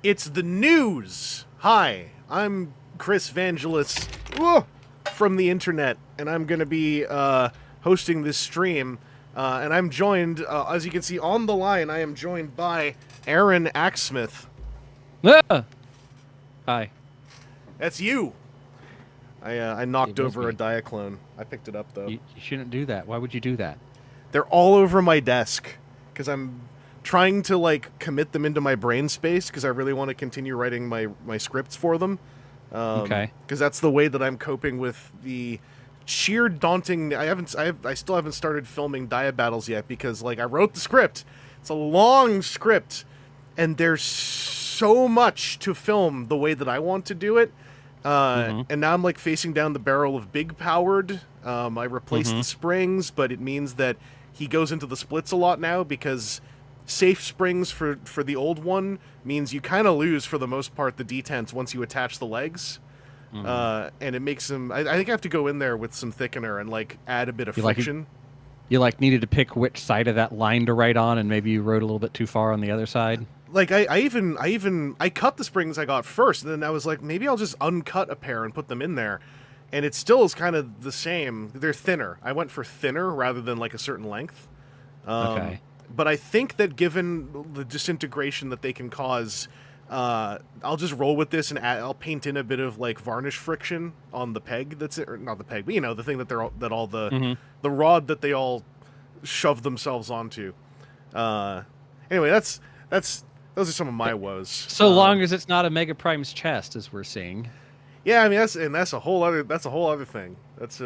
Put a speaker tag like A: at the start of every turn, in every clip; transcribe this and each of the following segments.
A: It's the news! Hi, I'm Chris Vangelis from the internet, and I'm going to be hosting this stream. And I'm joined, as you can see on the line, I am joined by Aaron Axsmith.
B: Ah! Hi.
A: That's you! I knocked over a Diaclone. I picked it up, though.
B: You shouldn't do that. Why would you do that?
A: They're all over my desk, because I'm trying to, like, commit them into my brain space, because I really want to continue writing my scripts for them.
B: Okay.
A: Because that's the way that I'm coping with the sheer daunting... I still haven't started filming Dia Battles yet, because, like, I wrote the script. It's a long script, and there's so much to film the way that I want to do it. And now I'm, like, facing down the barrel of big powered. I replaced the springs, but it means that he goes into the splits a lot now, because safe springs for the old one means you kind of lose, for the most part, the detents once you attach the legs. And it makes them... I think I have to go in there with some thickener and, like, add a bit of friction.
B: You needed to pick which side of that line to write on, and maybe you wrote a little bit too far on the other side.
A: Like, I cut the springs I got first, and then I was like, maybe I'll just uncut a pair and put them in there. And it still is kind of the same. They're thinner. I went for thinner rather than, like, a certain length.
B: Okay.
A: but I think that given the disintegration that they can cause, I'll just roll with this and I'll paint in a bit of like varnish friction on the peg or not the peg, but you know, the thing that the rod that they all shove themselves onto. Anyway, those are some of my woes.
B: So long as it's not a Mega Prime's chest, as we're seeing.
A: Yeah, I mean that's a whole other thing. That's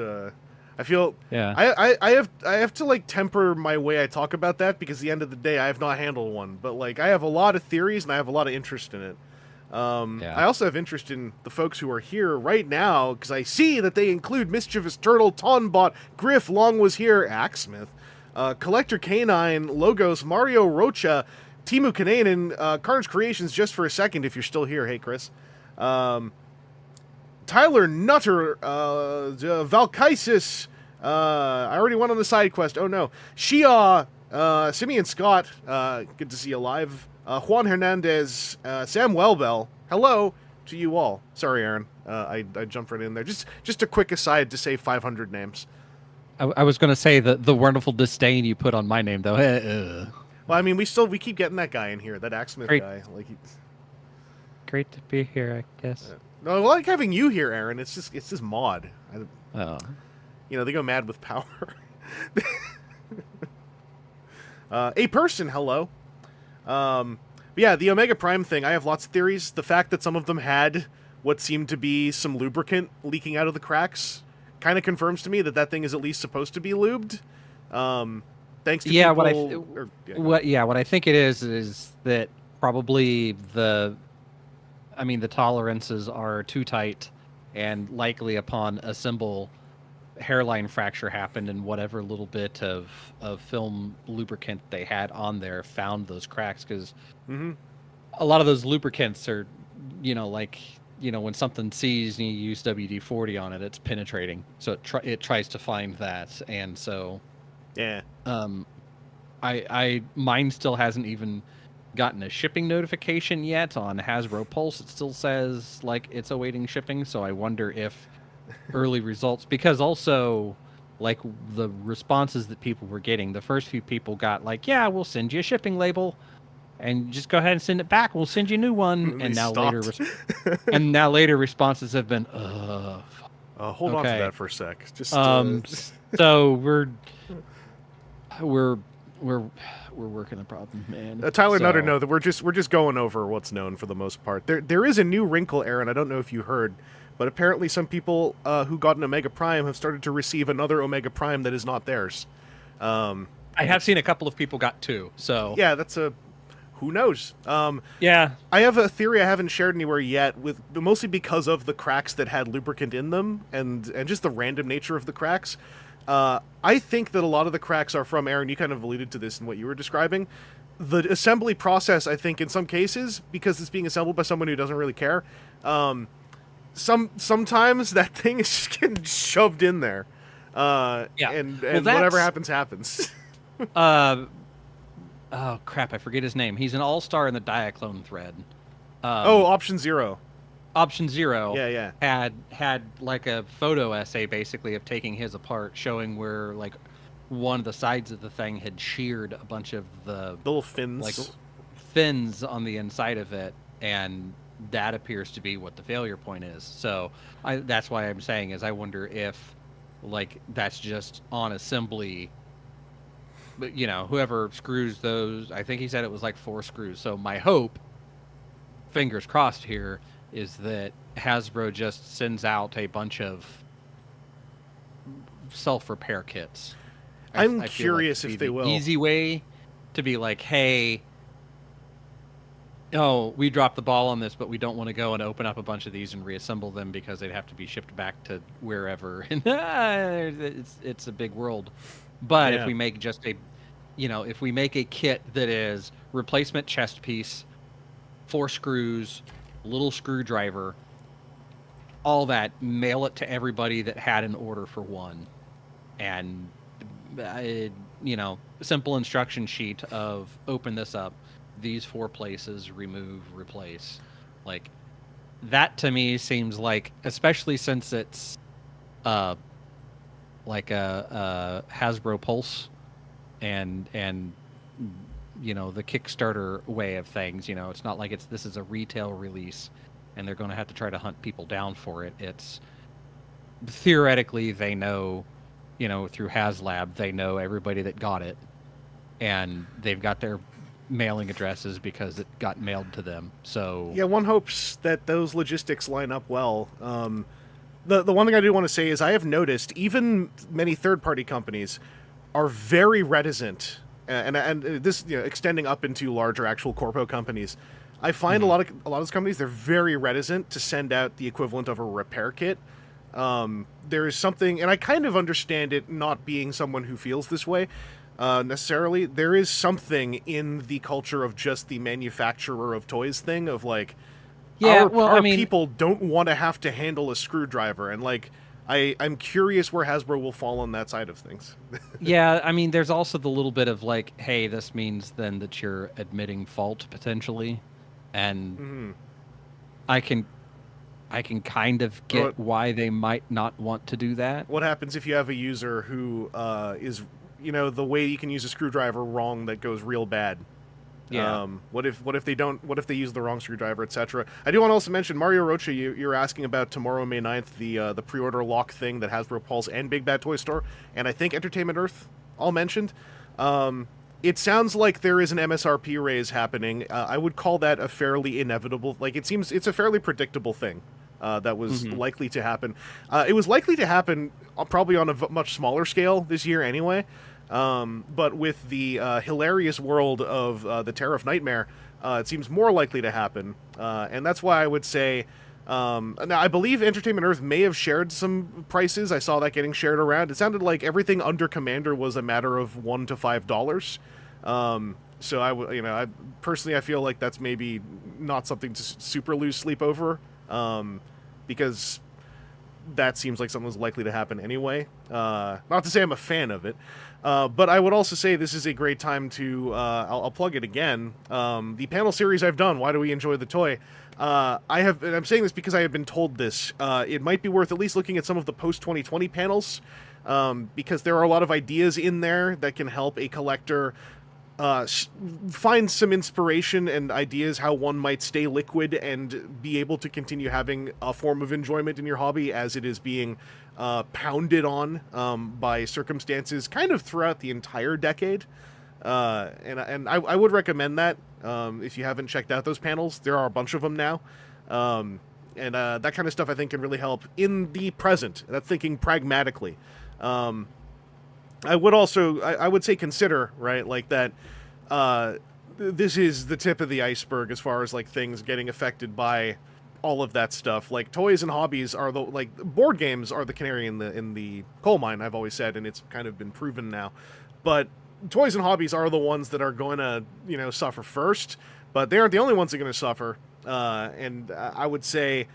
A: I feel I have to like temper my way I talk about that, because at the end of the day I have not handled one, but like I have a lot of theories and I have a lot of interest in it. I also have interest in the folks who are here right now, because I see that they include Mischievous Turtle, Tonbot, Griff, Long was here, Axsmith, Collector Canine, Logos, Mario Rocha, Timu Kananen, Carnage Creations, just for a second if you're still here. Hey, Chris. Tyler Nutter, Valkaisis, I already went on the side quest. Oh no. Shia, Simeon Scott, good to see you live. Juan Hernandez, Sam Wellbell, hello to you all. Sorry, Aaron. I jumped right in there. Just a quick aside to say 500 names.
B: I was going to say the wonderful disdain you put on my name, though.
A: Well, I mean, we keep getting that guy in here, that Axsmith guy. Like,
B: great to be here, I guess.
A: No, I like having you here, Aaron. It's just mod.
B: Oh.
A: You know, they go mad with power. A person, hello. But yeah, the Omega Prime thing, I have lots of theories. The fact that some of them had what seemed to be some lubricant leaking out of the cracks kind of confirms to me that thing is at least supposed to be lubed. Thanks to people...
B: What I think it is that probably the tolerances are too tight, and likely upon assemble, hairline fracture happened, and whatever little bit of film lubricant they had on there found those cracks, because a lot of those lubricants are, when something sees and you use WD-40 on it, it's penetrating, so it tries to find that, and so
A: yeah.
B: Mine still hasn't even gotten a shipping notification yet on Hasbro Pulse. It still says like it's awaiting shipping, so I wonder if early results, because also like the responses that people were getting, the first few people got like, yeah, we'll send you a shipping label and just go ahead and send it back, we'll send you a new one. And now later responses have been
A: hold on to that for a sec.
B: So we're working the problem, man.
A: Tyler Nutter, no, that we're just going over what's known for the most part. There is a new wrinkle, Aaron. I don't know if you heard, but apparently some people who got an Omega Prime have started to receive another Omega Prime that is not theirs.
B: I have seen a couple of people got two, so
A: yeah, that's who knows.
B: Yeah,
A: I have a theory I haven't shared anywhere yet, mostly because of the cracks that had lubricant in them and just the random nature of the cracks. I think that a lot of the cracks are from, Aaron, you kind of alluded to this in what you were describing, the assembly process. I think in some cases, because it's being assembled by someone who doesn't really care, sometimes that thing is just getting shoved in there. And whatever happens.
B: Oh crap, I forget his name. He's an all-star in the Diaclone thread.
A: Option Zero.
B: Option Zero
A: yeah.
B: had like a photo essay basically of taking his apart, showing where like one of the sides of the thing had sheared a bunch of the
A: little fins,
B: like fins on the inside of it, and that appears to be what the failure point is. So that's why I'm saying is I wonder if like that's just on assembly. But whoever screws those, I think he said it was like 4 screws. So my hope, fingers crossed here, is that Hasbro just sends out a bunch of self-repair kits.
A: I'm curious if they will.
B: Easy way to be like, hey, we dropped the ball on this, but we don't want to go and open up a bunch of these and reassemble them because they'd have to be shipped back to wherever. It's a big world. But if we make just if we make a kit that is replacement chest piece, 4 screws, little screwdriver, all that, mail it to everybody that had an order for one, and simple instruction sheet of open this up, these 4 places, remove, replace. Like that to me seems like, especially since it's like a Hasbro Pulse and the Kickstarter way of things. It's not like this is a retail release, and they're going to have to try to hunt people down for it. It's theoretically they know, through HasLab, they know everybody that got it, and they've got their mailing addresses because it got mailed to them. So
A: yeah, one hopes that those logistics line up well. The one thing I do want to say is I have noticed even many third-party companies are very reticent, and this extending up into larger actual corpo companies. I find a lot of those companies, they're very reticent to send out the equivalent of a repair kit. There is something, and I kind of understand it not being someone who feels this way necessarily. There is something in the culture of just the manufacturer of toys thing of like, our people don't want to have to handle a screwdriver, and like, I'm curious where Hasbro will fall on that side of things.
B: Yeah, I mean, there's also the little bit of like, hey, this means then that you're admitting fault potentially, and I can kind of get why they might not want to do that.
A: What happens if you have a user who is, the way you can use a screwdriver wrong that goes real bad?
B: Yeah.
A: What if they don't? What if they use the wrong screwdriver, etc.? I do want to also mention Mario Rocha. You're asking about tomorrow, May 9th, the pre-order lock thing that Hasbro Pulse and Big Bad Toy Store, and I think Entertainment Earth all mentioned. It sounds like there is an MSRP raise happening. I would call that a fairly inevitable. Like, it seems it's a fairly predictable thing. That was likely to happen. It was likely to happen probably on a much smaller scale this year anyway. But with the hilarious world of the Tariff Nightmare, it seems more likely to happen. And that's why I would say, now I believe Entertainment Earth may have shared some prices. I saw that getting shared around. It sounded like everything under Commander was a matter of $1 to $5. So I personally, I feel like that's maybe not something to super lose sleep over. Because that seems like something was likely to happen anyway. Not to say I'm a fan of it, but I would also say this is a great time to, I'll plug it again, the panel series I've done, Why Do We Enjoy the Toy? And I'm saying this because I have been told this, it might be worth at least looking at some of the post-2020 panels, because there are a lot of ideas in there that can help a collector find some inspiration and ideas how one might stay liquid and be able to continue having a form of enjoyment in your hobby as it is being pounded on by circumstances kind of throughout the entire decade. And I would recommend that if you haven't checked out those panels. There are a bunch of them now. And that kind of stuff I think can really help in the present. That's thinking pragmatically. I would say consider, right, like that this is the tip of the iceberg as far as like things getting affected by all of that stuff. Like, toys and hobbies are board games are the canary in the coal mine, I've always said, and it's kind of been proven now. But toys and hobbies are the ones that are going to, suffer first, but they aren't the only ones that are going to suffer. And I would say,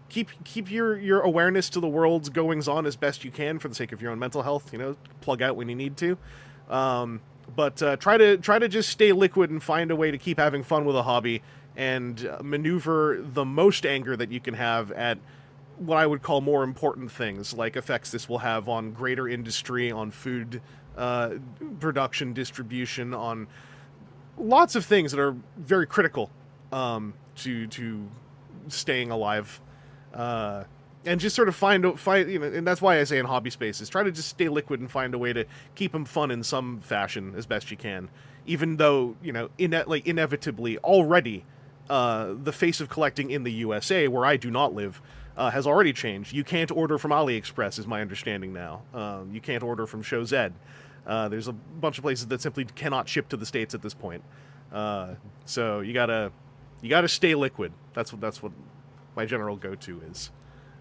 A: keep your awareness to the world's goings on as best you can for the sake of your own mental health. Plug out when you need to, but try to just stay liquid and find a way to keep having fun with a hobby and maneuver the most anger that you can have at what I would call more important things, like effects this will have on greater industry, on food production, distribution, on lots of things that are very critical to staying alive, and just sort of find, and that's why I say in hobby spaces, try to just stay liquid and find a way to keep them fun in some fashion as best you can, even though, inevitably already, the face of collecting in the USA, where I do not live, has already changed. You can't order from AliExpress, is my understanding now. You can't order from Show Z. There's a bunch of places that simply cannot ship to the States at this point. So you gotta stay liquid. That's what my general go-to is.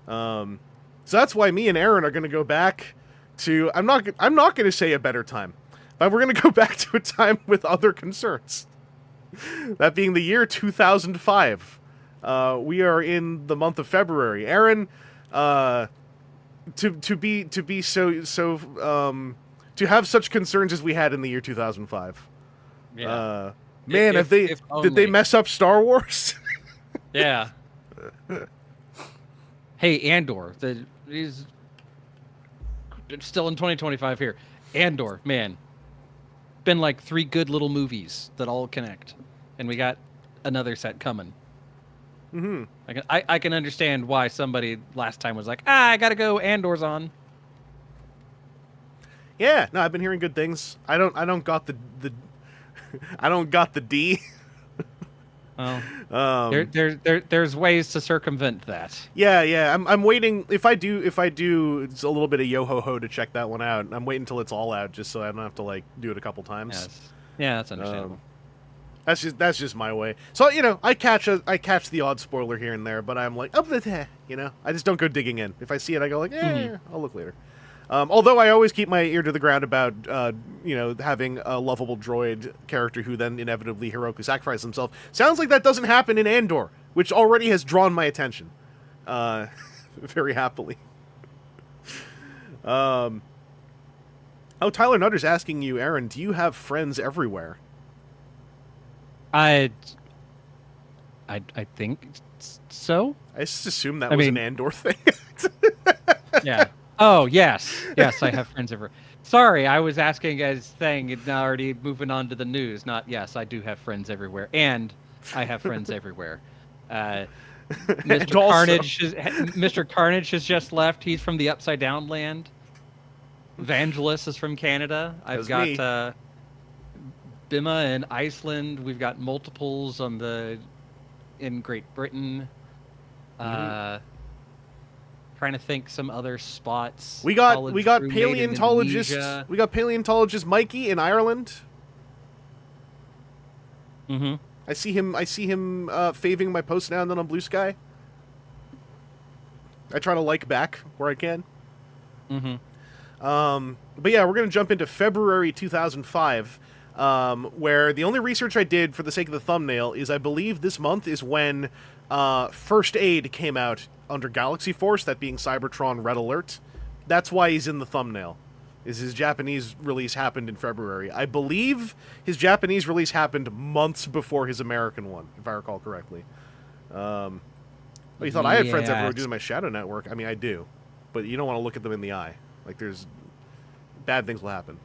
A: So that's why me and Aaron are going to go back to, I'm not going to say a better time, but we're going to go back to a time with other concerns. That being the year 2005. We are in the month of February. Aaron, to have such concerns as we had in the year 2005.
B: Yeah.
A: Man, did they mess up Star Wars?
B: Yeah. Hey, Andor, he's still in 2025 here. Andor, man, been like 3 good little movies that all connect, and we got another set coming.
A: Mm-hmm.
B: I can understand why somebody last time was like, I gotta go. Andor's on.
A: Yeah, no, I've been hearing good things. I don't got the I don't got the D.
B: Well, there's ways to circumvent that.
A: Yeah. I'm waiting. If I do, it's a little bit of yo ho ho to check that one out. I'm waiting until it's all out, just so I don't have to like do it a couple times.
B: Yes. Yeah, that's understandable.
A: That's just my way. So I catch the odd spoiler here and there, but I'm like, I just don't go digging in. If I see it, I go like, I'll look later. Although I always keep my ear to the ground about, having a lovable droid character who then inevitably heroically sacrifices himself. Sounds like that doesn't happen in Andor, which already has drawn my attention, very happily. Tyler Nutter's asking you, Aaron, do you have friends everywhere?
B: I think so.
A: I just assumed that was an Andor thing.
B: Yeah. Oh, yes. Yes, I have friends everywhere. Sorry, I was asking as thing and now already moving on to the news. Not, yes, I do have friends everywhere. And I have friends everywhere. Mr. Carnage has just left. He's from the Upside Down land. Vangelis is from Canada. I've got Bima in Iceland. We've got multiples in Great Britain. Trying to think some other spots.
A: We got paleontologist. We got paleontologist Mikey in Ireland.
B: Mm-hmm.
A: I see him faving my post now and then on Blue Sky. I try to like back where I can.
B: Mm-hmm.
A: But yeah, we're gonna jump into February 2005, where the only research I did for the sake of the thumbnail is I believe this month is when First Aid came out under Galaxy Force, that being Cybertron Red Alert. That's why he's in the thumbnail. His Japanese release happened in February. I believe his Japanese release happened months before his American one, if I recall correctly. Well, you thought I had friends everywhere due to my Shadow Network. I mean, I do. But you don't want to look at them in the eye. Like, there's... bad things will happen.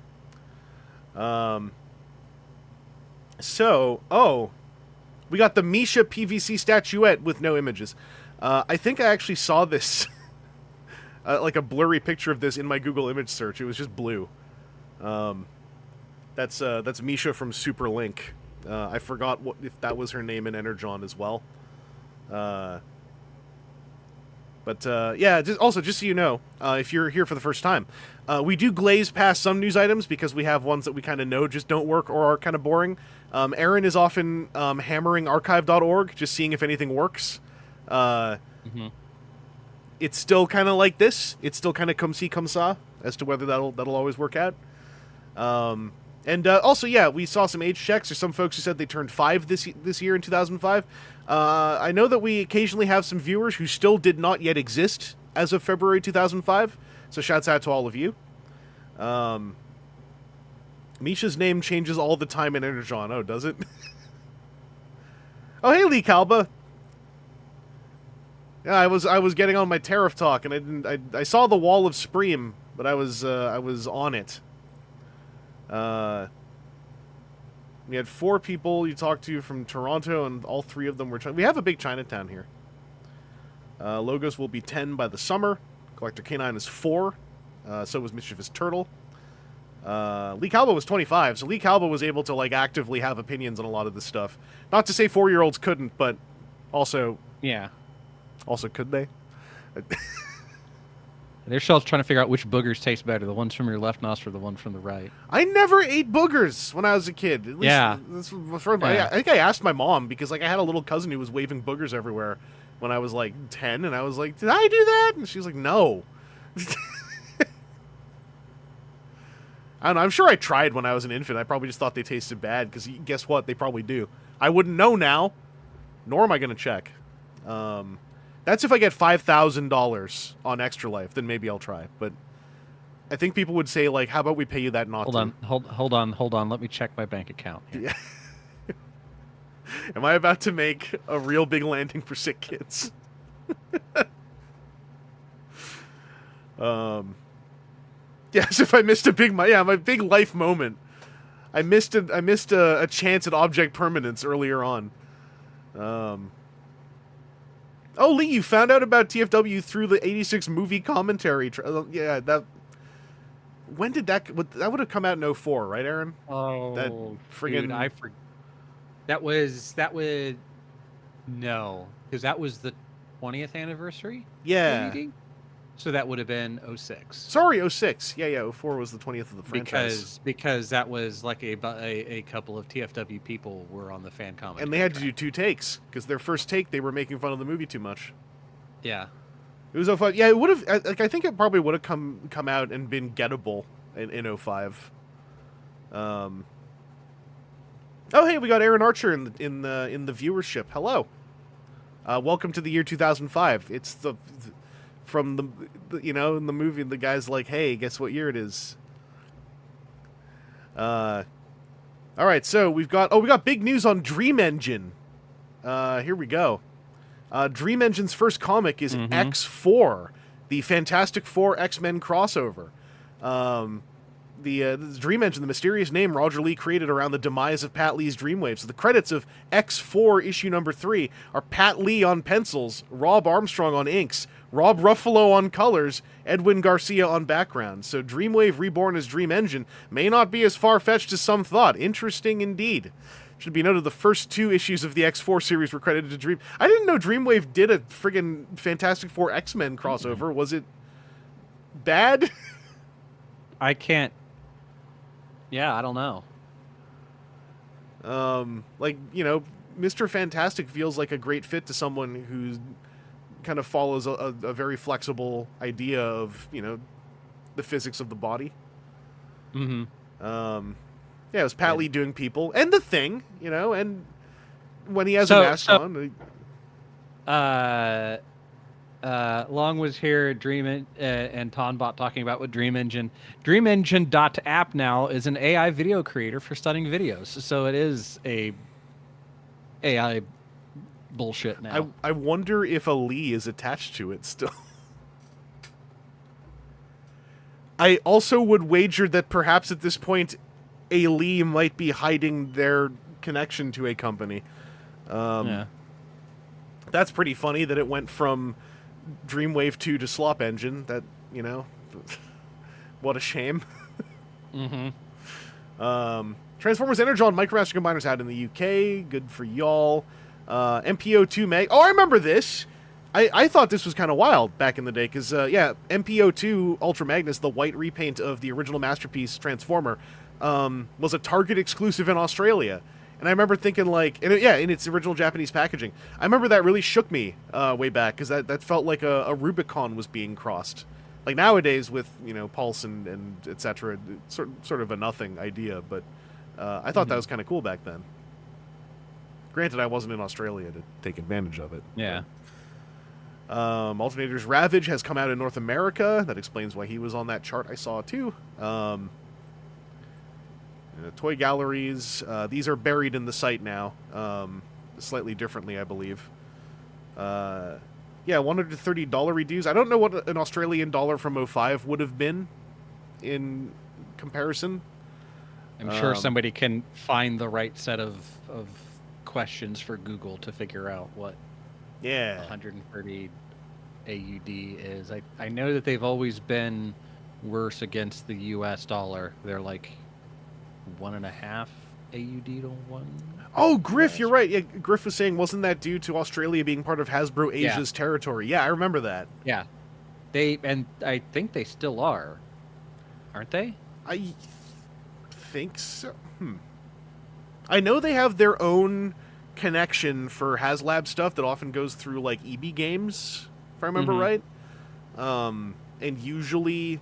A: We got the Misha PVC statuette with no images. I think I actually saw this, like a blurry picture of this in my Google image search. It was just blue. That's Misha from Super Link. I forgot if that was her name in Energon as well. Yeah, just so you know, if you're here for the first time, we do glaze past some news items because we have ones that we kind of know just don't work or are kind of boring. Aaron is often hammering archive.org, just seeing if anything works. It's still kind of like this. It's still kind of come see, come saw as to whether that'll always work out. Also, yeah, we saw some age checks. There's some folks who said they turned 5 this year in 2005. I know that we occasionally have some viewers who still did not yet exist as of February 2005. So shouts out to all of you. Misha's name changes all the time in Energon. Oh, does it? Oh, hey, Lee Kalba. Yeah, I was getting on my tariff talk, and I saw the wall of Spreem, but I was on it. We had 4 people you talked to from Toronto, and all 3 of them were we have a big Chinatown here. Logos will be 10 by the summer. Collector K9 is 4. So was Mischievous Turtle. Lee Calba was 25, so Lee Calba was able to like actively have opinions on a lot of this stuff. Not to say 4-year-olds couldn't, but also...
B: yeah.
A: Also, could they?
B: They're still trying to figure out which boogers taste better, the ones from your left nostril or the one from the right.
A: I never ate boogers when I was a kid. At least
B: yeah.
A: I think I asked my mom, because like I had a little cousin who was waving boogers everywhere when I was like 10, and I was like, did I do that? And she was like, no. I don't know, I'm sure I tried when I was an infant. I probably just thought they tasted bad, because guess what? They probably do. I wouldn't know now, nor am I going to check. That's if I get $5,000 on Extra Life, then maybe I'll try. But I think people would say, like, how about we pay you that not to?
B: Hold on. Let me check my bank account.
A: Yeah. Am I about to make a real big landing for sick kids? Yes, if I missed my big life moment. I missed a chance at object permanence earlier on. Oh, Lee, you found out about TFW through the '86 movie commentary. Yeah, that. When did that would have come out in 2004, right, Aaron?
B: Oh,
A: that friggin'
B: dude, that would no, because that was the 20th anniversary.
A: Yeah.
B: DVD? So that would have been 2006.
A: Sorry, 2006. Yeah, 2004 was the 20th of the franchise.
B: Because that was like a couple of TFW people were on the fan comment.
A: And they had to do 2 takes, because their first take, they were making fun of the movie too much.
B: Yeah.
A: It was 2005. Yeah, it would have, like, I think it probably would have come out and been gettable in 2005. Oh, hey, we got Aaron Archer in the viewership. Hello. Welcome to the year 2005. It's from the in the movie, the guy's like, hey, guess what year it is? All right, so we got big news on Dream Engine. Here we go. Dream Engine's first comic is X4, the Fantastic Four X-Men crossover. The Dream Engine, the mysterious name Roger Lee created around the demise of Pat Lee's Dreamwave. So the credits of X4 issue number 3 are Pat Lee on pencils, Rob Armstrong on inks, Rob Ruffalo on colors, Edwin Garcia on background. So Dreamwave reborn as Dream Engine may not be as far-fetched as some thought. Interesting indeed. Should be noted the first 2 issues of the X4 series were credited to Dream. I didn't know Dreamwave did a friggin' Fantastic Four X-Men crossover. Was it bad?
B: I can't. Yeah, I don't know.
A: Like, Mr. Fantastic feels like a great fit to someone who kind of follows a very flexible idea of, the physics of the body.
B: Mm-hmm.
A: Yeah, it was Pat Lee doing people, and the Thing, and when he has a mask on.
B: Long was here, and Tonbot talking about what Dream Engine. DreamEngine.app now is an AI video creator for stunning videos. So it is a AI bullshit now.
A: I wonder if a Lee is attached to it still. I also would wager that perhaps at this point, a Lee might be hiding their connection to a company. Yeah. That's pretty funny that it went from Dreamwave 2 to Slop Engine. That, what a shame. Transformers Energon Micromaster Combiners out in the UK. Good for y'all. MPO2 Mag. Oh, I remember this. I thought this was kind of wild back in the day, because, MPO2 Ultra Magnus, the white repaint of the original Masterpiece Transformer, was a Target exclusive in Australia. And I remember thinking, like, in its original Japanese packaging. I remember that really shook me way back, because that felt like a Rubicon was being crossed. Like, nowadays with, Pulse and et cetera, sort of a nothing idea, but I thought that was kind of cool back then. Granted, I wasn't in Australia to take advantage of it.
B: Yeah.
A: Alternators Ravage has come out in North America. That explains why he was on that chart I saw, too. Toy galleries. These are buried in the site now. Slightly differently, I believe. Yeah, $130 reduce. I don't know what an Australian dollar from 2005 would have been in comparison.
B: I'm sure somebody can find the right set of questions for Google to figure out what 130 AUD is. I know that they've always been worse against the US dollar. They're like 1.5 AUD to 1.
A: Oh, Griff, you're right. Yeah, Griff was saying, wasn't that due to Australia being part of Hasbro Asia's territory? Yeah, I remember that.
B: Yeah. I think they still are. Aren't they?
A: I think so. I know they have their own connection for HasLab stuff that often goes through, like, EB Games, if I remember right. And usually,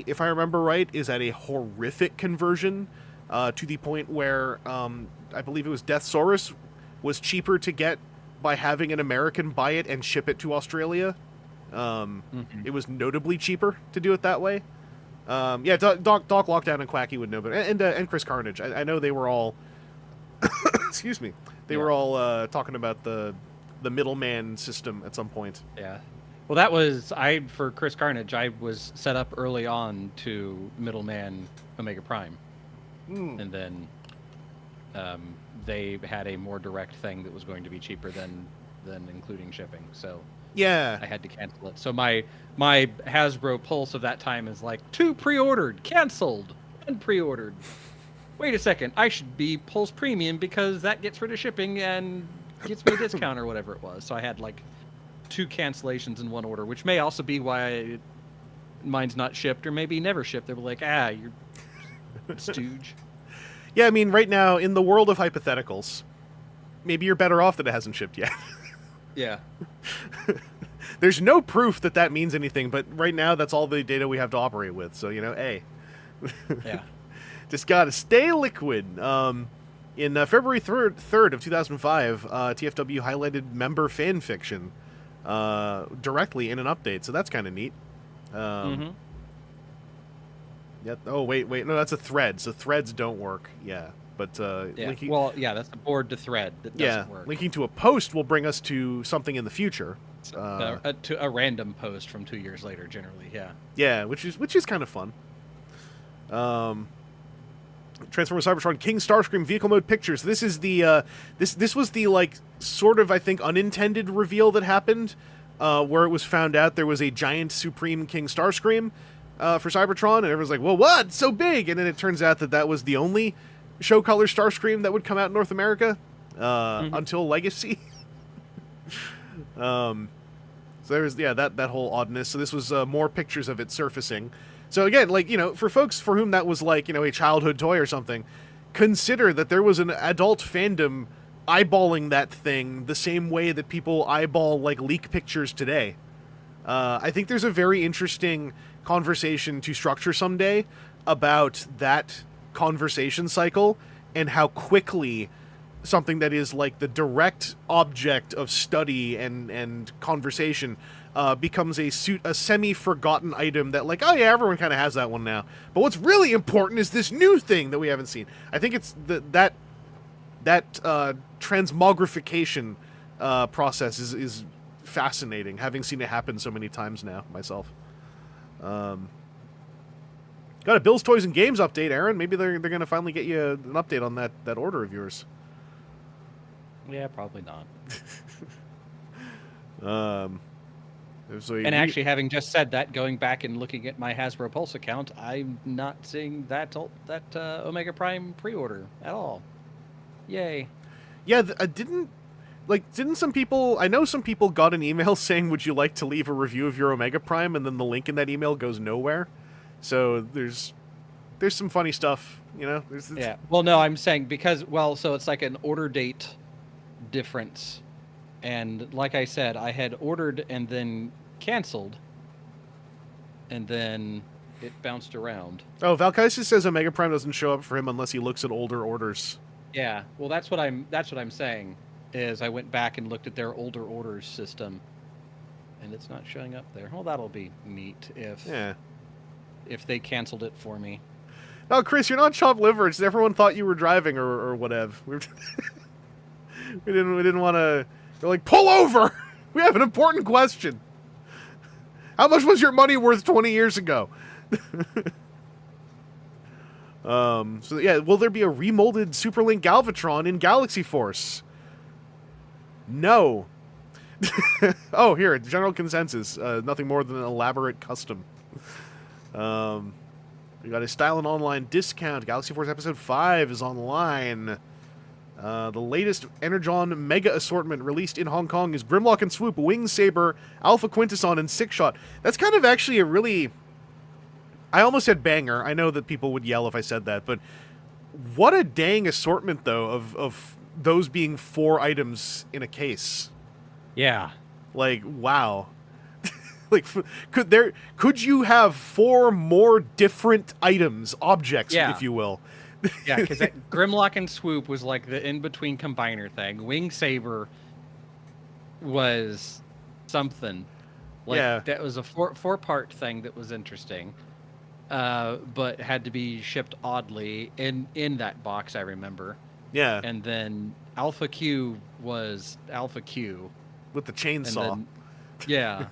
A: if I remember right, is at a horrific conversion to the point where I believe it was Deathsaurus was cheaper to get by having an American buy it and ship it to Australia. It was notably cheaper to do it that way. Yeah, Doc Lockdown and Quacky would know, but and Chris Carnage. I know they were all excuse me. They were all talking about the middleman system at some point.
B: Yeah. Well, that was for Chris Carnage. I was set up early on to middleman Omega Prime. And then they had a more direct thing that was going to be cheaper than including shipping. So
A: Yeah.
B: I had to cancel it. So my Hasbro Pulse of that time is like 2 pre-ordered, canceled, 1 pre-ordered. Wait a second, I should be Pulse Premium because that gets rid of shipping and gets me a discount or whatever it was. So I had like 2 cancellations in 1 order, which may also be why mine's not shipped or maybe never shipped. They were like, you're stooge.
A: Yeah, I mean, right now, in the world of hypotheticals, maybe you're better off that it hasn't shipped yet.
B: Yeah.
A: There's no proof that that means anything, but right now, that's all the data we have to operate with. So, hey.
B: Yeah.
A: Just gotta stay liquid. In February 3rd of 2005, TFW highlighted member fan fiction directly in an update, so that's kind of neat. Yeah. Oh, wait. No, that's a thread. So threads don't work. Yeah. But linking...
B: Well, yeah, that's the board to thread that doesn't work.
A: Linking to a post will bring us to something in the future.
B: To a random post from 2 years later, generally. Yeah.
A: Yeah, which is kind of fun. Transformers Cybertron King Starscream vehicle mode pictures. This is the this was the like sort of I think unintended reveal that happened, where it was found out there was a giant Supreme King Starscream for Cybertron, and everyone's like, "Well, what? It's so big!" And then it turns out that was the only show color Starscream that would come out in North America until Legacy. So there was that whole oddness. So this was more pictures of it surfacing. So again, like, for folks for whom that was like, a childhood toy or something, consider that there was an adult fandom eyeballing that thing the same way that people eyeball like leak pictures today. I think there's a very interesting conversation to structure someday about that conversation cycle and how quickly something that is like the direct object of study and conversation becomes a semi-forgotten item that like, oh yeah, everyone kind of has that one now. But what's really important is this new thing that we haven't seen. I think it's that transmogrification process is fascinating, having seen it happen so many times now myself. Got a Bill's Toys and Games update, Aaron. Maybe they're going to finally get you an update on that order of yours.
B: Yeah, probably not.
A: So
B: and actually, having just said that, going back and looking at my Hasbro Pulse account, I'm not seeing that Omega Prime pre-order at all. Yay!
A: Yeah, didn't some people? I know some people got an email saying, "Would you like to leave a review of your Omega Prime?" And then the link in that email goes nowhere. So there's some funny stuff,
B: Yeah. Well, no, I'm saying because so it's like an order date difference, and like I said, I had ordered and then canceled, and then it bounced around.
A: Oh, Valkysis says Omega Prime doesn't show up for him unless he looks at older orders.
B: Yeah. Well, that's what I'm saying. Is I went back and looked at their older orders system, and it's not showing up there. Well, that'll be neat if they canceled it for me.
A: No, Chris, you're not chopped liver. It's everyone thought you were driving or whatever. We didn't want to. They're like, pull over. We have an important question. How much was your money worth 20 years ago? So yeah, will there be a remolded Superlink Galvatron in Galaxy Force? No. Oh, here, general consensus. Nothing more than an elaborate custom. We got a Style and Online discount. Galaxy Force Episode 5 is online. The latest Energon Mega Assortment released in Hong Kong is Grimlock and Swoop, Wing Saber, Alpha Quintesson, and Six Shot. That's kind of actually a really... I almost said banger. I know that people would yell if I said that, but what a dang assortment, though, of those being 4 items in a case.
B: Yeah.
A: Like, wow. Like, could you have 4 more different items, objects, if you will?
B: Yeah, because Grimlock and Swoop was like the in-between combiner thing. Wing Saber was something. Like, that was a four-part thing that was interesting. But had to be shipped oddly in that box, I remember.
A: Yeah.
B: And then Alpha Q was Alpha Q.
A: With the chainsaw.
B: Yeah.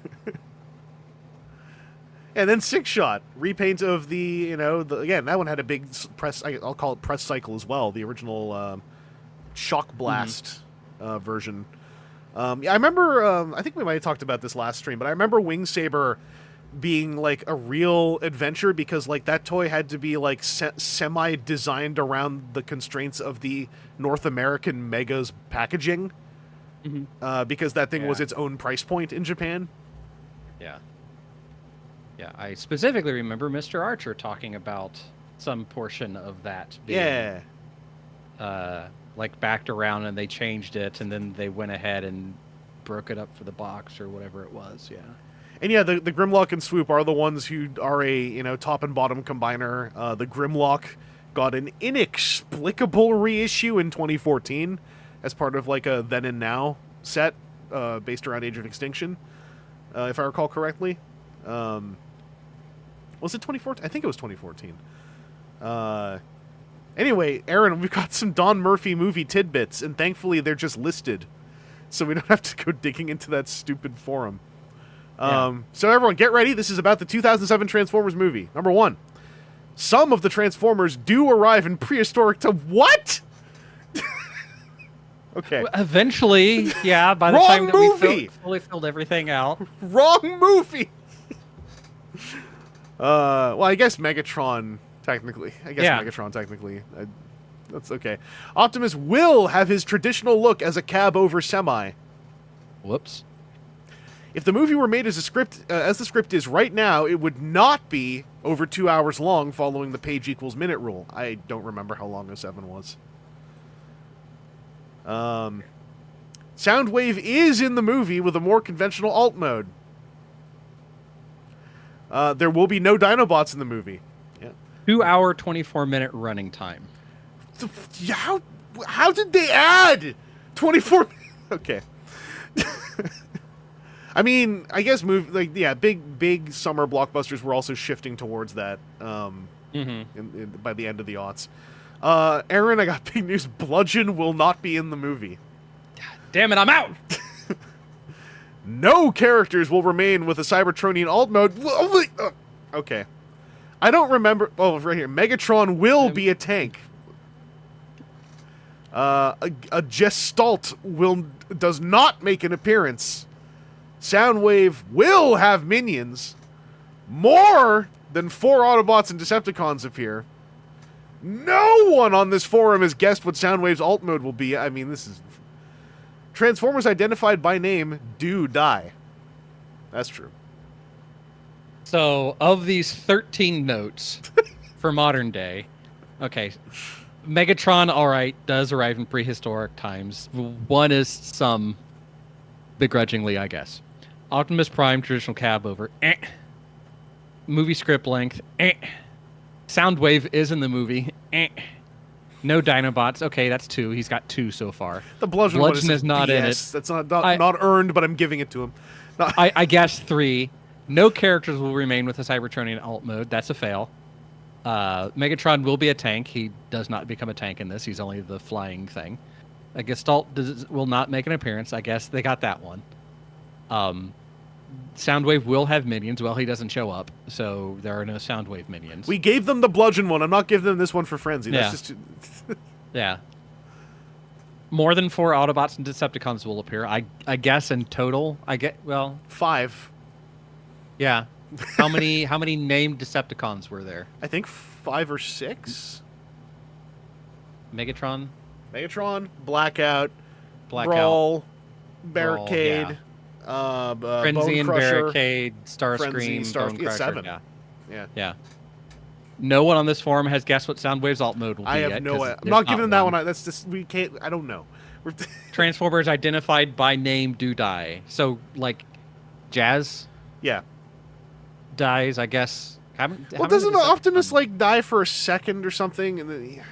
A: And then Six Shot, repaint of the, again, that one had a big press, I'll call it press cycle as well, the original Shock Blast version. Yeah, I remember, I think we might have talked about this last stream, but I remember Wing Saber being, like, a real adventure because, like, that toy had to be, like, semi-designed around the constraints of the North American Mega's packaging. Because that thing was its own price point in Japan.
B: Yeah. Yeah, I specifically remember Mr. Archer talking about some portion of that being, like, backed around, and they changed it, and then they went ahead and broke it up for the box or whatever it was, yeah.
A: And yeah, the Grimlock and Swoop are the ones who are a, top and bottom combiner. The Grimlock got an inexplicable reissue in 2014 as part of, like, a Then and Now set based around Age of Extinction, if I recall correctly. Was it 2014? I think it was 2014. Anyway, Aaron, we've got some Don Murphy movie tidbits, and thankfully they're just listed, so we don't have to go digging into that stupid forum. So everyone, get ready. This is about the 2007 Transformers movie. Number 1. Some of the Transformers do arrive in prehistoric to... What? Okay.
B: Eventually, yeah, by the time that we fully filled everything out.
A: Wrong movie! Well, I guess Megatron, technically. That's okay. Optimus will have his traditional look as a cab-over semi.
B: Whoops.
A: If the movie were made as the script is right now, it would not be over 2 hours long following the page equals minute rule. I don't remember how long 07 was. Soundwave is in the movie with a more conventional alt mode. There will be no Dinobots in the movie. Yeah.
B: 2 hour, 24-minute running time.
A: How did they add 24? Okay. I mean, I guess big summer blockbusters were also shifting towards that. By the end of the aughts. Aaron, I got big news. Bludgeon will not be in the movie.
B: God damn it, I'm out!
A: No characters will remain with a Cybertronian alt mode. Okay. I don't remember... Oh, right here. Megatron will be a tank. A Gestalt does not make an appearance. Soundwave will have minions. More than 4 Autobots and Decepticons appear. No one on this forum has guessed what Soundwave's alt mode will be. I mean, this is... Transformers identified by name do die. That's true.
B: So, of these 13 notes for modern day, okay, Megatron, alright, does arrive in prehistoric times. One is some, begrudgingly, I guess. Optimus Prime, traditional cab over. Movie script length. Soundwave is in the movie. No Dinobots. Okay, that's 2. He's got 2 so far.
A: The Bludgeon
B: is not
A: BS.
B: in it.
A: That's not earned, but I'm giving it to him.
B: I guess 3. No characters will remain with the Cybertronian alt mode. That's a fail. Megatron will be a tank. He does not become a tank in this. He's only the flying thing. A Gestalt will not make an appearance. I guess they got that one. Soundwave will have minions. Well, he doesn't show up, so there are no Soundwave minions.
A: We gave them the Bludgeon one. I'm not giving them this one for Frenzy. That's just...
B: Yeah. More than 4 Autobots and Decepticons will appear. I guess in total,
A: 5.
B: Yeah. How many named Decepticons were there?
A: I think 5 or 6.
B: Megatron,
A: Blackout, Brawl, Barricade,
B: Frenzy and Barricade, Starscream, Bone Crusher.
A: 7.
B: Yeah. No one on this forum has guessed what Soundwave's alt mode will be.
A: I have no idea. I'm not giving them that one. That's just, we can't. I don't know.
B: Transformers identified by name do die. So, like, Jazz.
A: Yeah.
B: Dies, I guess.
A: Doesn't Optimus like die for a second or something? And then,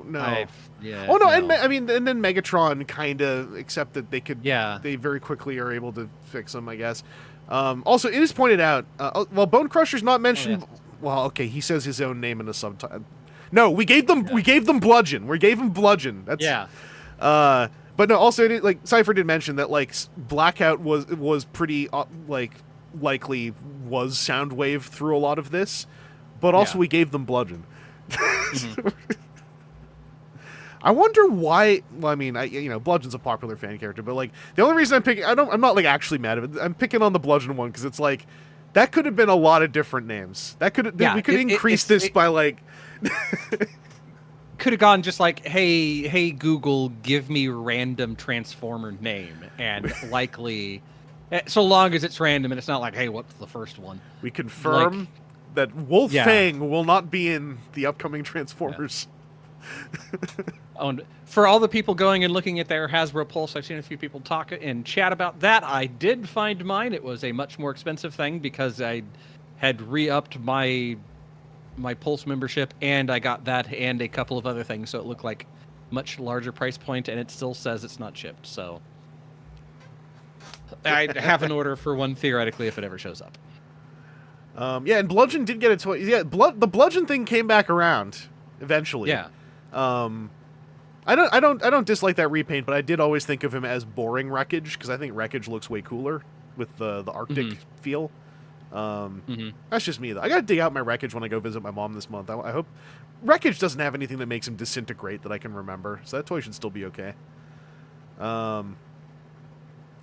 A: no.
B: No.
A: And then Megatron kind of, except that they could.
B: Yeah.
A: They very quickly are able to fix him, I guess. Also, it is pointed out. Bone Crusher's not mentioned. Oh, yeah. Well, okay, he says his own name in the subtitle. No, we gave them Bludgeon. We gave him Bludgeon. That's But no, also Cypher did mention that Blackout was pretty likely was Soundwave through a lot of this, but also we gave them Bludgeon. Mm-hmm. I wonder why. Well, I mean, Bludgeon's a popular fan character, but like the only reason I'm picking, I'm not like actually mad at it. I'm picking on the Bludgeon one because it's like that could have been a lot of different names. That could we could increase this by like.
B: Could have gone just like, hey Google, give me random Transformer name, and likely, so long as it's random and it's not like, hey, what's the first one?
A: We confirm that Wolf Fang will not be in the upcoming Transformers.
B: For all the people going and looking at their Hasbro Pulse, I've seen a few people talk and chat about that. I did find mine. It was a much more expensive thing because I had re-upped my Pulse membership, and I got that and a couple of other things, so it looked like much larger price point, and it still says it's not shipped. So I have an order for one theoretically if it ever shows up.
A: And Bludgeon did get a toy. Yeah, the Bludgeon thing came back around eventually.
B: Yeah.
A: I don't dislike that repaint, but I did always think of him as boring Wreckage because I think Wreckage looks way cooler with the Arctic feel. That's just me though. I gotta dig out my Wreckage when I go visit my mom this month. I hope Wreckage doesn't have anything that makes him disintegrate that I can remember, so that toy should still be okay.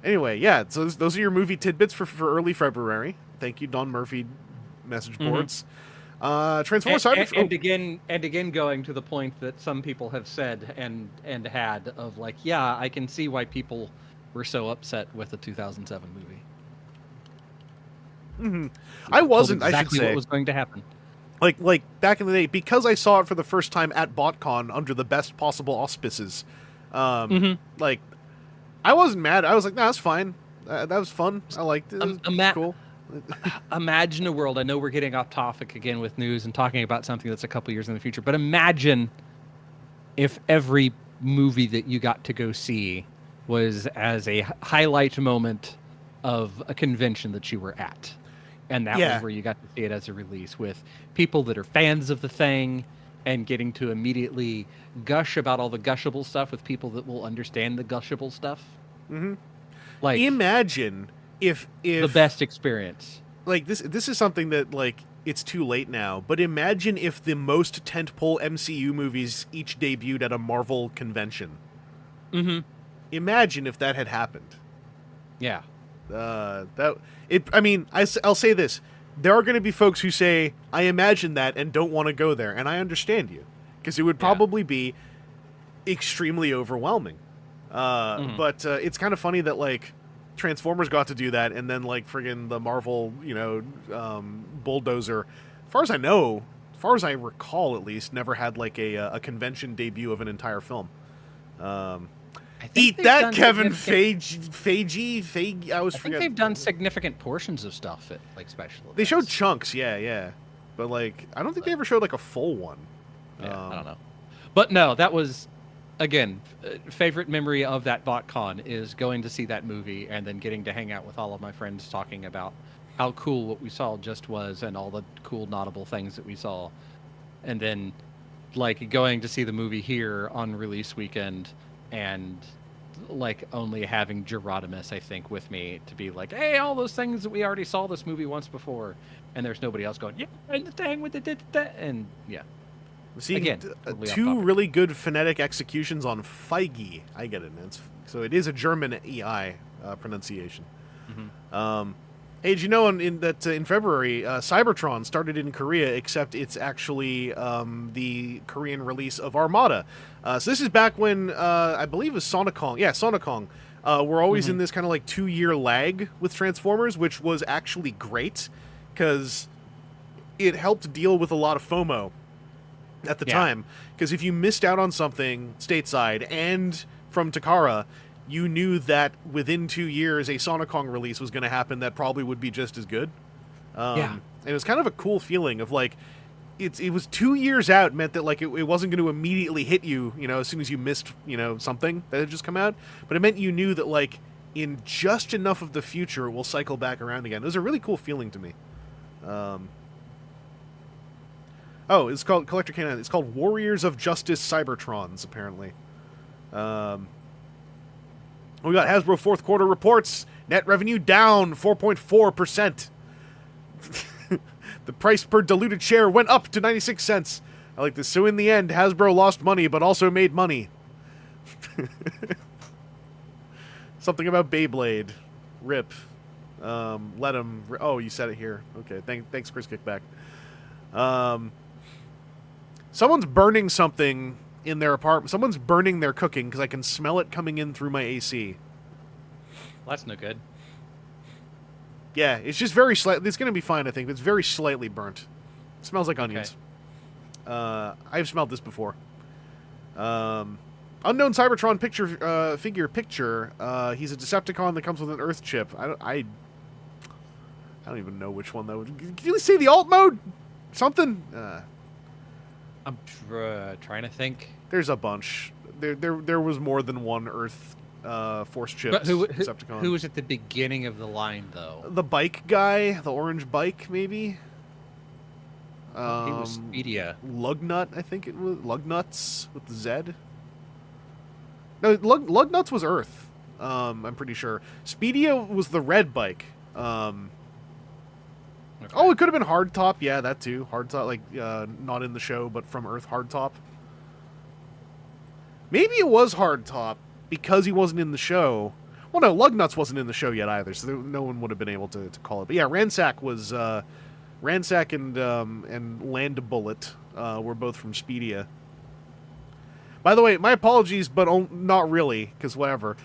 A: Anyway, yeah, so those are your movie tidbits for early February. Thank you, Don Murphy message boards. Transformers
B: Cybertron. And again going to the point that some people have said and had of like, yeah, I can see why people were so upset with the 2007 movie.
A: I wasn't.
B: Exactly
A: I should say
B: what was going to happen.
A: Like back in the day, because I saw it for the first time at BotCon under the best possible auspices. Like, I wasn't mad. I was like, nah, that's fine. That was fun. I liked it. It was cool.
B: Imagine a world. I know we're getting off topic again with news and talking about something that's a couple years in the future, but imagine if every movie that you got to go see was as a highlight moment of a convention that you were at. And that was where you got to see it as a release with people that are fans of the thing and getting to immediately gush about all the gushable stuff with people that will understand the gushable stuff. Like,
A: imagine if
B: the best experience.
A: Like this is something that like it's too late now, but imagine if the most tentpole MCU movies each debuted at a Marvel convention. Imagine if that had happened.
B: Yeah.
A: I'll say this. There are going to be folks who say, I imagine that and don't want to go there. And I understand you. Because it would probably be extremely overwhelming. But it's kind of funny that, like, Transformers got to do that, and then, like, friggin' the Marvel, Bulldozer, as far as I know, as far as I recall at least, never had, like, a convention debut of an entire film. Eat that, Kevin Feige. I think
B: they've done significant portions of stuff at like special events.
A: They showed chunks, yeah. But like, I don't think they ever showed like a full one.
B: Yeah, I don't know. But no, that was, again, favorite memory of that BotCon is going to see that movie and then getting to hang out with all of my friends talking about how cool what we saw just was and all the cool notable things that we saw. And then like going to see the movie here on release weekend and like only having Gerodimus, I think, with me to be like, hey, all those things that we already saw this movie once before, and there's nobody else going, yeah, and the thing with the and yeah.
A: Seeing again, two really good phonetic executions on Feige. I get it. So it is a German EI pronunciation. Hey, did you know in February, Cybertron started in Korea, except it's actually the Korean release of Armada. So this is back when, I believe it was Sonicong. Yeah, Sonicong. We're always in this kind of like 2-year lag with Transformers, which was actually great, because it helped deal with a lot of FOMO at the time. Because if you missed out on something stateside and from Takara, you knew that within 2 years a Sonicong release was going to happen that probably would be just as good. And it was kind of a cool feeling of like, it was 2 years out meant that like it wasn't going to immediately hit you, as soon as you missed, something that had just come out. But it meant you knew that like in just enough of the future it will cycle back around again. It was a really cool feeling to me. It's called Collector Canine. It's called Warriors of Justice Cybertrons, apparently. We got Hasbro fourth quarter reports. Net revenue down 4.4%. The price per diluted share went up to 96 cents. I like this. So in the end, Hasbro lost money, but also made money. Something about Beyblade. Rip. Let him... Oh, you said it here. Okay, thanks, Chris Kickback. Someone's burning something in their apartment. Someone's burning their cooking because I can smell it coming in through my AC.
B: Well, that's no good.
A: Yeah, it's just very slightly... It's going to be fine, I think, but it's very slightly burnt. It smells like onions. Okay. I've smelled this before. Unknown Cybertron figure picture. He's a Decepticon that comes with an Earth chip. I don't even know which one that would... Can you see the alt mode? Something?
B: I'm trying to think.
A: There's a bunch. There was more than one Earth force chip Decepticon.
B: Who was at the beginning of the line, though?
A: The bike guy, the orange bike, maybe.
B: He was Speedia.
A: Lugnut, I think it was. Lugnuts with the Z. No, Lugnuts was Earth. I'm pretty sure. Speedia was the red bike. Okay. Oh, it could have been Hardtop. Yeah, that too. Hardtop, like, not in the show, but from Earth Hardtop. Maybe it was Hardtop because he wasn't in the show. Well, no, Lugnuts wasn't in the show yet either, so no one would have been able to call it. But yeah, Ransack was... Ransack and Land Bullet were both from Speedia. By the way, my apologies, but not really, because whatever.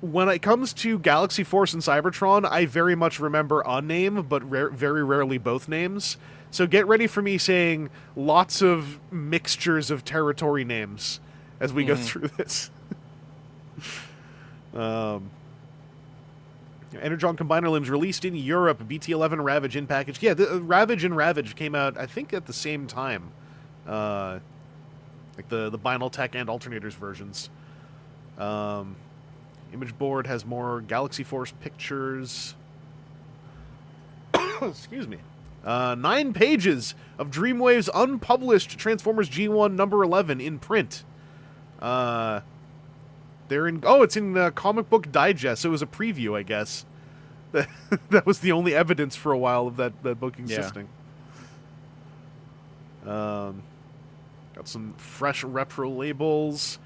A: When it comes to Galaxy Force and Cybertron, I very much remember a name, but very rarely both names. So get ready for me saying lots of mixtures of territory names as we go through this. Energon Combiner Limbs released in Europe. BT-11 Ravage in package. Yeah, the Ravage and Ravage came out, I think, at the same time. Like the Binaltech and Alternators versions. Image board has more Galaxy Force pictures. Excuse me. 9 pages of Dreamwave's unpublished Transformers G1 number 11 in print. They're in... Oh, it's in Comic Book Digest, so it was a preview, I guess. That was the only evidence for a while of that book existing. Got some fresh repro labels.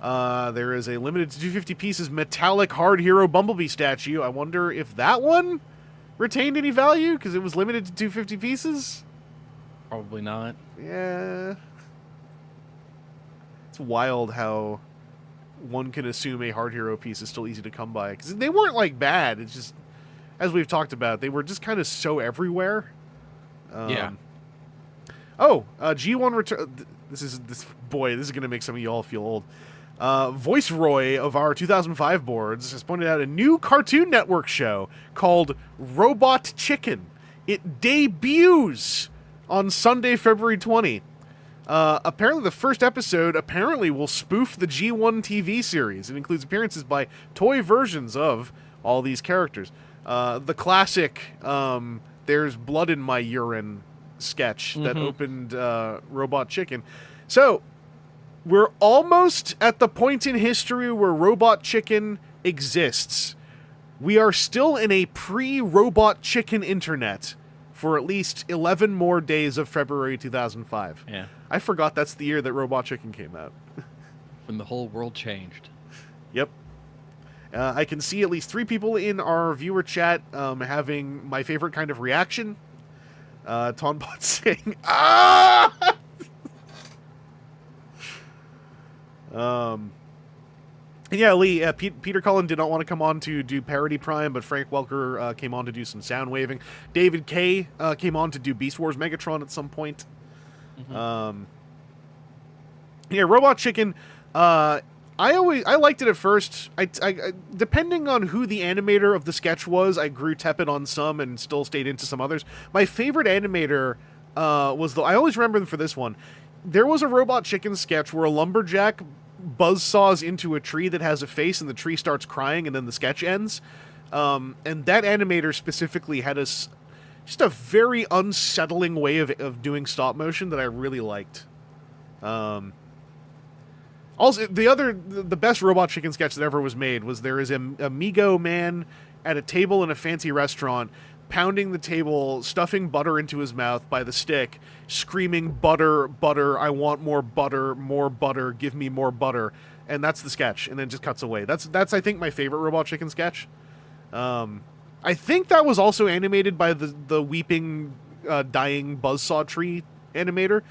A: There is a limited to 250 pieces metallic Hard Hero Bumblebee statue. I wonder if that one retained any value, because it was limited to 250 pieces?
B: Probably not.
A: Yeah. It's wild how one can assume a Hard Hero piece is still easy to come by. Because they weren't, like, bad. It's just, as we've talked about, they were just kind of so everywhere.
B: Yeah.
A: Oh, G1 return... This is going to make some of y'all feel old. Voiceroy of our 2005 boards has pointed out a new Cartoon Network show called Robot Chicken. It debuts on Sunday, February 20. Apparently the first episode will spoof the G1 TV series. It includes appearances by toy versions of all these characters. The classic There's Blood in My Urine sketch that opened Robot Chicken. So, we're almost at the point in history where Robot Chicken exists. We are still in a pre-Robot Chicken internet for at least 11 more days of February 2005.
B: Yeah.
A: I forgot that's the year that Robot Chicken came out.
B: When the whole world changed.
A: Yep. I can see at least 3 people in our viewer chat having my favorite kind of reaction. Tonbot saying, "Ah!" Yeah, Lee, Peter Cullen did not want to come on to do Parody Prime, but Frank Welker came on to do some sound waving. David K came on to do Beast Wars Megatron at some point. Yeah, Robot Chicken, I liked it at first. I depending on who the animator of the sketch was, I grew tepid on some and still stayed into some others. My favorite animator was I always remember them for this one. There was a Robot Chicken sketch where a lumberjack buzzsaws into a tree that has a face and the tree starts crying and then the sketch ends. And that animator specifically had just a very unsettling way of doing stop motion that I really liked. Also, the best robot chicken sketch that ever was made was there is a Migo man at a table in a fancy restaurant, pounding the table, stuffing butter into his mouth by the stick, screaming, "Butter, butter, I want more butter, give me more butter." And that's the sketch, and then it just cuts away. That's I think my favorite Robot Chicken sketch. I think that was also animated by the weeping, dying buzzsaw tree animator.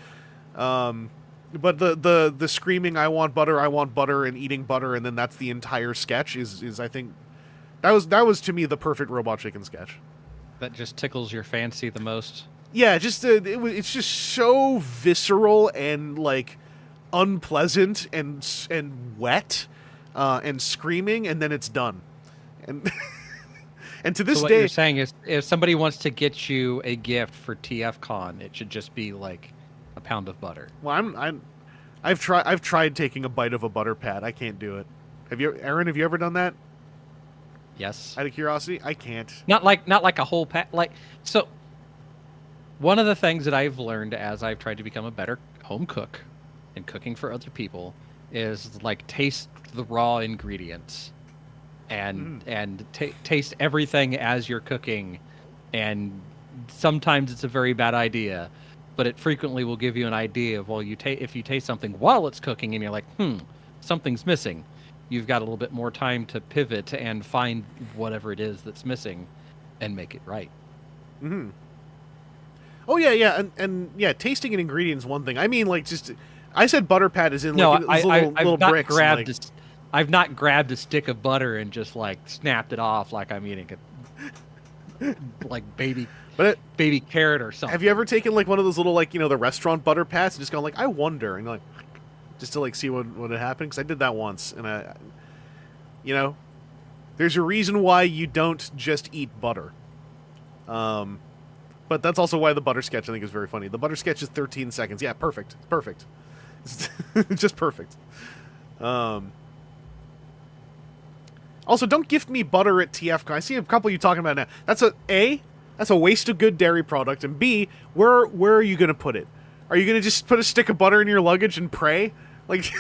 A: But the screaming I want butter, and eating butter, and then that's the entire sketch is I think that was to me the perfect Robot Chicken sketch.
B: That just tickles your fancy the most.
A: Yeah, just it's just so visceral and like unpleasant and wet, and screaming, and then it's done. And and to this
B: so what
A: day,
B: you're saying is, if somebody wants to get you a gift for TFCon, it should just be like a pound of butter.
A: Well, I've tried taking a bite of a butter pat. I can't do it. Aaron? Have you ever done that?
B: Yes.
A: Out of curiosity, I can't.
B: Not like a whole pat. Like, so one of the things that I've learned as I've tried to become a better home cook and cooking for other people is like taste the raw ingredients and taste everything as you're cooking. And sometimes it's a very bad idea, but it frequently will give you an idea of, well, if you taste something while it's cooking and you're like, something's missing, you've got a little bit more time to pivot and find whatever it is that's missing and make it right.
A: Mm-hmm. Oh, yeah, and yeah, tasting an ingredient is one thing. I mean, like, just, I said butter pat is in, like, little bricks.
B: I've not grabbed a stick of butter and just, like, snapped it off like I'm eating a, like, baby carrot or something.
A: Have you ever taken, like, one of those little, like, the restaurant butter pats and just gone, like, I wonder, and like, just to, like, see what had happened? Because I did that once, and there's a reason why you don't just eat butter. But that's also why the butter sketch, I think, is very funny. The butter sketch is 13 seconds. Yeah, perfect. Perfect. It's just perfect. Also, don't gift me butter at TFCon. I see a couple of you talking about it now. That's a waste of good dairy product, and B, where are you going to put it? Are you going to just put a stick of butter in your luggage and pray? Like,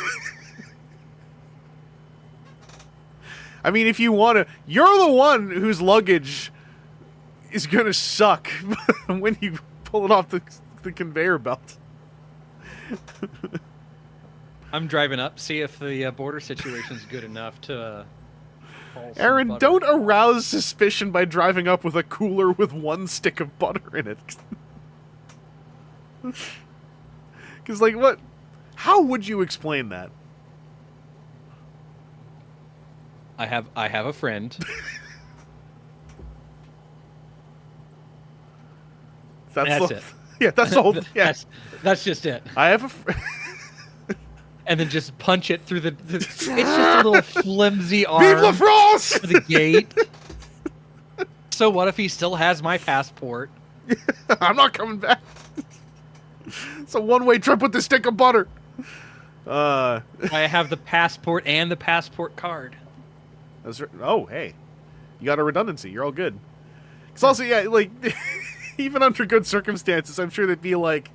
A: I mean, if you want to, you're the one whose luggage is going to suck when you pull it off the conveyor belt.
B: I'm driving up, see if the border situation's good enough to...
A: Aaron, don't arouse suspicion by driving up with a cooler with one stick of butter in it. Because, like, what? How would you explain that?
B: I have a friend. That's it.
A: Yeah, that's the whole. Yeah,
B: that's just it.
A: I have a.
B: And then just punch it through it's just a little flimsy arm.
A: Vive la France!
B: For the gate. So what if he still has my passport?
A: I'm not coming back. It's a one-way trip with the stick of butter.
B: I have the passport and the passport card.
A: Oh, hey. You got a redundancy. You're all good. Because also, yeah, like, even under good circumstances, I'm sure they'd be like,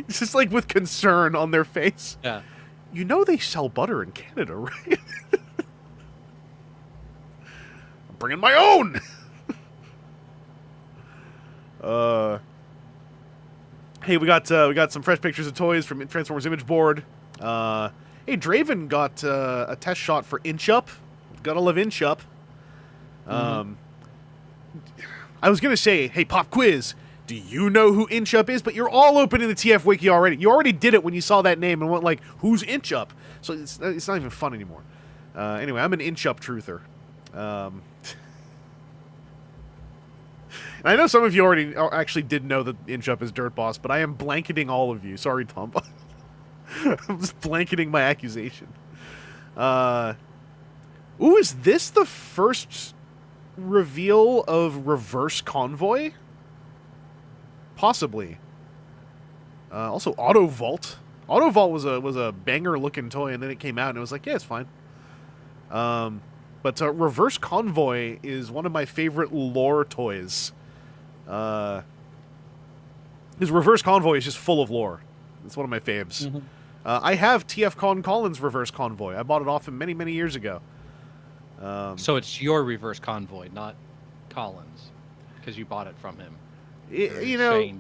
A: just like with concern on their face.
B: Yeah.
A: You know they sell butter in Canada, right? I'm bringing my own! Hey, we got some fresh pictures of toys from Transformers Image Board. Hey, Draven got a test shot for Inchup. Gotta love Inchup. I was gonna say, hey, pop quiz. Do you know who Inchup is? But you're all opening the TF Wiki already. You already did it when you saw that name and went like, who's Inchup? So it's not even fun anymore. Anyway, I'm an Inchup truther. And I know some of you already actually did know that Inchup is Dirt Boss, but I am blanketing all of you. Sorry, Tom. I'm just blanketing my accusation. Ooh, is this the first reveal of Reverse Convoy? Possibly. Also, Auto Vault. Auto Vault was a banger looking toy, and then it came out, and it was like, yeah, it's fine. But Reverse Convoy is one of my favorite lore toys. Because Reverse Convoy is just full of lore. It's one of my faves. I have TF Collins Reverse Convoy. I bought it off him many, many years ago.
B: So it's your Reverse Convoy, not Collins, because you bought it from him.
A: You know,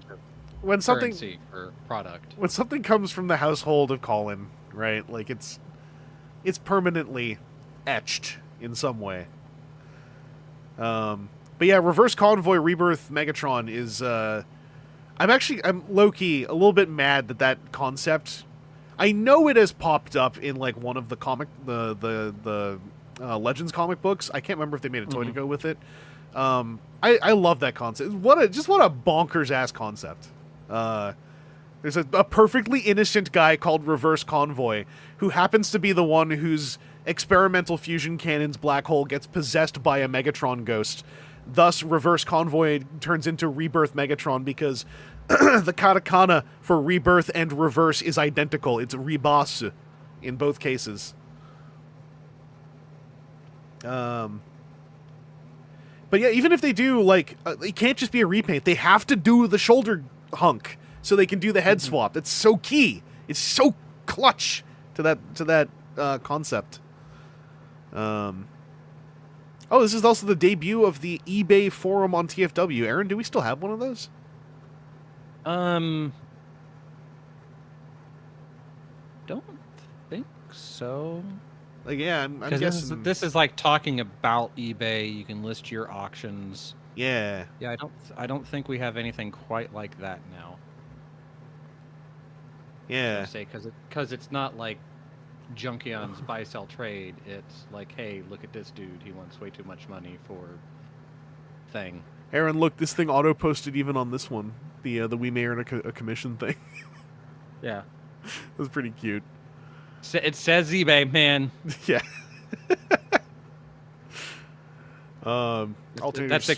A: when something
B: for product,
A: when something comes from the household of Colin, right? Like it's permanently etched in some way. But yeah, Reverse Convoy Rebirth Megatron is. I'm low-key a little bit mad that concept. I know it has popped up in like one of the the Legends comic books. I can't remember if they made a toy to go with it. I love that concept. What a bonkers ass concept. There's a perfectly innocent guy called Reverse Convoy who happens to be the one whose experimental fusion cannon's black hole gets possessed by a Megatron ghost. Thus, Reverse Convoy turns into Rebirth Megatron because the katakana for rebirth and reverse is identical. It's rebas in both cases. But yeah, even if they do, like, it can't just be a repaint. They have to do the shoulder hunk so they can do the head swap. That's so key. It's so clutch to that concept. Oh, this is also the debut of the eBay forum on TFW. Aaron, do we still have one of those?
B: Don't think so.
A: Like, yeah, I'm guessing
B: this is like talking about eBay. You can list your auctions.
A: Yeah.
B: Yeah, I don't think we have anything quite like that now.
A: Yeah.
B: Say because it's not like Junkion's buy sell trade. It's like, hey, look at this dude. He wants way too much money for thing.
A: Aaron, look, this thing auto posted even on this one. The we may earn a commission thing.
B: Yeah.
A: It was pretty cute.
B: It says eBay, man.
A: Yeah. Alternators.
B: That's a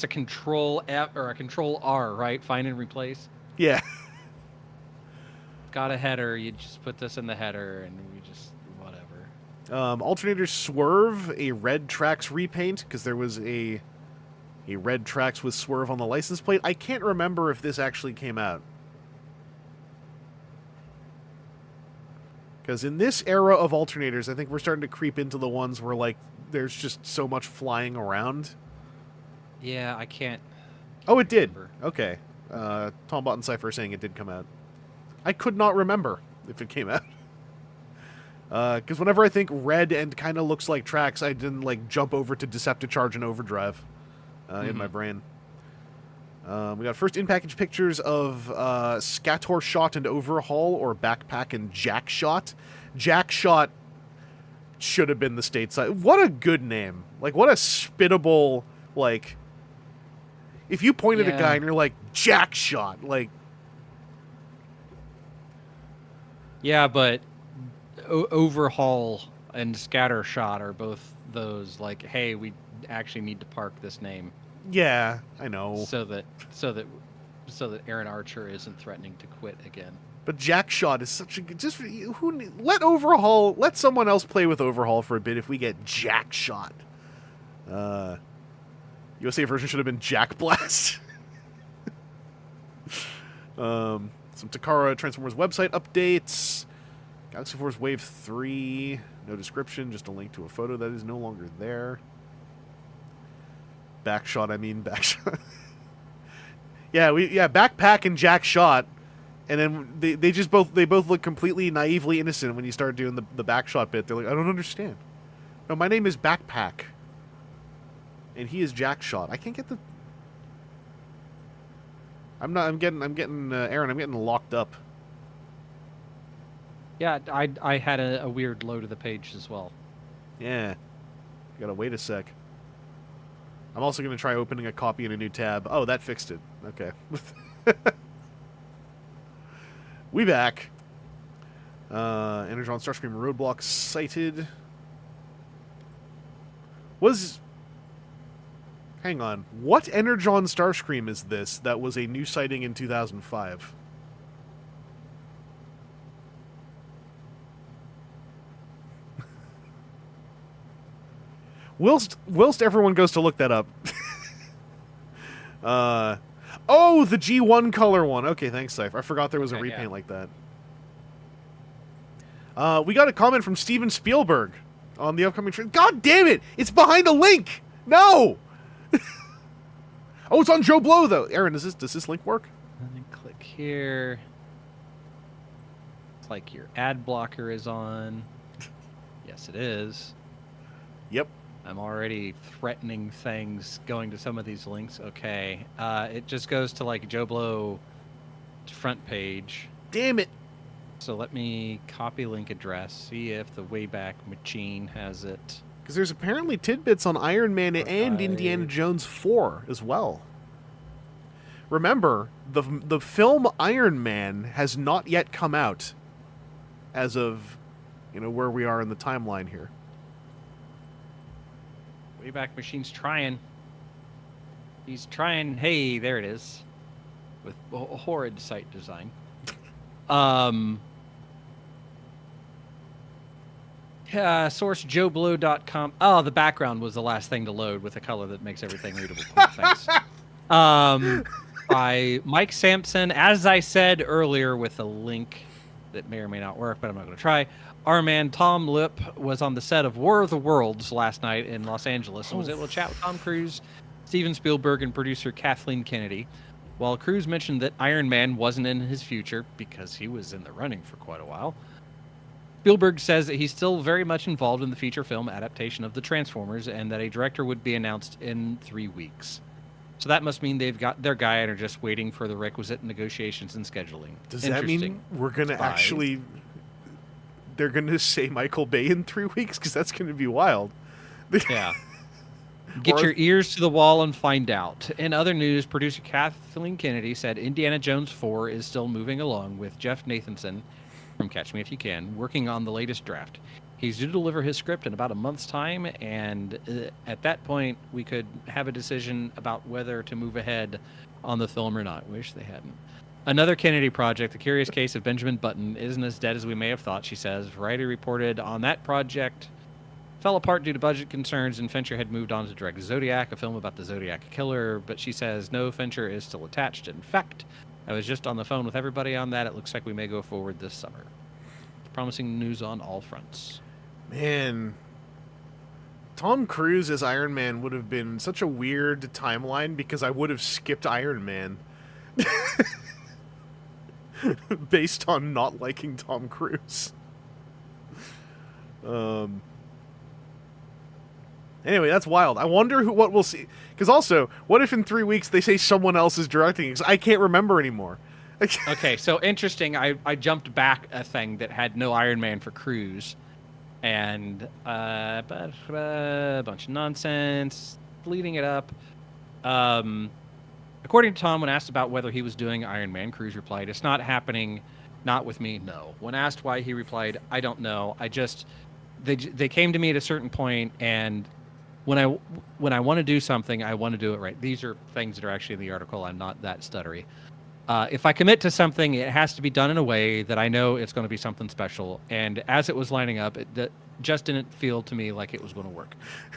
B: control F or a control R, right? Find and replace.
A: Yeah.
B: Got a header. You just put this in the header, and we just whatever.
A: Alternators Swerve, a red tracks repaint because there was a red tracks with Swerve on the license plate. I can't remember if this actually came out. Because in this era of alternators, I think we're starting to creep into the ones where, like, there's just so much flying around.
B: Yeah, I can't.
A: Oh, it did. Okay. Tombot and Cypher saying it did come out. I could not remember if it came out. Because whenever I think red and kind of looks like tracks, I didn't, like, jump over to Decepticharge and Overdrive in my brain. We got first in-package pictures of Scator Shot and Overhaul, or Backpack and Jack Shot. Jack Shot should have been the stateside. What a good name. Like, what a spittable, like... If you pointed at a guy and you're like, Jack Shot, like...
B: Yeah, but Overhaul and Scatter Shot are both those, like, hey, we actually need to park this name.
A: Yeah, I know.
B: So that Aaron Archer isn't threatening to quit again.
A: But Jack Shot is such a just let someone else play with Overhaul for a bit if we get Jack Shot. USA version should have been Jack Blast. Some Takara Transformers website updates. Galaxy Force Wave 3. No description, just a link to a photo that is no longer there. Backshot, I mean backshot. Backpack and Jack Shot, and then they both look completely naively innocent when you start doing the backshot bit. They're like, I don't understand. No, my name is Backpack, and he is Jack Shot. I can't get the. I'm getting Aaron. I'm getting locked up.
B: Yeah, I had a weird load of the page as well.
A: Yeah, gotta wait a sec. I'm also going to try opening a copy in a new tab. Oh, that fixed it. Okay. We back. Energon Starscream Roadblock sighted. Hang on. What Energon Starscream is this that was a new sighting in 2005? Whilst everyone goes to look that up. Oh, the G1 color one. Okay, thanks, Cypher. I forgot there was a repaint like that. We got a comment from Steven Spielberg on the upcoming trailer. God damn it! It's behind a link! No! Oh, it's on Joe Blow, though. Aaron, does this link work?
B: Let me click here. It's like your ad blocker is on. Yes, it is.
A: Yep.
B: I'm already threatening things going to some of these links. Okay. It just goes to like Joe Blow front page.
A: Damn it.
B: So let me copy link address, see if the Wayback Machine has it.
A: Because there's apparently tidbits on Iron Man and Indiana Jones 4 as well. Remember, the film Iron Man has not yet come out as of, where we are in the timeline here.
B: Wayback Machine's trying. He's trying. Hey, there it is. With a horrid site design. Source joeblue.com. Oh, the background was the last thing to load with a color that makes everything readable. Cool, thanks. By Mike Sampson, as I said earlier, with a link that may or may not work, but I'm not going to try. Our man Tom Lip was on the set of War of the Worlds last night in Los Angeles and was able to chat with Tom Cruise, Steven Spielberg, and producer Kathleen Kennedy. While Cruise mentioned that Iron Man wasn't in his future because he was in the running for quite a while, Spielberg says that he's still very much involved in the feature film adaptation of the Transformers and that a director would be announced in 3 weeks. So that must mean they've got their guy and are just waiting for the requisite negotiations and scheduling.
A: Does that mean we're going to actually... They're going to say Michael Bay in 3 weeks? Because that's going to be wild.
B: Yeah. Get your ears to the wall and find out. In other news, producer Kathleen Kennedy said Indiana Jones 4 is still moving along with Jeff Nathanson from Catch Me If You Can, working on the latest draft. He's due to deliver his script in about a month's time, and at that point, we could have a decision about whether to move ahead on the film or not. Wish they hadn't. Another Kennedy project, The Curious Case of Benjamin Button, isn't as dead as we may have thought, she says. Variety reported on that project fell apart due to budget concerns, and Fincher had moved on to direct Zodiac, a film about the Zodiac Killer, but she says no, Fincher is still attached. In fact, I was just on the phone with everybody on that. It looks like we may go forward this summer. Promising news on all fronts.
A: Man, Tom Cruise as Iron Man would have been such a weird timeline because I would have skipped Iron Man. Based on not liking Tom Cruise. Anyway, that's wild. I wonder what we'll see. Because also, what if in 3 weeks they say someone else is directing it? 'Cause I can't remember anymore.
B: Okay, so interesting. I jumped back a thing that had no Iron Man for Cruise. And a bunch of nonsense. Bleeding it up. According to Tom, when asked about whether he was doing Iron Man, Cruise replied, "It's not happening. Not with me, no." When asked why, he replied, "I don't know. They came to me at a certain point, and when I want to do something, I want to do it right." These are things that are actually in the article. I'm not that stuttery. If I commit to something, it has to be done in a way that I know it's going to be something special. And as it was lining up, it just didn't feel to me like it was going to work.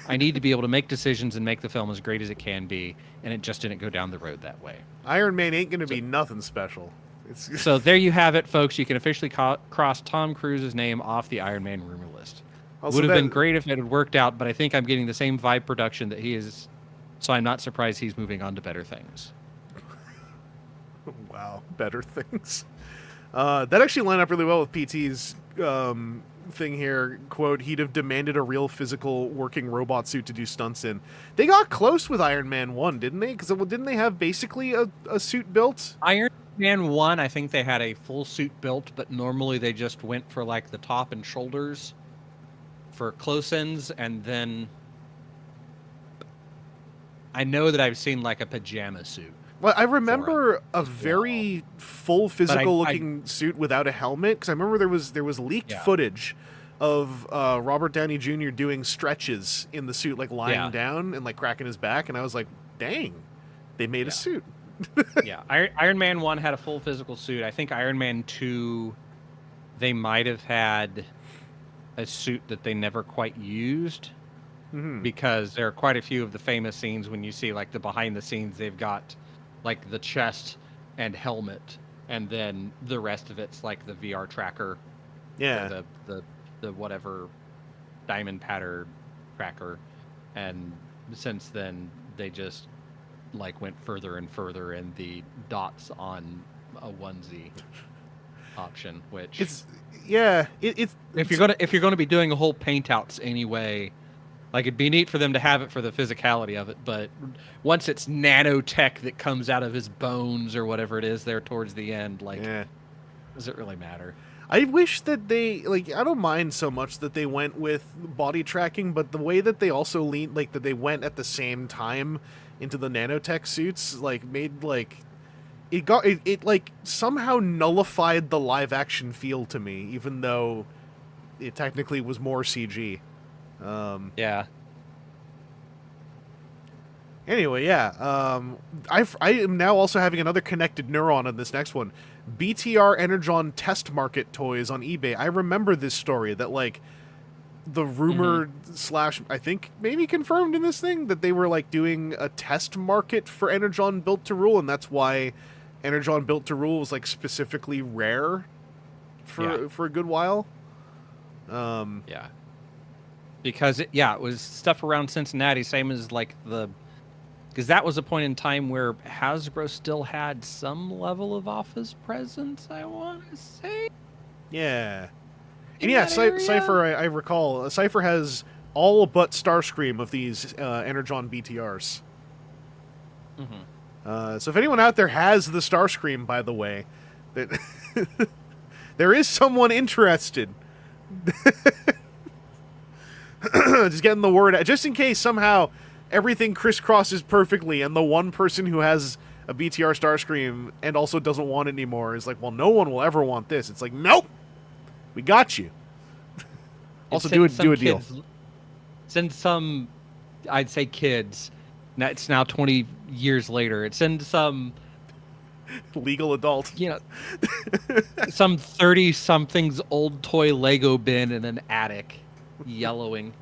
B: I need to be able to make decisions and make the film as great as it can be, and it just didn't go down the road that way.
A: Iron Man ain't going to be nothing special.
B: So there you have it, folks. You can officially cross Tom Cruise's name off the Iron Man rumor list. Would have been great if it had worked out, but I think I'm getting the same vibe production that he is, so I'm not surprised he's moving on to better things.
A: Wow, better things. That actually lined up really well with PT's thing here. Quote, he'd have demanded a real physical working robot suit to do stunts in. They got close with Iron Man 1, didn't they? Because didn't they have basically a suit built?
B: Iron Man 1, I think they had a full suit built, but normally they just went for like the top and shoulders for close-ins, and then I know that I've seen like a pajama suit.
A: Well, I remember a very full physical-looking suit without a helmet, because I remember there was leaked footage of Robert Downey Jr. doing stretches in the suit, like lying down and like cracking his back, and I was like, dang, they made a suit.
B: Yeah, Iron Man 1 had a full physical suit. I think Iron Man 2, they might have had a suit that they never quite used, because there are quite a few of the famous scenes when you see like the behind the scenes, they've got like the chest and helmet, and then the rest of it's like the VR tracker
A: Yeah.
B: The whatever diamond pattern tracker, and since then they just like went further and further in the dots on a onesie option, which
A: It's
B: if you're gonna be doing a whole paint outs anyway, like it'd be neat for them to have it for the physicality of it, but once it's nanotech that comes out of his bones or whatever it is there towards the end, like does it really matter?
A: I wish that they, like, I don't mind so much that they went with body tracking, but the way that they also leaned, like, that they went at the same time into the nanotech suits, like, made, like, it like, somehow nullified the live-action feel to me, even though it technically was more CG.
B: Yeah.
A: Anyway, yeah, I am now also having another connected neuron on this next one. BTR Energon test market toys on eBay. I remember this story that, like, the rumor slash, I think, maybe confirmed in this thing, that they were, like, doing a test market for Energon Built to Rule, and that's why Energon Built to Rule was, like, specifically rare for a good while.
B: Yeah. Because, it was stuff around Cincinnati, same as, like, because that was a point in time where Hasbro still had some level of office presence, I want to say.
A: Yeah. And yeah, Cypher, I recall, Cypher has all but Starscream of these Energon BTRs. So if anyone out there has the Starscream, by the way, that there is someone interested. Just getting the word out, just in case somehow everything crisscrosses perfectly, and the one person who has a BTR Starscream and also doesn't want it anymore is like, well, no one will ever want this. It's like, nope, we got you. Also, do a deal.
B: Send some, I'd say kids. It's now 20 years later. It sends some
A: legal adult.
B: Some 30-something's old toy Lego bin in an attic, yellowing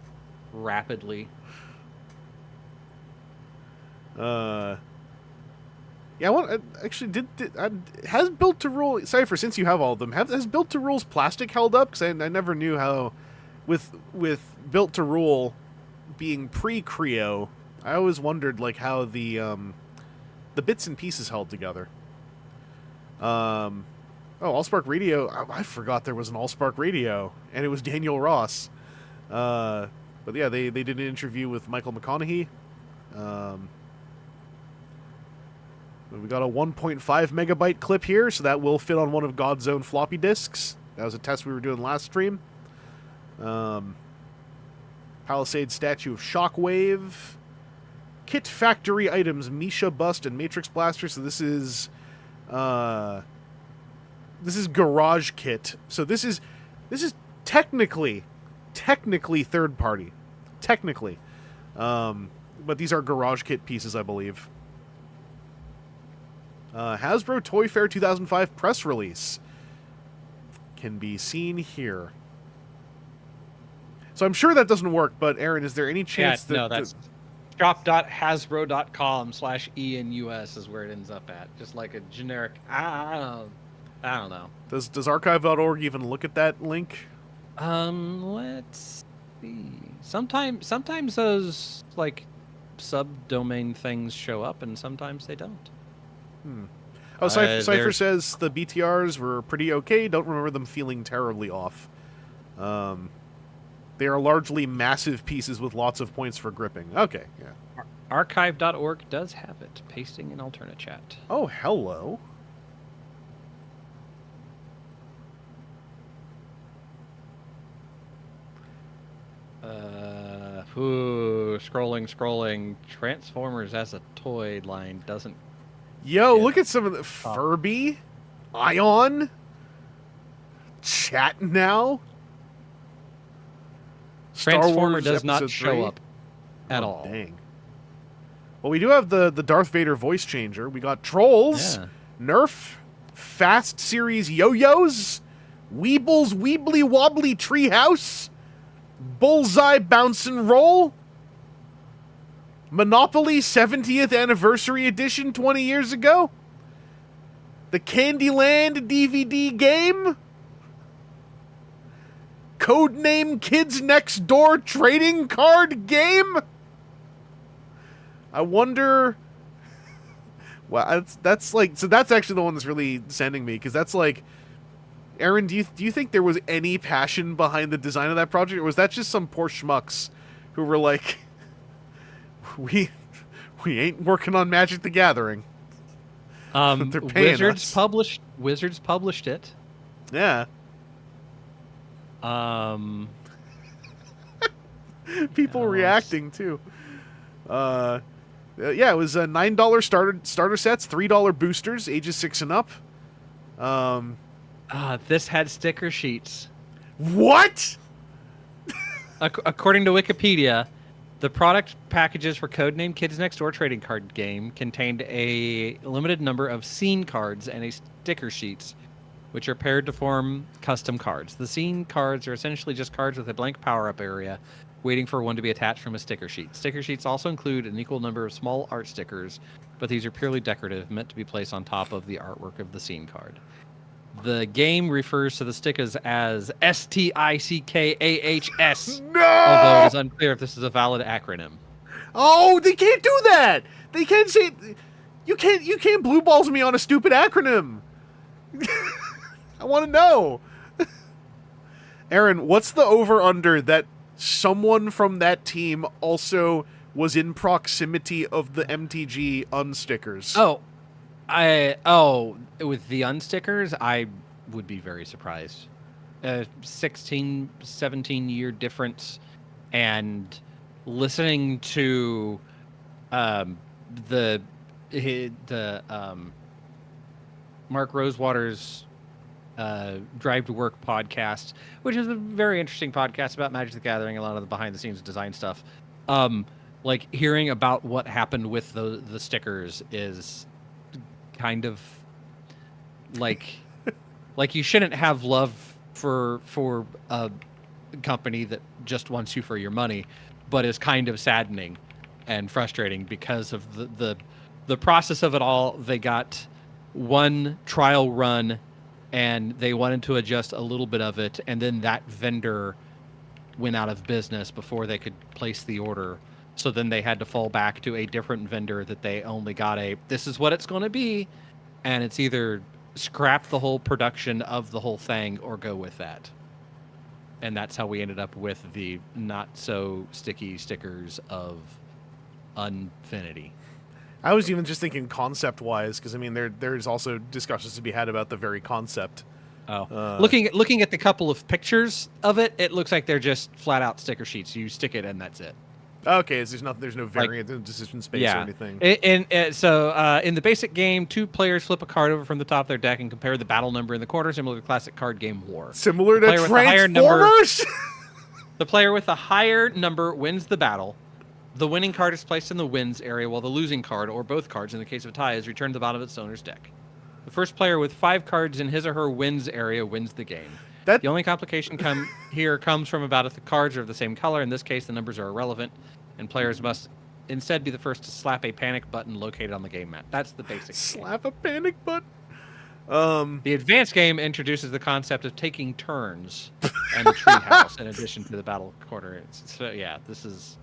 B: rapidly. Has Built to Rule, Cypher, since you have all of them, has Built to Rule's plastic held up? Because I never knew how, with Built to Rule being pre-Creo, I always wondered, like, how the bits and pieces held together. Allspark Radio, I forgot there was an Allspark Radio, and it was Daniel Ross. But yeah, they did an interview with Michael McConaughey. We got a 1.5 megabyte clip here, so that will fit on one of God's own floppy disks. That was a test we were doing last stream. Palisade statue of Shockwave. Kit factory items, Misha bust and Matrix Blaster. So this is garage kit. So this is technically third party. Technically. But these are garage kit pieces, I believe. Hasbro Toy Fair 2005 press release can be seen here. So I'm sure that doesn't work, but Aaron, is there any chance that... No, that's shop.hasbro.com/ENUS is where it ends up at. Just like a generic... I don't know.
A: Does archive.org even look at that link?
B: Let's see. Sometimes those, like, subdomain things show up, and sometimes they don't.
A: Cypher says the BTRs were pretty okay. Don't remember them feeling terribly off. They are largely massive pieces with lots of points for gripping. Okay, yeah.
B: Archive.org does have it. Pasting in alternate chat.
A: Oh, hello.
B: Scrolling. Transformers as a toy line doesn't...
A: Yo, look at some of the... Furby? Ion? Chat now?
B: Transformer does not show up at all.
A: Dang. Well, we do have the Darth Vader voice changer. We got Trolls, Nerf, Fast Series Yo-Yos, Weebles Weebly Wobbly Treehouse, Bullseye Bounce and Roll, Monopoly 70th Anniversary Edition 20 years ago, the Candyland DVD game, Codename Kids Next Door trading card game? I wonder... Well, that's like... So that's actually the one that's really sending me, because that's like... Aaron, do you think there was any passion behind the design of that project, or was that just some poor schmucks who were like, we ain't working on Magic the Gathering? They're paying us.
B: Wizards published it.
A: Yeah. People reacting too. Yeah, it was $9 starter sets, $3 boosters, ages 6 and up.
B: This had sticker sheets.
A: What?
B: According to Wikipedia, the product packages for Codename Kids Next Door trading card game contained a limited number of scene cards and a sticker sheets, which are paired to form custom cards. The scene cards are essentially just cards with a blank power-up area, waiting for one to be attached from a sticker sheet. Sticker sheets also include an equal number of small art stickers, but these are purely decorative, meant to be placed on top of the artwork of the scene card. The game refers to the stickers as STICKAHS.
A: No!
B: Although it is unclear if this is a valid acronym.
A: Oh, they can't do that! They can't say... You can't blue balls me on a stupid acronym! I want to know! Aaron, what's the over-under that someone from that team also was in proximity of the MTG unstickers?
B: With the unstickers, I would be very surprised. 16, 17-year difference, and listening to the Mark Rosewater's Drive to Work podcast, which is a very interesting podcast about Magic the Gathering, a lot of the behind-the-scenes design stuff. Like hearing about what happened with the stickers is kind of like you shouldn't have love for a company that just wants you for your money, but is kind of saddening and frustrating because of the process of it all. They got one trial run and they wanted to adjust a little bit of it, and then that vendor went out of business before they could place the order. So then they had to fall back to a different vendor that they only got this is what it's going to be, and it's either scrap the whole production of the whole thing or go with that. And that's how we ended up with the not so sticky stickers of Unfinity.
A: I was even just thinking concept-wise, because I mean, there's also discussions to be had about the very concept.
B: Looking at the couple of pictures of it, it looks like they're just flat-out sticker sheets. You stick it and that's it.
A: Okay, so there's no variant in decision space or anything.
B: So in the basic game, 2 players flip a card over from the top of their deck and compare the battle number in the corner, similar to classic card game War.
A: Similar to Transformers?
B: The player with the higher number wins the battle. The winning card is placed in the wins area, while the losing card, or both cards in the case of a tie, is returned to the bottom of its owner's deck. The first player with 5 cards in his or her wins area wins the game. The only complication comes from about if the cards are of the same color. In this case, the numbers are irrelevant, and players must instead be the first to slap a panic button located on the game map. That's the basic
A: Slap a panic button?
B: The advanced game introduces the concept of taking turns and the treehouse in addition to the battle quarter. This is...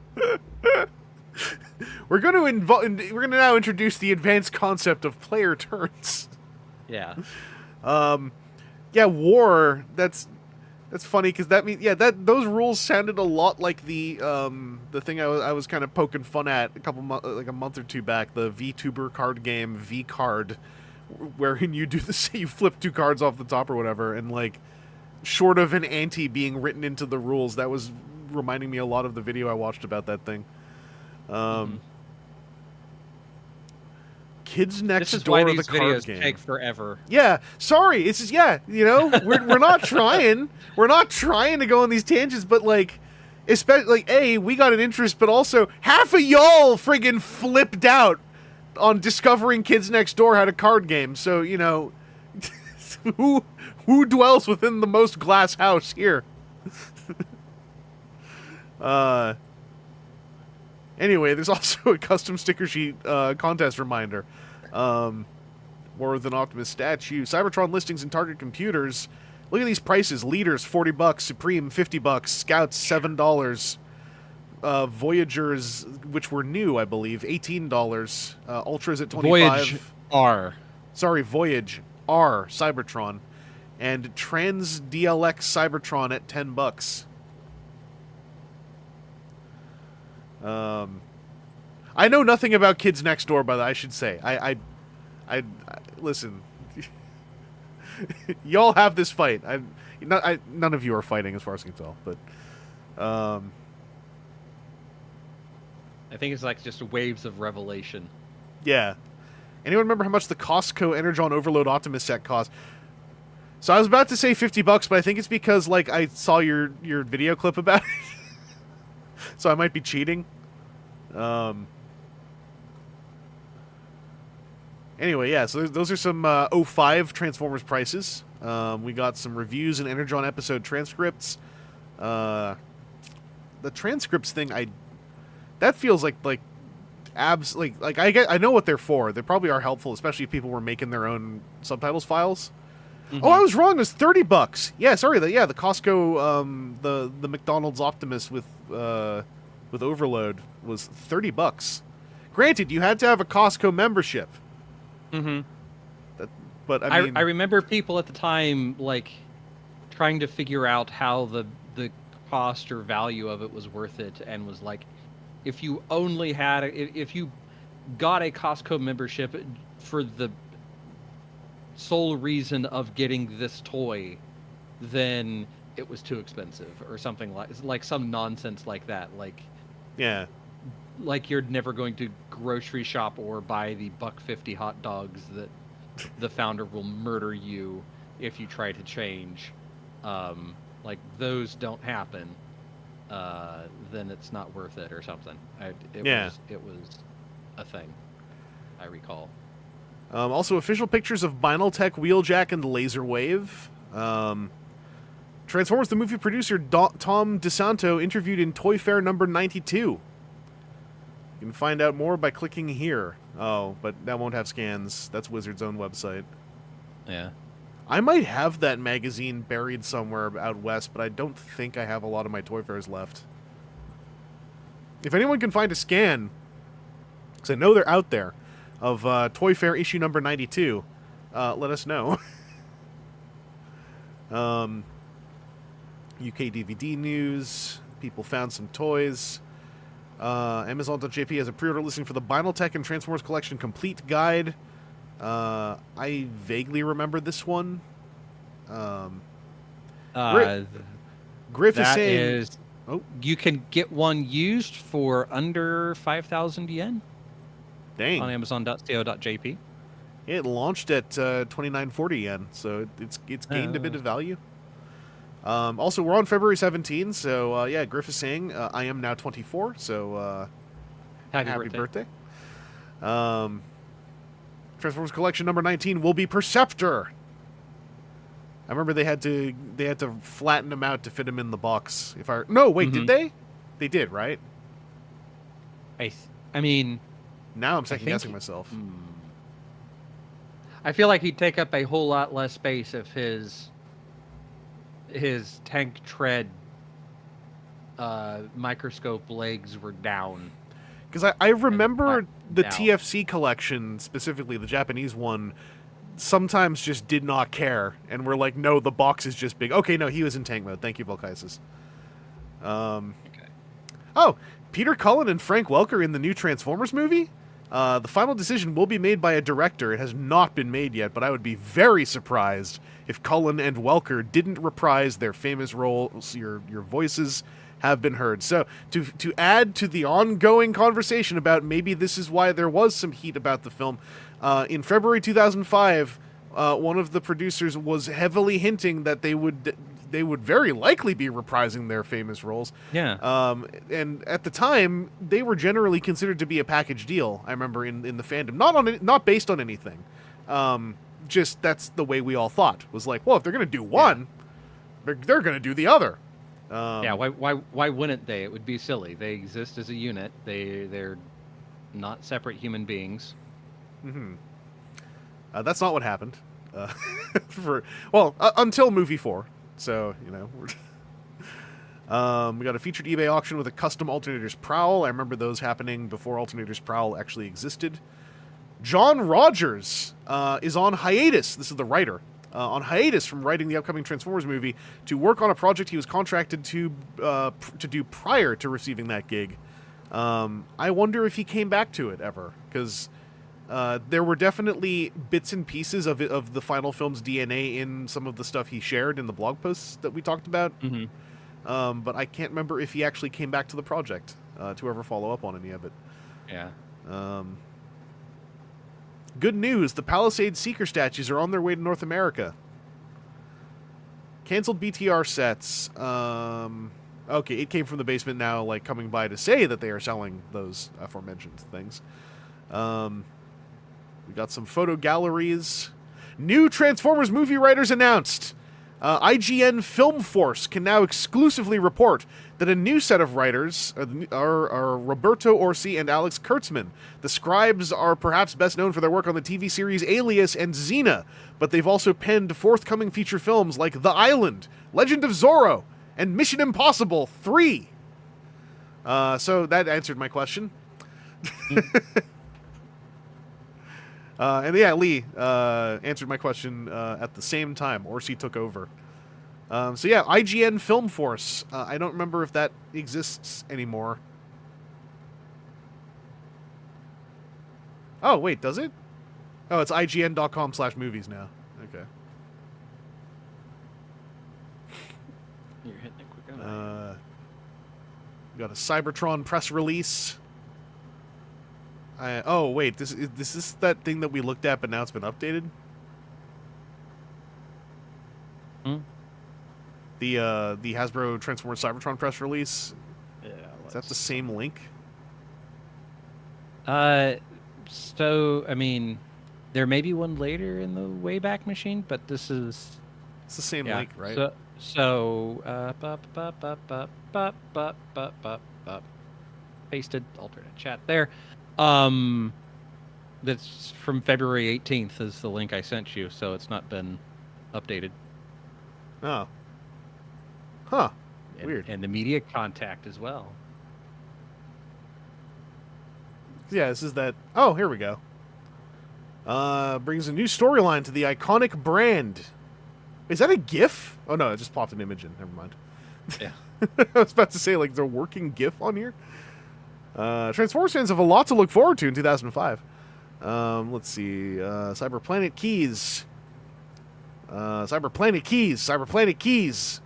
A: We're going to now introduce the advanced concept of player turns.
B: Yeah.
A: War. That's funny because that means those rules sounded a lot like the thing I was kind of poking fun at a month or two back, the VTuber card game V Card, wherein you you flip 2 cards off the top or whatever, and like short of an ante being written into the rules, that was reminding me a lot of the video I watched about that thing. Kids Next Door, the card game.
B: Take forever.
A: Yeah, sorry. It's just we're not trying. We're not trying to go on these tangents, but like, especially like, we got an interest, but also half of y'all friggin' flipped out on discovering Kids Next Door had a card game. So who dwells within the most glass house here? Anyway, there's also a custom sticker sheet contest reminder. War with an Optimus statue. Cybertron listings in Target computers. Look at these prices. Leaders, $40. Supreme, $50. Scouts, $7. Voyagers, which were new, I believe, $18. Ultras at $25.
B: Voyage R.
A: Sorry, Voyage R Cybertron, and Trans DLX Cybertron at $10. I know nothing about Kids Next Door, by the way, I should say. I listen. Y'all have this fight. None of you are fighting, as far as I can tell. But
B: I think it's like just waves of revelation.
A: Yeah. Anyone remember how much the Costco Energon Overload Optimus set cost? So I was about to say $50, but I think it's because like I saw your video clip about it. So I might be cheating. Anyway, yeah, so those are some 05 Transformers prices. We got some reviews and Energon episode transcripts. The transcripts thing, that feels like I know what they're for. They probably are helpful, especially if people were making their own subtitles files. Mm-hmm. Oh, I was wrong. It was $30. Yeah, sorry. The Costco, the McDonald's Optimus with Overload was $30. Granted, you had to have a Costco membership.
B: Mm-hmm.
A: But I mean,
B: I remember people at the time like trying to figure out how the cost or value of it was worth it, and was like, if you only had if you got a Costco membership for the sole reason of getting this toy, then it was too expensive or something like some nonsense like that. Like,
A: yeah,
B: like you're never going to grocery shop or buy the $1.50 hot dogs that the founder will murder you if you try to change. Like those don't happen. Then it's not worth it or something. It was a thing, I recall.
A: Also, official pictures of Binaltech, Wheeljack, and Laserwave. Transformers the movie producer Tom DeSanto interviewed in Toy Fair number 92. You can find out more by clicking here. Oh, but that won't have scans. That's Wizard's own website.
B: Yeah.
A: I might have that magazine buried somewhere out west, but I don't think I have a lot of my Toy Fairs left. If anyone can find a scan, because I know they're out there, of Toy Fair issue number 92, let us know. UK DVD news. People found some toys. Amazon.jp has a pre-order listing for the Binaltech and Transformers Collection Complete Guide. I vaguely remember this one. Griff is saying...
B: You can get one used for under 5,000 yen.
A: Dang.
B: On Amazon.co.jp.
A: It launched at 2940 yen, so it's gained a bit of value. Also, we're on February 17, so yeah, Griff is saying I am now 24, so happy birthday. Transformers Collection number 19 will be Perceptor. I remember they had to flatten him out to fit him in the box. Did they? They did, right?
B: I mean,
A: now I'm second guessing myself.
B: I feel like he'd take up a whole lot less space if his tank tread microscope legs were down.
A: Because I remember the TFC collection, specifically the Japanese one, sometimes just did not care, and we're like, no, the box is just big. Okay, no, he was in tank mode. Thank you, Volkaisis.
B: Okay.
A: Oh, Peter Cullen and Frank Welker in the new Transformers movie? The final decision will be made by a director. It has not been made yet, but I would be very surprised if Cullen and Welker didn't reprise their famous roles. Your voices have been heard. So, to add to the ongoing conversation about maybe this is why there was some heat about the film, in February 2005, one of the producers was heavily hinting that they would very likely be reprising their famous roles.
B: Yeah.
A: And at the time, they were generally considered to be a package deal. I remember in the fandom, not based on anything. Just that's the way we all thought. Was like, well, if they're going to do one, they're going to do the other.
B: Yeah. Why wouldn't they? It would be silly. They exist as a unit. They're not separate human beings.
A: Mm-hmm. That's not what happened. until movie 4. So, we got a featured eBay auction with a custom Alternators Prowl. I remember those happening before Alternators Prowl actually existed. John Rogers is on hiatus. This is the writer. On hiatus from writing the upcoming Transformers movie to work on a project he was contracted to do prior to receiving that gig. I wonder if he came back to it ever, because there were definitely bits and pieces of the final film's DNA in some of the stuff he shared in the blog posts that we talked about.
B: Mm-hmm.
A: But I can't remember if he actually came back to the project to ever follow up on any of it.
B: Yeah.
A: Good news, the Palisade Seeker statues are on their way to North America. Cancelled BTR sets. Okay, it came from the basement now, like, coming by to say that they are selling those aforementioned things. We got some photo galleries. New Transformers movie writers announced. IGN Film Force can now exclusively report that a new set of writers are Roberto Orci and Alex Kurtzman. The scribes are perhaps best known for their work on the TV series Alias and Xena, but they've also penned forthcoming feature films like The Island, Legend of Zorro, and Mission Impossible 3. So that answered my question. And yeah, Lee answered my question at the same time. Orci took over. So yeah, IGN Film Force. I don't remember if that exists anymore. Oh, wait, does it? Oh, it's IGN.com/movies now. Okay.
B: You're hitting it quick on
A: We got a Cybertron press release. Oh, wait, this is that thing that we looked at, but now it's been updated? The Hasbro Transformers Cybertron press release?
B: Yeah.
A: Is that the same link?
B: So, I mean, there may be one later in the Wayback Machine, but this is...
A: It's the same link, right?
B: Pasted alternate chat there. That's from February 18th is the link I sent you, so it's not been updated.
A: Oh. Huh. Weird.
B: And the media contact as well.
A: Yeah, this is that... Oh, here we go. Brings a new storyline to the iconic brand. Is that a GIF? Oh, no, it just popped an image in. Never mind.
B: Yeah.
A: I was about to say, like, there's a working GIF on here. Transformers fans have a lot to look forward to in 2005. Let's see. Cyberplanet Keys. Cyberplanet Keys.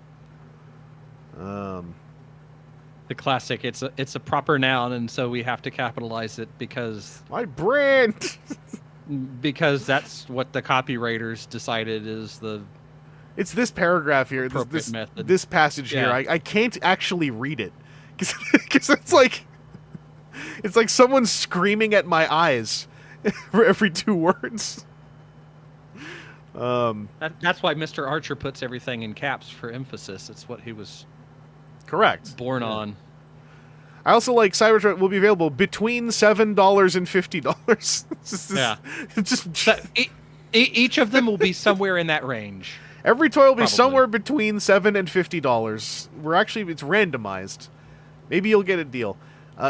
B: The classic. It's a proper noun, and so we have to capitalize it because
A: my brand.
B: Because that's what the copywriters decided is the.
A: It's this paragraph here. This passage here. I can't actually read it because it's like someone screaming at my eyes for every 2 words.
B: That's why Mr. Archer puts everything in caps for emphasis. It's what he was
A: correct
B: born on.
A: I also like Cybertron will be available between $7 and $50.
B: Yeah, each of them will be somewhere in that range.
A: Every toy will be somewhere between $7 and $50. It's randomized. Maybe you'll get a deal.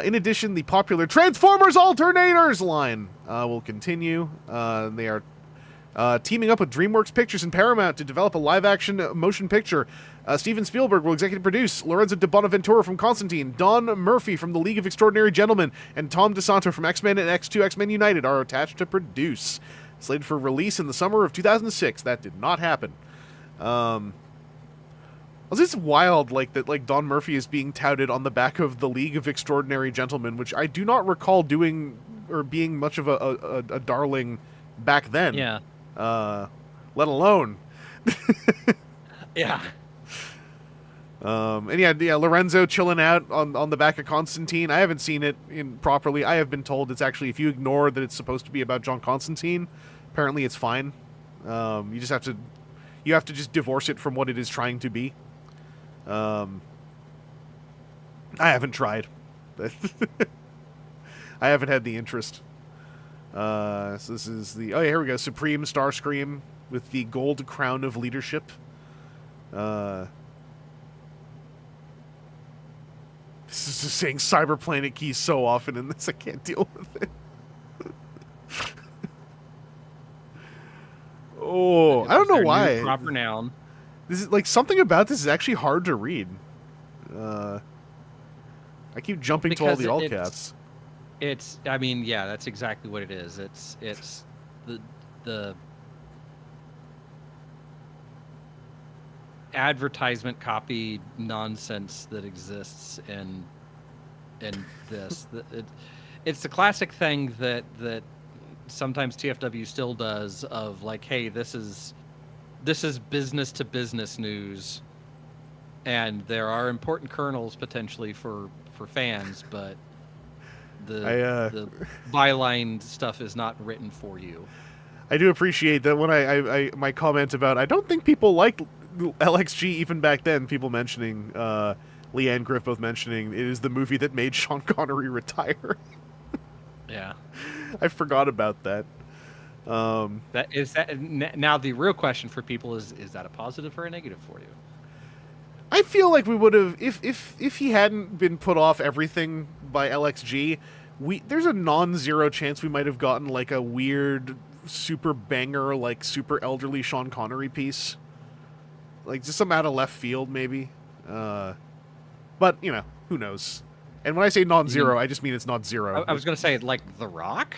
A: In addition, the popular Transformers Alternators line will continue. They are teaming up with DreamWorks Pictures and Paramount to develop a live-action motion picture. Steven Spielberg will executive produce. Lorenzo de Bonaventura from Constantine, Don Murphy from The League of Extraordinary Gentlemen, and Tom DeSanto from X-Men and X2 X-Men United are attached to produce. Slated for release in the summer of 2006. That did not happen. Was this wild, that Don Murphy is being touted on the back of The League of Extraordinary Gentlemen, which I do not recall doing or being much of a darling back then.
B: Yeah.
A: Let alone.
B: Yeah.
A: And yeah, Lorenzo chilling out on the back of Constantine. I haven't seen it properly. I have been told it's actually, if you ignore that it's supposed to be about John Constantine, apparently it's fine. You have to just divorce it from what it is trying to be. I haven't tried. I haven't had the interest. So this is the... Oh, yeah, here we go. Supreme Starscream. with the gold crown of leadership. This is just saying Cyberplanet Key so often in this, I can't deal with it. Oh, I don't know why.
B: Proper noun.
A: This is like something about this is actually hard to read. I keep jumping to all the all caps.
B: I mean, yeah, that's exactly what it is. It's the advertisement copy nonsense that exists in this. It's the classic thing that sometimes TFW still does of like, hey, this is business to business news, and there are important kernels potentially for fans, but the byline stuff is not written for you.
A: I do appreciate that when I my comment about I don't think people liked LXG even back then, people mentioning Leanne Griff both mentioning it is the movie that made Sean Connery retire.
B: Yeah.
A: I forgot about that.
B: Now the real question for people is that a positive or a negative for you?
A: I feel like we would have if he hadn't been put off everything by LXG, there's a non-zero chance we might have gotten like a weird super banger, like super elderly Sean Connery piece. Like just some out of left field maybe. But, you know, who knows? And when I say non-zero, I just mean it's not zero.
B: I was going to say, like, The Rock?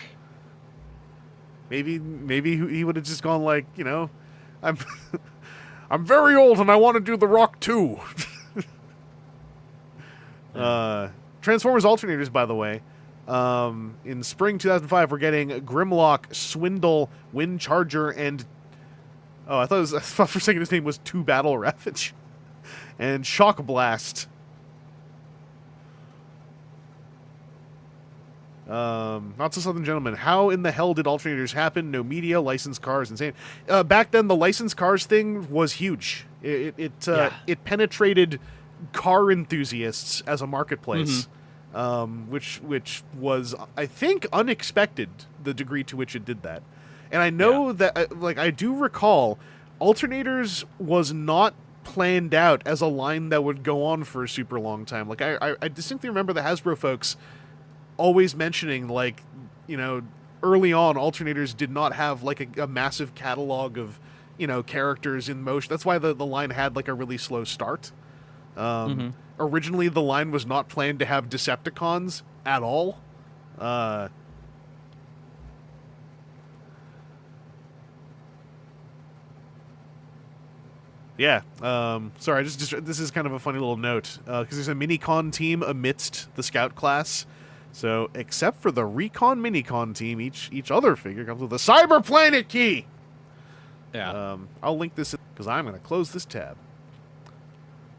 A: Maybe he would have just gone like, you know, I'm very old and I want to do The Rock too. Transformers Alternators, by the way. In spring 2005, we're getting Grimlock, Swindle, Wind Charger, and... Oh, I thought for a second his name was Two Battle Ravage. And Shock Blast. Not so Southern Gentleman. How in the hell did Alternators happen? No media, licensed cars, insane. Back then, the licensed cars thing was huge. It penetrated car enthusiasts as a marketplace, which was, I think, unexpected. The degree to which it did that, and I know that, like, I do recall, Alternators was not planned out as a line that would go on for a super long time. Like I distinctly remember the Hasbro folks always mentioning, like, you know, early on, Alternators did not have like a massive catalog of, you know, characters in motion. That's why the line had like a really slow start. Originally, the line was not planned to have Decepticons at all. Yeah. Sorry, this is kind of a funny little note because there's a Minicon team amidst the Scout class. So, except for the Recon Minicon team, each other figure comes with a Cyberplanet key.
B: Yeah.
A: I'll link this because I'm going to close this tab.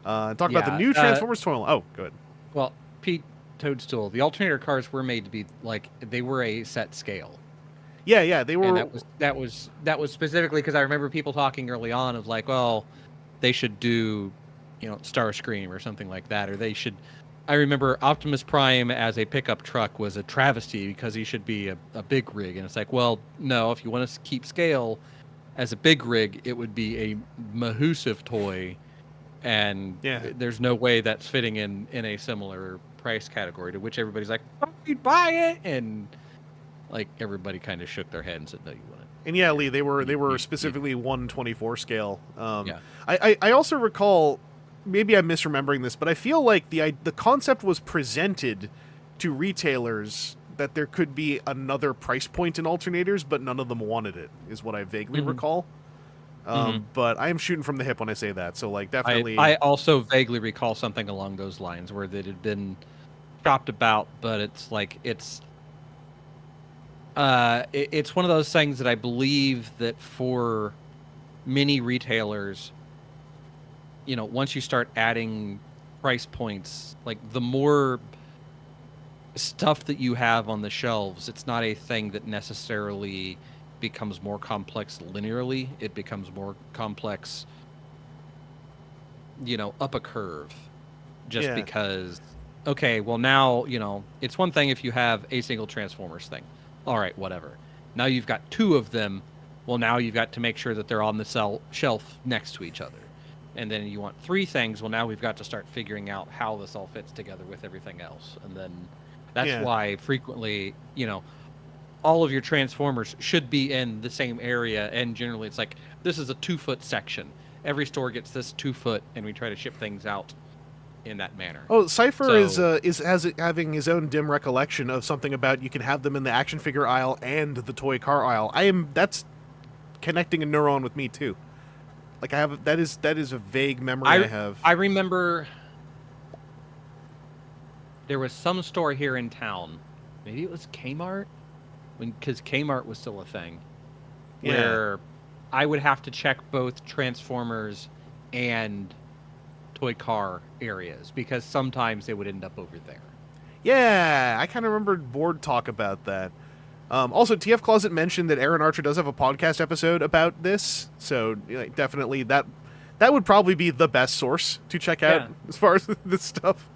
A: Talk about the new Transformers toy line. Oh, good.
B: Well, Pete Toadstool, the Alternator cars were made to be like, they were a set scale.
A: Yeah, they were.
B: And that was specifically because I remember people talking early on of like, well, they should do, you know, Starscream or something like that, or they should. I remember Optimus Prime as a pickup truck was a travesty because he should be a big rig, and it's like, well, no, if you want to keep scale as a big rig, it would be a Mahusive toy, and there's no way that's fitting in a similar price category, to which everybody's like, oh, you'd buy it, and like everybody kind of shook their head and said, no, you wouldn't.
A: And yeah, Lee, they were specifically 1/24 scale. I also recall, maybe I'm misremembering this, but I feel like the concept was presented to retailers that there could be another price point in Alternators, but none of them wanted it, is what I vaguely recall. But I am shooting from the hip when I say that, so like definitely.
B: I also vaguely recall something along those lines where that had been chopped about, but it's like it's one of those things that I believe that for many retailers, you know, once you start adding price points, like the more stuff that you have on the shelves, it's not a thing that necessarily becomes more complex linearly. It becomes more complex, you know, up a curve, just because, okay, well now, you know, it's one thing if you have a single Transformers thing. All right, whatever. Now you've got two of them. Well, now you've got to make sure that they're on the shelf next to each other. And then you want 3 things. Well, now we've got to start figuring out how this all fits together with everything else. And then that's why frequently, all of your Transformers should be in the same area. And generally it's like, this is a 2-foot section. Every store gets this 2 foot, and we try to ship things out in that manner.
A: Oh, Cypher is having his own dim recollection of something about you can have them in the action figure aisle and the toy car aisle. That's connecting a neuron with me too. Like that is a vague memory I have.
B: I remember there was some store here in town. Maybe it was Kmart, because Kmart was still a thing. Where I would have to check both Transformers and toy car areas, because sometimes they would end up over there.
A: Yeah, I kind of remember Board talk about that. Also, TF Closet mentioned that Aaron Archer does have a podcast episode about this, so definitely that would probably be the best source to check out as far as this stuff.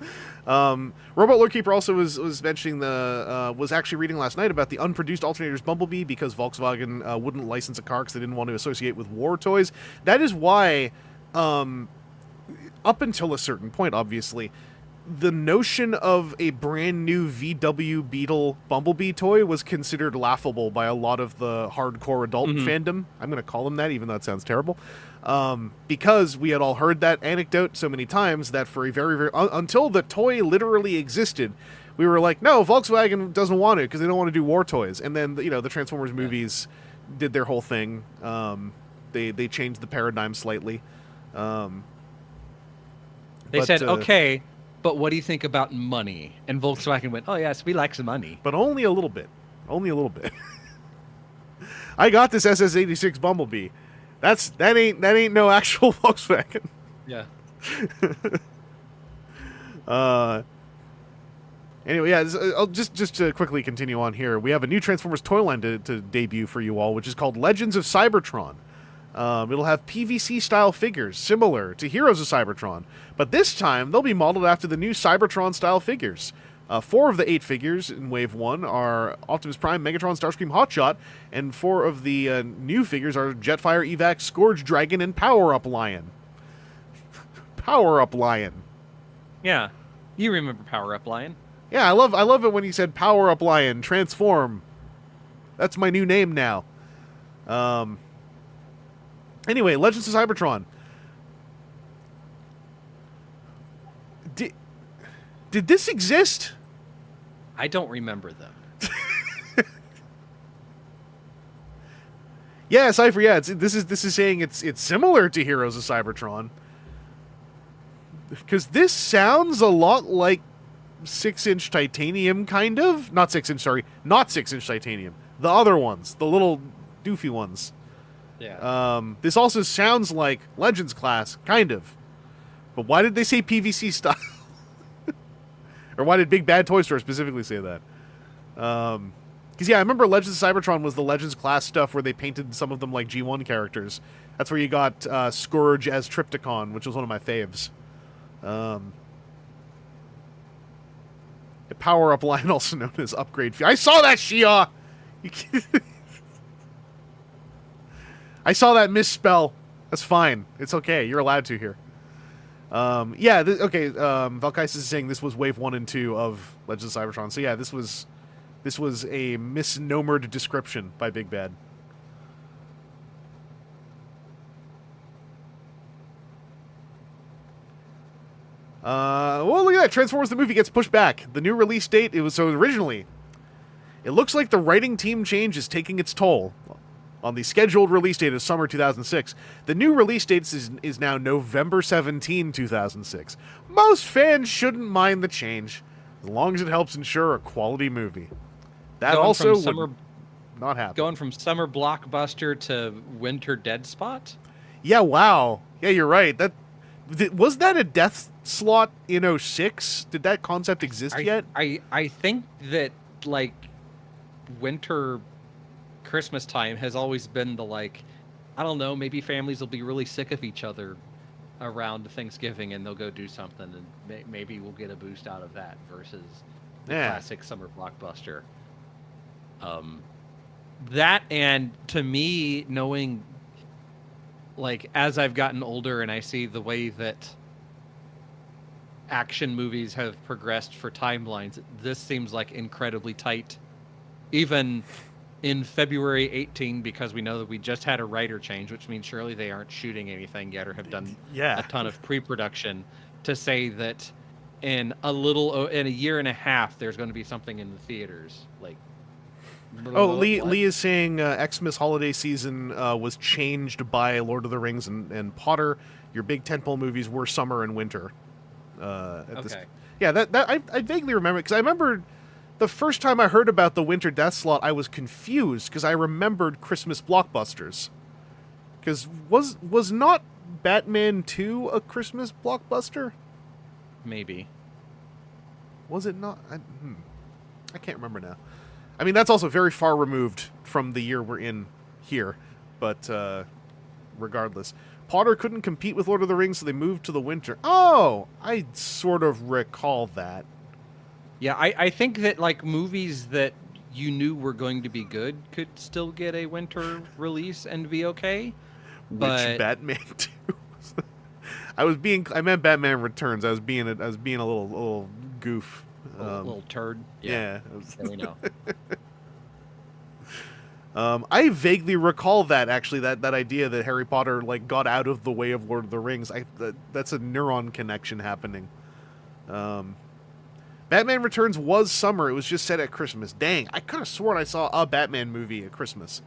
A: Robot Lordkeeper also was mentioning was actually reading last night about the unproduced Alternators Bumblebee because Volkswagen wouldn't license a car because they didn't want to associate with war toys. That is why, up until a certain point, obviously, the notion of a brand new VW Beetle Bumblebee toy was considered laughable by a lot of the hardcore adult fandom. I'm going to call them that, even though it sounds terrible. Because we had all heard that anecdote so many times that for a very, very... until the toy literally existed, we were like, no, Volkswagen doesn't want it because they don't want to do war toys. And then, the Transformers movies did their whole thing. They changed the paradigm slightly.
B: They said, okay... But what do you think about money? And Volkswagen went, oh, yes, we like some money.
A: But only a little bit. Only a little bit. I got this SS-86 Bumblebee. That ain't no actual Volkswagen.
B: Yeah.
A: Anyway, I'll just to quickly continue on here. We have a new Transformers toy line to debut for you all, which is called Legends of Cybertron. It'll have PVC-style figures, similar to Heroes of Cybertron. But this time, they'll be modeled after the new Cybertron-style figures. 4 of the 8 figures in Wave 1 are Optimus Prime, Megatron, Starscream, Hotshot, and 4 of the new figures are Jetfire, Evac, Scourge, Dragon, and Power-Up Lion. Power-Up Lion.
B: Yeah, you remember Power-Up Lion.
A: Yeah, I love it when he said Power-Up Lion, transform. That's my new name now. Anyway, Legends of Cybertron. Did this exist?
B: I don't remember them.
A: Yeah, Cypher. Yeah, this is saying it's similar to Heroes of Cybertron. Because this sounds a lot like 6-inch titanium, kind of. Not 6-inch. Sorry, not 6-inch titanium. The other ones, the little doofy ones.
B: Yeah.
A: This also sounds like Legends class, kind of. But why did they say PVC style? Or why did Big Bad Toy Store specifically say that? Because, I remember Legends of Cybertron was the Legends class stuff where they painted some of them like G1 characters. That's where you got Scourge as Triptychon, which was one of my faves. The Power-Up line, also known as Upgrade. I saw that, Shia! I saw that misspell. That's fine. It's okay. You're allowed to here. Okay. Valkysis is saying this was Wave 1 and 2 of Legends of Cybertron. So yeah, this was a misnomered description by Big Bad. Well, look at that. Transformers the movie gets pushed back. The new release date, originally, it looks like the writing team change is taking its toll. On the scheduled release date of summer 2006. The new release date is now November 17, 2006. Most fans shouldn't mind the change, as long as it helps ensure a quality movie. That also would not happen.
B: Going from summer blockbuster to winter dead spot?
A: Yeah, wow. Yeah, you're right. Was that a death slot in 06? Did that concept exist yet?
B: I think that, like, winter... Christmas time has always been the, like, I don't know, maybe families will be really sick of each other around Thanksgiving and they'll go do something and maybe we'll get a boost out of that versus the classic summer blockbuster. That, and to me, knowing, like, as I've gotten older and I see the way that action movies have progressed for timelines, this seems like incredibly tight. Even in February 18, because we know that we just had a writer change, which means surely they aren't shooting anything yet or have done a ton of pre-production, to say that in a year and a half there's going to be something in the theaters. Like,
A: Lee is saying Xmas holiday season was changed by Lord of the Rings and Potter. Your big tentpole movies were summer and winter. That I vaguely remember, because I remember the first time I heard about the winter death slot, I was confused because I remembered Christmas blockbusters. Because was not Batman 2 a Christmas blockbuster?
B: Maybe.
A: Was it not? I can't remember now. I mean, that's also very far removed from the year we're in here. But regardless. Potter couldn't compete with Lord of the Rings, so they moved to the winter. Oh! I sort of recall that.
B: Yeah, I think that, like, movies that you knew were going to be good could still get a winter release and be okay. But...
A: Which Batman 2? I meant Batman Returns. I was being a little goof.
B: A little turd.
A: Yeah.
B: There we know.
A: I vaguely recall that, actually, that idea that Harry Potter, like, got out of the way of Lord of the Rings. That's a neuron connection happening. Batman Returns was summer. It was just set at Christmas. Dang, I could have sworn I saw a Batman movie at Christmas.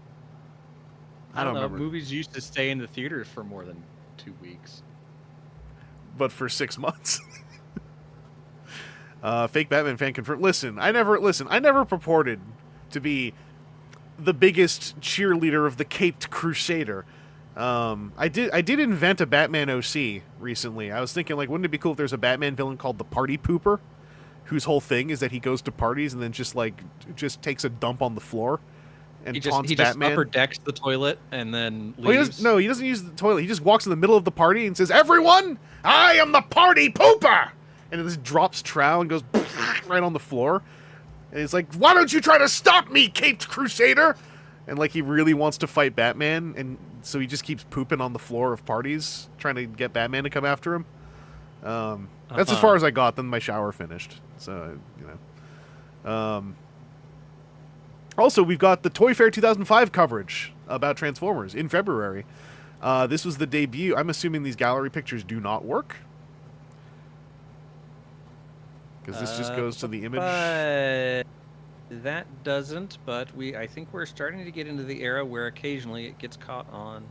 A: I don't remember.
B: Movies used to stay in the theaters for more than 2 weeks.
A: But for 6 months. Fake Batman fan confirmed. Listen, I never purported to be the biggest cheerleader of the Caped Crusader. I did invent a Batman OC recently. I was thinking, like, wouldn't it be cool if there's a Batman villain called the Party Pooper, whose whole thing is that he goes to parties and then just takes a dump on the floor and taunts Batman.
B: He just upper decks the toilet and then leaves.
A: He doesn't use the toilet. He just walks in the middle of the party and says, "Everyone, I am the Party Pooper!" And it just drops trow and goes right on the floor. And he's like, "Why don't you try to stop me, Caped Crusader?" And, like, he really wants to fight Batman, and so he just keeps pooping on the floor of parties, trying to get Batman to come after him. That's as far as I got. Then my shower finished. So, also, we've got the Toy Fair 2005 coverage about Transformers in February. This was the debut. I'm assuming these gallery pictures do not work, because this just goes to the image.
B: That doesn't, but I think we're starting to get into the era where occasionally it gets caught on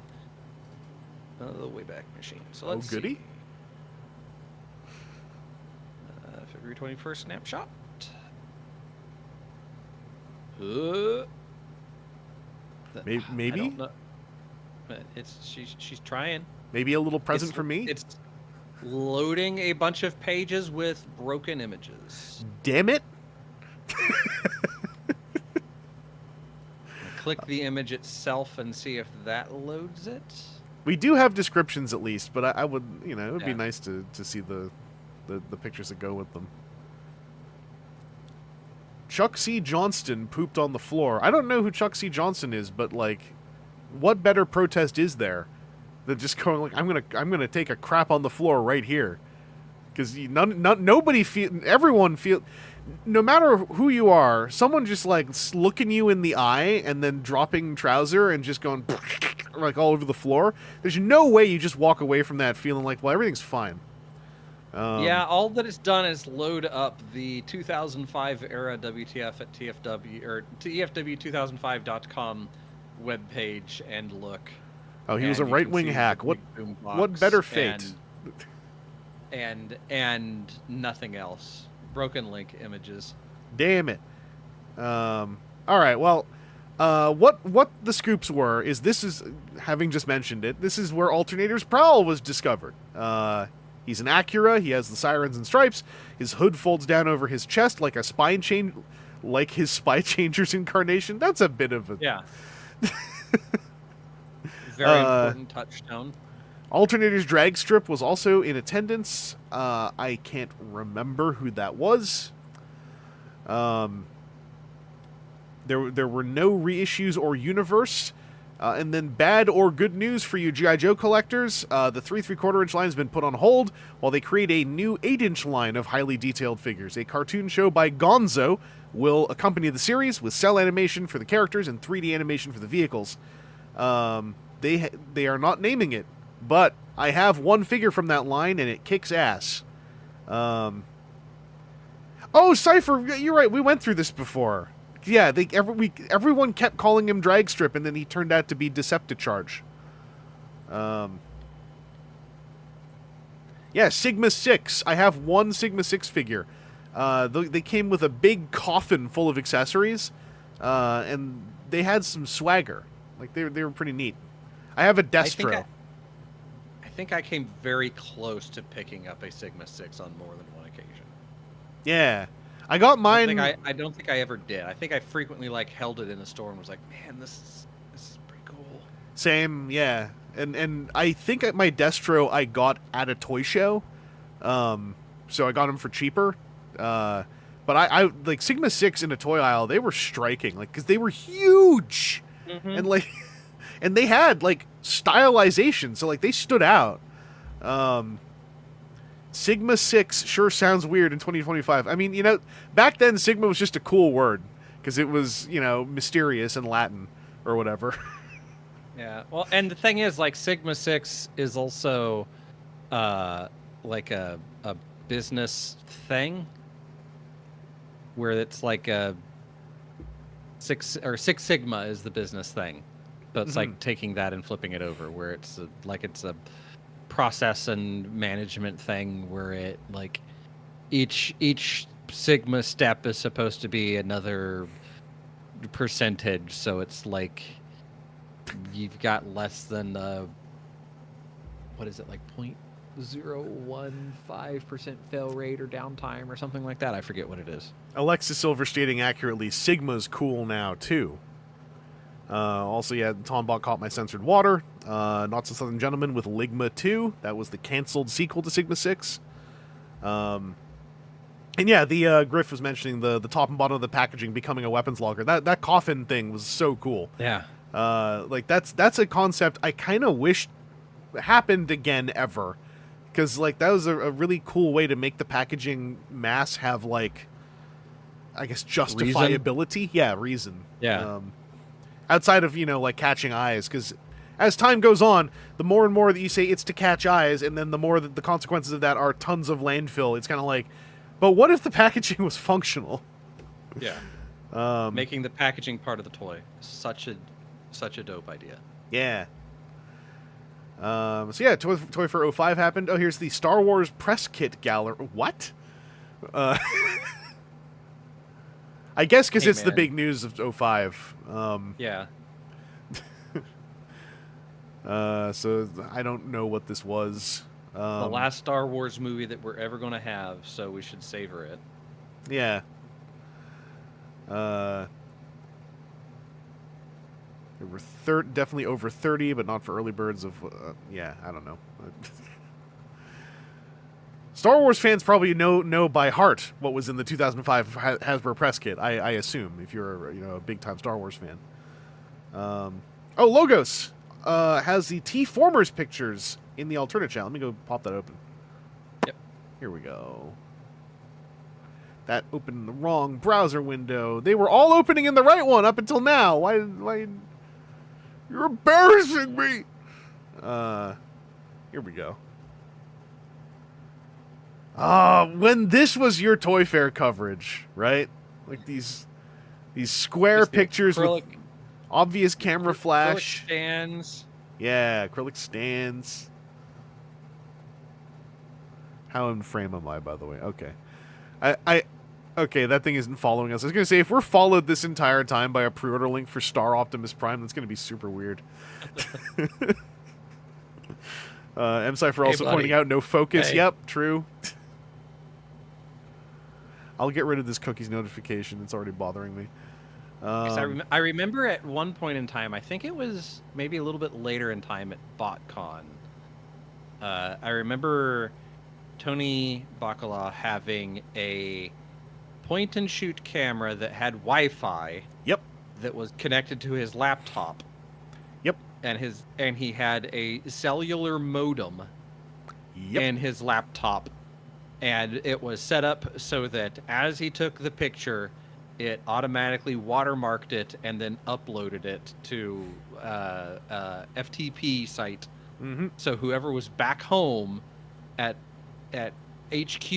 B: the Wayback Machine. So let's
A: goody.
B: see. February 21st snapshot.
A: Maybe?
B: I don't know. She's trying.
A: Maybe a little present for me?
B: It's loading a bunch of pages with broken images.
A: Damn it.
B: Click the image itself and see if that loads it.
A: We do have descriptions, at least, but I would, it would be nice to see the pictures that go with them. Chuck C. Johnston pooped on the floor. I don't know who Chuck C. Johnston is, but, like, what better protest is there than just going, like, I'm gonna take a crap on the floor right here? Because everyone feel, no matter who you are, someone just, like, looking you in the eye and then dropping trouser and just going like all over the floor. There's no way you just walk away from that feeling like, well, everything's fine.
B: Yeah, all that it's done is load up the 2005 era WTF at TFW or TFW2005.com webpage and look.
A: Oh, he was a right-wing hack. What better fate?
B: And nothing else. Broken link images.
A: Damn it. All right. Well, what the scoops were this is, having just mentioned it, this is where Alternators Prowl was discovered. He's an Acura. He has the sirens and stripes. His hood folds down over his chest like a spine change, like his Spy Changer's incarnation. That's a bit of a
B: very important touchstone.
A: Alternators drag strip was also in attendance. I can't remember who that was. There were no reissues or universe. And then bad or good news for you G.I. Joe collectors, the 3 3/4-inch line has been put on hold while they create a new 8-inch line of highly detailed figures. A cartoon show by Gonzo will accompany the series with cell animation for the characters and 3D animation for the vehicles. They are not naming it, but I have one figure from that line, and it kicks ass. Oh, Cypher, you're right, we went through this before. Yeah, everyone kept calling him Dragstrip, and then he turned out to be Decepticharge. Yeah, Sigma 6. I have one Sigma 6 figure. They came with a big coffin full of accessories, and they had some swagger. Like, they were pretty neat. I have a Destro.
B: I think I came very close to picking up a Sigma 6 on more than one occasion.
A: Yeah. I got mine.
B: I don't think I ever did. I think I frequently held it in the store and was like, man, this is pretty cool.
A: Same, yeah. And I think at my Destro I got at a toy show. So I got them for cheaper. But I like Sigma 6 in a toy aisle, they were striking, like, because they were huge. Mm-hmm. And like and they had like stylization, so like they stood out. Sigma 6 sure sounds weird in 2025. I mean, back then Sigma was just a cool word because it was, mysterious in Latin or whatever.
B: Yeah. Well, and the thing is, like, Sigma 6 is also like a business thing where it's like a Six Sigma is the business thing. So it's like taking that and flipping it over, where it's a process and management thing where it like each Sigma step is supposed to be another percentage, so it's like you've got less than what is it, like 0.015% fail rate or downtime or something like that. I forget what it is.
A: Alexis Silver stating accurately, Sigma's cool now too. Also, yeah, Tom Bot Caught My Censored Water. Not So Southern Gentleman with Ligma 2. That was the canceled sequel to Sigma 6. And yeah, the Griff was mentioning the top and bottom of the packaging becoming a weapons locker. That coffin thing was so cool.
B: Yeah.
A: Like, that's a concept I kind of wish happened again ever. Because, like, that was a really cool way to make the packaging mass have, like, I guess, justifiability. Reason? Yeah, reason.
B: Yeah.
A: Outside of, like, catching eyes, because as time goes on, the more and more that you say it's to catch eyes, and then the more that the consequences of that are tons of landfill, it's kind of like, but what if the packaging was functional?
B: Yeah. Making the packaging part of the toy. Such a dope idea.
A: Yeah. So yeah, Toy Fair 05 happened. Oh, here's the Star Wars press kit gallery. What? I guess because it's the big news of 05.
B: Yeah.
A: So I don't know what this was.
B: The last Star Wars movie that we're ever going to have, so we should savor it.
A: Yeah. There were definitely over 30, but not for early birds of... yeah, I don't know. Star Wars fans probably know by heart what was in the 2005 Hasbro press kit, I assume, if you're a big-time Star Wars fan. Oh, Logos has the T-Formers pictures in the alternate channel. Let me go pop that open.
B: Yep.
A: Here we go. That opened the wrong browser window. They were all opening in the right one up until now. Why? You're embarrassing me. Here we go. When this was your Toy Fair coverage, right? Like these square pictures with obvious camera flash.
B: Acrylic stands.
A: Yeah, acrylic stands. How in frame am I, by the way? Okay. Okay, that thing isn't following us. I was going to say, if we're followed this entire time by a pre-order link for Star Optimus Prime, that's going to be super weird. M-Cypher also pointing out no focus. Hey. Yep, true. I'll get rid of this cookies notification. It's already bothering me.
B: I remember at one point in time, I think it was maybe a little bit later in time at BotCon, I remember Tony Bacala having a point-and-shoot camera that had Wi-Fi.
A: Yep.
B: that was connected to his laptop.
A: Yep.
B: And he had a cellular modem in his laptop, and it was set up so that as he took the picture, it automatically watermarked it and then uploaded it to FTP site.
A: Mm-hmm.
B: So whoever was back home at HQ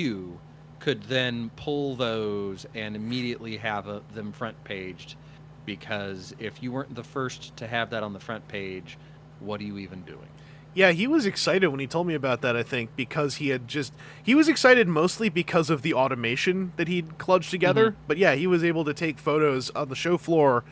B: could then pull those and immediately have them front paged, because if you weren't the first to have that on the front page, what are you even doing?
A: Yeah, he was excited when he told me about that, I think, because he was excited mostly because of the automation that he'd kludged together. Mm-hmm. But yeah, he was able to take photos on the show floor,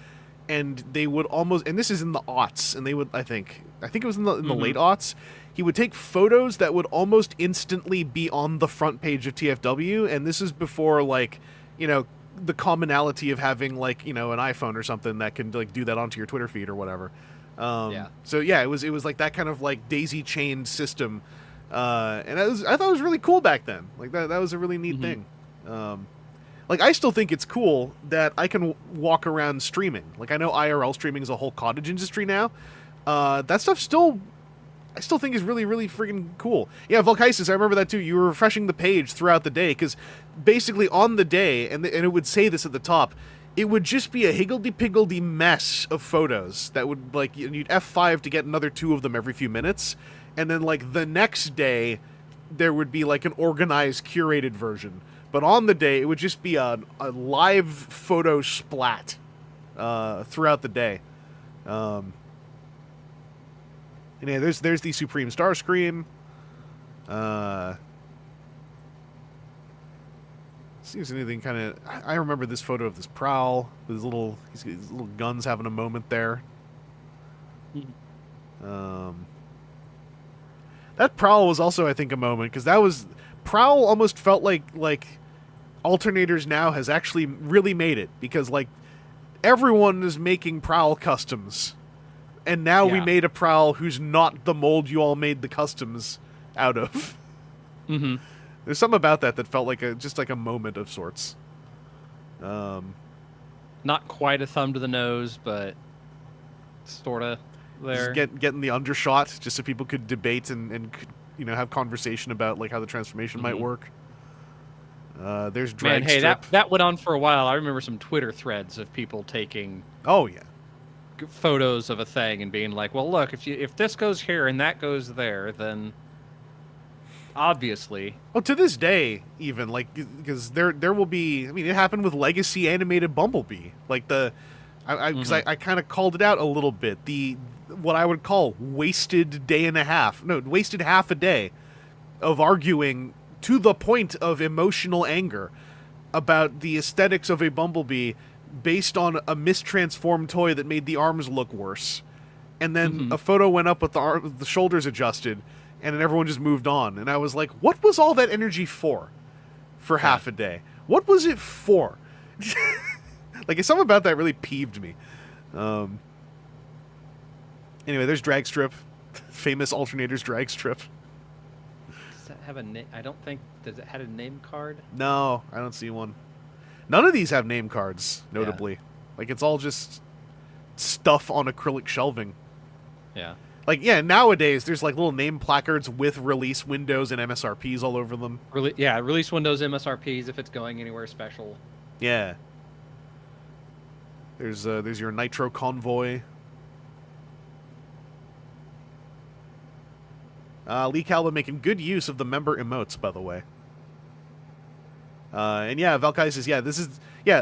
A: and they would almost, and this is in the aughts, and they would, I think it was in the late aughts, he would take photos that would almost instantly be on the front page of TFW, and this is before, like, you know, the commonality of having, like, you know, an iPhone or something that can, like, do that onto your Twitter feed or whatever. So yeah, it was like that kind of like daisy chained system, and I thought it was really cool back then. Like that was a really neat thing. Like I still think it's cool that I can walk around streaming. Like I know IRL streaming is a whole cottage industry now. That stuff I still think is really, really freaking cool. Yeah, Volkaisis, I remember that too. You were refreshing the page throughout the day, because basically on the day, and it would say this at the top, it would just be a higgledy-piggledy mess of photos that would, like, you'd F5 to get another 2 of them every few minutes, and then, like, the next day, there would be, like, an organized, curated version. But on the day, it would just be a live photo splat throughout the day. And yeah, there's the Supreme Starscream. See if there's anything kind of... I remember this photo of this Prowl with his little guns having a moment there. That Prowl was also, I think, a moment, because that was... Prowl almost felt like Alternators now has actually really made it, because, like, everyone is making Prowl customs. And now we made a Prowl who's not the mold you all made the customs out of.
B: Mm-hmm.
A: There's something about that felt like just like a moment of sorts.
B: Not quite a thumb to the nose, but sorta there.
A: Just getting the undershot, just so people could debate and you know, have conversation about like how the transformation might work. There's drag
B: Man, hey,
A: strip.
B: that went on for a while. I remember some Twitter threads of people taking photos of a thing and being like, "Well, look, if this goes here and that goes there, then." Obviously.
A: Well, to this day, even, like, because there will be... I mean, it happened with Legacy Animated Bumblebee. Like, I kind of called it out a little bit. What I would call wasted day and a half. No, wasted half a day of arguing to the point of emotional anger about the aesthetics of a Bumblebee based on a mistransformed toy that made the arms look worse. And then a photo went up with the shoulders adjusted, and then everyone just moved on. And I was like, what was all that energy for half a day? What was it for? Like, something about that really peeved me. Anyway, there's Drag Strip. Famous Alternators Drag Strip.
B: Does that have a name? I don't think... Does it have a name card?
A: No, I don't see one. None of these have name cards, notably. Yeah. Like, it's all just stuff on acrylic shelving.
B: Yeah.
A: Like, yeah, nowadays, there's, like, little name placards with release windows and MSRPs all over them.
B: Release windows, MSRPs, if it's going anywhere special.
A: Yeah. There's your Nitro Convoy. Lee Calvin making good use of the member emotes, by the way. And yeah, Valkai says,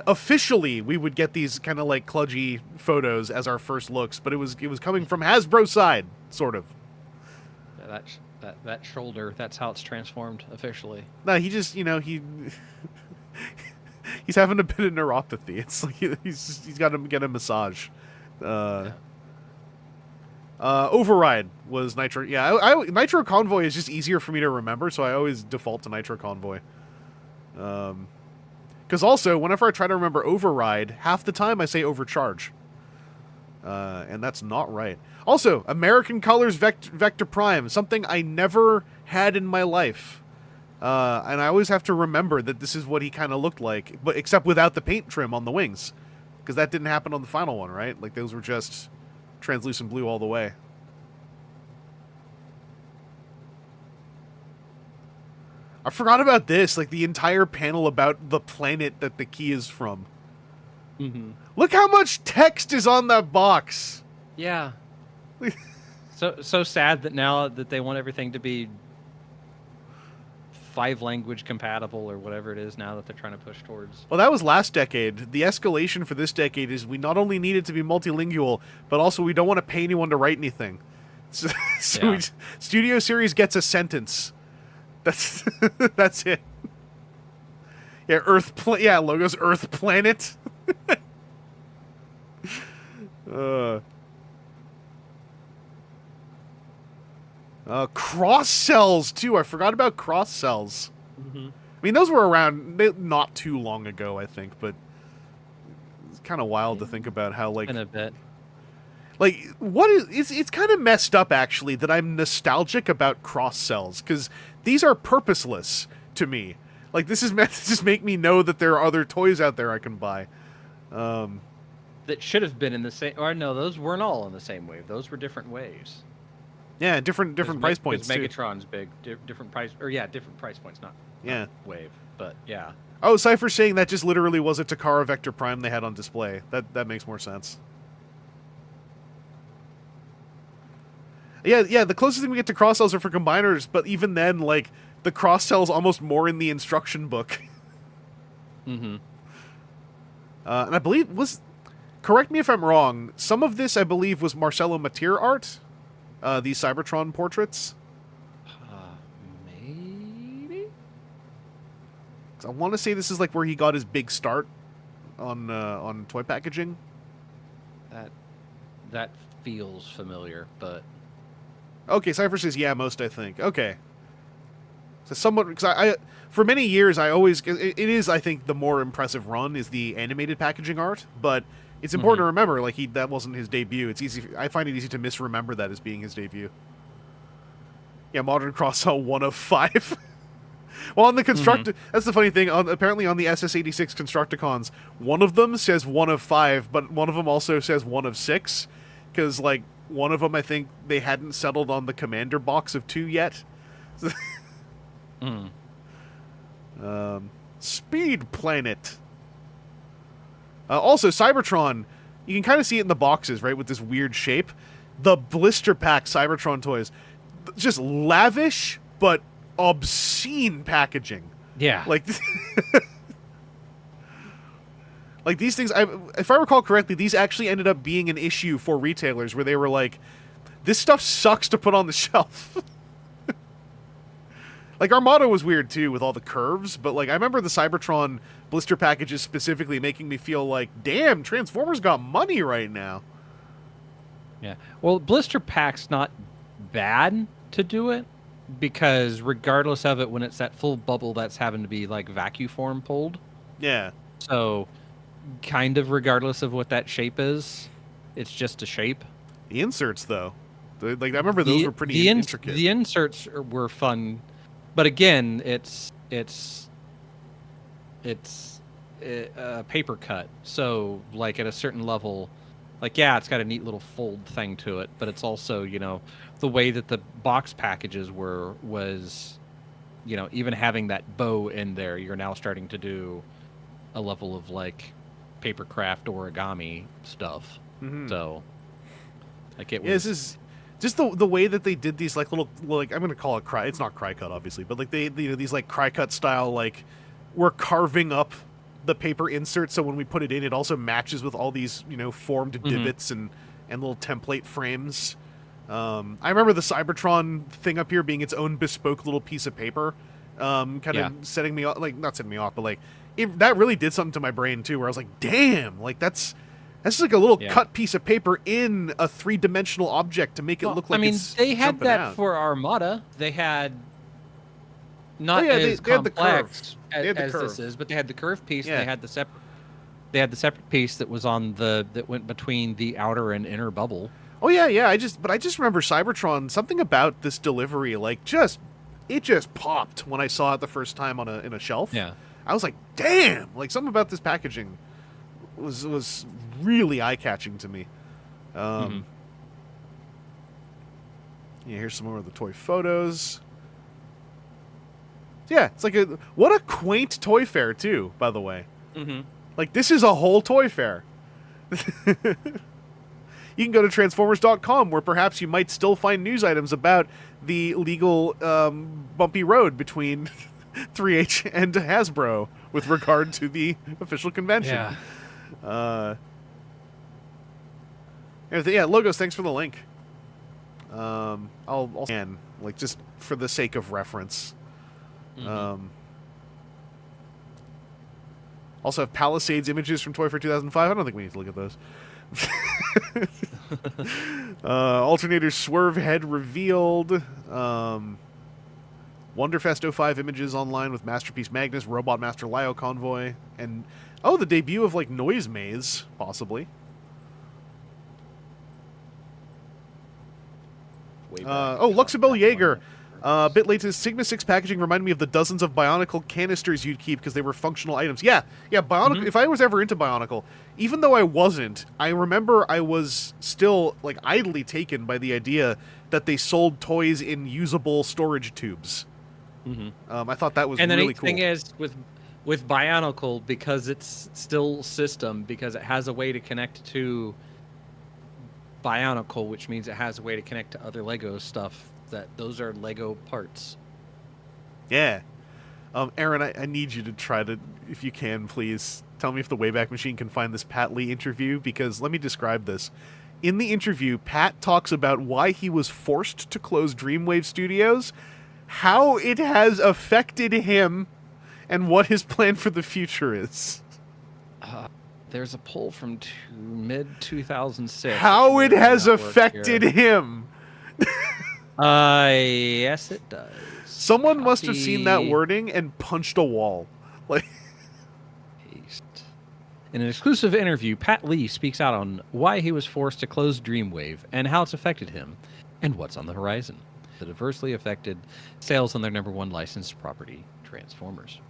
A: officially we would get these kind of like kludgy photos as our first looks, but it was coming from Hasbro side, sort of.
B: Yeah, that shoulder, that's how it's transformed officially.
A: No, he just, he's having a bit of neuropathy. It's like he's got to get a massage. Override was Nitro. Yeah, Nitro Convoy is just easier for me to remember, so I always default to Nitro Convoy. Because also, whenever I try to remember Override, half the time I say Overcharge. And that's not right. Also, American Colors Vector Prime, something I never had in my life. And I always have to remember that this is what he kind of looked like, but except without the paint trim on the wings. Because that didn't happen on the final one, right? Like, those were just translucent blue all the way. I forgot about this, like the entire panel about the planet that the key is from.
B: Mm-hmm.
A: Look how much text is on that box.
B: Yeah. so sad that now that they want everything to be 5-language compatible or whatever it is now that they're trying to push towards.
A: Well, that was last decade. The escalation for this decade is we not only need it to be multilingual, but also we don't want to pay anyone to write anything. So
B: Yeah.
A: Studio Series gets a sentence. That's that's it. Yeah, logos Earth Planet. Cross cells too. I forgot about cross cells.
B: Mm-hmm.
A: I mean, those were around not too long ago, I think, but it's kind of wild to think about how
B: In a bit.
A: like what is it's kind of messed up actually that I'm nostalgic about cross cells because these are purposeless to me. Like, this is meant to just make me know that there are other toys out there I can buy.
B: That should have been in the same... Or no, those weren't all in the same wave. Those were different waves.
A: Yeah, different price points, too.
B: Megatron's big. Different price... Or, yeah, different price points, not wave. But, yeah.
A: Oh, Cypher's saying that just literally was a Takara Vector Prime they had on display. That makes more sense. Yeah, the closest thing we get to cross cells are for combiners, but even then, like, the cross cell's almost more in the instruction book.
B: Mm-hmm.
A: And I believe correct me if I'm wrong, some of this I believe was Marcelo Matir art, these Cybertron portraits.
B: Maybe?
A: I want to say this is like where he got his big start on toy packaging.
B: That feels familiar, but...
A: Okay, Cypher says, yeah, most, I think. Okay. So somewhat, because I for many years, it is, I think, the more impressive run is the animated packaging art, but it's important to remember, like, that wasn't his debut. It's easy, I find it easy to misremember that as being his debut. Yeah, Modern Cross-Cell 1 of 5. Well, on the that's the funny thing, apparently on the SS86 Constructicons, one of them says 1 of 5, but one of them also says 1 of 6, because, like, one of them, I think, they hadn't settled on the Commander box of 2 yet. Speed Planet. Also, Cybertron, you can kind of see it in the boxes, right, with this weird shape. The blister pack Cybertron toys, just lavish, but obscene packaging.
B: Yeah.
A: Like, like these things, if I recall correctly, these actually ended up being an issue for retailers where they were like, this stuff sucks to put on the shelf. Like, Armada was weird, too, with all the curves, but, like, I remember the Cybertron blister packages specifically making me feel like, damn, Transformers got money right now.
B: Yeah. Well, blister pack's not bad to do it, because regardless of it, when it's that full bubble, that's having to be, like, vacuum form pulled.
A: Yeah.
B: So, kind of regardless of what that shape is, it's just a shape.
A: The inserts, though. Like, I remember those were pretty intricate.
B: The inserts were fun. But again, it's a paper cut. So, like, at a certain level, like, yeah, it's got a neat little fold thing to it, but it's also, you know, the way that the box packages was, you know, even having that bow in there, you're now starting to do a level of, like, paper craft origami stuff.
A: Mm-hmm.
B: So, like, it was...
A: Yeah, this is... Just the way that they did these, like, little, like, I'm going to call it it's not cry cut, obviously, but, like, they you know, these, like, cry cut style, like, we're carving up the paper insert, so when we put it in, it also matches with all these, you know, formed divots and little template frames. I remember the Cybertron thing up here being its own bespoke little piece of paper, kind of setting me off, like, not setting me off, but, like, that really did something to my brain, too, where I was like, damn, like, that's like a little cut piece of paper in a 3-dimensional object to make it look like it's
B: they had that
A: out.
B: for Armada. They had not as complex as this is, but they had the curved piece.
A: Yeah.
B: And they had the separate piece that was on that went between the outer and inner bubble.
A: Oh yeah. I just remember Cybertron. Something about this delivery, like, it just popped when I saw it the first time in a shelf.
B: Yeah,
A: I was like, damn, like, something about this packaging was really eye-catching to me. Yeah, here's some more of the toy photos. Yeah, it's like what a quaint toy fair too, by the way. Like, this is a whole toy fair. You can go to Transformers.com, where perhaps you might still find news items about the legal bumpy road between 3H and Hasbro with regard to the official convention.
B: Yeah.
A: Yeah, Logos, thanks for the link. I'll scan, like, just for the sake of reference. Also have Palisades images from Toy Fair 2005. I don't think we need to look at those. Alternators Swerve Head revealed. Wonderfest 05 images online with Masterpiece Magnus, Robot Master Lio Convoy, and the debut of, like, Noise Maze, possibly. Luxabel Jaeger. A bit late to Sigma 6 packaging reminded me of the dozens of Bionicle canisters you'd keep because they were functional items. Yeah, Bionicle. If I was ever into Bionicle, even though I wasn't, I remember I was still, like, idly taken by the idea that they sold toys in usable storage tubes. I thought that was really cool.
B: And the neat thing is, with Bionicle, because it's still system, because it has a way to connect to Bionicle, which means it has a way to connect to other Lego stuff, that those are Lego parts.
A: Yeah. Aaron, I need you to try to, if you can, please, tell me if the Wayback Machine can find this Pat Lee interview, because let me describe this. In the interview, Pat talks about why he was forced to close Dreamwave Studios, how it has affected him, and what his plan for the future is.
B: There's a poll from mid-2006.
A: How it has affected him.
B: Yes, it does.
A: Someone must have seen that wording and punched a wall. Like,
B: paste. In an exclusive interview, Pat Lee speaks out on why he was forced to close Dreamwave and how it's affected him, and what's on the horizon. It adversely affected sales on their #1 licensed property, Transformers.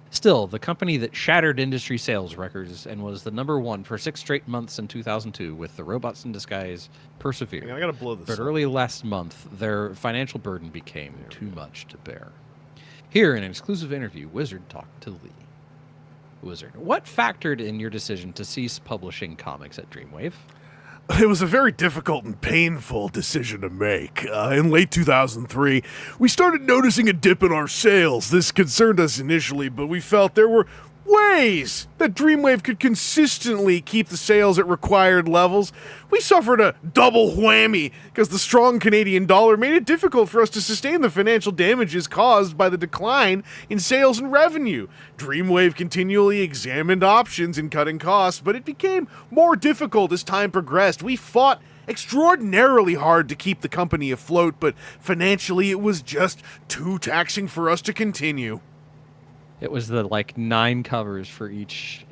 B: Still, the company that shattered industry sales records and was the #1 for 6 straight months in 2002 with the Robots in Disguise persevered.
A: I gotta blow this
B: But
A: up.
B: early last month, their financial burden became too much to bear. Here, in an exclusive interview, Wizard talked to Lee. Wizard, what factored in your decision to cease publishing comics at Dreamwave?
C: It was a very difficult and painful decision to make. In late 2003, we started noticing a dip in our sales. This concerned us initially, but we felt there were ways that Dreamwave could consistently keep the sales at required levels. We suffered a double whammy because the strong Canadian dollar made it difficult for us to sustain the financial damages caused by the decline in sales and revenue. Dreamwave continually examined options in cutting costs, but it became more difficult as time progressed. We fought extraordinarily hard to keep the company afloat, but financially it was just too taxing for us to continue.
B: It was the 9 covers for each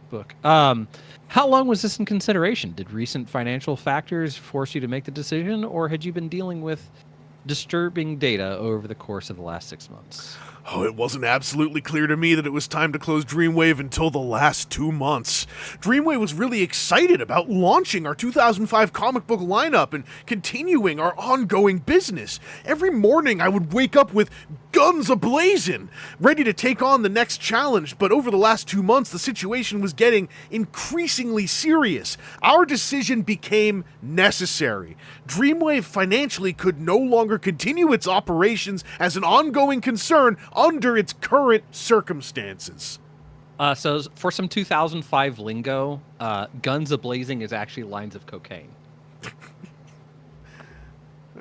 B: book. How long was this in consideration? Did recent financial factors force you to make the decision, or had you been dealing with disturbing data over the course of the last 6 months?
C: Oh, it wasn't absolutely clear to me that it was time to close Dreamwave until the last 2 months. Dreamwave was really excited about launching our 2005 comic book lineup and continuing our ongoing business. Every morning I would wake up with guns a-blazing, ready to take on the next challenge, but over the last 2 months the situation was getting increasingly serious. Our decision became necessary. Dreamwave financially could no longer continue its operations as an ongoing concern under its current circumstances.
B: So for some 2005 lingo, guns a-blazing is actually lines of cocaine.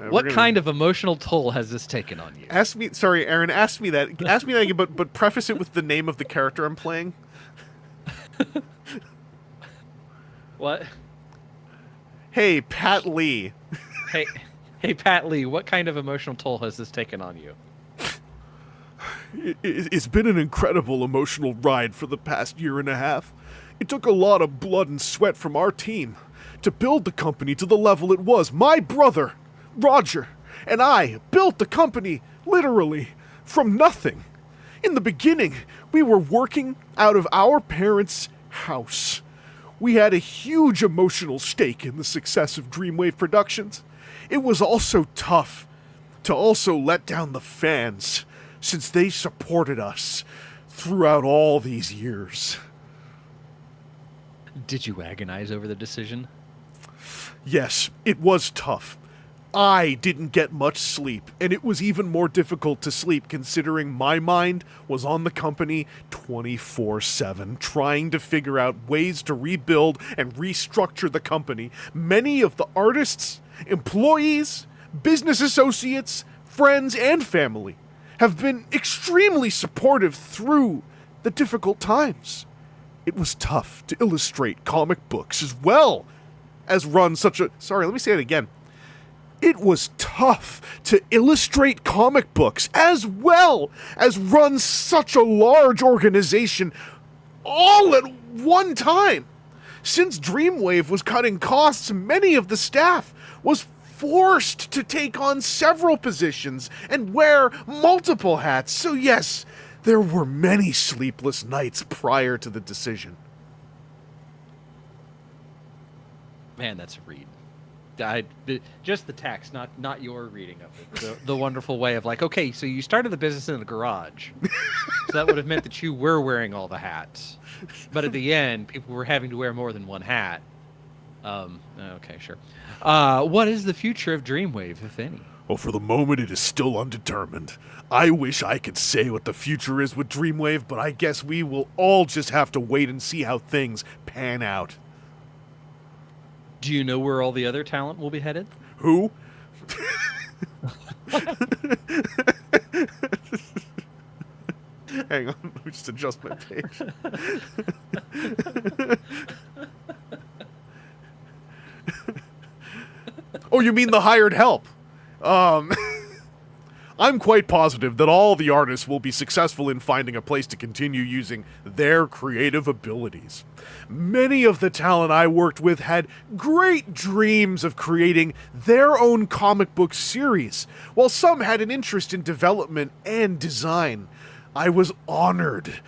B: What kind of emotional toll has this taken on you?
A: Aaron, ask me that again, but preface it with the name of the character I'm playing.
B: What?
A: Hey, Pat Lee.
B: Hey, Pat Lee, what kind of emotional toll has this taken on you?
C: It's been an incredible emotional ride for the past year and a half. It took a lot of blood and sweat from our team to build the company to the level it was. My brother, Roger, and I built the company, literally, from nothing. In the beginning, we were working out of our parents' house. We had a huge emotional stake in the success of Dreamwave Productions. It was also tough to also let down the fans, since they supported us throughout all these years.
B: Did you agonize over the decision?
C: Yes, it was tough. I didn't get much sleep, and it was even more difficult to sleep considering my mind was on the company 24/7, trying to figure out ways to rebuild and restructure the company. Many of the artists, employees, business associates, friends, and family have been extremely supportive through the difficult times. It was tough to illustrate comic books as well as run such a... Sorry, let me say it again. It was tough to illustrate comic books as well as run such a large organization all at one time. Since Dreamwave was cutting costs, many of the staff was forced to take on several positions and wear multiple hats. So yes, there were many sleepless nights prior to the decision.
B: Man, that's a read. Just the text, not your reading of it. The wonderful way of like, okay, so you started the business in a garage. So that would have meant that you were wearing all the hats. But at the end, people were having to wear more than one hat. Okay, sure. What is the future of Dreamwave, if any?
C: Well, for the moment, it is still undetermined. I wish I could say what the future is with Dreamwave, but I guess we will all just have to wait and see how things pan out.
B: Do you know where all the other talent will be headed?
C: Who? Hang on, let me just adjust my page. Oh, you mean the hired help? I'm quite positive that all the artists will be successful in finding a place to continue using their creative abilities. Many of the talent I worked with had great dreams of creating their own comic book series, while some had an interest in development and design. I was honored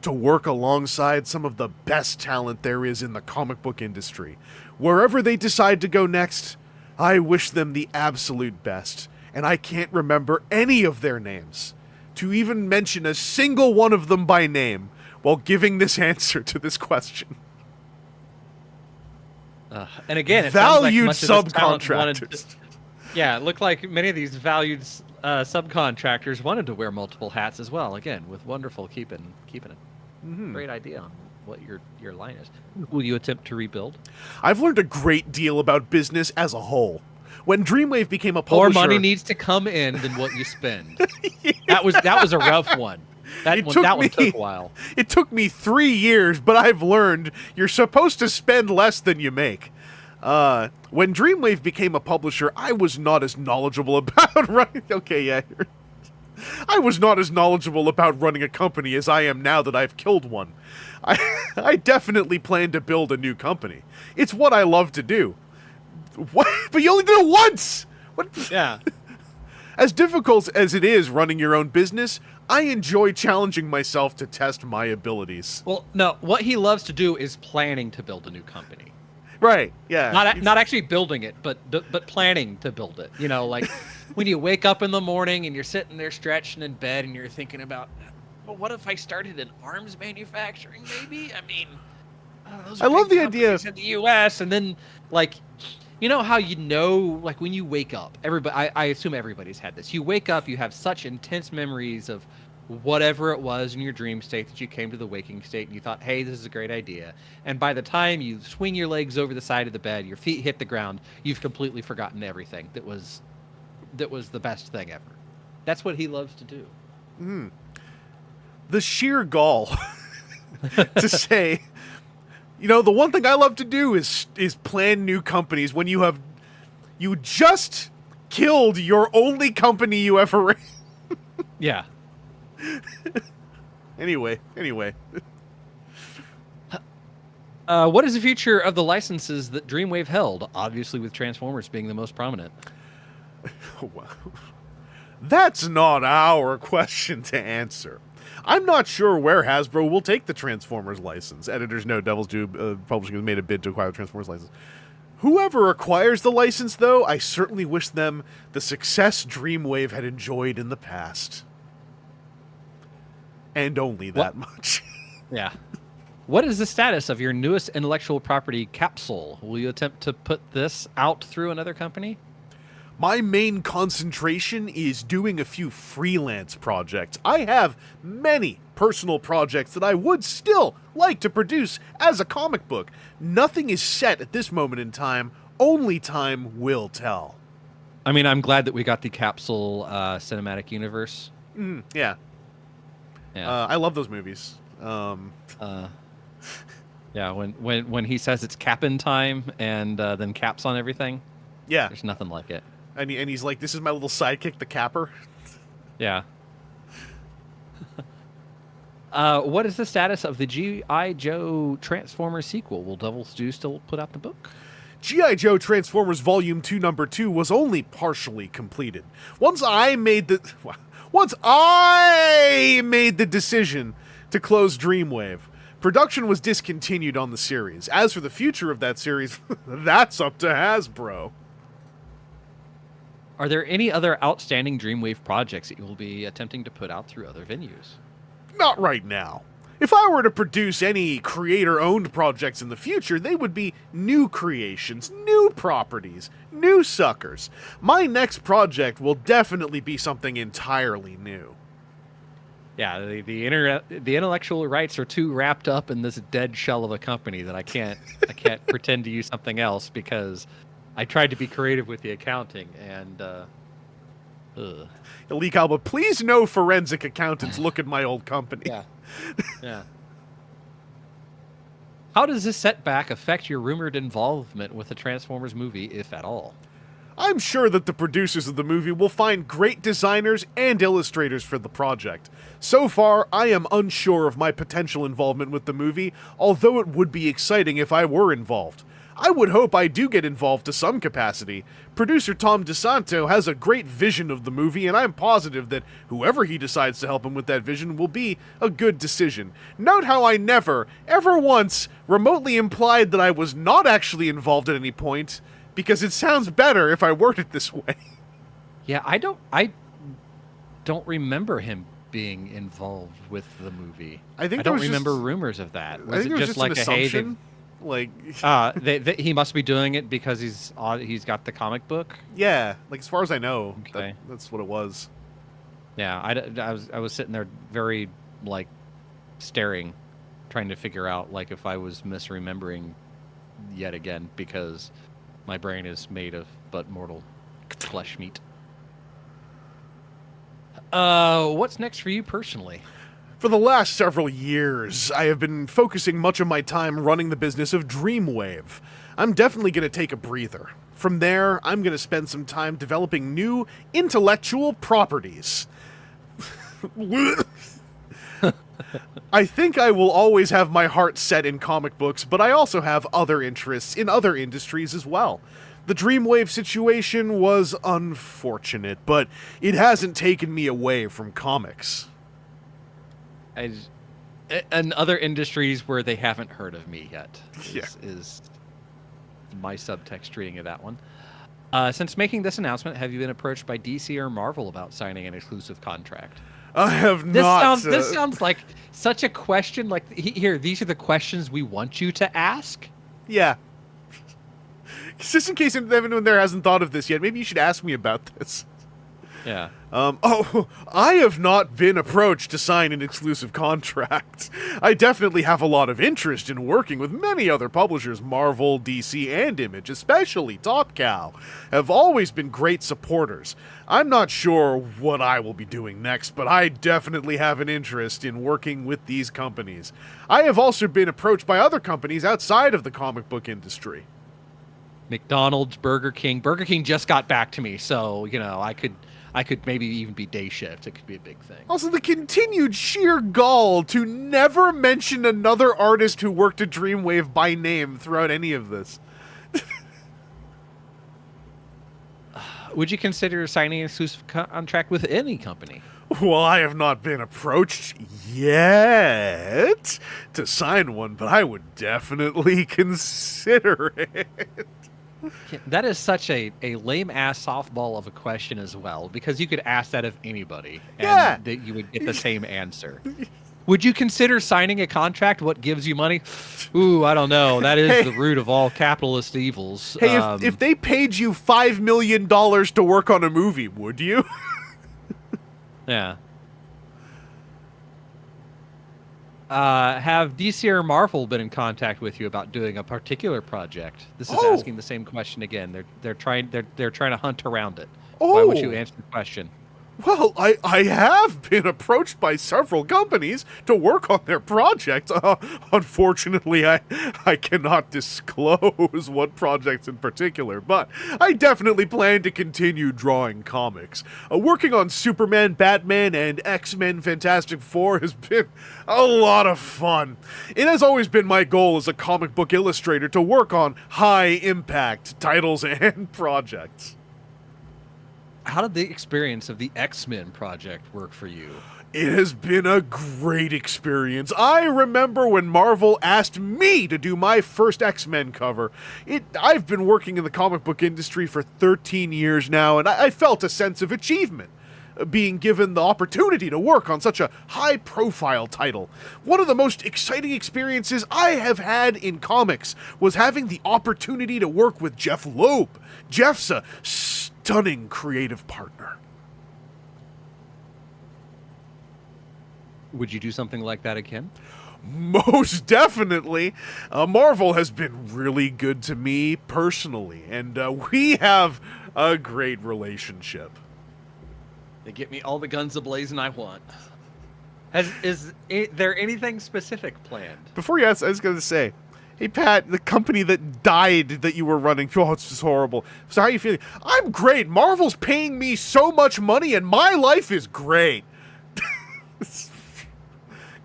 C: to work alongside some of the best talent there is in the comic book industry. Wherever they decide to go next, I wish them the absolute best. And I can't remember any of their names, to even mention a single one of them by name, while giving this answer to this question.
B: And again, it
C: valued
B: sounds like
C: subcontractors.
B: Yeah, it looked like many of these valued subcontractors wanted to wear multiple hats as well. Again, with wonderful keeping it. Mm-hmm. Great idea on what your line is. Will you attempt to rebuild?
C: I've learned a great deal about business as a whole. When Dreamwave became a publisher...
B: More money needs to come in than what you spend. Yeah. That was a rough one. That one took a while.
C: It took me 3 years, but I've learned you're supposed to spend less than you make. When Dreamwave became a publisher, I was not as knowledgeable about running... Okay, yeah. I was not as knowledgeable about running a company as I am now that I've killed one. I definitely plan to build a new company. It's what I love to do. What? But you only did it once! What?
B: Yeah.
C: As difficult as it is running your own business, I enjoy challenging myself to test my abilities.
B: Well, no, what he loves to do is planning to build a new company.
C: Right, yeah.
B: Not actually building it, but planning to build it. You know, like when you wake up in the morning and you're sitting there stretching in bed and you're thinking about, well, what if I started an arms manufacturing, maybe? I mean,
C: I love the idea
B: in the U.S. and then, like... You know how like when you wake up, I assume everybody's had this. You wake up, you have such intense memories of whatever it was in your dream state that you came to the waking state and you thought, hey, this is a great idea. And by the time you swing your legs over the side of the bed, your feet hit the ground, you've completely forgotten everything that was the best thing ever. That's what he loves to do.
C: Mm. The sheer gall to say... You know, the one thing I love to do is plan new companies when you just killed your only company you ever ran.
B: Yeah.
C: Anyway.
B: What is the future of the licenses that Dreamwave held? Obviously with Transformers being the most prominent.
C: Well, that's not our question to answer.
A: I'm not sure where Hasbro will take the Transformers license. Editor's note, Devil's Due Publishing has made a bid to acquire the Transformers license. Whoever acquires the license, though, I certainly wish them the success Dreamwave had enjoyed in the past. And only that much.
B: Yeah. What is the status of your newest intellectual property, Capsule? Will you attempt to put this out through another company?
A: My main concentration is doing a few freelance projects. I have many personal projects that I would still like to produce as a comic book. Nothing is set at this moment in time. Only time will tell.
B: I mean, I'm glad that we got the Capsule cinematic universe.
A: Yeah.
B: Yeah.
A: I love those movies.
B: Yeah, when he says it's Cap'n time and then caps on everything.
A: Yeah.
B: There's nothing like it.
A: And he's like, this is my little sidekick, the Capper.
B: Yeah. What is the status of the G.I. Joe Transformers sequel? Will Devil's Due still put out the book?
A: G.I. Joe Transformers Volume 2 Number 2 was only partially completed. Once I made the decision to close Dreamwave, production was discontinued on the series. As for the future of that series, that's up to Hasbro.
B: Are there any other outstanding Dreamwave projects that you will be attempting to put out through other venues?
A: Not right now. If I were to produce any creator-owned projects in the future, they would be new creations, new properties, new suckers. My next project will definitely be something entirely new.
B: Yeah, the intellectual rights are too wrapped up in this dead shell of a company that I can't pretend to use something else because I tried to be creative with the accounting and
A: Lee Calba, please no forensic accountants look at my old company.
B: Yeah. Yeah. How does this setback affect your rumored involvement with the Transformers movie, if at all?
A: I'm sure that the producers of the movie will find great designers and illustrators for the project. So far, I am unsure of my potential involvement with the movie, although it would be exciting if I were involved. I would hope I do get involved to some capacity. Producer Tom DeSanto has a great vision of the movie, and I'm positive that whoever he decides to help him with that vision will be a good decision. Note how I never, ever once, remotely implied that I was not actually involved at any point, because it sounds better if I word it this way.
B: Yeah, I don't remember him being involved with the movie. I don't remember rumors of that. Was it just like
A: an assumption? Like,
B: he must be doing it because he's got the comic book.
A: Yeah, like as far as I know,
B: okay.
A: That's what it was.
B: Yeah, I was sitting there very like staring, trying to figure out like if I was misremembering yet again because my brain is made of but mortal flesh meat. What's next for you personally?
A: For the last several years, I have been focusing much of my time running the business of Dreamwave. I'm definitely going to take a breather. From there, I'm going to spend some time developing new intellectual properties. I think I will always have my heart set in comic books, but I also have other interests in other industries as well. The Dreamwave situation was unfortunate, but it hasn't taken me away from comics.
B: And other industries where they haven't heard of me yet is my subtext reading of that one. Since making this announcement, have you been approached by DC or Marvel about signing an exclusive contract?
A: I have not.
B: This sounds like such a question. Like, here, these are the questions we want you to ask.
A: Yeah. Just in case anyone there hasn't thought of this yet, maybe you should ask me about this.
B: Yeah.
A: I have not been approached to sign an exclusive contract. I definitely have a lot of interest in working with many other publishers. Marvel, DC, and Image, especially Top Cow, have always been great supporters. I'm not sure what I will be doing next, but I definitely have an interest in working with these companies. I have also been approached by other companies outside of the comic book industry.
B: McDonald's, Burger King. Burger King just got back to me, so, you know, I could maybe even be day shift. It could be a big thing.
A: Also, the continued sheer gall to never mention another artist who worked at Dreamwave by name throughout any of this.
B: Would you consider signing an exclusive contract with any company?
C: Well, I have not been approached yet to sign one, but I would definitely consider it.
B: That is such a lame-ass softball of a question as well, because you could ask that of anybody, and that you would get the same answer. Would you consider signing a contract? What gives you money? Ooh, I don't know. That is the root of all capitalist evils.
C: Hey, if they paid you $5 million to work on a movie, would you?
B: Yeah. Have DC or Marvel been in contact with you about doing a particular project? This is asking the same question again. They're trying to hunt around it. Why would you answer the question?
C: Well, I have been approached by several companies to work on their projects. Unfortunately, I cannot disclose what projects in particular, but I definitely plan to continue drawing comics. Working on Superman, Batman, and X-Men Fantastic Four has been a lot of fun. It has always been my goal as a comic book illustrator to work on high-impact titles and projects.
B: How did the experience of the X-Men project work for you?
C: It has been a great experience. I remember when Marvel asked me to do my first X-Men cover. I've been working in the comic book industry for 13 years now, and I felt a sense of achievement being given the opportunity to work on such a high-profile title. One of the most exciting experiences I have had in comics was having the opportunity to work with Jeff Loeb. Jeff's a stunning creative partner.
B: Would you do something like that again?
C: Most definitely. Marvel has been really good to me personally, and we have a great relationship.
B: They get me all the guns ablazing I want. Is there anything specific planned?
C: Before you ask, I was going to say, hey, Pat, the company that died that you were running, oh, it's just horrible. So how are you feeling? I'm great. Marvel's paying me so much money, and my life is great.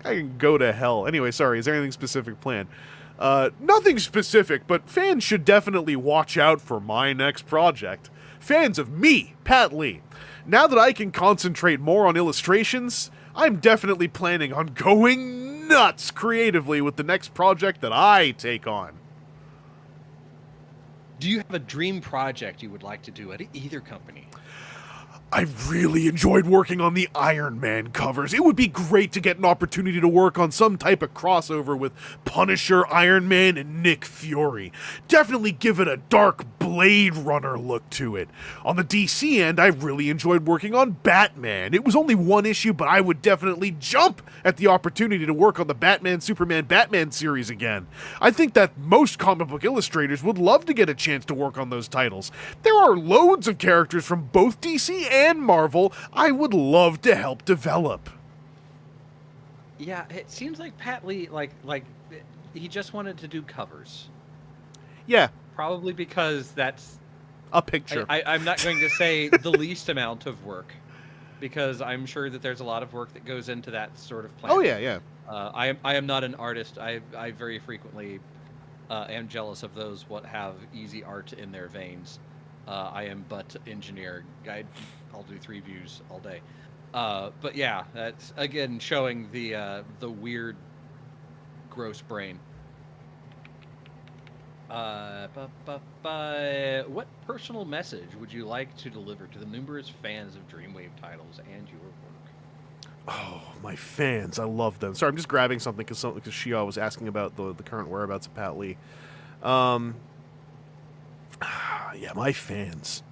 C: I can go to hell. Anyway, sorry, is there anything specific planned? Nothing specific, but fans should definitely watch out for my next project. Fans of me, Pat Lee. Now that I can concentrate more on illustrations, I'm definitely planning on going nuts creatively with the next project that I take on.
B: Do you have a dream project you would like to do at either company?
C: I really enjoyed working on the Iron Man covers. It would be great to get an opportunity to work on some type of crossover with Punisher, Iron Man, and Nick Fury. Definitely give it a dark Blade Runner look to it. On the DC end, I really enjoyed working on Batman. It was only one issue, but I would definitely jump at the opportunity to work on the Batman, Superman, Batman series again. I think that most comic book illustrators would love to get a chance to work on those titles. There are loads of characters from both DC and Marvel I would love to help develop.
B: Yeah, it seems like Pat Lee, like he just wanted to do covers.
C: Yeah.
B: Probably because that's
C: a picture.
B: I'm not going to say the least amount of work, because I'm sure that there's a lot of work that goes into that sort of plan.
C: Oh, yeah, yeah.
B: I am not an artist. I very frequently am jealous of those what have easy art in their veins. I am but engineer. I'll do 3 views all day. But yeah, that's again showing the weird, gross brain. What personal message would you like to deliver to the numerous fans of Dreamwave titles and your work?
C: Oh, my fans. I love them. Sorry, I'm just grabbing something because Shia was asking about the current whereabouts of Pat Lee. Yeah, my fans.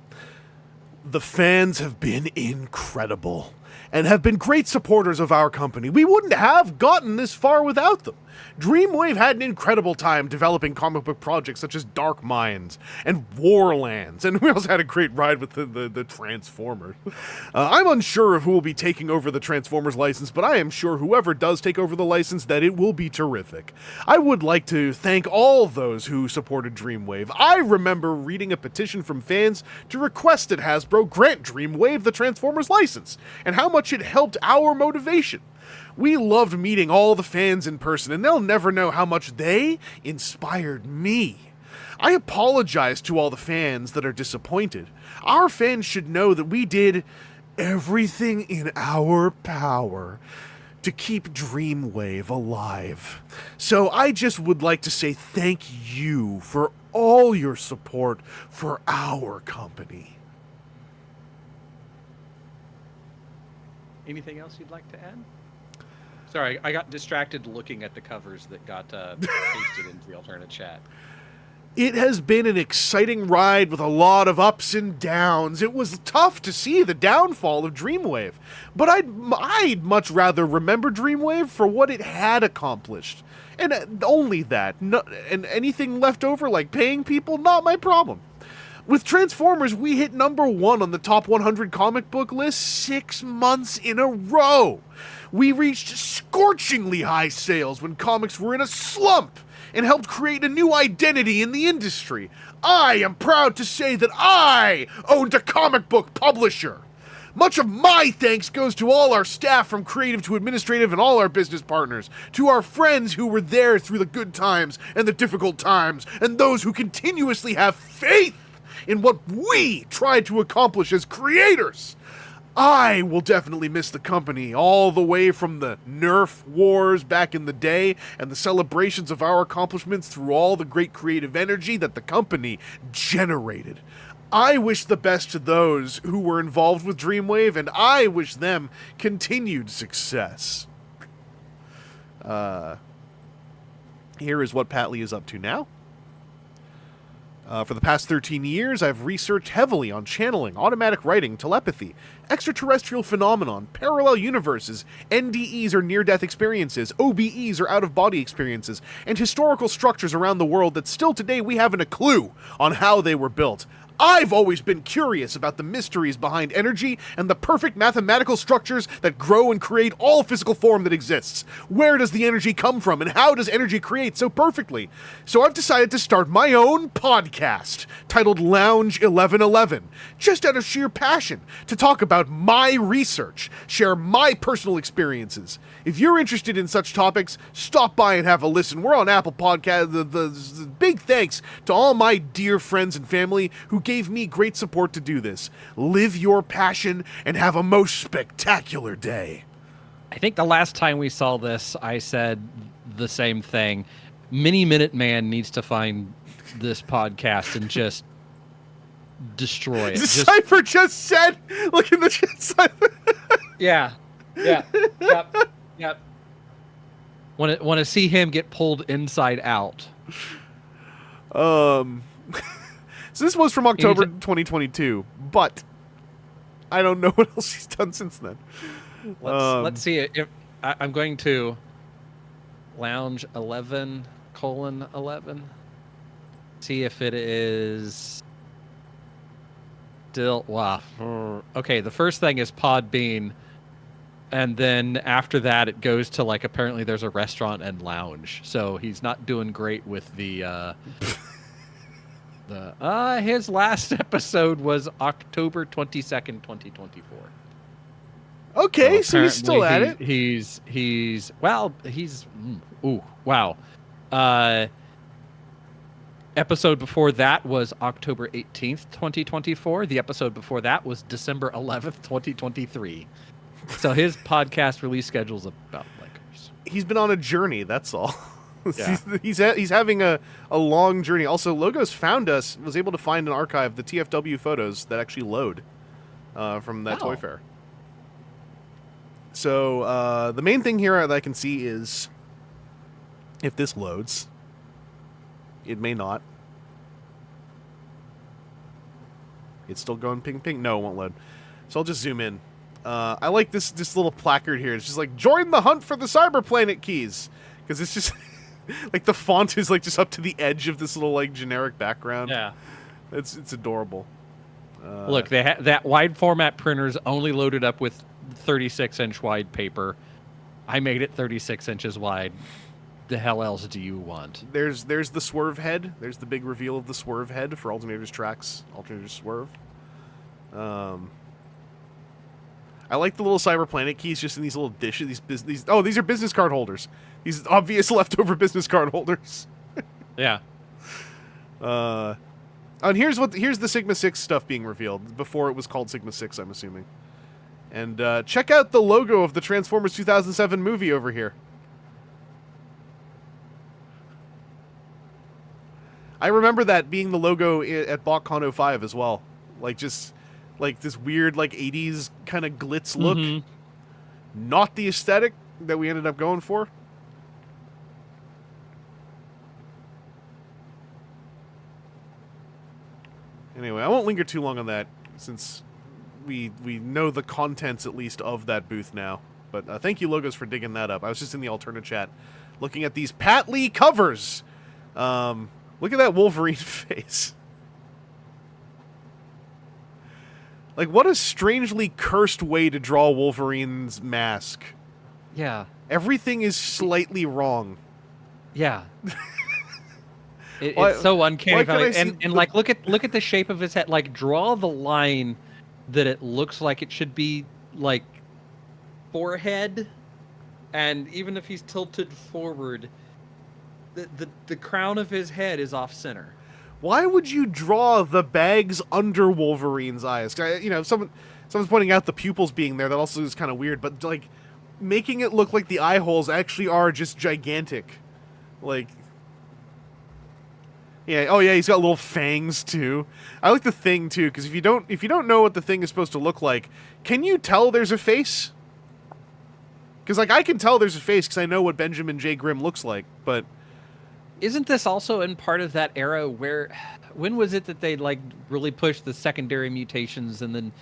C: The fans have been incredible and have been great supporters of our company. We wouldn't have gotten this far without them. Dreamwave had an incredible time developing comic book projects such as Dark Minds and Warlands, and we also had a great ride with the Transformers. I'm unsure of who will be taking over the Transformers license, but I am sure whoever does take over the license that it will be terrific. I would like to thank all those who supported Dreamwave. I remember reading a petition from fans to request that Hasbro grant Dreamwave the Transformers license, and how much it helped our motivation. We loved meeting all the fans in person, and they'll never know how much they inspired me.
A: I apologize to all the fans that are disappointed. Our fans should know that we did everything in our power to keep Dreamwave alive. So I just would like to say thank you for all your support for our company.
B: Anything else you'd like to add? Sorry, I got distracted looking at the covers that got pasted into the alternate chat.
A: It has been an exciting ride with a lot of ups and downs. It was tough to see the downfall of Dreamwave, but I'd much rather remember Dreamwave for what it had accomplished. And only that. No, and anything left over, like paying people, not my problem. With Transformers, we hit #1 on the top 100 comic book list 6 months in a row. We reached scorchingly high sales when comics were in a slump and helped create a new identity in the industry. I am proud to say that I owned a comic book publisher. Much of my thanks goes to all our staff from creative to administrative and all our business partners, to our friends who were there through the good times and the difficult times, and those who continuously have faith in what we tried to accomplish as creators. I will definitely miss the company all the way from the Nerf wars back in the day and the celebrations of our accomplishments through all the great creative energy that the company generated. I wish the best to those who were involved with Dreamwave, and I wish them continued success. Here is what Pat Lee is up to now. For the past 13 years, I've researched heavily on channeling, automatic writing, telepathy, extraterrestrial phenomenon, parallel universes, NDEs or near-death experiences, OBEs or out-of-body experiences, and historical structures around the world that still today we haven't a clue on how they were built. I've always been curious about the mysteries behind energy and the perfect mathematical structures that grow and create all physical form that exists. Where does the energy come from, and how does energy create so perfectly? So I've decided to start my own podcast, titled Lounge 1111, just out of sheer passion, to talk about my research, share my personal experiences. If you're interested in such topics, stop by and have a listen. We're on Apple Podcasts. The big thanks to all my dear friends and family who gave me great support to do this. Live your passion and have a most spectacular day.
B: I think the last time we saw this, I said the same thing. Mini Minute Man needs to find this podcast and just destroy it.
A: Cypher just said, look in the chat, Cypher.
B: Yeah. Yep. Want to see him get pulled inside out.
A: So this was from October 2022, but I don't know what else he's done since then.
B: Let's see it. If I'm going to Lounge 11:11. See if it is still. Wow. Okay, the first thing is Podbean. And then after that, it goes to, like, apparently there's a restaurant and lounge. So he's not doing great with the his last episode was October 22nd, 2024.
A: Okay, so he's still at it.
B: Episode before that was October 18th, 2024. The episode before that was December 11th, 2023. So his podcast release schedule is about like ours.
A: He's been on a journey, that's all.
B: Yeah.
A: he's having a long journey. Also, Logos was able to find an archive, the TFW photos that actually load from that Toy Fair. So the main thing here that I can see is if this loads. It may not. It's still going ping ping. No, it won't load. So I'll just zoom in. I like this little placard here. It's just like, join the hunt for the Cyberplanet keys. Because it's just, like, the font is, like, just up to the edge of this little, like, generic background.
B: Yeah.
A: It's adorable.
B: Look, that wide format printer is only loaded up with 36-inch wide paper. I made it 36 inches wide. The hell else do you want?
A: There's the swerve head. There's the big reveal of the swerve head for Alternators Tracks, Alternators Swerve. I like the little Cyberplanet keys just in these little dishes. These are business card holders. These obvious leftover business card holders.
B: Yeah.
A: And here's the Sigma 6 stuff being revealed before it was called Sigma 6, I'm assuming. And check out the logo of the Transformers 2007 movie over here. I remember that being the logo at BotCon 05 as well. Like, just, like, this weird, like, 80s kind of glitz look. Not the aesthetic that we ended up going for. Anyway, I won't linger too long on that, since we know the contents, at least, of that booth now. But thank you, Logos, for digging that up. I was just in the alternate chat looking at these Pat Lee covers. Look at that Wolverine face. Like, what a strangely cursed way to draw Wolverine's mask.
B: Yeah.
A: Everything is slightly wrong.
B: Yeah. It's so uncanny. And like, look at the shape of his head. Like, draw the line that it looks like it should be, like, forehead. And even if he's tilted forward, the crown of his head is off center.
A: Why would you draw the bags under Wolverine's eyes? You know, someone's pointing out the pupils being there. That also is kind of weird. But, like, making it look like the eye holes actually are just gigantic. Like, yeah. Oh, yeah. He's got little fangs too. I like the thing too, because if you don't know what the thing is supposed to look like, can you tell there's a face? Because, like, I can tell there's a face because I know what Benjamin J. Grimm looks like, but.
B: Isn't this also in part of that era where, when was it that they, like, really pushed the secondary mutations, and then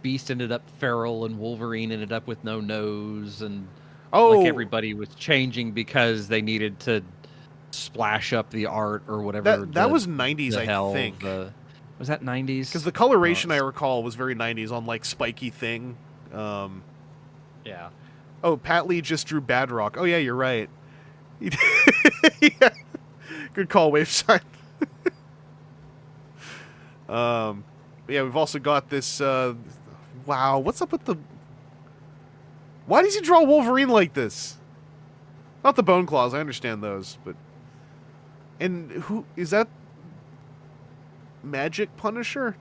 B: Beast ended up feral and Wolverine ended up with no nose, and like everybody was changing because they needed to splash up the art or whatever.
A: That was 90s, I think.
B: Was that 90s?
A: Because the coloration, I recall, was very 90s on, like, spiky thing.
B: Yeah.
A: Oh, Pat Lee just drew Badrock. Oh, yeah, you're right. Yeah. Good call, Wavesign. Yeah, we've also got this, wow, what's up with the... Why does he draw Wolverine like this? Not the Bone Claws, I understand those, but... And who... Is that... Magic Punisher?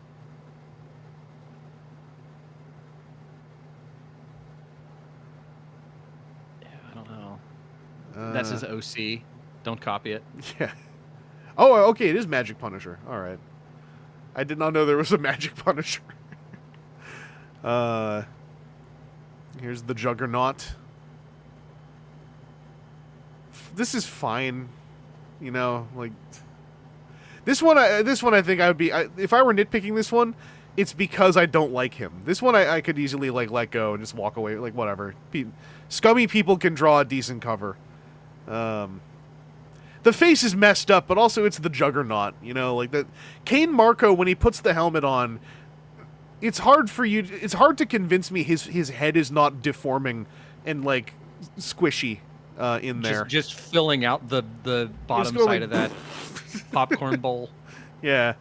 B: Yeah, I don't know. That's his OC. Don't copy it.
A: Yeah. Oh, okay, it is Magic Punisher. All right. I did not know there was a Magic Punisher. Here's the Juggernaut. This is fine. You know, like... This one I think I would be... if I were nitpicking this one, it's because I don't like him. This one I could easily, like, let go and just walk away. Like, whatever. Scummy people can draw a decent cover. The face is messed up, but also it's the Juggernaut, you know, like that. Kane Marco, when he puts the helmet on, it's hard to convince me his head is not deforming and, like, squishy in there.
B: Just filling out the bottom side of that popcorn bowl.
A: Yeah.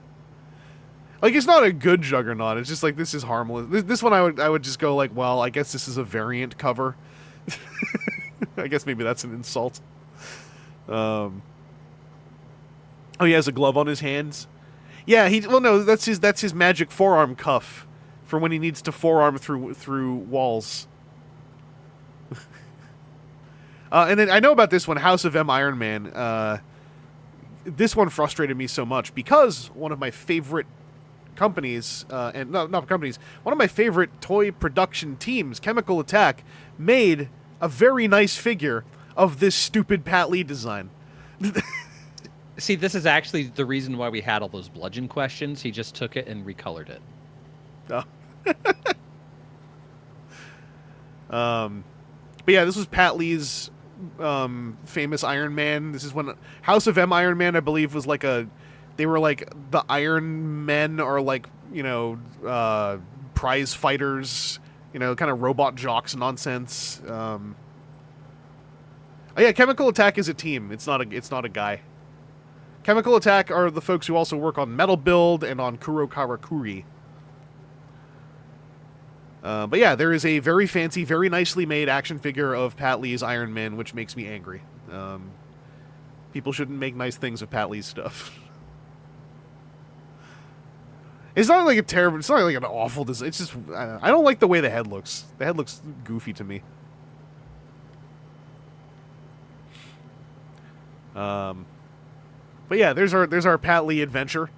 A: Like, it's not a good Juggernaut. It's just like, this is harmless. This one I would just go like, well, I guess this is a variant cover. I guess maybe that's an insult. Oh, he has a glove on his hands. Yeah, well, no, that's his magic forearm cuff for when he needs to forearm through walls. And then I know about this one, House of M Iron Man. This one frustrated me so much because one of my favorite companies, one of my favorite toy production teams, Chemical Attack, made a very nice figure of this stupid Pat Lee design.
B: See, this is actually the reason why we had all those bludgeon questions. He just took it and recolored it.
A: Oh. But yeah, this was Pat Lee's famous Iron Man. This is when House of M Iron Man, I believe, was like they were like the Iron Men, or like, you know, prize fighters, you know, kind of robot jocks nonsense. Oh yeah, Chemical Attack is a team. It's not a guy. Chemical Attack are the folks who also work on Metal Build and on Kuro Karakuri. But yeah, there is a very fancy, very nicely made action figure of Pat Lee's Iron Man, which makes me angry. People shouldn't make nice things of Pat Lee's stuff. It's not like a terrible. It's not like an awful design. It's just I don't like the way the head looks. The head looks goofy to me. But yeah, there's our Pat Lee adventure.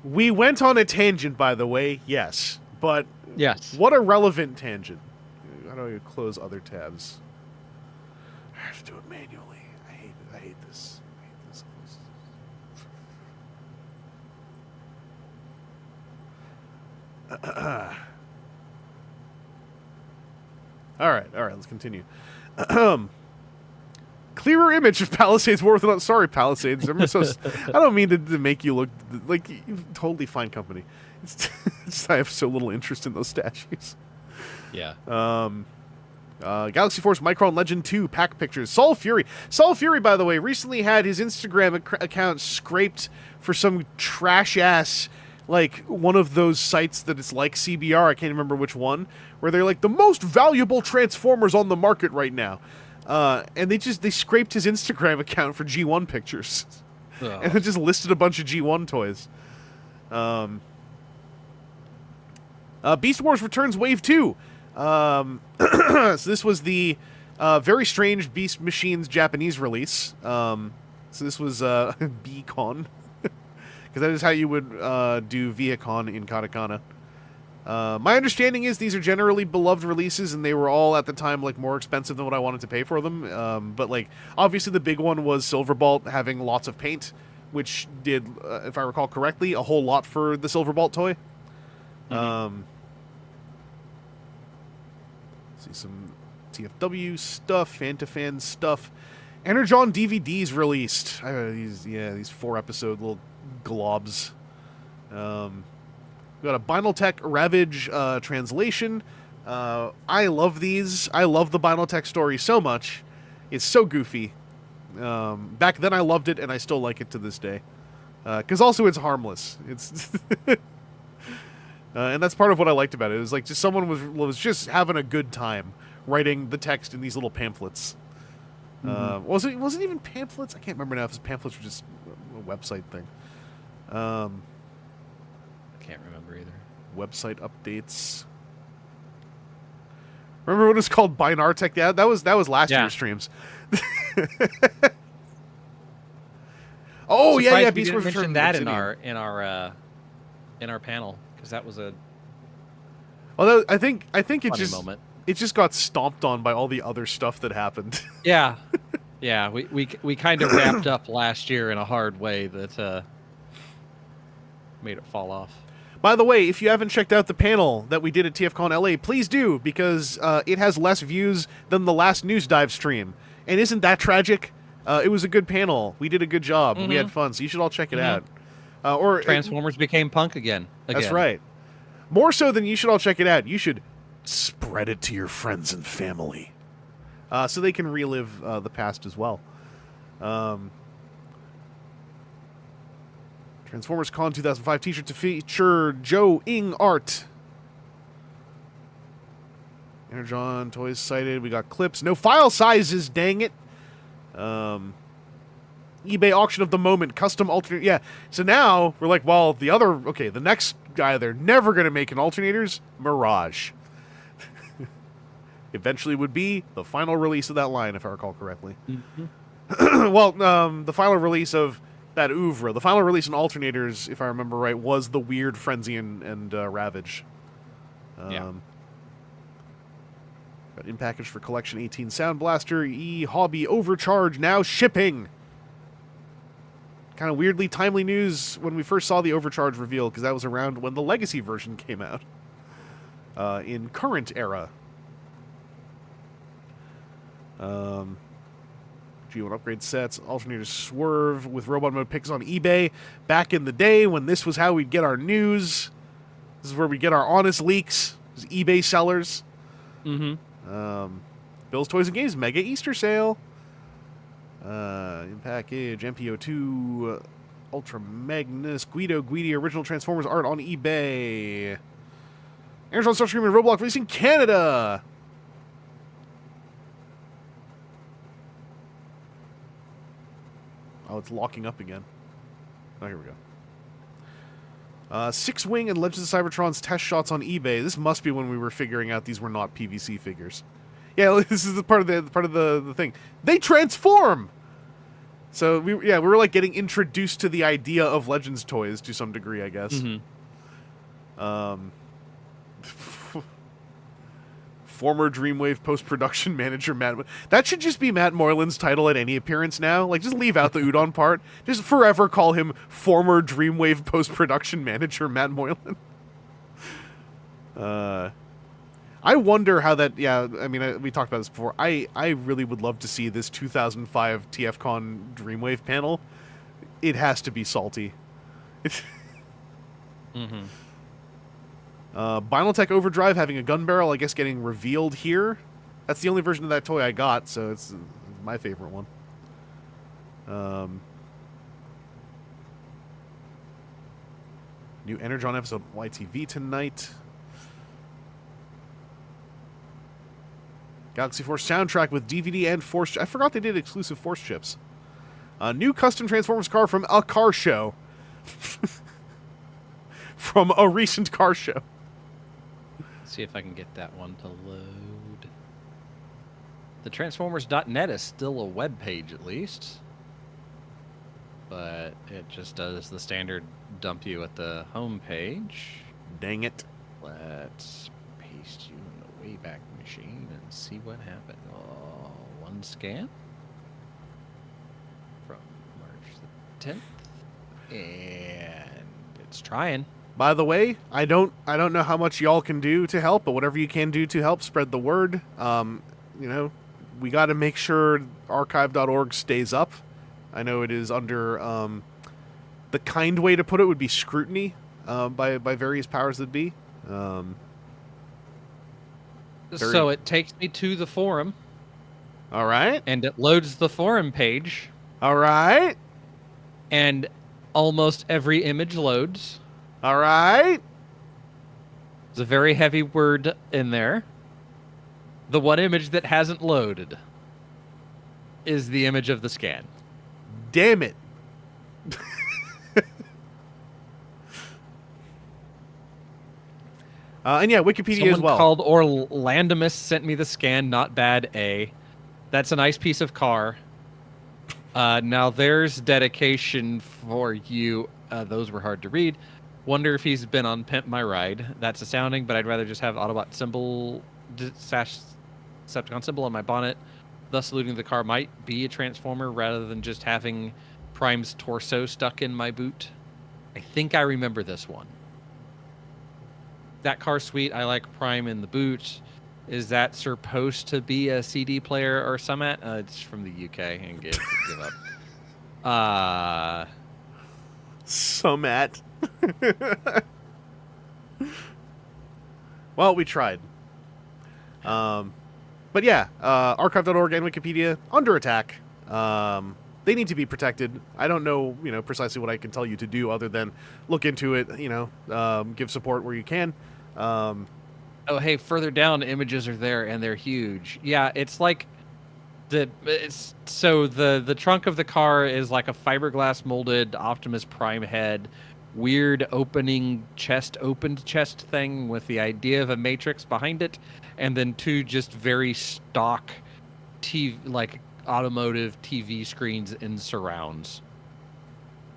A: We went on a tangent, by the way. Yes, but
B: Yes.
A: what a relevant tangent. How do I close other tabs? I have to do it manually. I hate this. I hate this. All right, let's continue. Clearer image of Palisades War with... Sorry, Palisades. I don't mean to make you look like you're totally fine company. It's just I have so little interest in those statues.
B: Yeah.
A: Galaxy Force Micron Legend 2 pack pictures. Saul Fury, by the way, recently had his Instagram account scraped for some trash ass, like one of those sites that it's like CBR. I can't remember which one, where they're like the most valuable Transformers on the market right now. And they scraped his Instagram account for G1 pictures.
B: Oh.
A: And it just listed a bunch of G1 toys. Beast Wars Returns Wave 2. So this was the very strange Beast Machines Japanese release. So this was B-Con. Because that is how you would do Viacon in katakana. My understanding is these are generally beloved releases, and they were all at the time like more expensive than what I wanted to pay for them. But like obviously the big one was Silverbolt having lots of paint, which did, if I recall correctly, a whole lot for the Silverbolt toy.
B: Mm-hmm.
A: See some TFW stuff, fan-to-fan stuff. Energon DVDs released. These 4-episode little globs. We got a Binaltech Ravage translation. I love these. I love the Binaltech story so much. It's so goofy. Back then I loved it, and I still like it to this day. Because also it's harmless. It's and that's part of what I liked about it. It was like just someone was just having a good time writing the text in these little pamphlets. Was it even pamphlets? I can't remember now if it's pamphlets or just a website thing.
B: Can't remember either.
A: Website updates. Remember when it was called Binartech? Yeah, that was last year's streams. Oh yeah.
B: We didn't mention that in our panel because that was a.
A: Well, I think it
B: moment.
A: It just got stomped on by all the other stuff that happened.
B: Yeah, yeah. We kind of wrapped up last year in a hard way that made it fall off.
A: By the way, if you haven't checked out the panel that we did at TFCon LA, please do, because it has less views than the last News Dive stream. And isn't that tragic? It was a good panel. We did a good job. We had fun, so you should all check it out. Or
B: Transformers became punk again.
A: That's right. More so than you should all check it out. You should spread it to your friends and family, so they can relive the past as well. Transformers Con 2005 t-shirt to feature Joe Ing art. Energon toys cited. We got clips. No file sizes, dang it. eBay auction of the moment. Custom alternate. Yeah. So now we're like, well, the next guy they're never going to make an alternators. Mirage. Eventually would be the final release of that line, if I recall correctly. Well, the final release of that oeuvre, the final release in Alternators, if I remember right, was the weird Frenzy and Ravage. Got in package for Collection 18 Sound Blaster, Hobby Overcharge now shipping. Kind of weirdly timely news when we first saw the Overcharge reveal, because that was around when the Legacy version came out. In current era. G1 upgrade sets, Alternators Swerve with robot mode picks on eBay. Back in the day when this was how we'd get our news. This is where we get our honest leaks. As eBay sellers. Bill's Toys and Games Mega Easter Sale. In package, MPO2, Ultra Magnus, Guidi original Transformers art on eBay. Energon Starscream and Roblox releasing Canada. Oh, it's locking up again. Oh, here we go. Six-Wing and Legends of Cybertron's test shots on eBay. This must be when we were figuring out these were not PVC figures. Yeah, this is the part of the thing. They transform. So we were like getting introduced to the idea of Legends toys to some degree, I guess. Former Dreamwave post-production manager Matt. That should just be Matt Moylan's title at any appearance now. Like, just leave out the Udon part. Just forever call him former Dreamwave post-production manager Matt Moylan. I wonder how that. Yeah, I mean, we talked about this before. I really would love to see this 2005 TFCon Dreamwave panel. It has to be salty. Binaltech Overdrive having a gun barrel, I guess, getting revealed here. That's the only version of that toy I got, so it's my favorite one. New Energon episode YTV tonight. Galaxy Force soundtrack with DVD and Force. I forgot they did exclusive Force chips. New custom Transformers car from a car show. From a recent car show.
B: See if I can get that one to load. The Transformers.net is still a web page, at least. But it just does the standard dump you at the home page.
A: Dang it.
B: Let's paste you in the Wayback Machine and see what happened. Oh, one scan from March the 10th. And it's trying.
A: By the way, I don't know how much y'all can do to help, but whatever you can do to help spread the word. We got to make sure archive.org stays up. I know it is under the kind way to put it would be scrutiny by various powers that be.
B: So it takes me to the forum.
A: All right.
B: And it loads the forum page.
A: All right.
B: And almost every image loads.
A: All right.
B: There's a very heavy word in there. The one image that hasn't loaded is the image of the scan.
A: Damn it. And yeah, Wikipedia
B: Someone
A: as well.
B: Called Orlandomus sent me the scan. Not bad, A. That's a nice piece of car. Now there's dedication for you. Those were hard to read. Wonder if he's been on Pimp My Ride. That's astounding, but I'd rather just have Autobot symbol, Decepticon symbol on my bonnet. Thus, looting the car might be a Transformer rather than just having Prime's torso stuck in my boot. I think I remember this one. That car's sweet. I like Prime in the boot. Is that supposed to be a CD player or something? It's from the UK and give up.
A: Sumat. Well, we tried. But yeah, archive.org and Wikipedia under attack. They need to be protected. I don't know, precisely what I can tell you to do other than look into it, give support where you can.
B: Oh, hey, further down, images are there and they're huge. Yeah, it's like the trunk of the car is like a fiberglass molded Optimus Prime head, weird opened chest thing with the idea of a matrix behind it, and then two just very stock like automotive TV screens in surrounds.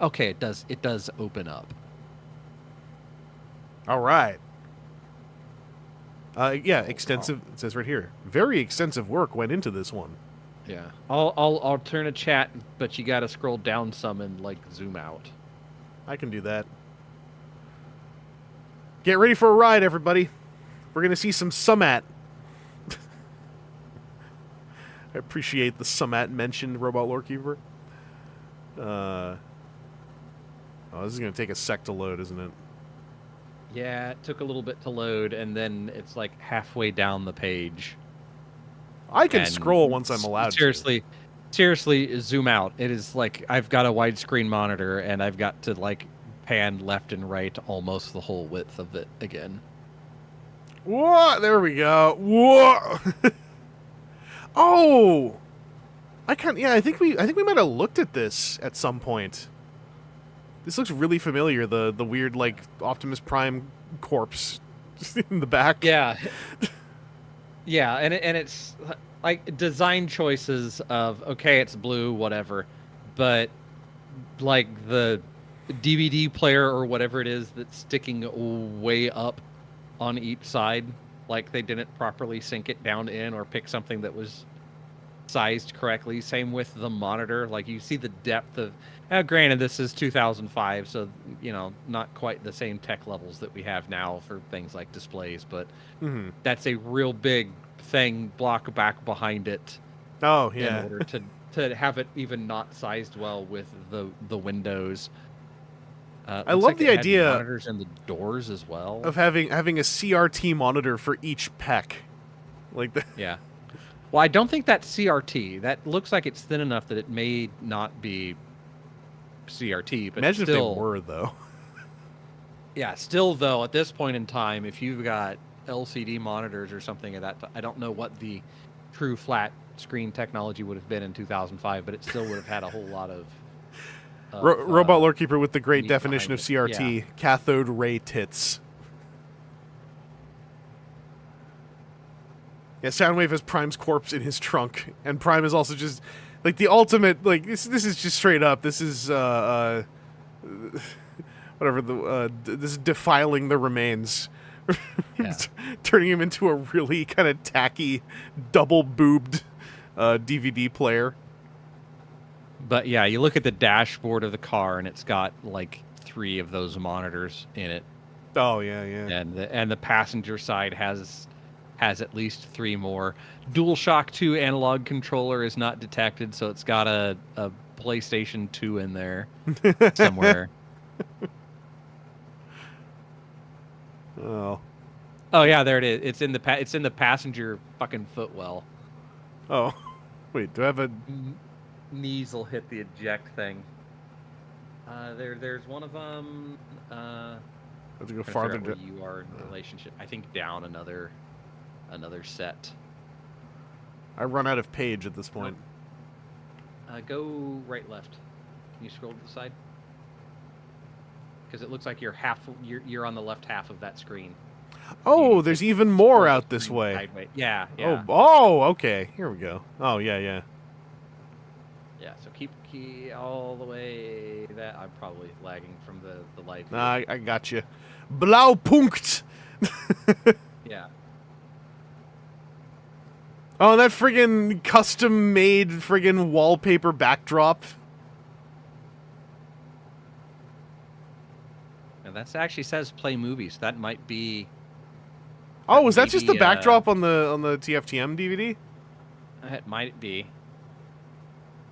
B: Okay, it does open up.
A: All right. Yeah, extensive. It says right here, very extensive work went into this one.
B: Yeah, I'll turn a chat, but you got to scroll down some and like zoom out.
A: I can do that. Get ready for a ride, everybody. We're gonna see some Sumat. I appreciate the Sumat mentioned, Robot Lorekeeper. Oh, this is gonna take a sec to load, isn't it?
B: Yeah, it took a little bit to load, and then it's like halfway down the page.
A: I can scroll once I'm allowed
B: to. Seriously, zoom out. It is like I've got a widescreen monitor, and I've got to like pan left and right almost the whole width of it again.
A: What? There we go. Whoa! Oh! I think we might have looked at this at some point. This looks really familiar. The weird like Optimus Prime corpse in the back.
B: Yeah. Yeah, and it's like design choices of okay, it's blue, whatever, but like the DVD player or whatever it is that's sticking way up on each side, like they didn't properly sink it down in or pick something that was sized correctly. Same with the monitor. Like you see the depth of. Granted, this is 2005, so not quite the same tech levels that we have now for things like displays, but that's a real big thing block back behind it.
A: Oh yeah.
B: In order to have it even not sized well with the windows.
A: I love the idea
B: monitors and the doors as well
A: of having a CRT monitor for each PEC, like the.
B: Yeah. Well, I don't think that's CRT. That looks like it's thin enough that it may not be CRT, but
A: imagine
B: still,
A: if they were though.
B: Yeah, still though, at this point in time, if you've got LCD monitors or something of that, I don't know what the true flat screen technology would have been in 2005, but it still would have had a whole lot of
A: Robot Lore Keeper with the great definition of
B: it.
A: CRT:
B: Yeah.
A: cathode ray tits. Yeah, Soundwave has Prime's corpse in his trunk, and Prime is also just like the ultimate. Like this is just straight up. This is whatever this is defiling the remains,
B: Yeah.
A: turning him into a really kind of tacky, double-boobed DVD player.
B: But yeah, you look at the dashboard of the car, and it's got like 3 of those monitors in it,
A: Oh yeah, yeah.
B: and the passenger side has at least 3 more. DualShock 2 analog controller is not detected, so it's got a PlayStation 2 in there somewhere.
A: Oh.
B: Oh yeah, there it is. It's in the passenger fucking footwell.
A: Oh. Wait, do I have a?
B: Knees will hit the eject thing. There's one of them.
A: I have to go
B: Trying to
A: farther.
B: figure out where you are in relationship. I think down another set.
A: I run out of page at this point.
B: Go right, left. Can you scroll to the side? Because it looks like you're on the left half of that screen.
A: Oh, there's even more out this way.
B: Sideways. Yeah, yeah.
A: Oh, okay. Here we go. Oh, yeah, yeah.
B: Yeah, so keep key all the way. That I'm probably lagging from the light.
A: I got you. Blaupunkt.
B: Yeah.
A: Oh, that friggin' custom-made friggin' wallpaper backdrop.
B: And that actually says play movies. That might be.
A: Oh, was that just the
B: maybe,
A: backdrop on the TFTM DVD?
B: It might be.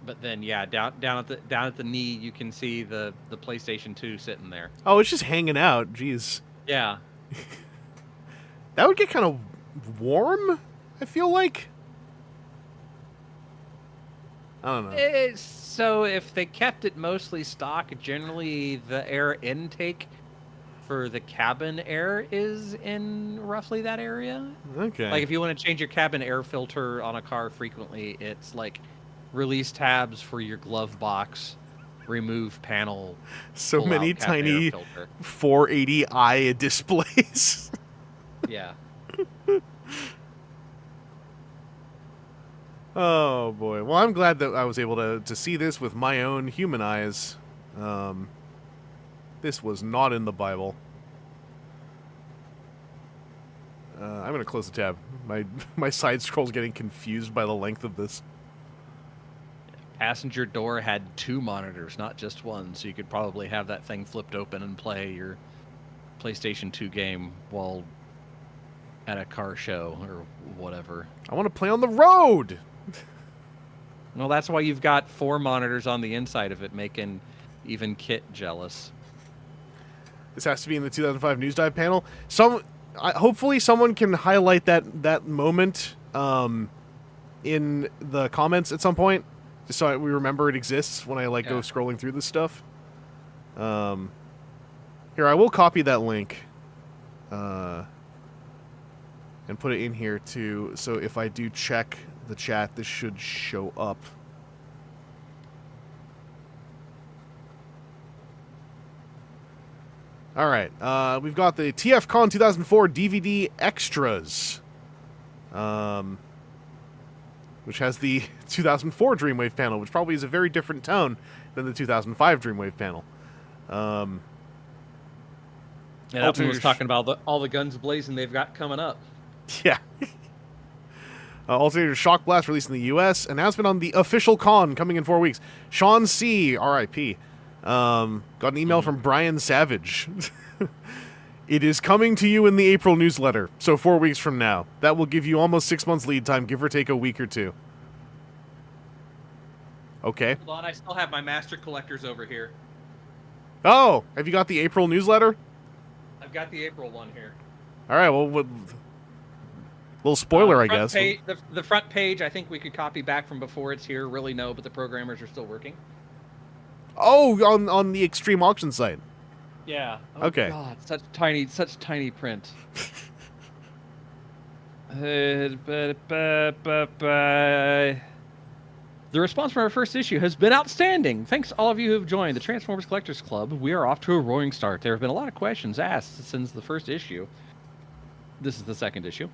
B: But then, yeah, down at the knee, you can see the PlayStation 2 sitting there.
A: Oh, it's just hanging out. Jeez.
B: Yeah.
A: That would get kind of warm, I feel like. I don't know.
B: So if they kept it mostly stock, generally the air intake for the cabin air is in roughly that area.
A: Okay.
B: Like if you want to change your cabin air filter on a car frequently, it's like release tabs for your glove box, remove panel.
A: So many
B: cabin
A: tiny
B: air filter.
A: 480i displays.
B: Yeah.
A: Oh boy. Well, I'm glad that I was able to see this with my own human eyes. This was not in the Bible. I'm going to close the tab. My side scroll's getting confused by the length of this.
B: Passenger door had 2 monitors, not just one, so you could probably have that thing flipped open and play your PlayStation 2 game while at a car show or whatever.
A: I want to play on the road!
B: Well, that's why you've got 4 monitors on the inside of it, making even Kit jealous.
A: This has to be in the 2005 News Dive panel. Hopefully someone can highlight that moment in the comments at some point, just so we remember it exists when I go scrolling through this stuff. Here, I will copy that link and put it in here too, so if I do check the chat, this should show up. All right. We've got the TFCon 2004 DVD extras, which has the 2004 Dreamwave panel, which probably is a very different tone than the 2005 Dreamwave panel.
B: Yeah, that one was talking about all the guns blazing they've got coming up.
A: Yeah. Alternator Shock Blast released in the U.S. Announcement on the official con coming in 4 weeks. Sean C. R.I.P. Got an email from Brian Savage. It is coming to you in the April newsletter, so 4 weeks from now. That will give you almost 6 months lead time, give or take a week or two. Okay.
B: Hold on, I still have my master collectors over here.
A: Oh, have you got the April newsletter?
B: I've got the April one here.
A: All right, well, little spoiler, I guess.
B: The front page, I think we could copy back from before it's here. Really, no, but the programmers are still working.
A: Oh, on the Extreme Auction site.
B: Yeah.
A: Oh, okay.
B: God, such tiny print. The response from our first issue has been outstanding. Thanks all of you who have joined the Transformers Collectors Club. We are off to a roaring start. There have been a lot of questions asked since the first issue. This is the second issue.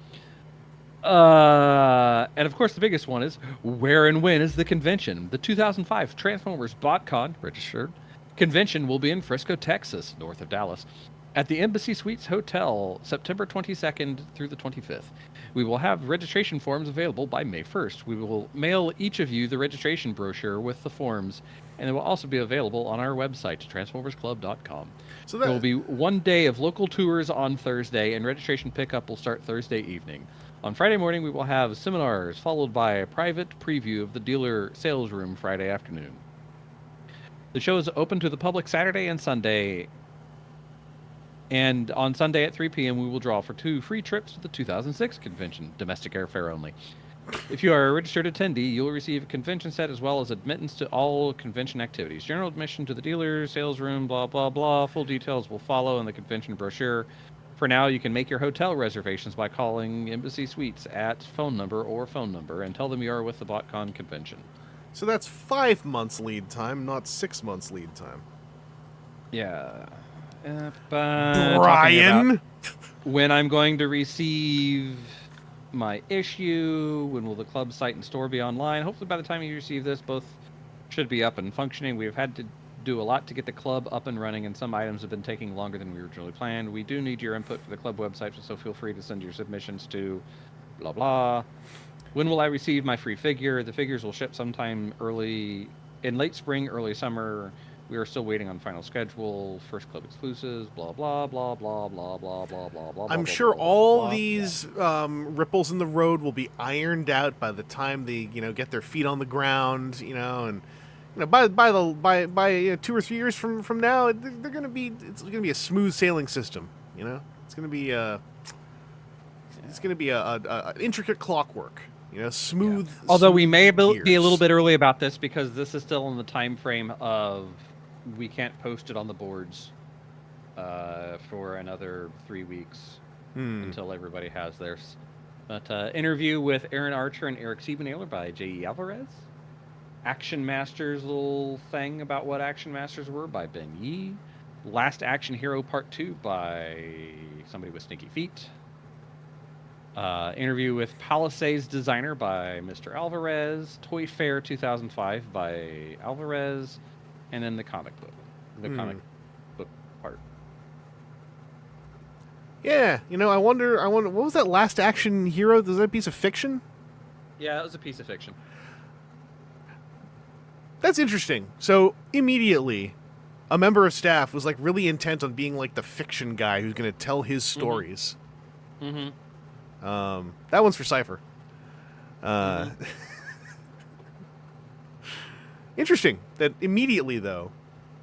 B: And of course the biggest one is, where and when is the convention? The 2005 Transformers BotCon, registered, convention will be in Frisco, Texas, north of Dallas, at the Embassy Suites Hotel, September 22nd through the 25th. We will have registration forms available by May 1st. We will mail each of you the registration brochure with the forms, and it will also be available on our website, transformersclub.com. So there will be 1 day of local tours on Thursday, and registration pickup will start Thursday evening. On Friday morning, we will have seminars, followed by a private preview of the dealer sales room Friday afternoon. The show is open to the public Saturday and Sunday. And on Sunday at 3 p.m., we will draw for 2 free trips to the 2006 convention, domestic airfare only. If you are a registered attendee, you'll receive a convention set as well as admittance to all convention activities. General admission to the dealer, sales room, blah, blah, blah. Full details will follow in the convention brochure. For now, you can make your hotel reservations by calling Embassy Suites at phone number and tell them you are with the BotCon convention.
A: So that's 5 months lead time, not 6 months lead time.
B: Yeah.
A: Brian?
B: When I'm going to receive my issue, when will the club site and store be online? Hopefully by the time you receive this, both should be up and functioning. We've had to do a lot to get the club up and running, and some items have been taking longer than we originally planned. We do need your input for the club website, so feel free to send your submissions to blah blah. When will I receive my free figure? The figures will ship sometime in late spring, early summer. We are still waiting on final schedule, first club exclusives, blah blah blah blah blah blah blah blah blah.
A: I'm sure all these ripples in the road will be ironed out by the time they, get their feet on the ground, and by 2 or 3 years from now, it's gonna be a smooth sailing system. It's gonna be an intricate clockwork. Smooth.
B: Yeah. Although we may
A: gears.
B: be a little bit early about this because this is still in the time frame of we can't post it on the boards for another 3 weeks until everybody has theirs. But interview with Aaron Archer and Eric Siebenailer by J.E. Alvarez. Action Masters little thing about what Action Masters were by Ben Yee. Last Action Hero Part 2 by somebody with stinky feet. Interview with Palisades Designer by Mr. Alvarez. Toy Fair 2005 by Alvarez. And then the comic book. The comic book part.
A: Yeah, I wonder, what was that Last Action Hero? Was that a piece of fiction?
B: Yeah, it was a piece of fiction.
A: That's interesting. So, immediately, a member of staff was, really intent on being, the fiction guy who's going to tell his stories.
B: Mm-hmm.
A: That one's for Cypher. Interesting that immediately, though.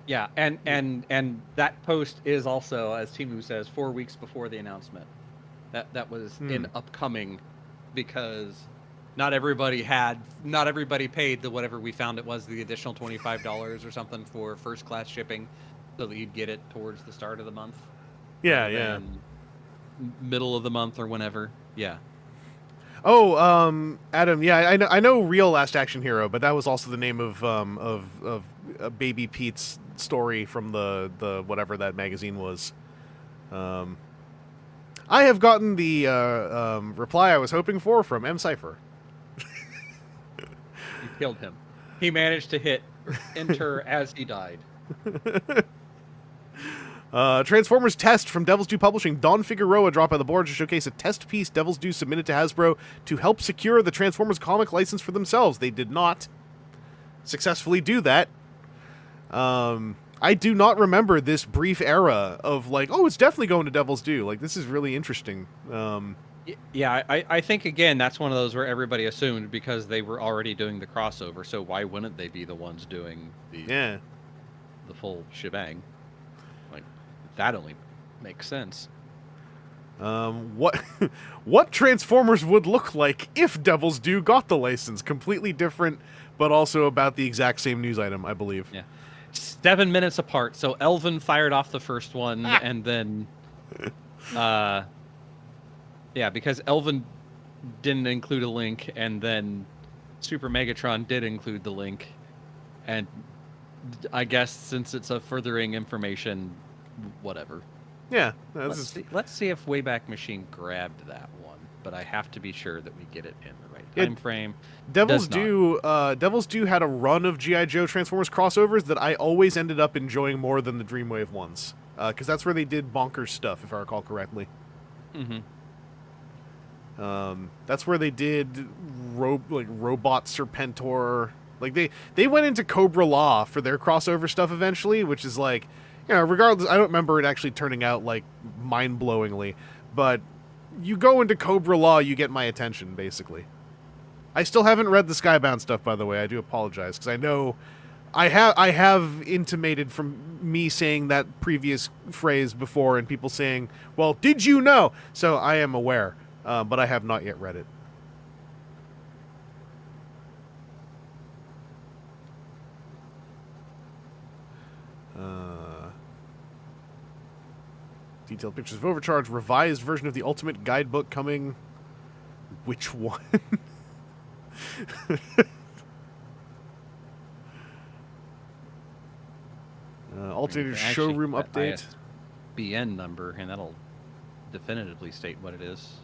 B: Yeah, and that post is also, as Timu says, 4 weeks before the announcement. That was in upcoming, because not everybody paid the whatever we found it was, the additional $25 or something for first class shipping, so that you'd get it towards the start of the month.
A: Yeah.
B: Middle of the month or whenever. Yeah.
A: Oh, Adam. Yeah, I know. Real Last Action Hero, but that was also the name of Baby Pete's story from the whatever that magazine was. I have gotten the reply I was hoping for from M. Cypher.
B: You killed him. He managed to hit enter as he died.
A: Transformers Test from Devil's Due Publishing. Don Figueroa dropped by the board to showcase a test piece Devil's Due submitted to Hasbro to help secure the Transformers comic license for themselves. They did not successfully do that. I do not remember this brief era of like, oh, it's definitely going to Devil's Due. Like, this is really interesting.
B: Yeah, I think, again, that's one of those where everybody assumed because they were already doing the crossover, so why wouldn't they be the ones doing the full shebang? Like, that only makes sense.
A: What Transformers would look like if Devil's Due got the license? Completely different, but also about the exact same news item, I believe.
B: Yeah. 7 minutes apart. So Elvin fired off the first one, and then... yeah, because Elvin didn't include a link, and then Super Megatron did include the link. And I guess since it's a furthering information, whatever.
A: Yeah.
B: Let's see if Wayback Machine grabbed that one, but I have to be sure that we get it in the right time frame.
A: Devil's Due had a run of G.I. Joe Transformers crossovers that I always ended up enjoying more than the Dreamwave ones, because that's where they did bonkers stuff, if I recall correctly.
B: Mm-hmm.
A: That's where they did Robot Serpentor. Like they went into Cobra Law for their crossover stuff eventually, which is like, you know, regardless, I don't remember it actually turning out like mind-blowingly, but you go into Cobra Law, you get my attention, basically. I still haven't read the Skybound stuff, by the way. I do apologize, because I know I have intimated from me saying that previous phrase before, and people saying, well, did you know? So I am aware, but I have not yet read it. Detailed pictures of Overcharge, revised version of the Ultimate Guidebook coming. Which one? Alternators showroom update.
B: ISBN number, and that'll definitively state what it is.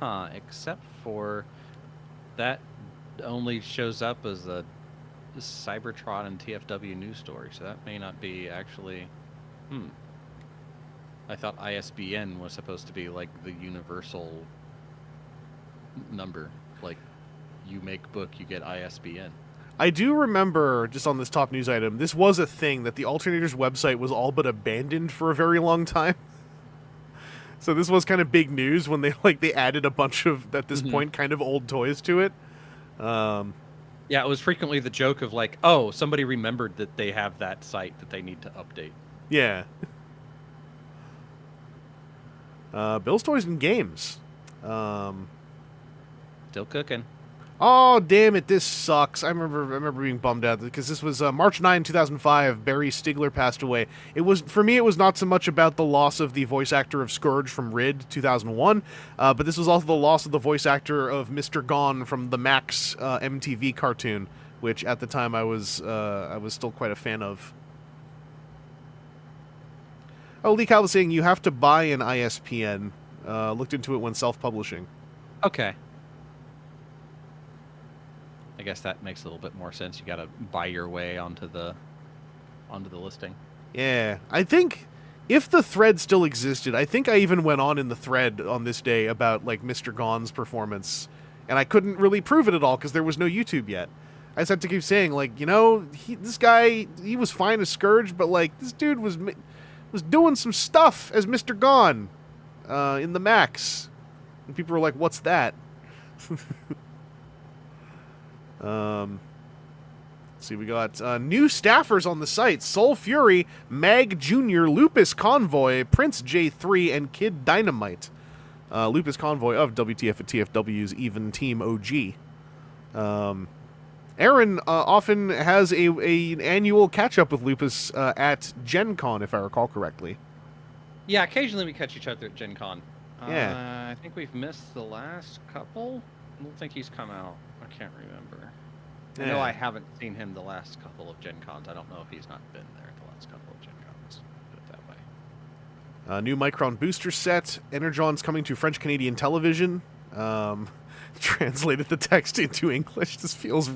B: Except for that only shows up as a Cybertron and TFW news story, so that may not be actually... I thought ISBN was supposed to be like the universal number. Like, you make book, you get ISBN.
A: I do remember, just on this top news item, this was a thing that the Alternators website was all but abandoned for a very long time. So this was kind of big news when they added a bunch of, at this point, kind of old toys to it.
B: Yeah, it was frequently the joke of like, oh, somebody remembered that they have that site that they need to update.
A: Yeah. Bill's Toys and Games.
B: Still cooking.
A: Oh, damn it, this sucks. I remember being bummed out because this was March 9, 2005. Barry Stigler passed away. For me, it was not so much about the loss of the voice actor of Scourge from RID 2001, but this was also the loss of the voice actor of Mr. Gone from the Max MTV cartoon, which at the time I was still quite a fan of. Oh, Lee Cal was saying you have to buy an ISBN. Looked into it when self-publishing.
B: Okay. I guess that makes a little bit more sense. You got to buy your way onto the listing.
A: Yeah, I think if the thread still existed, I think I even went on in the thread on this day about like Mr. Gone's performance, and I couldn't really prove it at all because there was no YouTube yet. I just had to keep saying like, you know, this guy, he was fine as Scourge, but like this dude was doing some stuff as Mr. Gone in the Max, and people were like, "What's that?" Let's see, we got new staffers on the site: Soul Fury, Mag Jr., Lupus Convoy, Prince J3, and Kid Dynamite. Lupus Convoy of WTF at TFW's Even Team OG. Aaron often has an annual catch-up with Lupus at Gen Con, if I recall correctly.
B: Yeah, occasionally we catch each other at Gen Con.
A: Yeah.
B: I think we've missed the last couple. I don't think he's come out. I can't remember. I know I haven't seen him the last couple of Gen Cons. I don't know if he's not been there the last couple of Gen Cons. Put it that way.
A: New Micron booster set. Energon's coming to French-Canadian television. Translated the text into English. This feels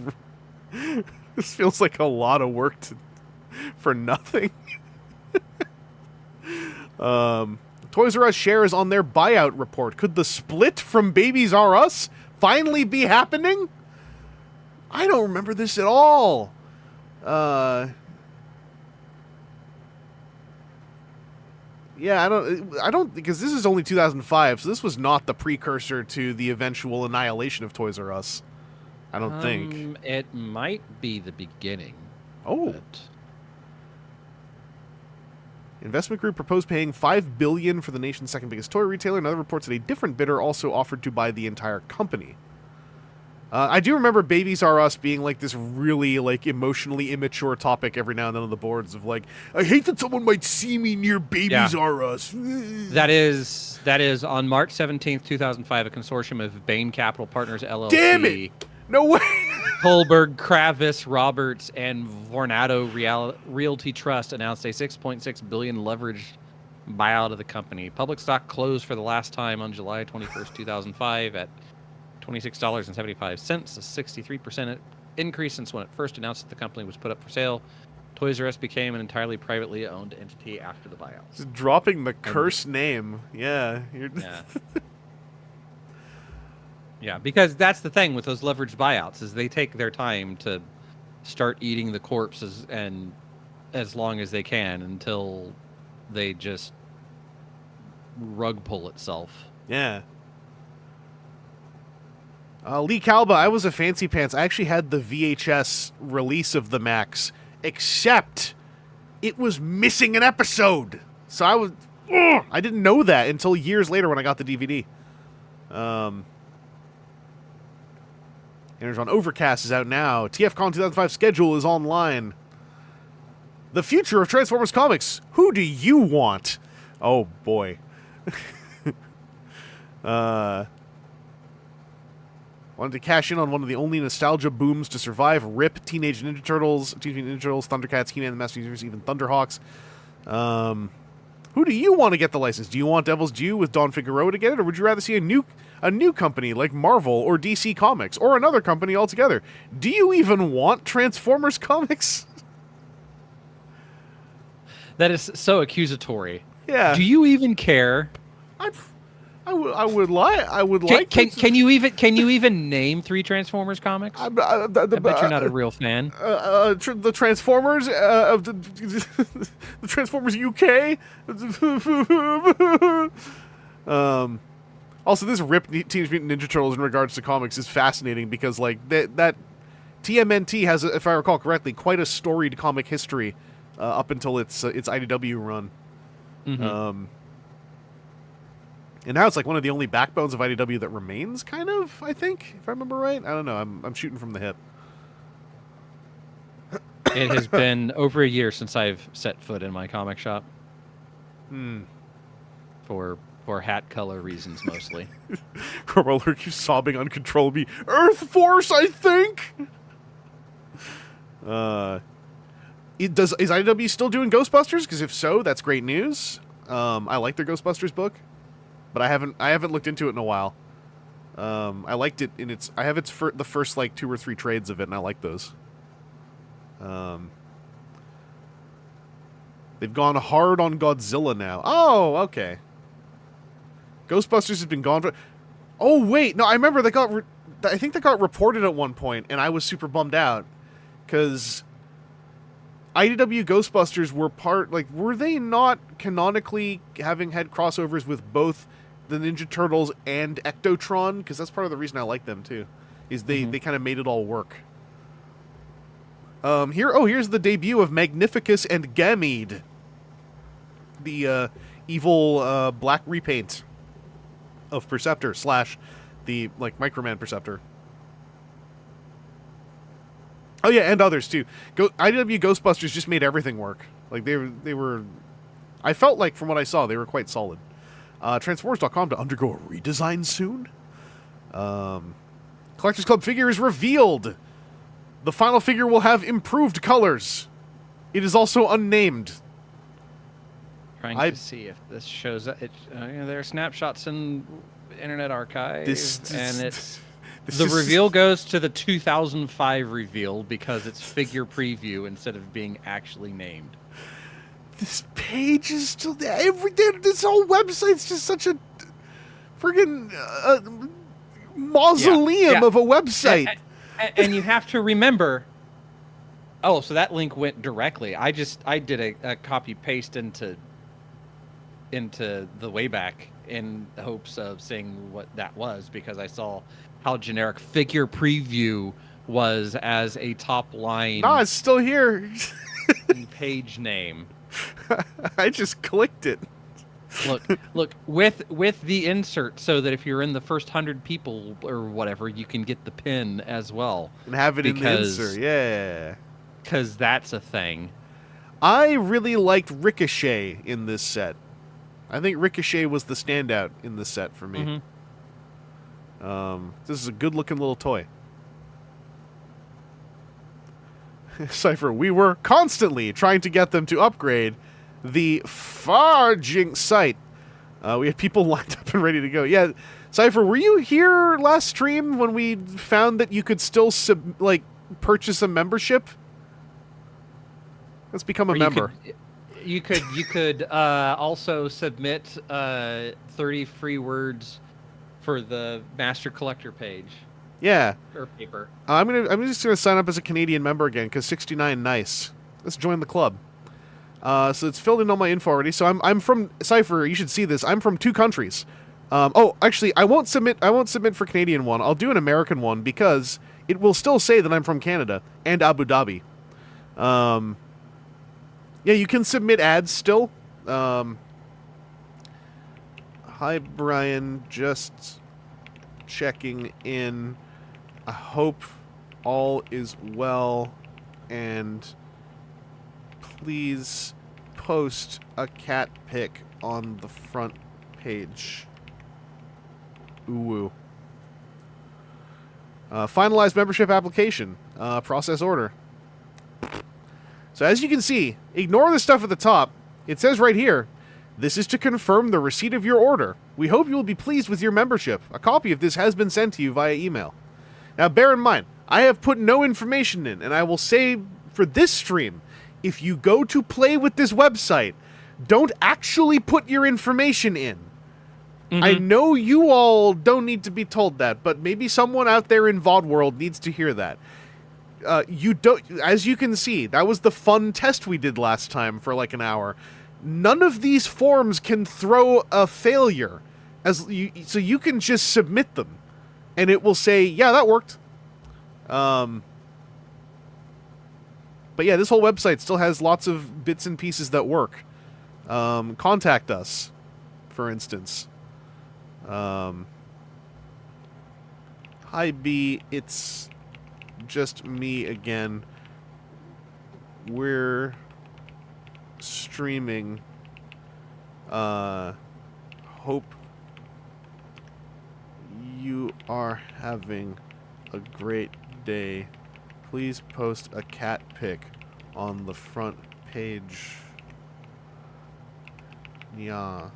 A: like a lot of work for nothing. Toys R Us shares on their buyout report. Could the split from Babies R Us finally be happening? I don't remember this at all. Yeah, I don't, because this is only 2005, so this was not the precursor to the eventual annihilation of Toys R Us. I don't think.
B: It might be the beginning.
A: Oh. Investment group proposed paying $5 billion for the nation's second biggest toy retailer. Another reports that a different bidder also offered to buy the entire company. I do remember Babies R Us being like this really like emotionally immature topic every now and then on the boards of like, I hate that someone might see me near Babies R Us.
B: That is on March 17th, 2005, a consortium of Bain Capital Partners LLC.
A: Damn it! No way!
B: Holberg, Kravis, Roberts, and Vornado Realty Trust announced a $6.6 billion leveraged buyout of the company. Public stock closed for the last time on July 21st, 2005 at $26.75, a 63% increase since when it first announced that the company was put up for sale. Toys R Us became an entirely privately owned entity after the buyout.
A: Just dropping the curse name. Yeah.
B: Yeah. Yeah, because that's the thing with those leveraged buyouts is they take their time to start eating the corpses and as long as they can until they just rug pull itself.
A: Yeah. Lee Calba, I was a fancy pants. I actually had the VHS release of the Max, except it was missing an episode. So I didn't know that until years later when I got the DVD. Energon Overcast is out now. TFCon 2005 schedule is online. The future of Transformers comics. Who do you want? Oh, boy. Wanted to cash in on one of the only nostalgia booms to survive. RIP, Teenage Ninja Turtles, Thundercats, He-Man, the Master Universe, even Thunderhawks. Who do you want to get the license? Do you want Devil's Due with Don Figueroa to get it, or would you rather see a new company like Marvel or DC Comics, or another company altogether? Do you even want Transformers comics?
B: That is so accusatory.
A: Yeah.
B: Do you even care?
A: I would like.
B: Can you even name 3 Transformers comics? I bet you're not a real fan.
A: The Transformers of the Transformers UK. Also, this RIP Teenage Mutant Ninja Turtles in regards to comics is fascinating because like that TMNT has, if I recall correctly, quite a storied comic history up until its IDW run.
B: Mm-hmm.
A: And now it's like one of the only backbones of IDW that remains, kind of, I think, if I remember right. I don't know. I'm shooting from the hip.
B: It has been over a year since I've set foot in my comic shop. For hat color reasons, mostly.
A: Roller keeps sobbing uncontrollably. Earth Force, I think! Is IDW still doing Ghostbusters? Because if so, that's great news. I like their Ghostbusters book. But I haven't looked into it in a while. I liked it in its. I have the first like 2 or 3 trades of it, and I like those. They've gone hard on Godzilla now. Oh, okay. Ghostbusters has been gone for. Oh wait, no, I remember they got. I think they got reported at one point, and I was super bummed out because IDW Ghostbusters were they not canonically having had crossovers with both the Ninja Turtles and Ectotron? Because that's part of the reason I like them too, is they kind of made it all work. Here's the debut of Magnificus and Gamede, the evil black repaint of Perceptor / the like Microman Perceptor. Oh yeah, and others too. IDW Ghostbusters just made everything work. Like they were. I felt like from what I saw, they were quite solid. Transformers.com to undergo a redesign soon. Collectors Club figure is revealed. The final figure will have improved colors. It is also unnamed.
B: Trying to see if this shows up. There are snapshots in Internet Archive, and it's the reveal goes to the 2005 reveal because it's figure preview instead of being actually named.
C: This page is still this whole website's just such a friggin' mausoleum of a website.
B: And you have to remember. Oh, so that link went directly. I did a copy paste into the Wayback in hopes of seeing what that was, because I saw how generic figure preview was as a top line.
A: No, it's still here.
B: Page name.
A: I just clicked it.
B: Look with the insert, so that if you're in the first 100 people or whatever, you can get the pin as well
A: and have it in the insert. Yeah,
B: because that's a thing.
A: I really liked Ricochet in this set. I think Ricochet was the standout in the set for me. Mm-hmm. This is a good-looking little toy. Cypher, we were constantly trying to get them to upgrade the Farjink site. We had people lined up and ready to go. Yeah, Cypher, were you here last stream when we found that you could still purchase a membership? Let's become a member.
B: You could also submit 30 free words for the Master Collector page.
A: Yeah.
B: Or paper.
A: I'm just gonna sign up as a Canadian member again because 69 nice. Let's join the club. So it's filled in all my info already. So I'm from Cypher. You should see this. I'm from 2 countries. Actually, I won't submit for Canadian one. I'll do an American one because it will still say that I'm from Canada and Abu Dhabi. Yeah, you can submit ads still. Hi, Brian. Just checking in. I hope all is well, and please post a cat pic on the front page. Ooh. Finalized membership application. Process order. So as you can see, ignore the stuff at the top. It says right here, this is to confirm the receipt of your order. We hope you will be pleased with your membership. A copy of this has been sent to you via email. Now bear in mind, I have put no information in, and I will say for this stream, if you go to play with this website, don't actually put your information in. Mm-hmm. I know you all don't need to be told that, but maybe someone out there in VOD world needs to hear that. You don't, as you can see, that was the fun test we did last time for like an hour. None of these forms can throw a failure, so you can just submit them, and it will say, yeah, that worked. But yeah, this whole website still has lots of bits and pieces that work. Contact us, for instance. Hi B, it's just me again. We're streaming. Hope you are having a great day. Please post a cat pic on the front page. Yeah.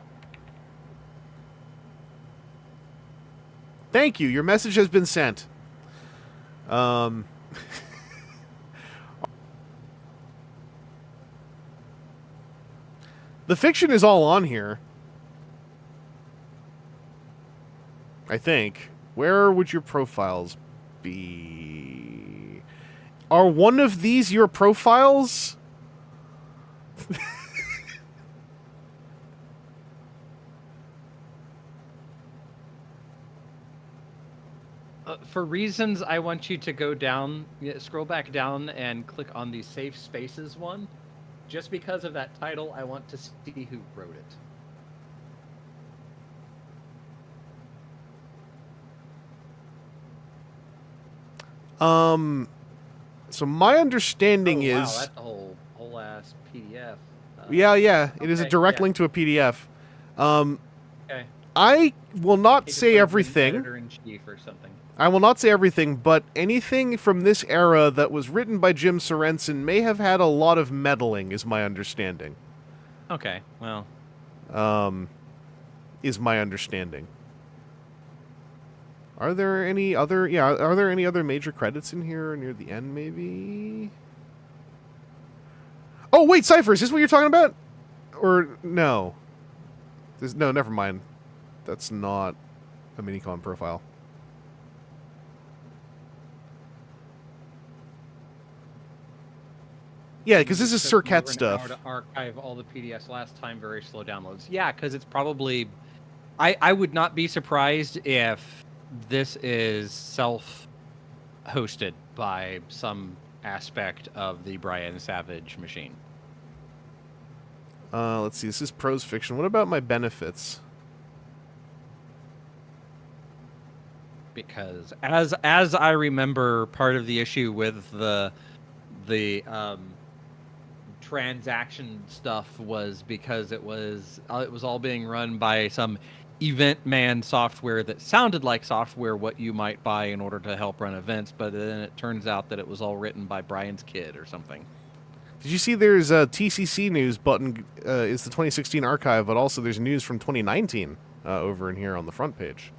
A: Thank you. Your message has been sent. The fiction is all on here. I think. Where would your profiles be? Are one of these your profiles?
B: For reasons, I want you to go down, scroll back down, and click on the Safe Spaces one. Just because of that title, I want to see who wrote it.
A: So my understanding is...
B: Wow, that's a whole ass PDF.
A: Yeah, it is a direct link to a PDF.
B: Okay.
A: I will not say everything.
B: Editor-in-chief or something.
A: I will not say everything, but anything from this era that was written by Jim Sorensen may have had a lot of meddling, is my understanding.
B: Okay, well,
A: is my understanding. Are there any other? Yeah, are there any other major credits in here near the end? Maybe. Oh wait, Cypher, is this what you're talking about? Or no? No, never mind. That's not a Minicon profile. Yeah, because this is Sir Cat stuff.
B: To archive all the PDFs last time, very slow downloads. Yeah, because it's probably... I would not be surprised if this is self-hosted by some aspect of the Brian Savage machine.
A: Let's see. This is prose fiction. What about my benefits?
B: Because as I remember, part of the issue with the transaction stuff was because it was all being run by some event man software that sounded like software what you might buy in order to help run events, but then it turns out that it was all written by Brian's kid or something.
A: Did you see there's a TCC news button? It's the 2016 archive, but also there's news from 2019 over in here on the front page.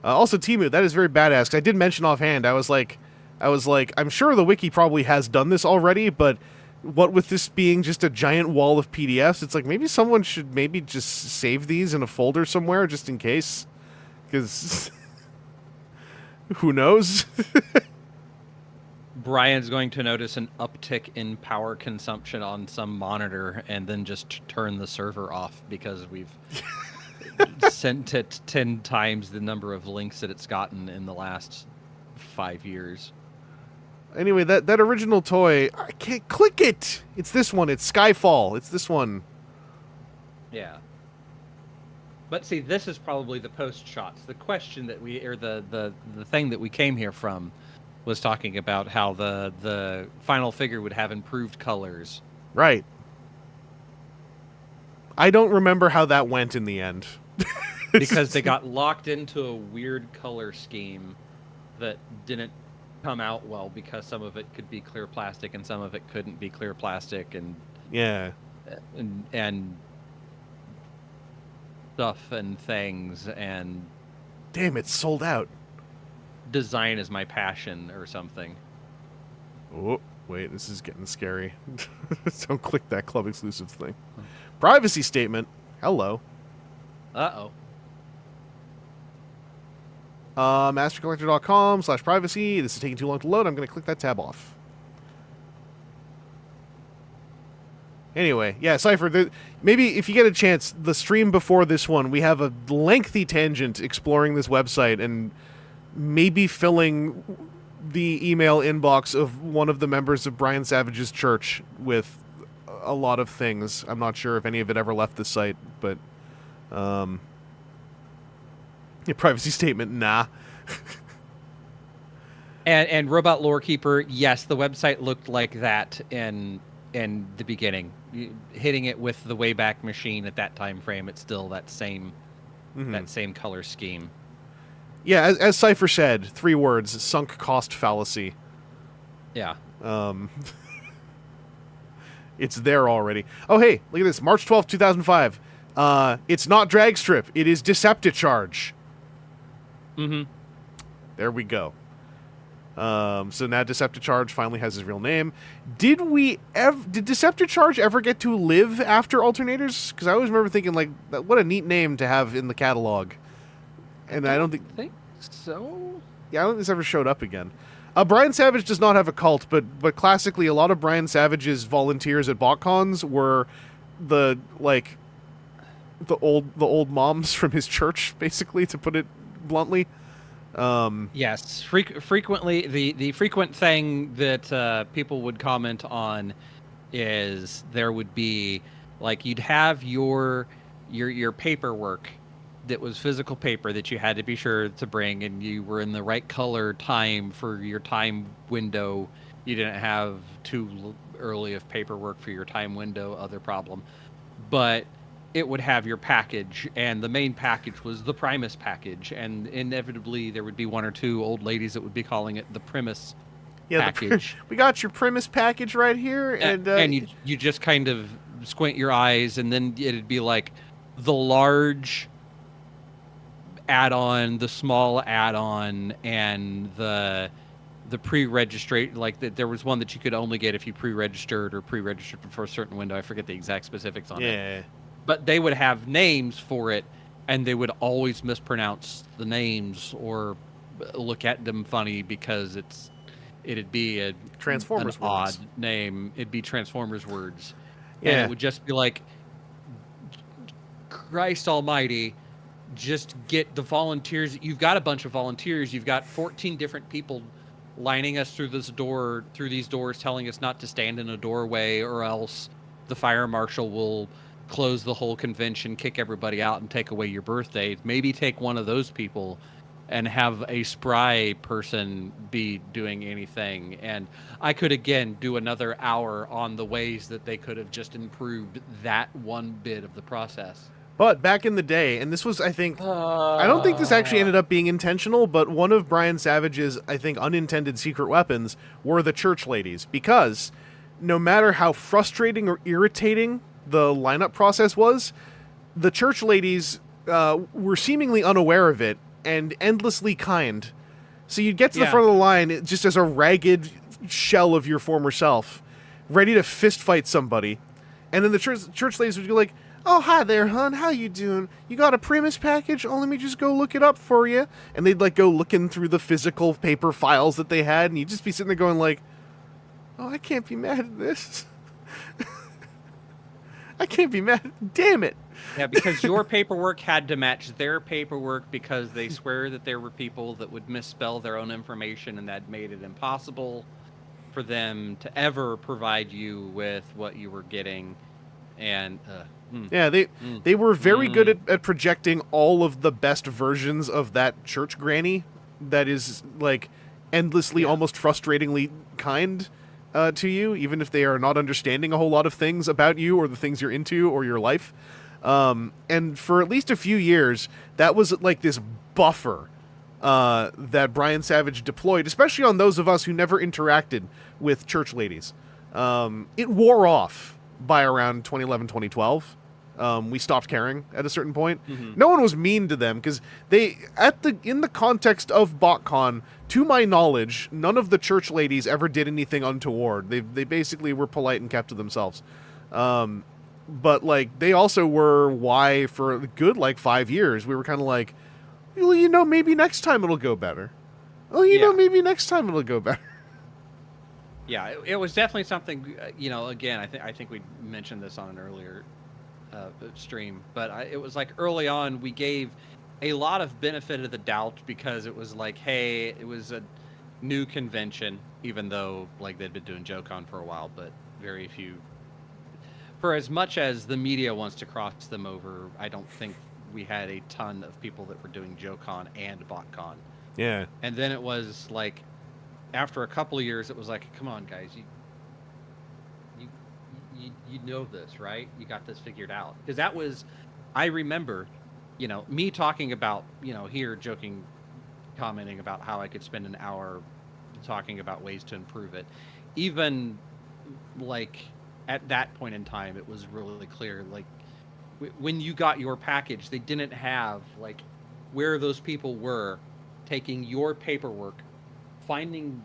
A: Also, Timu, that is very badass. 'Cause I did mention offhand, I was like, I'm sure the wiki probably has done this already, but what with this being just a giant wall of PDFs, it's like maybe someone should maybe just save these in a folder somewhere just in case, because who knows?
B: Brian's going to notice an uptick in power consumption on some monitor and then just turn the server off because we've sent it 10 times the number of links that it's gotten in the last 5 years.
A: Anyway, that original toy, I can't click it. It's this one. It's Skyfall. It's this one.
B: Yeah. But see, this is probably the post shots. The question that the thing that we came here from was talking about how the final figure would have improved colors.
A: Right. I don't remember how that went in the end.
B: Because they got locked into a weird color scheme that didn't come out well because some of it could be clear plastic and some of it couldn't be clear plastic and
A: yeah
B: and stuff and things and
A: damn, it's sold out.
B: Design is my passion or something.
A: Oh wait, this is getting scary. Don't click that club exclusive thing. Privacy statement. Hello.
B: Uh-oh.
A: Mastercollector.com/privacy. This is taking too long to load. I'm going to click that tab off. Anyway, yeah, Cypher, maybe if you get a chance, the stream before this one, we have a lengthy tangent exploring this website and maybe filling the email inbox of one of the members of Brian Savage's church with a lot of things. I'm not sure if any of it ever left the site, but... Your privacy statement, nah.
B: and Robot Lorekeeper, yes, the website looked like that in the beginning. Hitting it with the Wayback Machine at that time frame, it's still that same color scheme.
A: Yeah, as Cypher said, 3 words: sunk cost fallacy.
B: Yeah.
A: It's there already. Oh, hey, look at this. March 12th, 2005. It's not drag strip. It is Decepticharge.
B: Mm-hmm.
A: There we go. So now Decepticharge finally has his real name. Did Decepticharge ever get to live after Alternators? Because I always remember thinking, like, what a neat name to have in the catalog. And I don't think
B: so.
A: Yeah, I don't think this ever showed up again. Brian Savage does not have a cult, but classically, a lot of Brian Savage's volunteers at BotCons were the old moms from his church, basically, to put it bluntly.
B: Yes, frequently the frequent thing that people would comment on is there would be like you'd have your paperwork that was physical paper that you had to be sure to bring, and you were in the right color time for your time window. You didn't have too early of paperwork for your time window, other problem. But it would have your package, and the main package was the Primus package, and inevitably there would be 1 or 2 old ladies that would be calling it the Primus package.
A: We got your Primus package right here,
B: and you just kind of squint your eyes, and then it'd be like the large add-on, the small add-on, and the pre-registered. Like there was one that you could only get if you pre-registered for a certain window. I forget the exact specifics on it.
A: Yeah.
B: But they would have names for it, and they would always mispronounce the names or look at them funny because it'd be an odd name. It'd be Transformers words.
A: Yeah.
B: And it would just be like, Christ almighty, just get the volunteers. You've got a bunch of volunteers. You've got 14 different people lining us through these doors, telling us not to stand in a doorway or else the fire marshal will close the whole convention, kick everybody out, and take away your birthday. Maybe take one of those people and have a spry person be doing anything. And I could, again, do another hour on the ways that they could have just improved that one bit of the process.
A: But back in the day, and this was, I think, I don't think this actually ended up being intentional, but one of Brian Savage's, I think, unintended secret weapons were the church ladies. Because no matter how frustrating or irritating the lineup process was, the church ladies were seemingly unaware of it and endlessly kind. So you'd get to the front of the line just as a ragged shell of your former self, ready to fist fight somebody. And then the church ladies would be like, "Oh, hi there, hon. How you doing? You got a Primus package? Oh, let me just go look it up for you." And they'd like go looking through the physical paper files that they had, and you'd just be sitting there going like, "Oh, I can't be mad at this. I can't be mad. Damn it."
B: Yeah, because your paperwork had to match their paperwork because they swear that there were people that would misspell their own information, and that made it impossible for them to ever provide you with what you were getting. And
A: yeah, they were very good at projecting all of the best versions of that church granny that is like endlessly, almost frustratingly kind to you, even if they are not understanding a whole lot of things about you or the things you're into or your life. And for at least a few years, that was like this buffer that Brian Savage deployed, especially on those of us who never interacted with church ladies. It wore off by around 2011, 2012. We stopped caring at a certain point. No one was mean to them because in the context of BotCon, to my knowledge, none of the church ladies ever did anything untoward. They basically were polite and kept to themselves. But like they also were why for a good like 5 years we were kind of like, well, maybe next time it'll go better. Oh, maybe next time it'll go better.
B: Yeah, it was definitely something. Again, I think we mentioned this on an earlier stream, but it was like early on we gave a lot of benefit of the doubt because it was like, hey, it was a new convention, even though like they'd been doing JoeCon for a while, but very few. For as much as the media wants to cross them over, I don't think we had a ton of people that were doing JoeCon and BotCon.
A: Yeah.
B: And then it was like, after a couple of years, it was like, come on, guys, you know this, right? You got this figured out. Because that was, I remember, me talking about, here joking, commenting about how I could spend an hour talking about ways to improve it. Even like at that point in time, it was really clear. Like when you got your package, they didn't have like where those people were taking your paperwork, finding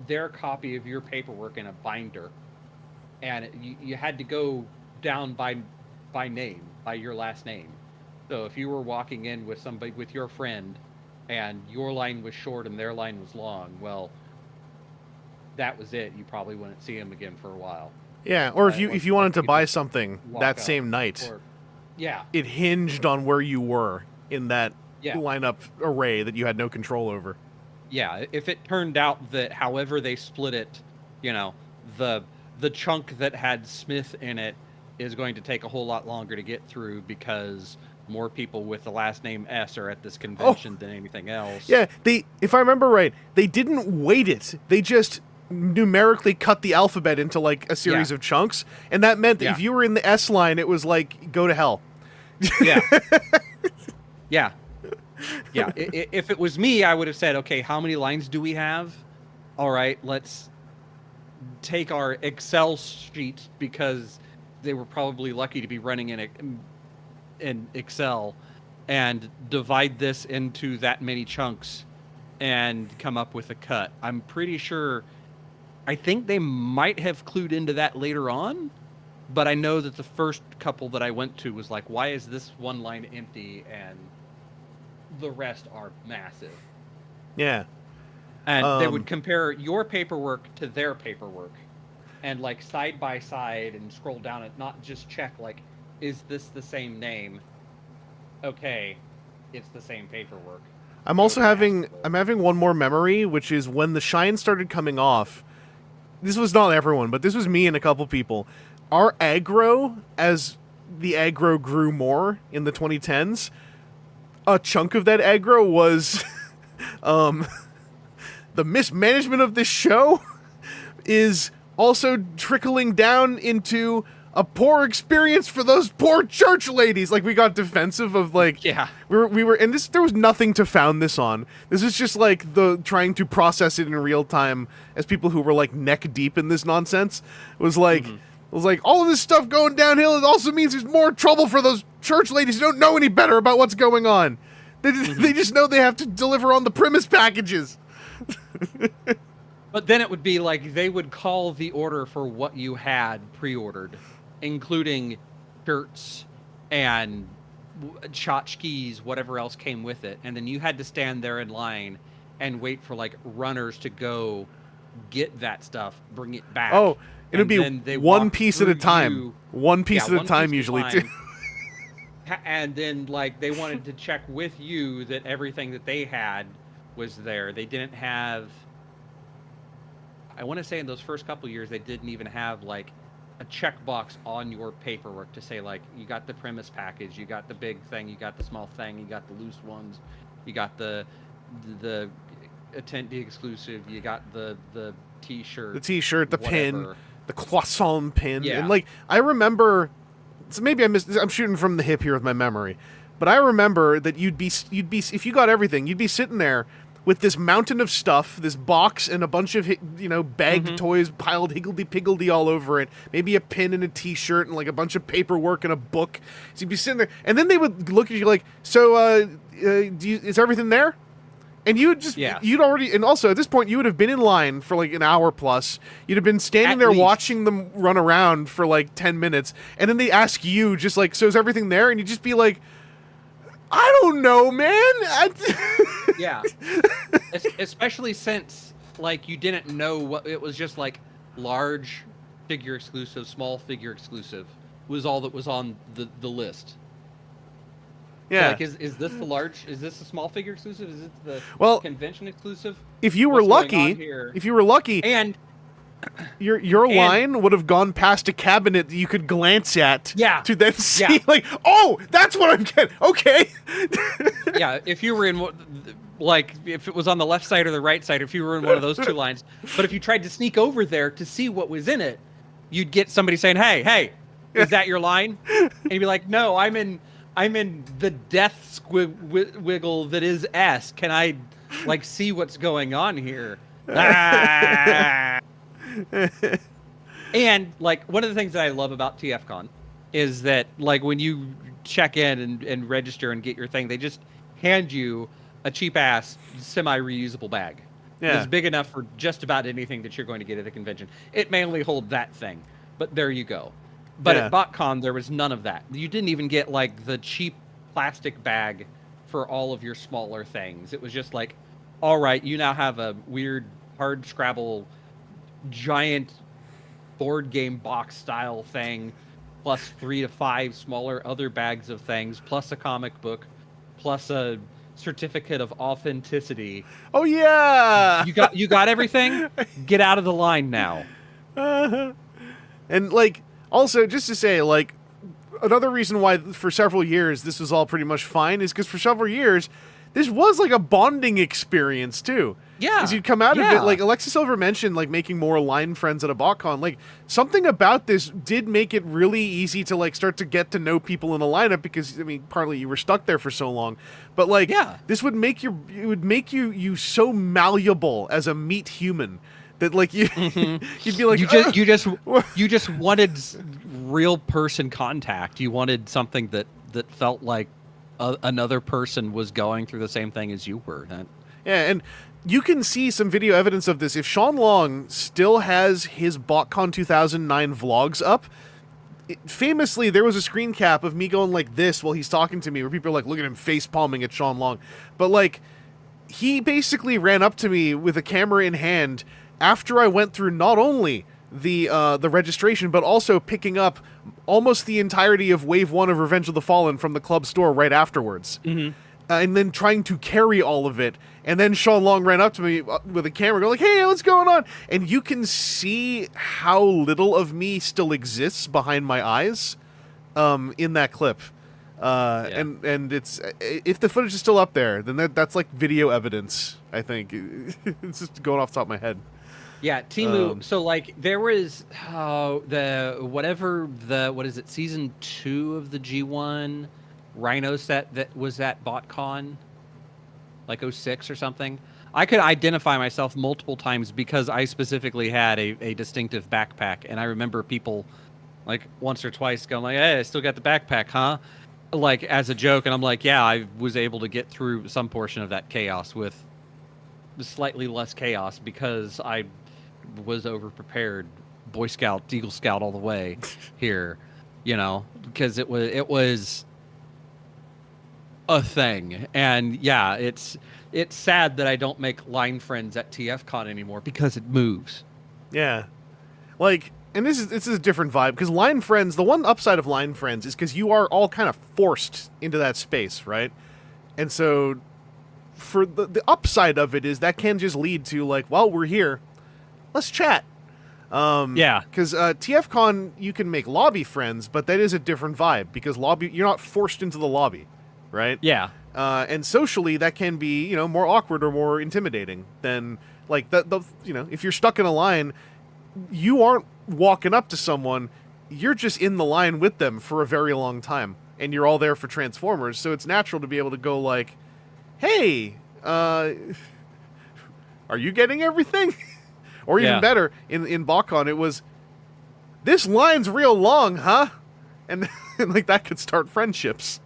B: their copy of your paperwork in a binder, and you had to go down by name, by your last name. So if you were walking in with somebody, with your friend, and your line was short and their line was long, well, that was it. You probably wouldn't see them again for a while.
A: Yeah, or if you wanted to buy something that same night, it hinged on where you were in that lineup array that you had no control over.
B: Yeah, if it turned out that however they split it, the chunk that had Smith in it is going to take a whole lot longer to get through because more people with the last name S are at this convention than anything else.
A: Yeah, if I remember right, they didn't weight it. They just numerically cut the alphabet into like a series of chunks, and that meant that if you were in the S line, it was like go to hell.
B: Yeah. Yeah. If it was me, I would have said, okay, how many lines do we have? all right, let's take our Excel sheet, because they were probably lucky to be running in Excel, and divide this into that many chunks and come up with a cut. I'm pretty sure, I think they might have clued into that later on, but I know that the first couple that I went to was like, why is this one line empty and the rest are massive?
A: Yeah.
B: And they would compare your paperwork to their paperwork, and like side by side, and scroll down it, not just check like, is this the same name? Okay, it's the same paperwork.
A: I'm having one more memory, which is when the shine started coming off. This was not everyone, but this was me and a couple people. Our aggro, as the aggro grew more in the 2010s, a chunk of that aggro was the mismanagement of this show is also trickling down into a poor experience for those poor church ladies. Like, we got defensive of like,
B: Yeah.
A: we were, and there was nothing to found this on. This is just like the trying to process it in real time as people who were like neck deep in this nonsense. It was like, all of this stuff going downhill. It also means there's more trouble for those church ladies who don't know any better about what's going on. They just know they have to deliver on the premise packages.
B: But then it would be like, they would call the order for what you had pre-ordered, including shirts and tchotchkes, whatever else came with it. And then you had to stand there in line and wait for like runners to go get that stuff, bring it back.
A: Oh, it would be one piece at a time. One piece at a time usually, too.
B: And then like they wanted to check with you that everything that they had was there. They didn't have, I want to say in those first couple years, they didn't even have like a checkbox on your paperwork to say like, you got the premise package, you got the big thing, you got the small thing, you got the loose ones, you got the attendee exclusive, you got the t-shirt, the
A: whatever. Pin, the croissant pin.
B: Yeah.
A: And like, I remember, so maybe I'm shooting from the hip here with my memory, but I remember that you'd be if you got everything, you'd be sitting there with this mountain of stuff, this box and a bunch of, bagged toys piled higgledy-piggledy all over it, maybe a pin and a t-shirt and like a bunch of paperwork and a book. So you'd be sitting there, and then they would look at you like, so is everything there? And you would just, you'd already, and also at this point you would have been in line for like an hour plus. You'd have been standing there watching them run around for like 10 minutes, and then they ask you just like, so is everything there? And you'd just be like, I don't know, man.
B: Yeah. Especially since, like, you didn't know what, it was just like large figure exclusive, small figure exclusive was all that was on the list.
A: Yeah.
B: So, like, is this the large, is this the small figure exclusive? Is it the convention exclusive?
A: If you were lucky,
B: and
A: your line would have gone past a cabinet that you could glance at to then see, like, oh, that's what I'm getting. Okay.
B: Yeah, if you were in, like, if it was on the left side or the right side, if you were in one of those two lines. But if you tried to sneak over there to see what was in it, you'd get somebody saying, hey, is that your line? And you'd be like, no, I'm in the death wiggle that is S. Can I, like, see what's going on here? And like, one of the things that I love about TFCon is that, like, when you check in and register and get your thing, they just hand you a cheap ass semi-reusable bag.
A: Yeah.
B: It's big enough for just about anything that you're going to get at a convention. It may only hold that thing, but there you go. But at BotCon, there was none of that. You didn't even get like the cheap plastic bag for all of your smaller things. It was just like, all right, you now have a weird hard Scrabble giant board game box style thing, plus 3 to 5 smaller other bags of things, plus a comic book, plus a certificate of authenticity.
A: Oh yeah,
B: you got everything. Get out of the line now.
A: And like, also just to say, like, another reason why for several years this was all pretty much fine is because for several years this was like a bonding experience too.
B: Yeah.
A: Is you'd come out of it, like Alexis Silver mentioned, like making more line friends at a BotCon. Like something about this did make it really easy to like start to get to know people in the lineup because I mean, partly you were stuck there for so long, but like this would make you so malleable as a meat human that like you you'd be like
B: you just wanted real person contact. You wanted something that felt like another person was going through the same thing as you were.
A: Yeah, and you can see some video evidence of this. If Sean Long still has his BotCon 2009 vlogs up, famously, there was a screen cap of me going like this while he's talking to me, where people are like, look at him face palming at Sean Long. But like, he basically ran up to me with a camera in hand after I went through not only the registration, but also picking up almost the entirety of Wave 1 of Revenge of the Fallen from the club store right afterwards. And then trying to carry all of it. And then Sean Long ran up to me with a camera going like, hey, what's going on? And you can see how little of me still exists behind my eyes in that clip. And it's if the footage is still up there, then that's like video evidence, I think. It's just going off the top of my head.
B: Yeah, Temu. So like there was what is it, season 2 of the G1 Rhino set that was at BotCon, like 06 or something. I could identify myself multiple times because I specifically had a distinctive backpack, and I remember people like once or twice going like, hey, I still got the backpack, huh? Like as a joke, and I'm like, yeah, I was able to get through some portion of that chaos with slightly less chaos because I was over-prepared, Boy Scout, Eagle Scout all the way here, you know, because it was a thing. And yeah, it's sad that I don't make line friends at TFCon anymore because it moves.
A: Yeah. Like, and this is a different vibe because line friends, the one upside of line friends is because you are all kind of forced into that space, right? And so for the upside of it is that can just lead to like, well, we're here, let's chat. Because TFCon, you can make lobby friends, but that is a different vibe because you're not forced into the lobby, right?
B: Yeah.
A: And socially, that can be, you know, more awkward or more intimidating than like if you're stuck in a line, you aren't walking up to someone, you're just in the line with them for a very long time, and you're all there for Transformers, so it's natural to be able to go like, hey, are you getting everything? Or even better, in BotCon, it was, this line's real long, huh? And like that could start friendships.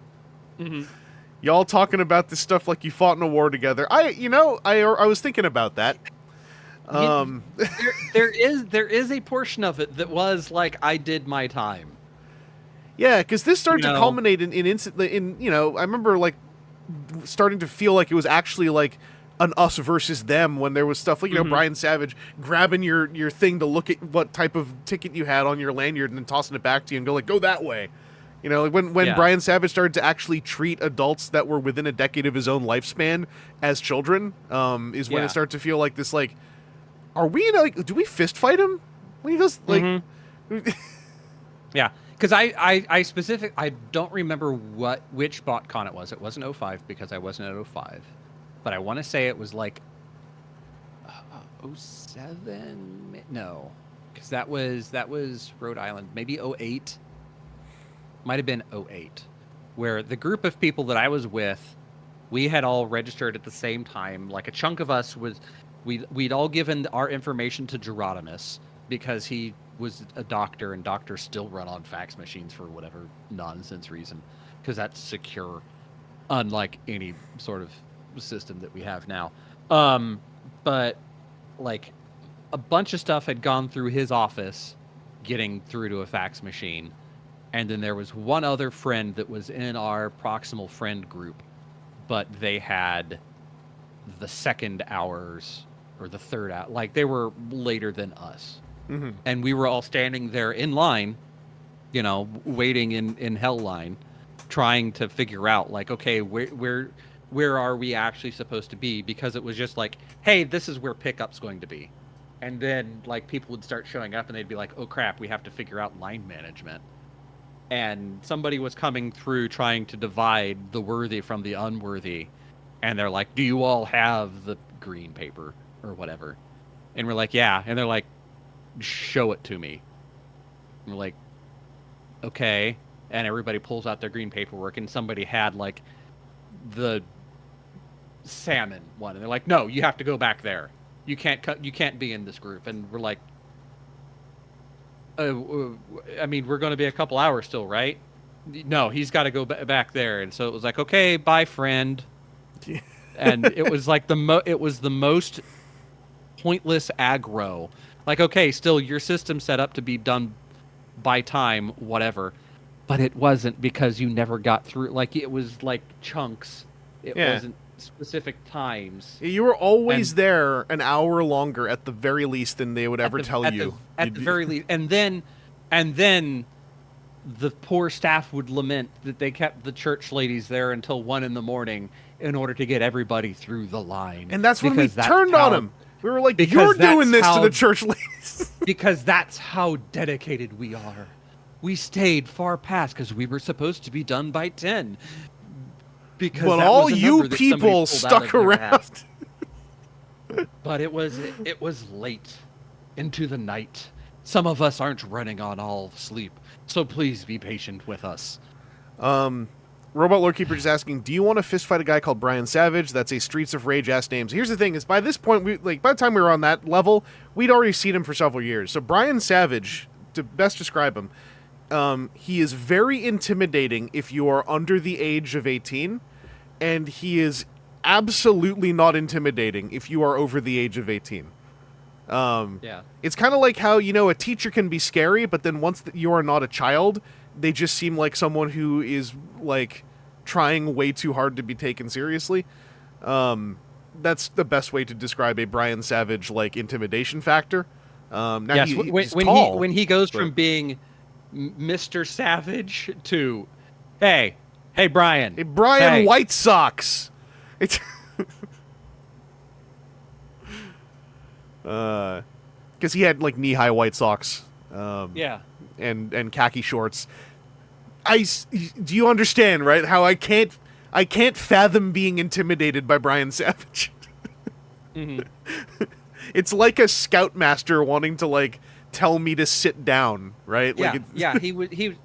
A: Y'all talking about this stuff like you fought in a war together. I was thinking about that.
B: There is a portion of it that was like, I did my time.
A: Yeah, because this started to culminate in I remember like starting to feel like it was actually like an us versus them when there was stuff like, Brian Savage grabbing your thing to look at what type of ticket you had on your lanyard and then tossing it back to you and go like, go that way. You know, like when Brian Savage started to actually treat adults that were within a decade of his own lifespan as children, is when it started to feel like this, like, are we do we fist fight him when he does like?
B: Yeah, because I don't remember which BotCon it was. It wasn't 05 because I wasn't at 05, but I want to say it was like 07. No, because that was Rhode Island. Maybe 08. Might have been 08, where the group of people that I was with, we had all registered at the same time. Like a chunk of us we'd all given our information to Gerodimus because he was a doctor, and doctors still run on fax machines for whatever nonsense reason, because that's secure, unlike any sort of system that we have now. But like a bunch of stuff had gone through his office, getting through to a fax machine. And then there was one other friend that was in our proximal friend group, but they had the second hours or the third hour. Like, they were later than us. And we were all standing there in line, waiting in hell line, trying to figure out, like, okay, where are we actually supposed to be? Because it was just like, hey, this is where pickup's going to be. And then, like, people would start showing up and they'd be like, oh, crap, we have to figure out line management. And somebody was coming through trying to divide the worthy from the unworthy. And they're like, do you all have the green paper? or whatever. And we're like, yeah. And they're like, show it to me. And we're like, okay. And everybody pulls out their green paperwork, and somebody had like the salmon one, and they're like, no, you have to go back there. You can't be in this group. And we're like, I mean, we're going to be a couple hours still, right? No, he's got to go back there. And so it was like, okay, bye, friend. And it was like it was the most pointless aggro. Like, okay, still your system set up to be done by time, whatever. But it wasn't, because you never got through. Like, it was like chunks. It wasn't specific times.
A: You were always there an hour longer at the very least than they would ever tell you.
B: At the very least. And then the poor staff would lament that they kept the church ladies there until 1 a.m. in order to get everybody through the line.
A: And that's when we turned on them. We were like, you're doing this to the church ladies.
B: Because that's how dedicated we are. We stayed far past, because we were supposed to be done by 10. Because
A: but all you people stuck around.
B: But it was late into the night. Some of us aren't running on all sleep, so please be patient with us.
A: Robot Lorekeeper just asking, do you want to fist fight a guy called Brian Savage? That's a Streets of Rage ass name. So here's the thing: is by this point, by the time we were on that level, we'd already seen him for several years. So Brian Savage, to best describe him, he is very intimidating if you are under the age of 18, and he is absolutely not intimidating if you are over the age of 18. It's kind of like how, a teacher can be scary, but then once you are not a child, they just seem like someone who is like trying way too hard to be taken seriously. That's the best way to describe a Brian Savage like intimidation factor. Now
B: yes,
A: he's tall,
B: when he goes from being Mr. Savage to, hey Brian,
A: White Sox. It's because he had like knee-high white socks. And khaki shorts. Do you understand, right? How I can't fathom being intimidated by Brian Savage.
B: Mm-hmm.
A: It's like a scoutmaster wanting to like tell me to sit down, right?
B: He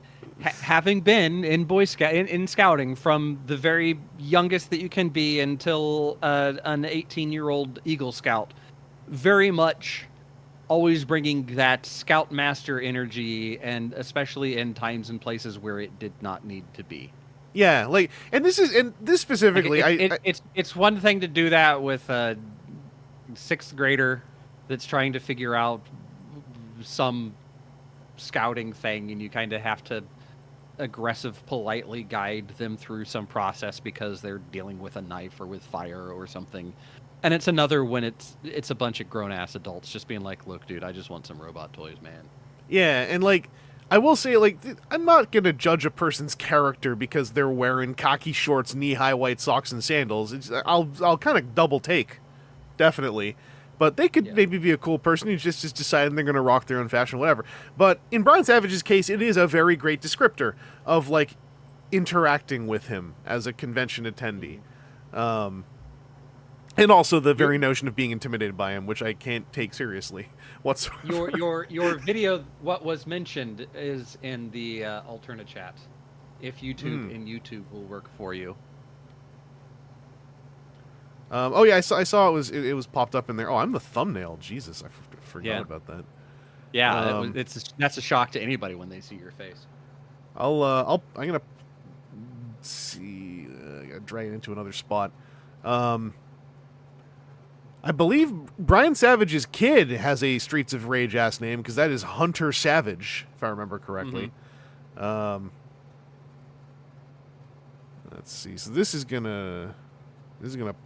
B: having been in Boy Scout in scouting from the very youngest that you can be until an 18-year-old Eagle Scout, very much always bringing that scoutmaster energy, and especially in times and places where it did not need to be.
A: Yeah, like, and this specifically,
B: it's one thing to do that with a 6th grader that's trying to figure out some scouting thing, and you kind of have to politely guide them through some process because they're dealing with a knife or with fire or something. And it's another when it's a bunch of grown-ass adults just being like, look, dude, I just want some robot toys, man.
A: Yeah, and like, I will say, like, I'm not going to judge a person's character because they're wearing khaki shorts, knee-high white socks, and sandals. I'll kind of double take, definitely. But they could maybe be a cool person who's just deciding they're going to rock their own fashion, whatever. But in Brian Savage's case, it is a very great descriptor of, like, interacting with him as a convention attendee. And also the very notion of being intimidated by him, which I can't take seriously whatsoever.
B: Your video, what was mentioned, is in the alternate chat. If YouTube will work for you.
A: Oh yeah, I saw it was popped up in there. Oh, I'm the thumbnail. Jesus, I forgot about that.
B: Yeah, that's a shock to anybody when they see your face.
A: I'm gonna see. I gotta drag it into another spot. I believe Brian Savage's kid has a Streets of Rage ass name because that is Hunter Savage, if I remember correctly. Mm-hmm. Let's see. So this is gonna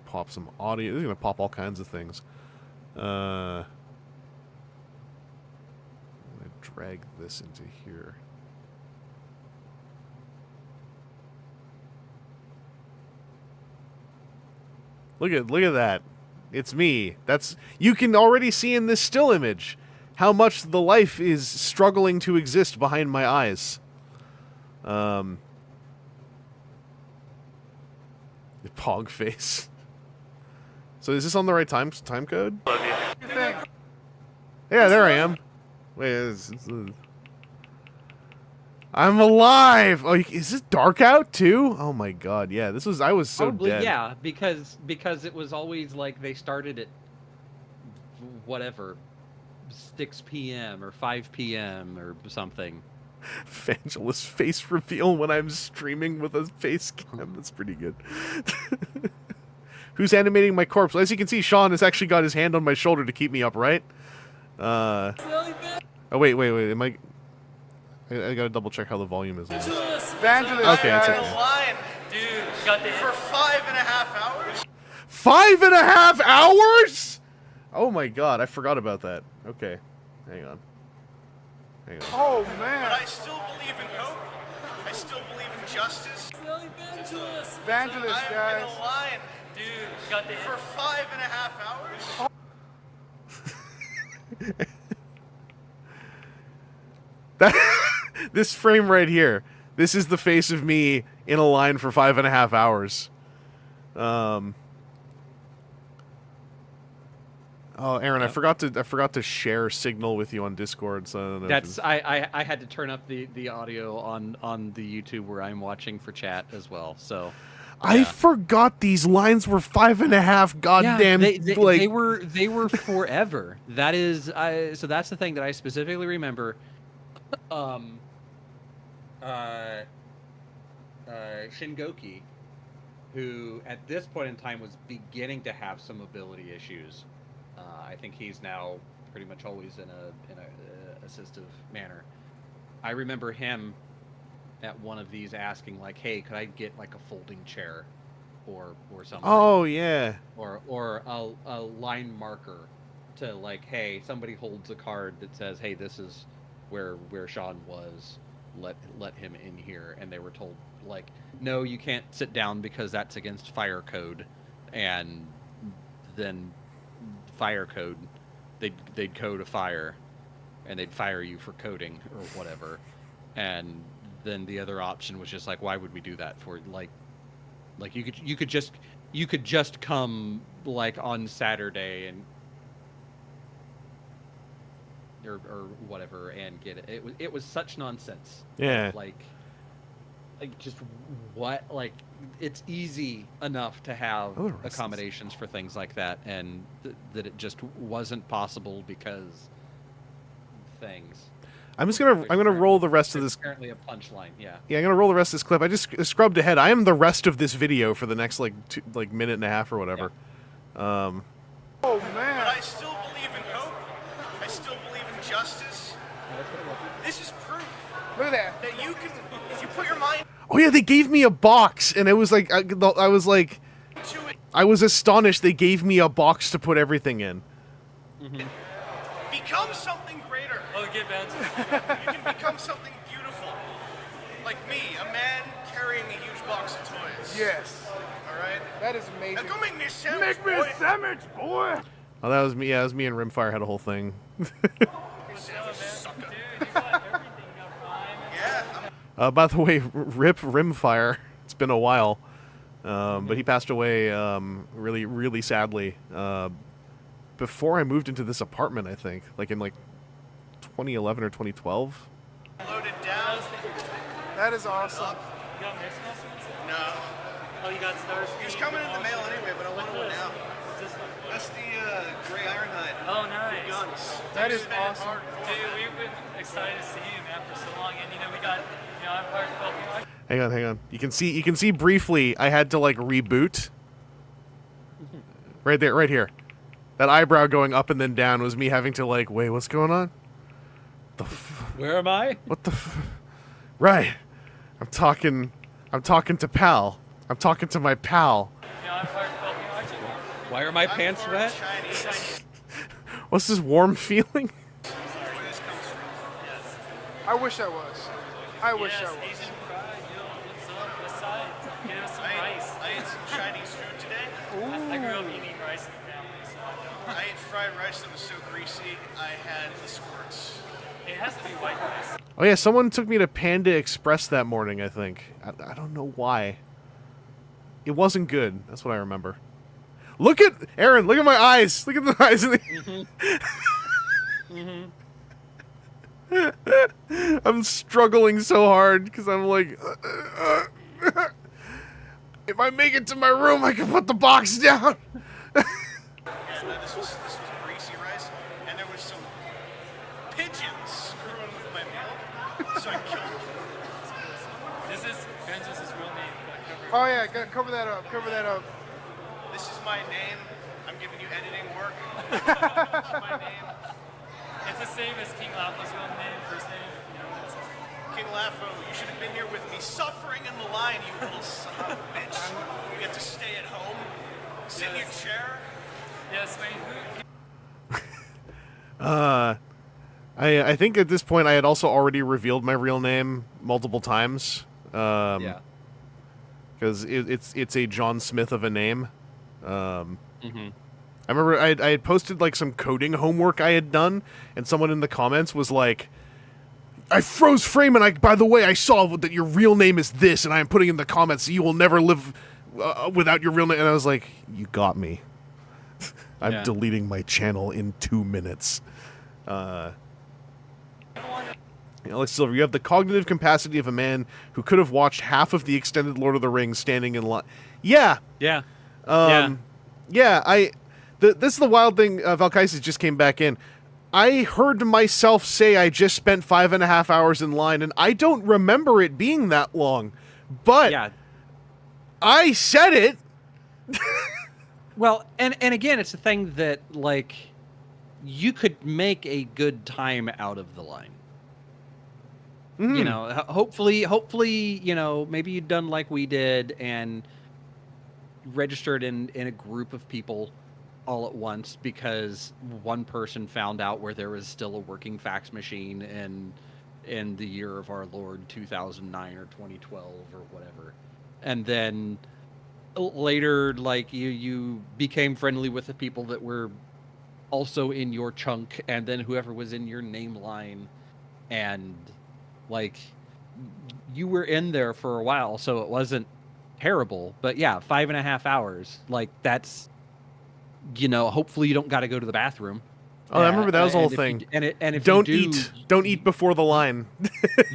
A: pop some audio. This is gonna pop all kinds of things. I'm gonna drag this into here. Look at that. It's me. You can already see in this still image how much the life is struggling to exist behind my eyes. The pog face. So is this on the right time code?
D: Love you.
A: Yeah, there I am. Wait, I'm alive. Oh, is this dark out too? Oh my god, yeah. I was so
B: Probably,
A: dead.
B: yeah, because it was always like they started at whatever 6 p.m. or 5 p.m. or something.
A: Vangelis face reveal when I'm streaming with a face cam. That's pretty good. Who's animating my corpse? Well, as you can see, Sean has actually got his hand on my shoulder to keep me upright. Oh, wait. Am I gotta double check how the volume is.
D: Vangelis.
A: Okay, that's okay.
D: Line, dude, got the for 5.5 hours.
A: 5.5 hours? Oh my god, I forgot about that. Okay, hang on.
D: Oh man! But I still believe in hope. I still believe in justice. Vangelis, guys. I'm in a line, dude, got the for 5.5 hours.
A: This frame right here. This is the face of me in a line for 5.5 hours. Oh, Aaron, I forgot to share Signal with you on Discord. So I don't know
B: I had to turn up the audio on the YouTube where I'm watching for chat as well. So
A: I forgot these lines were 5.5 goddamn.
B: They were forever. That is so that's the thing that I specifically remember. Shingoki, who at this point in time was beginning to have some mobility issues. I think he's now pretty much always in a assistive manner. I remember him at one of these asking like, "Hey, could I get like a folding chair, or something?"
A: Oh yeah.
B: Or a line marker to like, "Hey, somebody holds a card that says, hey, this is where Sean was. Let him in here." And they were told like, "No, you can't sit down because that's against fire code." And then fire code, they'd code a fire, and they'd fire you for coding or whatever. And then the other option was just like, why would we do that for like you could just come like on Saturday and or whatever and get it. It was such nonsense.
A: Yeah.
B: Like just what, like it's easy enough to have accommodations for things like that, and that it just wasn't possible because things.
A: I'm gonna roll the rest of this.
B: Apparently a punchline, yeah.
A: Yeah, I'm gonna roll the rest of this clip. I just scrubbed ahead. I am the rest of this video for the next like minute and a half or whatever.
D: Oh man! But I still believe in hope. I still believe in justice. This is proof. Look at that. That you can, if you put your mind.
A: Oh yeah, they gave me a box, and it was like I was astonished. They gave me a box to put everything in.
D: Mm-hmm. Become something greater. Oh, get bad. You can become something beautiful, like me, a man carrying a huge box of toys. Yes. All right. That is amazing. Now go make me a sandwich. Make me a sandwich, boy.
A: Oh, that was me. Yeah, that was me and Rimfire had a whole thing. By the way, rip Rimfire. It's been a while, but he passed away really, really sadly before I moved into this apartment. I think, like in 2011 or 2012.
D: Loaded down. That is awesome.
E: You got mixed messages?
D: No.
E: Oh, you got stars?
D: It's coming in the mail anyway, but I want one now.
E: What's this one?
D: That's the Gray Ironhide.
E: Oh, nice.
D: Guns.
E: That is awesome. Dude, we've been excited to see you, man, for so long. And, we got, Empire Developing.
A: Hang on. You can see briefly I had to reboot. Right there, right here. That eyebrow going up and then down was me having to wait, what's going on?
B: Where am I?
A: What the Right. I'm talking to pal. I'm talking to my pal.
B: Why are my pants wet?
A: What's this warm feeling?
D: I wish I was. I wish I was.
E: Asian pride, what's up? West side? Get us some rice.
D: I ate some Chinese food today.
E: I grew up eating rice in the family, so
D: I ate fried rice that was so greasy, I had the squirts.
E: it has to be white rice.
A: Oh yeah, someone took me to Panda Express that morning, I think. I don't know why. It wasn't good. That's what I remember. Look at Aaron, look at my eyes. Look at the eyes. I'm struggling so hard because I'm like, if I make it to my room, I can put the box down.
D: And this was greasy rice, and there was some pigeons screwing with my meal, so I killed them.
E: This is Ben's real name.
F: Oh yeah, gotta cover that up. Cover that up.
D: This is my name. I'm giving you editing work. This is my name.
E: It's the same as King Lafo's real name, first name. You know, it's
D: King Lafo, you should have been here with me, suffering in the line, you little son of a bitch. You get to stay at home, sit in your chair.
E: yes. Wait, who?
A: I think at this point I had also already revealed my real name multiple times.
B: Yeah.
A: Because it's a John Smith of a name.
B: Mm-hmm.
A: I remember I had posted like some coding homework I had done, and someone in the comments was like, "I froze frame, and by the way, I saw that your real name is this, and I am putting in the comments you will never live without your real name." And I was like, "You got me." I'm deleting my channel in 2 minutes. Alex Silver, you have the cognitive capacity of a man who could have watched half of the extended Lord of the Rings standing in line. Yeah.
B: Yeah.
A: Yeah, this is the wild thing. Valkysis just came back in. I heard myself say I just spent 5.5 hours in line, and I don't remember it being that long. But I said it.
B: Well, and again, it's the thing that, like, you could make a good time out of the line. You know, hopefully, you know, maybe you'd done like we did and registered in a group of people all at once because one person found out where there was still a working fax machine in the year of our Lord 2009 or 2012 or whatever. And then later, like, you became friendly with the people that were also in your chunk, and then whoever was in your name line, and like you were in there for a while, so it wasn't terrible. But yeah, 5.5 hours, like, that's, you know, hopefully you don't got to go to the bathroom.
A: Oh, I remember that was the whole thing.
B: If
A: don't
B: you do,
A: don't eat before the line.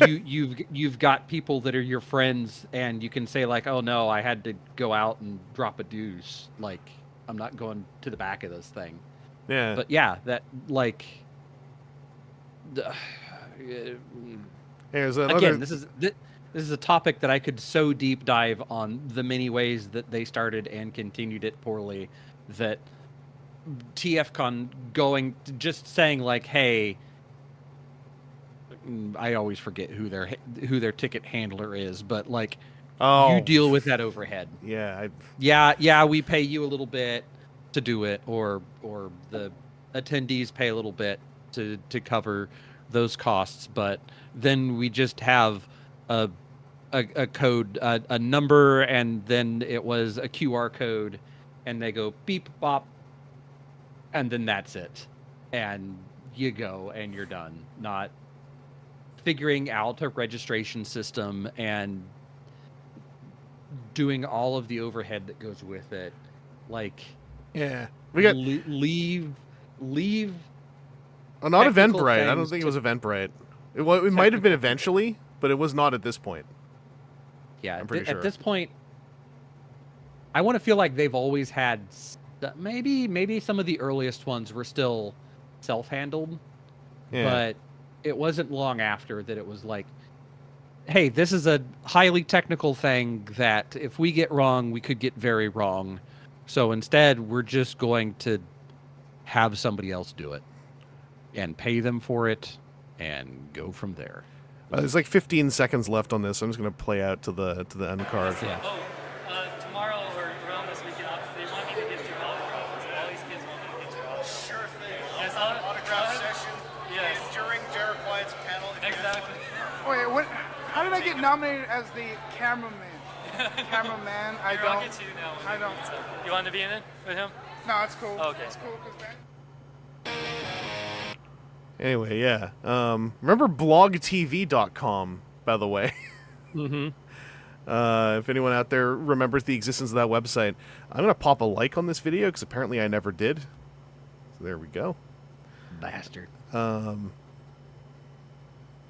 B: you've got people that are your friends, and you can say like, oh no, I had to go out and drop a deuce, like I'm not going to the back of this thing.
A: Yeah.
B: But yeah, that, like,
A: Here's another...
B: Again, this is a topic that I could so deep dive on the many ways that they started and continued it poorly, that TFCon just saying like, hey, I always forget who their ticket handler is, but like, you deal with that overhead.
A: Yeah.
B: We pay you a little bit to do it, or the attendees pay a little bit to cover those costs, but then we just have a code, a number, and then it was a QR code, and they go beep bop, and then that's it, and you go and you're done. Not figuring out a registration system and doing all of the overhead that goes with it. Like,
A: yeah, we got
B: leave.
A: Oh, not Eventbrite. I don't think it was Eventbrite. It might have been eventually, but it was not at this point.
B: Yeah,
A: I'm pretty sure.
B: At this point, I want to feel like they've always had. Maybe some of the earliest ones were still self-handled, but it wasn't long after that it was like, hey, this is a highly technical thing that if we get wrong, we could get very wrong. So instead, we're just going to have somebody else do it and pay them for it and go from there.
A: There's like 15 seconds left on this. So I'm just going to play out to the end card.
B: Yeah.
E: Tomorrow or around this weekend, they want me to get your autograph. All these kids want me to get your autograph.
D: Sure thing.
E: Yes,
D: Autograph session.
E: Yes.
D: And during Derek Wyatt's panel.
E: Exactly.
F: Wait, what? How did I get nominated as the cameraman? Cameraman, I
E: I'll
F: don't.
E: get you now.
F: I don't.
E: You want to be in it with him?
F: No, it's cool.
E: Okay.
F: It's cool because
A: Anyway, yeah. Remember blogtv.com, by the way.
B: Mm-hmm.
A: If anyone out there remembers the existence of that website, I'm going to pop a like on this video because apparently I never did. So there we go.
B: Bastard.
A: I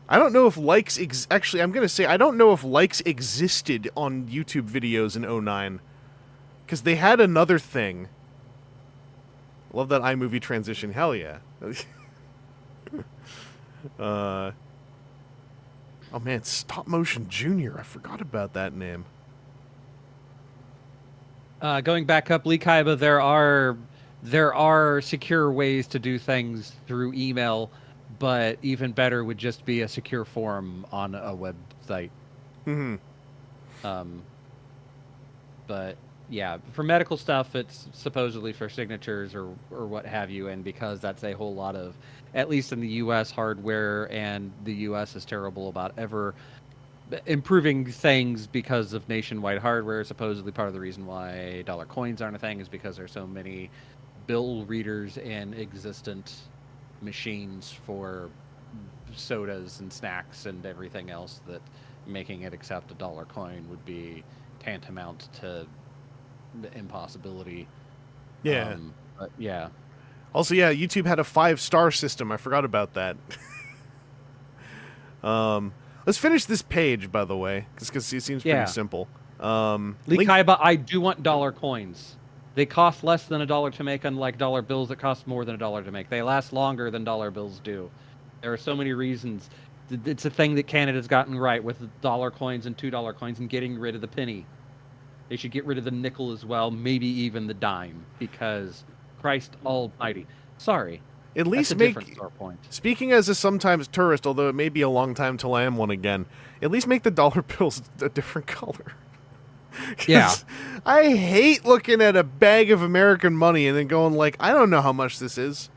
A: don't know if likes actually. I'm gonna say I don't know if likes existed on YouTube videos in 09, because they had another thing. Love that iMovie transition. Hell yeah. Oh man, Stop Motion Junior. I forgot about that name.
B: Going back up, Lee Kaiba, there are secure ways to do things through email, but even better would just be a secure form on a website.
A: Mm-hmm.
B: But yeah, for medical stuff, it's supposedly for signatures or what have you, and because that's a whole lot of, at least in the U.S., hardware, and the U.S. is terrible about ever improving things because of nationwide hardware. Supposedly part of the reason why dollar coins aren't a thing is because there's so many bill readers and existent machines for sodas and snacks and everything else that making it accept a dollar coin would be tantamount to the impossibility.
A: Yeah.
B: But yeah.
A: Also, yeah, YouTube had a 5-star system. I forgot about that. Let's finish this page, by the way, because it seems pretty simple.
B: Lee Kaiba, I do want dollar coins. They cost less than $1 to make, unlike dollar bills that cost more than $1 to make. They last longer than dollar bills do. There are so many reasons. It's a thing that Canada's gotten right with dollar coins and $2 coins and getting rid of the penny. They should get rid of the nickel as well, maybe even the dime, because Christ almighty. Sorry.
A: At least
B: that's a
A: make,
B: different sore point.
A: Speaking as a sometimes tourist, although it may be a long time till I am one again, at least make the dollar bills a different color.
B: Yeah.
A: I hate looking at a bag of American money and then going like, I don't know how much this is.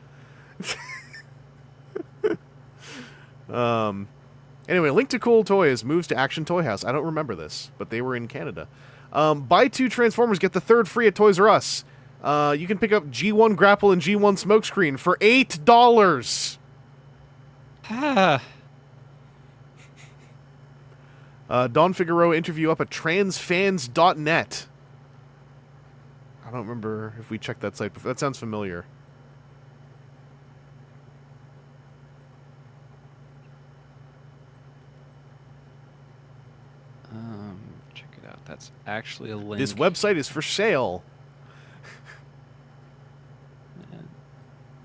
A: Anyway, Link to Cool Toys moves to Action Toy House. I don't remember this, but they were in Canada. Buy 2 Transformers, get the 3rd free at Toys R Us. You can pick up G1 Grapple and G1 Smokescreen for $8. Don Figueroa interview up at transfans.net. I don't remember if we checked that site before. That sounds familiar.
B: Check it out. That's actually a link.
A: This website is for sale.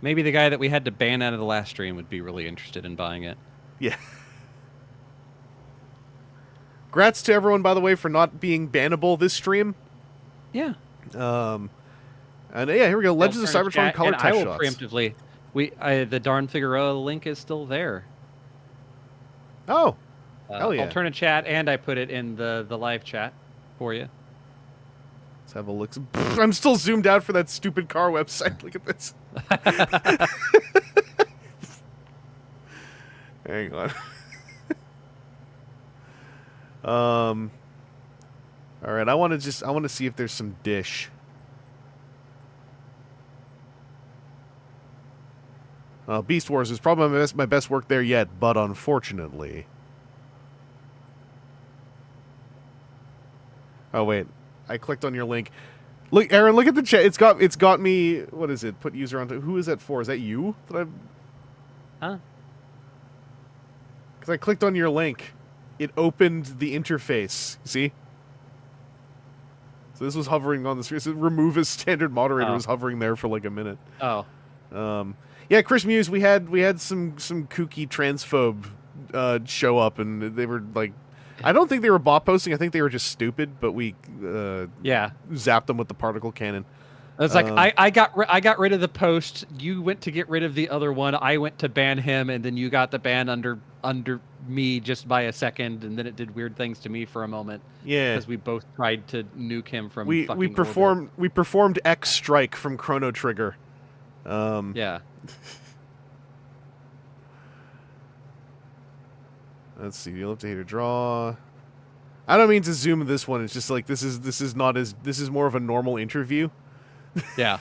B: Maybe the guy that we had to ban out of the last stream would be really interested in buying it.
A: Yeah. Grats to everyone, by the way, for not being bannable this stream.
B: Yeah.
A: And yeah, here we go. Legends of Cybertron color test
B: I will
A: shots.
B: preemptively. The Darn Figueroa link is still there.
A: Oh. Hell yeah.
B: Alternate chat, and I put it in the live chat for you.
A: Let's have a look. I'm still zoomed out for that stupid car website. Look at this. Hang on. All right, I want to see if there's some dish. Beast Wars is probably my best work there yet, but unfortunately. Oh wait, I clicked on your link. Look, Aaron, look at the chat. It's got me. What is it? Put user onto. Who is that for? Is that you?
B: Huh?
A: Because I clicked on your link. It opened the interface. See? So this was hovering on the screen. So remove as standard moderator was hovering there for like a minute.
B: Oh.
A: Yeah, Chris Muse, we had some kooky transphobe show up, and they were like, I don't think they were bot posting. I think they were just stupid, but we zapped them with the particle cannon.
B: It's like I got rid of the post. You went to get rid of the other one. I went to ban him, and then you got the ban under me just by a second, and then it did weird things to me for a moment.
A: Yeah,
B: because we both tried to nuke him from.
A: We performed X Strike from Chrono Trigger.
B: Yeah.
A: Let's see. You'll have to hit a draw. I don't mean to zoom this one. It's just like this is more of a normal interview.
B: Yeah.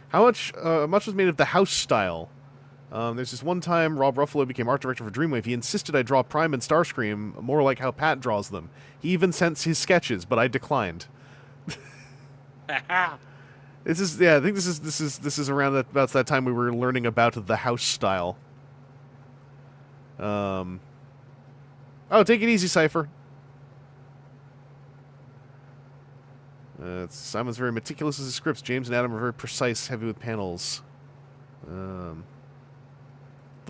A: How much was made of the house style? There's this one time Rob Ruffalo became art director for Dreamwave. He insisted I draw Prime and Starscream more like how Pat draws them. He even sent his sketches, but I declined. This is I think this is around about that time we were learning about the house style. Oh, take it easy, Cypher. Simon's very meticulous with his scripts. James and Adam are very precise, heavy with panels. The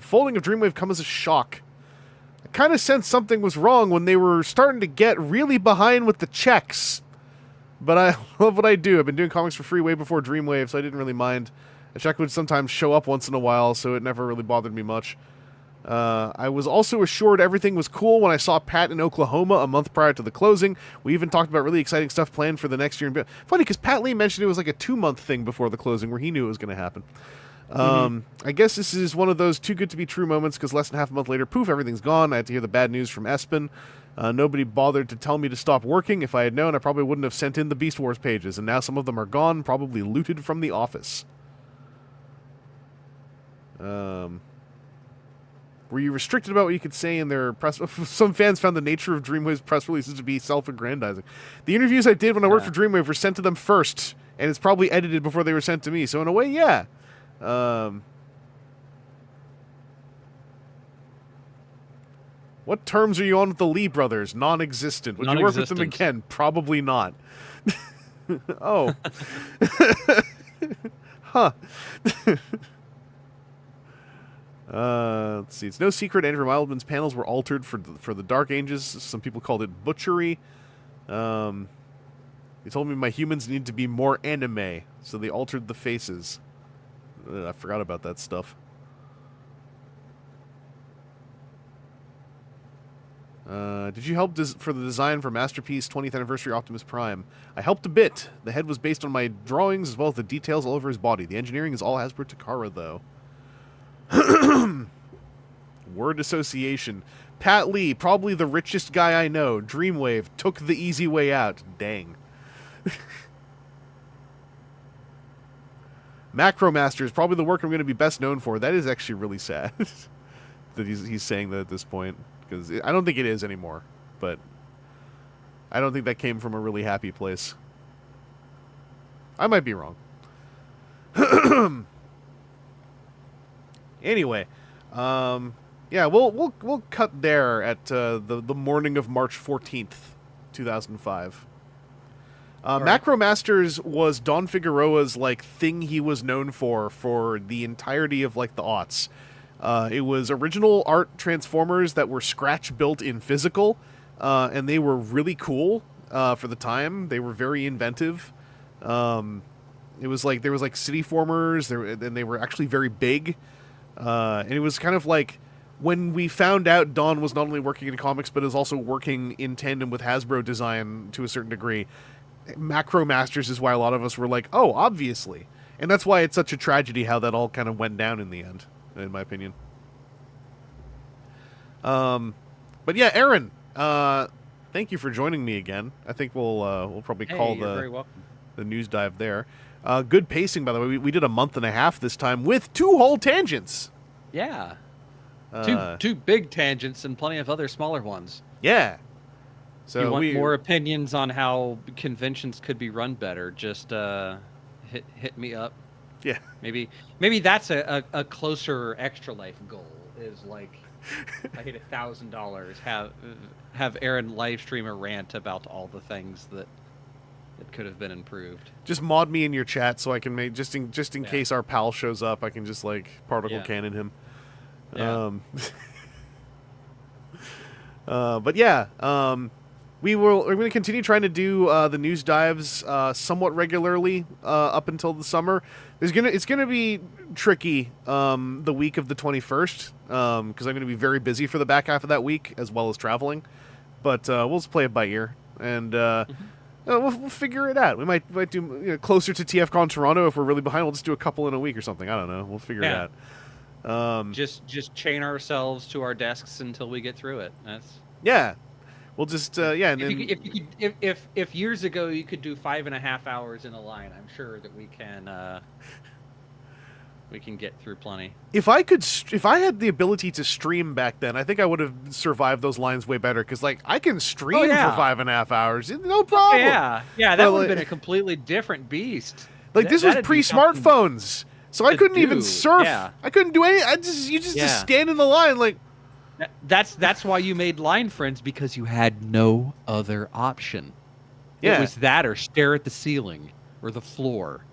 A: folding of Dreamwave come as a shock. I kind of sensed something was wrong when they were starting to get really behind with the checks. But I love what I do. I've been doing comics for free way before Dreamwave, so I didn't really mind. A check would sometimes show up once in a while, so it never really bothered me much. I was also assured everything was cool when I saw Pat in Oklahoma a month prior to the closing. We even talked about really exciting stuff planned for the next year. Funny, because Pat Lee mentioned it was like a 2-month thing before the closing where he knew it was going to happen. I guess this is one of those too good to be true moments because less than half a month later, poof, everything's gone. I had to hear the bad news from Espen. Nobody bothered to tell me to stop working. If I had known, I probably wouldn't have sent in the Beast Wars pages, and now some of them are gone, probably looted from the office. Were you restricted about what you could say in their press? Some fans found the nature of Dreamwave's press releases to be self-aggrandizing. The interviews I did when I worked for Dreamwave were sent to them first, and it's probably edited before they were sent to me. So in a way, yeah. What terms are you on with the Lee brothers? Non-existent. Would you work with them again? Probably not. Oh. Huh. Let's see. It's no secret Andrew Wildman's panels were altered for the Dark Ages. Some people called it butchery. He told me my humans need to be more anime, so they altered the faces. I forgot about that stuff. Did you help for the design for Masterpiece 20th Anniversary Optimus Prime? I helped a bit. The head was based on my drawings as well as the details all over his body. The engineering is all Hasbro Takara, though. Word association. Pat Lee, probably the richest guy I know. Dreamwave took the easy way out. Dang. Macromaster is probably the work I'm going to be best known for. That is actually really sad that he's saying that at this point. Because I don't think it is anymore. But I don't think that came from a really happy place. I might be wrong. Anyway, yeah, we'll cut there at the morning of March 14th, 2005. Macromasters was Don Figueroa's like thing he was known for the entirety of like the aughts. It was original art Transformers that were scratch built in physical, and they were really cool for the time. They were very inventive. It was like there was like city formers there, and they were actually very big. And it was kind of like when we found out Don was not only working in comics, but is also working in tandem with Hasbro design to a certain degree. Macromasters is why a lot of us were like, oh, obviously. And that's why it's such a tragedy how that all kind of went down in the end, in my opinion. But yeah, Aaron, thank you for joining me again. I think we'll probably call the news dive there. Good pacing, by the way. We did a month and a half this time with 2 whole tangents.
B: Yeah. Two big tangents and plenty of other smaller ones.
A: Yeah. So
B: you want more opinions on how conventions could be run better, just hit me up.
A: Yeah.
B: Maybe that's a closer Extra Life goal, is like I hit $1,000, have Aaron live stream a rant about all the things that could have been improved. Just
A: mod me in your chat so I can make just in case our pal shows up, I can just like particle cannon him.
B: Yeah.
A: But yeah, we're going to continue trying to do the news dives somewhat regularly up until the summer. It's gonna be tricky the week of the 21st because I'm going to be very busy for the back half of that week as well as traveling. But we'll just play it by ear and. We'll figure it out. We might do closer to TFCon Toronto. If we're really behind, we'll just do a couple in a week or something. I don't know. We'll figure it out.
B: Just chain ourselves to our desks until we get through it.
A: Yeah. We'll just And
B: if years ago you could do 5.5 hours in a line, I'm sure that we can get through plenty.
A: If I had the ability to stream back then, I think I would have survived those lines way better. Because like I can stream for 5.5 hours, no problem.
B: Yeah, that would have been a completely different beast.
A: Like this was
B: that'd be something
A: pre-smartphones, so I
B: to
A: couldn't even
B: do,
A: surf.
B: yeah.
A: I couldn't do any. You just stand in the line like.
B: That's why you made line friends, because you had no other option.
A: Yeah.
B: It was that or stare at the ceiling or the floor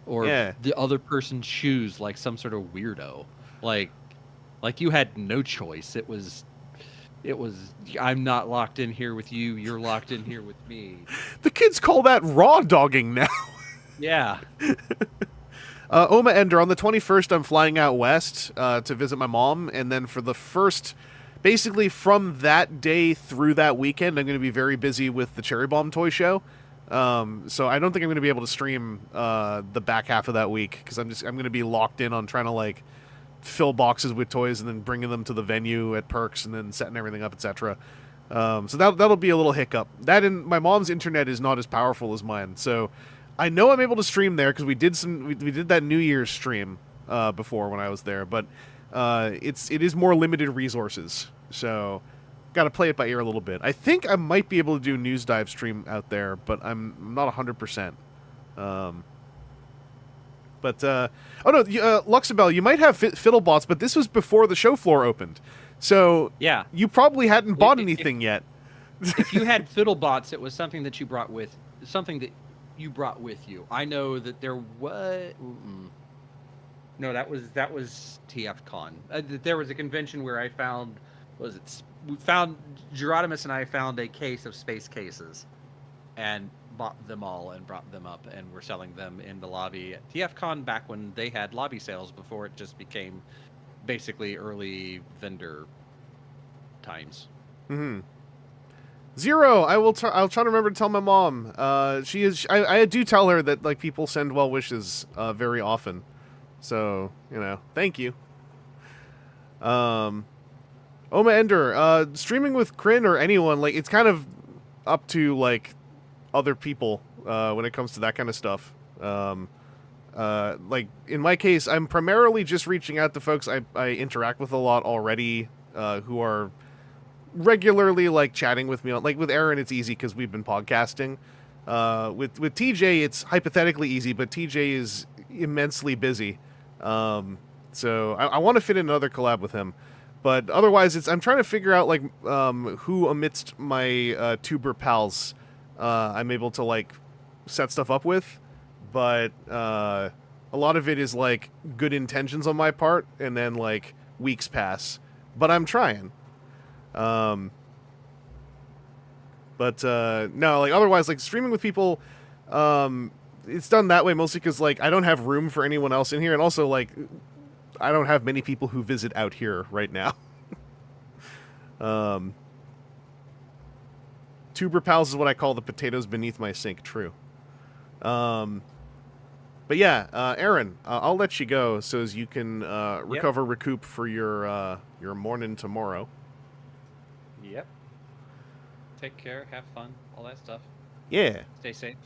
B: or
A: Yeah.
B: the other person's shoes like some sort of weirdo. Like you had no choice. It was I'm not locked in here with you, you're locked in here with me.
A: The kids call that raw dogging now.
B: Yeah.
A: Oma Ender, on the 21st, I'm flying out west to visit my mom, and then for the first, basically from that day through that weekend, I'm going to be very busy with the Cherry Bomb Toy Show. So I don't think I'm going to be able to stream the back half of that week, because I'm going to be locked in on trying to like fill boxes with toys and then bringing them to the venue at Perks and then setting everything up, etc. So that'll be a little hiccup. That, and my mom's internet is not as powerful as mine, so I know I'm able to stream there because we did that New Year's stream before when I was there, but it is more limited resources, so got to play it by ear a little bit. I think I might be able to do News Dive stream out there, but I'm not 100%. But oh no, Luxabel, you might have Fiddlebots, but this was before the show floor opened, so
B: Yeah.
A: you probably hadn't bought anything yet.
B: If you had Fiddlebots, it was something that you brought with you. I know that there was. No, that was TFCon. There was a convention where I found. Geronimus and I found a case of space cases, and bought them all and brought them up, and we're selling them in the lobby at TFCon back when they had lobby sales before it just became basically early vendor times.
A: Mm-hmm. Zero. I'll try to remember to tell my mom. She is. I do tell her that like people send well wishes very often, so thank you. Oma Ender, streaming with Kryn or anyone, like it's kind of up to like other people when it comes to that kind of stuff. Like in my case, I'm primarily just reaching out to folks I interact with a lot already, who are regularly like chatting with me. Like with Aaron, it's easy because we've been podcasting. With TJ, it's hypothetically easy, but TJ is immensely busy. So I want to fit in another collab with him. But otherwise, I'm trying to figure out like who amidst my tuber pals I'm able to like set stuff up with. But a lot of it is like good intentions on my part, and then like weeks pass. But I'm trying. But no, like otherwise, like streaming with people, it's done that way mostly because like I don't have room for anyone else in here, and also like I don't have many people who visit out here right now. Tuber pals is what I call the potatoes beneath my sink. True. But yeah, Aaron, I'll let you go so as you can recoup for your morning tomorrow.
B: Yep. Take care, have fun, all that stuff.
A: Yeah.
B: Stay safe.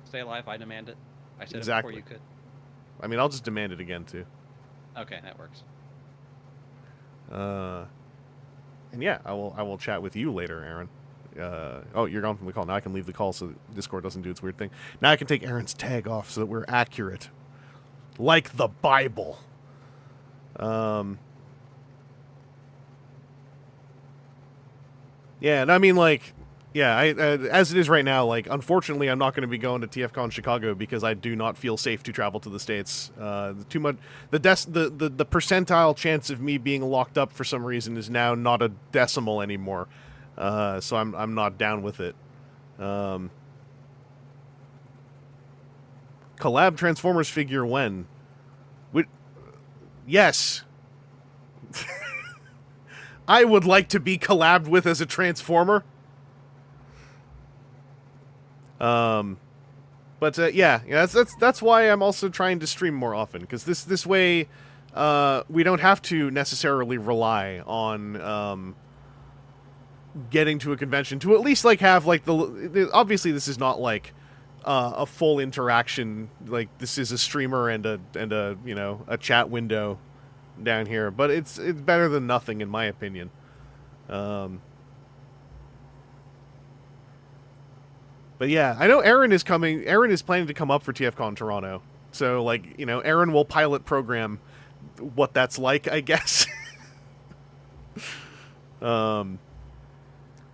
B: Stay alive. I demand it. I said
A: Exactly.
B: it before you could.
A: I mean, I'll just demand it again too.
B: Okay, that works.
A: And yeah, I will chat with you later, Aaron. Oh, you're gone from the call. Now I can leave the call so Discord doesn't do its weird thing. Now I can take Aaron's tag off so that we're accurate. Like the Bible. Yeah, and I mean, like, yeah, as it is right now, like, unfortunately, I'm not going to be going to TFCon Chicago because I do not feel safe to travel to the States. Too much, the percentile chance of me being locked up for some reason is now not a decimal anymore. So I'm not down with it. Collab Transformers figure when? Yes. I would like to be collabed with as a Transformer. But yeah, that's why I'm also trying to stream more often, because this way we don't have to necessarily rely on getting to a convention to at least like have like obviously this is not like a full interaction, like this is a streamer and a a chat window down here, but it's better than nothing in my opinion. But But yeah, I know Aaron is coming. Aaron is planning to come up for TFCon Toronto. So, like, you know, Aaron will pilot program what that's like, I guess. Yeah, I'm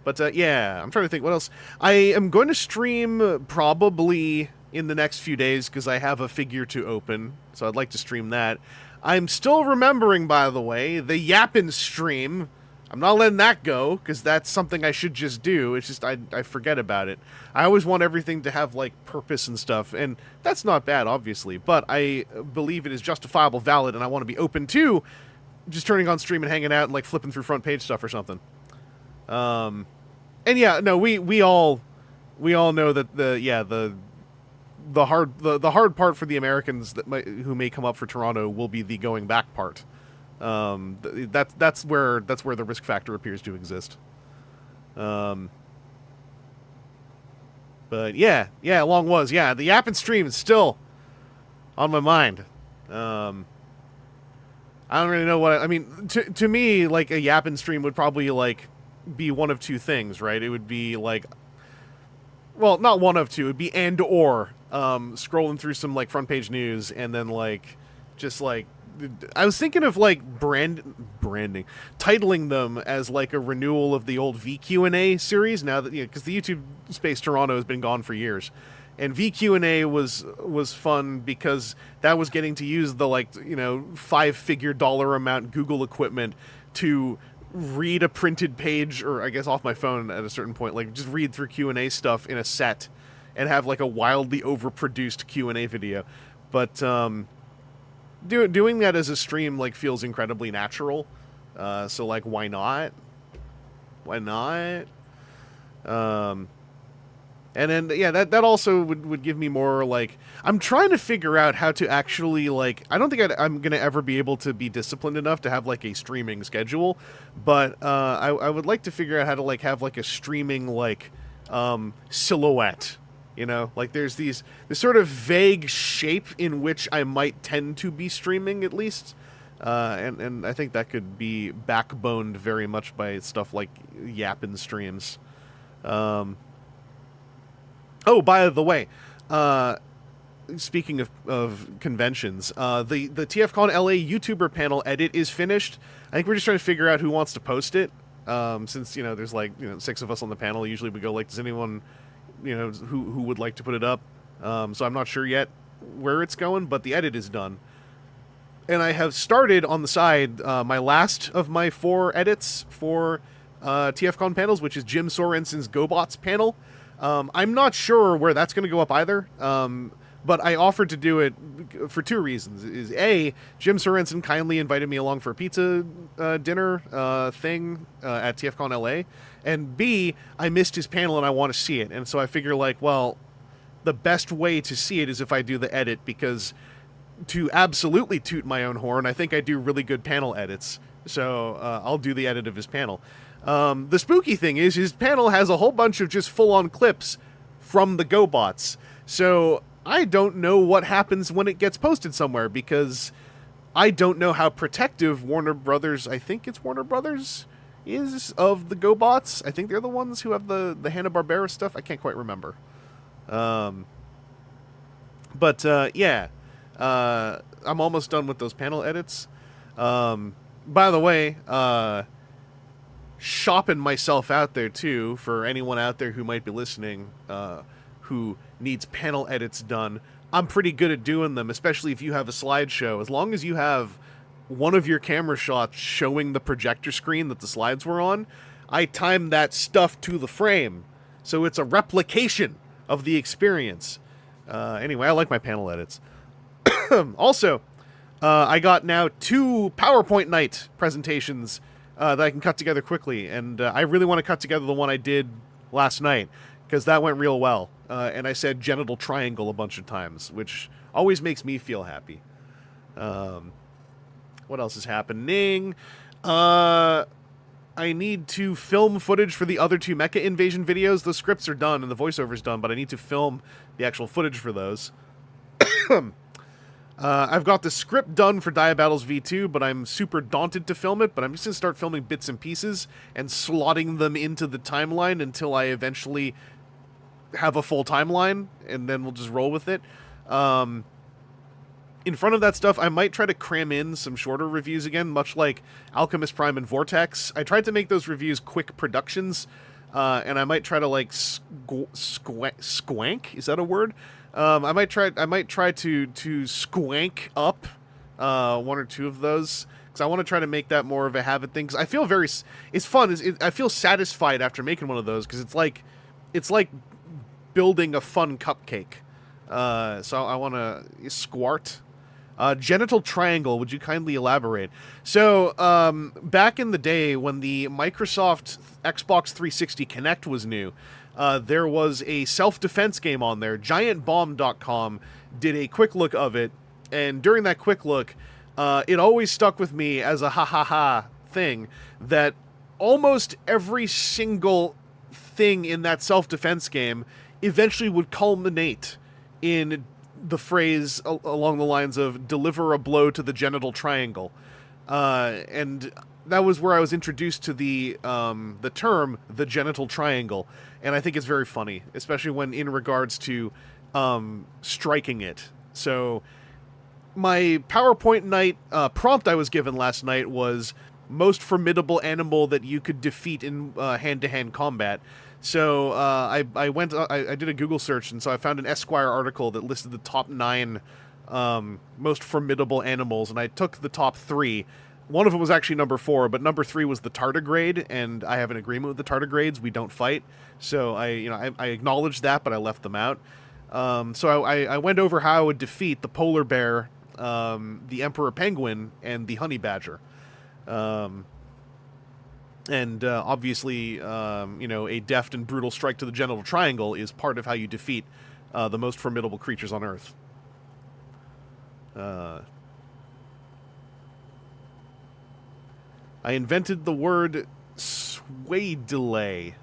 A: trying to think what else. I am going to stream probably in the next few days because I have a figure to open. So I'd like to stream that. I'm still remembering, by the way, the Yappin' stream. I'm not letting that go, because that's something I should just do. It's just, I forget about it. I always want everything to have, like, purpose and stuff, and that's not bad, obviously, but I believe it is justifiable, valid, and I want to be open to just turning on stream and hanging out and, like, flipping through front page stuff or something. And yeah, no, we all know that the hard part for the Americans who may come up for Toronto will be the going back part. That's where the risk factor appears to exist. But yeah, the Yappin' stream is still on my mind. I don't really know what I mean. To me, like, a Yappin' stream would probably, like, be one of two things, right? It would be like, well, not one of two. It'd be and or scrolling through some, like, front page news and then, like, just like. I was thinking of, like, branding, titling them as, like, a renewal of the old VQ&A series, now that, you know, because the YouTube Space Toronto has been gone for years. And VQ&A was fun because that was getting to use the, like, you know, 5-figure dollar amount Google equipment to read a printed page, or I guess off my phone at a certain point, like, just read through Q&A stuff in a set and have, like, a wildly overproduced Q&A video. But, doing that as a stream, like, feels incredibly natural. So, like, why not? Why not? And then, yeah, that also would give me more, like... I'm trying to figure out how to actually, like... I don't think I'm going to ever be able to be disciplined enough to have, like, a streaming schedule. But I would like to figure out how to, like, have, like, a streaming, like, silhouette. You know, like, there's this sort of vague shape in which I might tend to be streaming, at least. And I think that could be backboned very much by stuff like Yappin' streams. Oh, by the way, speaking of conventions, the TFCon LA YouTuber panel edit is finished. I think we're just trying to figure out who wants to post it. Since, you know, there's, like, you know, 6 of us on the panel. Usually we go, like, does anyone... you know, who would like to put it up. So I'm not sure yet where it's going, but the edit is done. And I have started on the side my last of my 4 edits for TFCon panels, which is Jim Sorensen's GoBots panel. I'm not sure where that's going to go up either, but I offered to do it for 2 reasons. Is A, Jim Sorensen kindly invited me along for a pizza dinner thing at TFCon LA, and B, I missed his panel and I want to see it, and so I figure, like, well, the best way to see it is if I do the edit, because to absolutely toot my own horn, I think I do really good panel edits, so I'll do the edit of his panel. The spooky thing is his panel has a whole bunch of just full-on clips from the GoBots, so I don't know what happens when it gets posted somewhere, because I don't know how protective Warner Brothers, I think it's Warner Brothers, is of the GoBots. I think they're the ones who have the Hanna-Barbera stuff. I can't quite remember. Yeah. I'm almost done with those panel edits. By the way, shopping myself out there, too, for anyone out there who might be listening, who needs panel edits done. I'm pretty good at doing them, especially if you have a slideshow. As long as you have one of your camera shots showing the projector screen that the slides were on, I time that stuff to the frame. So it's a replication of the experience. Anyway, I like my panel edits. Also, I got now 2 PowerPoint night presentations that I can cut together quickly, and I really want to cut together the one I did last night, because that went real well. And I said genital triangle a bunch of times, which always makes me feel happy. What else is happening? I need to film footage for the other 2 Mecha Invasion videos. The scripts are done and the voiceover's done, but I need to film the actual footage for those. I've got the script done for Diabattles V2, but I'm super daunted to film it, but I'm just going to start filming bits and pieces and slotting them into the timeline until I eventually have a full timeline, and then we'll just roll with it. In front of that stuff, I might try to cram in some shorter reviews again, much like Alchemist Prime and Vortex. I tried to make those reviews quick productions, and I might try to like squank. Is that a word? I might try to squank up one or two of those, because I want to try to make that more of a habit thing. Because I feel it's fun. I feel satisfied after making one of those, because it's like building a fun cupcake. So I want to squart. Genital triangle, would you kindly elaborate? So, back in the day when the Microsoft Xbox 360 Kinect was new, there was a self-defense game on there. GiantBomb.com did a quick look of it, and during that quick look, it always stuck with me as a ha-ha-ha thing that almost every single thing in that self-defense game eventually would culminate in the phrase along the lines of "deliver a blow to the genital triangle," and that was where I was introduced to the term "the genital triangle," and I think it's very funny, especially when in regards to striking it. So, my PowerPoint night prompt I was given last night was most formidable animal that you could defeat in hand-to-hand combat. So I did a Google search, and so I found an Esquire article that listed the top 9 most formidable animals, and I took the top 3. One of them was actually number 4, but number 3 was the tardigrade, and I have an agreement with the tardigrades. We don't fight, so I acknowledged that, but I left them out. So I went over how I would defeat the polar bear, the emperor penguin, and the honey badger. And obviously, a deft and brutal strike to the genital triangle is part of how you defeat the most formidable creatures on Earth. I invented the word sway delay.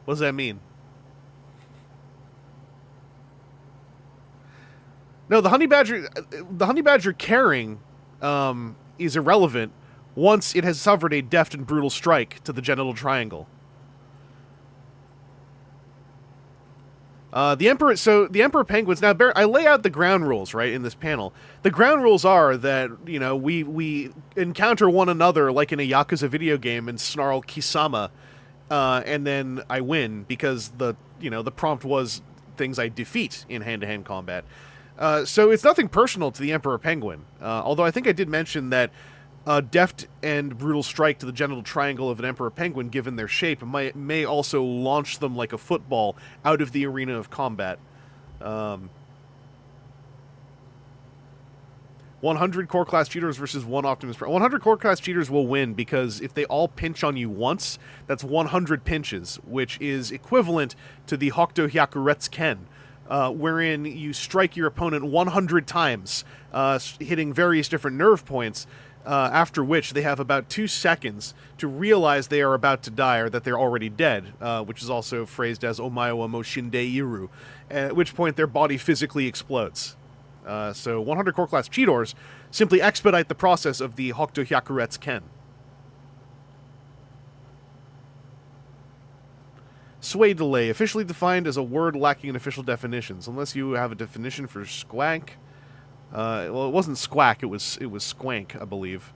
A: What does that mean? No, the honey badger caring is irrelevant once it has suffered a deft and brutal strike to the genital triangle. The Emperor Penguins. Now, I lay out the ground rules, right, in this panel. The ground rules are that, we encounter one another like in a Yakuza video game and snarl Kisama, and then I win because the prompt was things I defeat in hand-to-hand combat. So it's nothing personal to the Emperor Penguin, although I think I did mention that a deft and brutal strike to the genital triangle of an Emperor Penguin, given their shape, may also launch them like a football out of the arena of combat. 100 core class cheaters versus 1 Optimus Prime. 100 core class cheaters will win because if they all pinch on you once, that's 100 pinches, which is equivalent to the Hokuto Hyakuretsu Ken, wherein you strike your opponent 100 times, hitting various different nerve points, after which they have about 2 seconds to realize they are about to die or that they're already dead, which is also phrased as Omae wa mo shindeiru, at which point their body physically explodes. So 100 core class cheaters simply expedite the process of the Hokuto Hyakuretsu Ken. Sway delay, officially defined as a word lacking in official definitions, unless you have a definition for squank. Well, it wasn't squack, it was squank, I believe.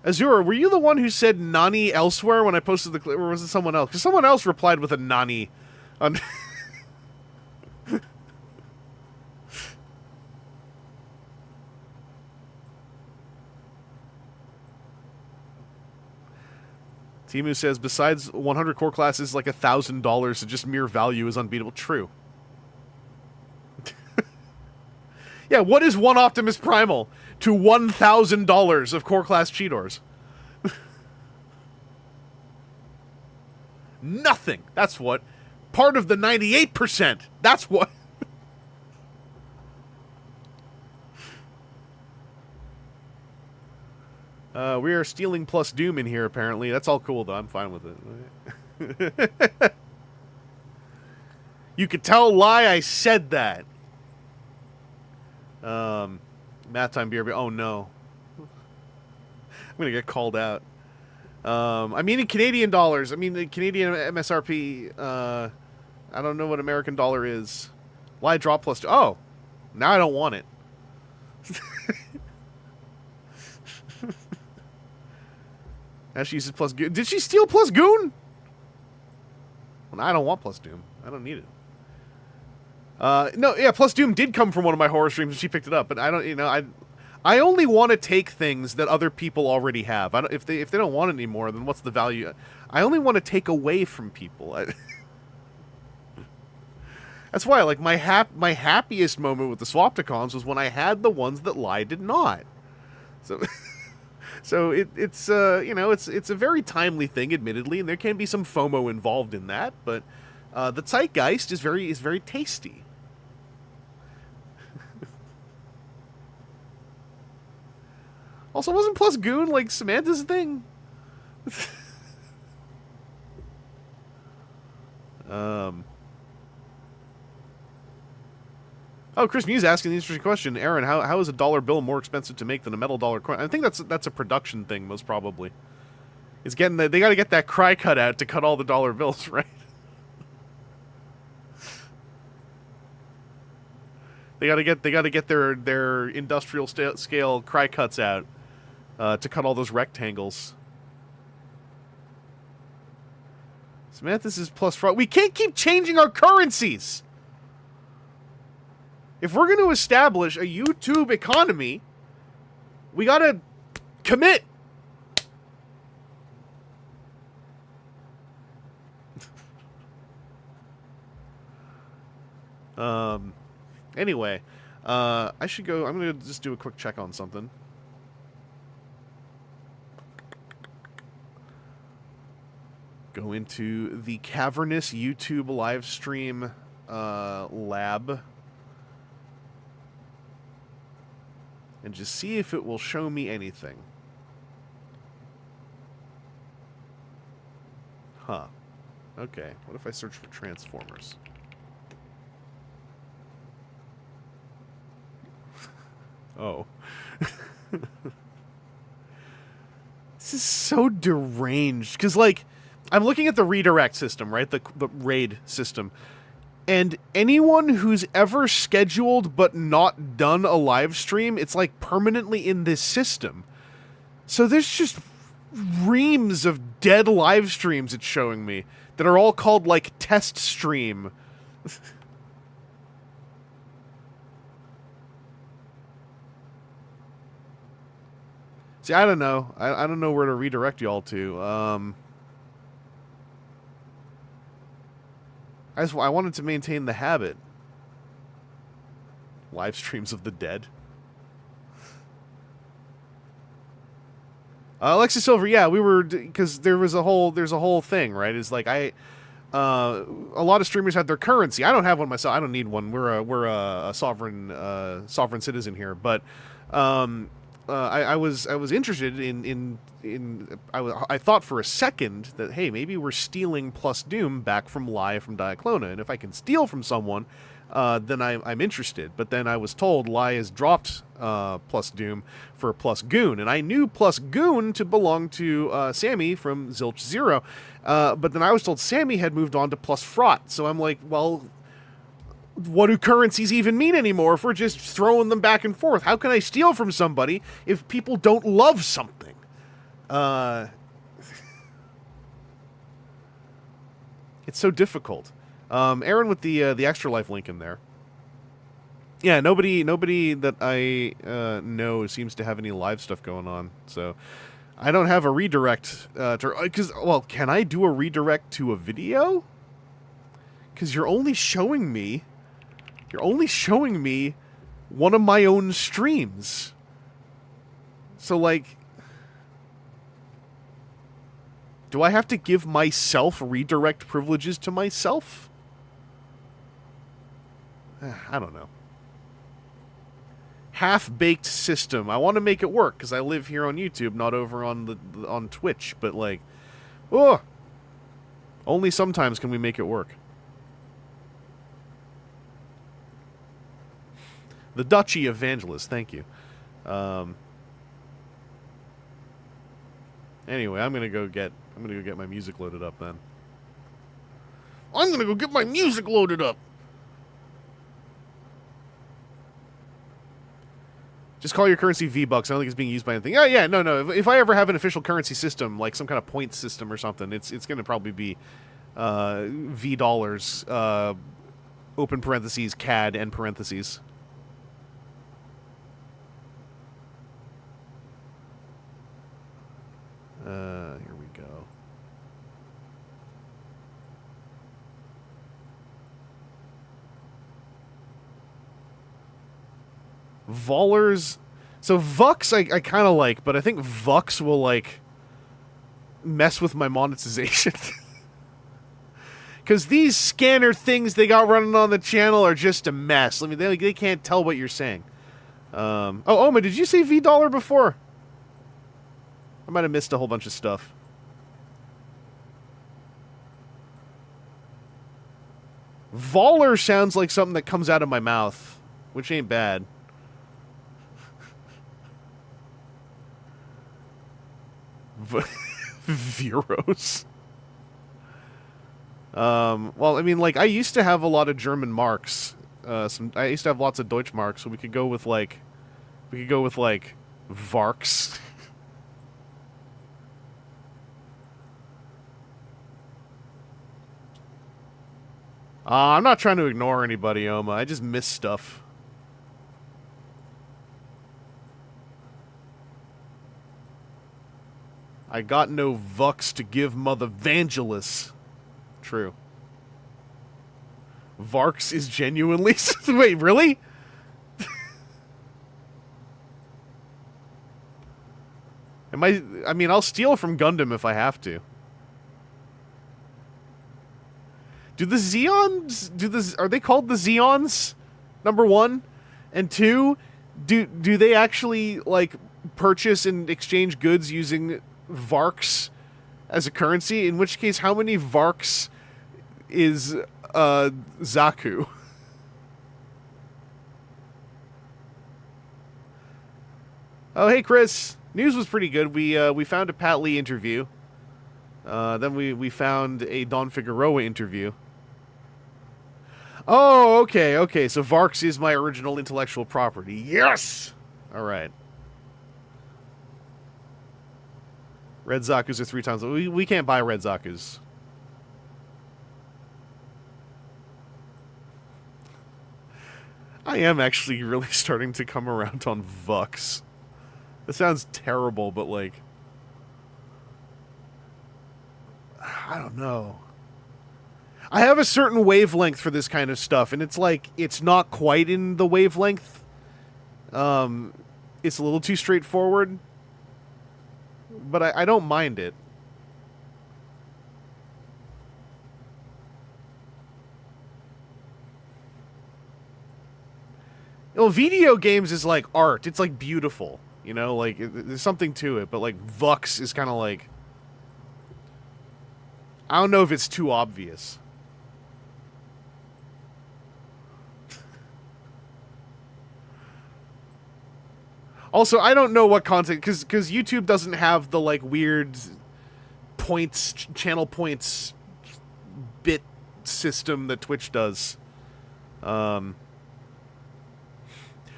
A: Azura, were you the one who said Nani elsewhere when I posted the clip, or was it someone else? Because someone else replied with a Nani on... Timu says, besides 100 core classes, like $1,000, so just mere value is unbeatable. True. Yeah, what is one Optimus Primal to $1,000 of core class cheaters? Nothing. That's what. Part of the 98%. That's what. We are stealing plus Doom in here, apparently. That's all cool, though. I'm fine with it. You could tell lie I said that. Math time BRB. Oh no. I'm gonna get called out. I mean in Canadian dollars. I mean the Canadian MSRP. I don't know what American dollar is. Why drop plus? Oh, now I don't want it. Now she uses plus goon. Did she steal plus goon? Well, I don't want plus doom. I don't need it. No, yeah, plus doom did come from one of my horror streams and she picked it up, but I don't, I only want to take things that other people already have. If they don't want it anymore, then what's the value? I only want to take away from people. That's why, like, my happiest moment with the Swapticons was when I had the ones that Lie did not. So, so it's a very timely thing, admittedly, and there can be some FOMO involved in that. But the zeitgeist is very tasty. Also, wasn't plus goon like Samantha's thing? Oh, Chris Muse asking the interesting question. Aaron, how is a dollar bill more expensive to make than a metal dollar coin? I think that's a production thing, most probably. It's getting they got to get that cry cut out to cut all the dollar bills, right? They got to get their industrial scale cry cuts out to cut all those rectangles. Samantha's is plus fraud. We can't keep changing our currencies. If we're going to establish a YouTube economy, we got to commit. Anyway, I should go. I'm going to just do a quick check on something. Go into the cavernous YouTube live stream lab. And just see if it will show me anything. Huh. Okay. What if I search for Transformers? Oh. This is so deranged. Because, like, I'm looking at the redirect system, right? The RAID system. And anyone who's ever scheduled but not done a live stream, it's like permanently in this system. So there's just reams of dead live streams it's showing me that are all called like test stream. See, I don't know. I don't know where to redirect y'all to. I wanted to maintain the habit. Live streams of the dead. Alexis Silver, yeah, we were, because there's a whole thing, right? It's like a lot of streamers have their currency. I don't have one myself. I don't need one. We're a sovereign citizen here, but I was interested in I thought for a second that, hey, maybe we're stealing plus doom back from Lie from Diaclona, and if I can steal from someone, then I'm interested. But then I was told Lie has dropped plus doom for plus goon, and I knew plus goon to belong to Sammy from Zilch Zero, but then I was told Sammy had moved on to plus fraught. So I'm like, well, what do currencies even mean anymore if we're just throwing them back and forth? How can I steal from somebody if people don't love something? It's so difficult. Aaron with the extra life link in there. Yeah, nobody that I know seems to have any live stuff going on. So I don't have a redirect can I do a redirect to a video? Because you're only showing me one of my own streams. So, like, do I have to give myself redirect privileges to myself? I don't know. Half-baked system. I want to make it work because I live here on YouTube, not over on Twitch. But, like, only sometimes can we make it work. The Duchy Evangelist, thank you. Anyway, I'm gonna go get my music loaded up then. I'm gonna go get my music loaded up. Just call your currency V-Bucks. I don't think it's being used by anything. Oh, yeah, no. If I ever have an official currency system, like some kind of point system or something, it's going to probably be V-dollars, open parentheses, CAD, end parentheses. Here we go. Vollers. So Vux I kind of like, but I think Vux will like mess with my monetization. Because these scanner things they got running on the channel are just a mess. I mean, they can't tell what you're saying. Oh, Oma, did you say V-dollar before? I might have missed a whole bunch of stuff. Voller sounds like something that comes out of my mouth, which ain't bad. Viros. Well, I mean, like, I used to have a lot of German marks. I used to have lots of Deutsch marks, so we could go with, like, Varks. I'm not trying to ignore anybody, Oma. I just miss stuff. I got no Vux to give Mother Vangelis. True. Varks is genuinely... Wait, really? I mean, I'll steal from Gundam if I have to. Do the Zeons... Are they called the Zeons? Number 1? And 2, do they actually, like, purchase and exchange goods using Varks as a currency? In which case, how many Varks is Zaku? Oh, hey, Chris. News was pretty good. We found a Pat Lee interview. Then we found a Don Figueroa interview. Oh, okay. So Varks is my original intellectual property. Yes! All right. Red Zakus are 3 times. We can't buy red Zakus. I am actually really starting to come around on Vux. That sounds terrible, but like... I don't know. I have a certain wavelength for this kind of stuff, and it's like, it's not quite in the wavelength. It's a little too straightforward. But I don't mind it. Well, video games is like art. It's like beautiful. You know, like, there's something to it. But like, Vux is kind of like... I don't know if it's too obvious. Also, I don't know what content, because YouTube doesn't have the, like, weird points, channel points bit system that Twitch does.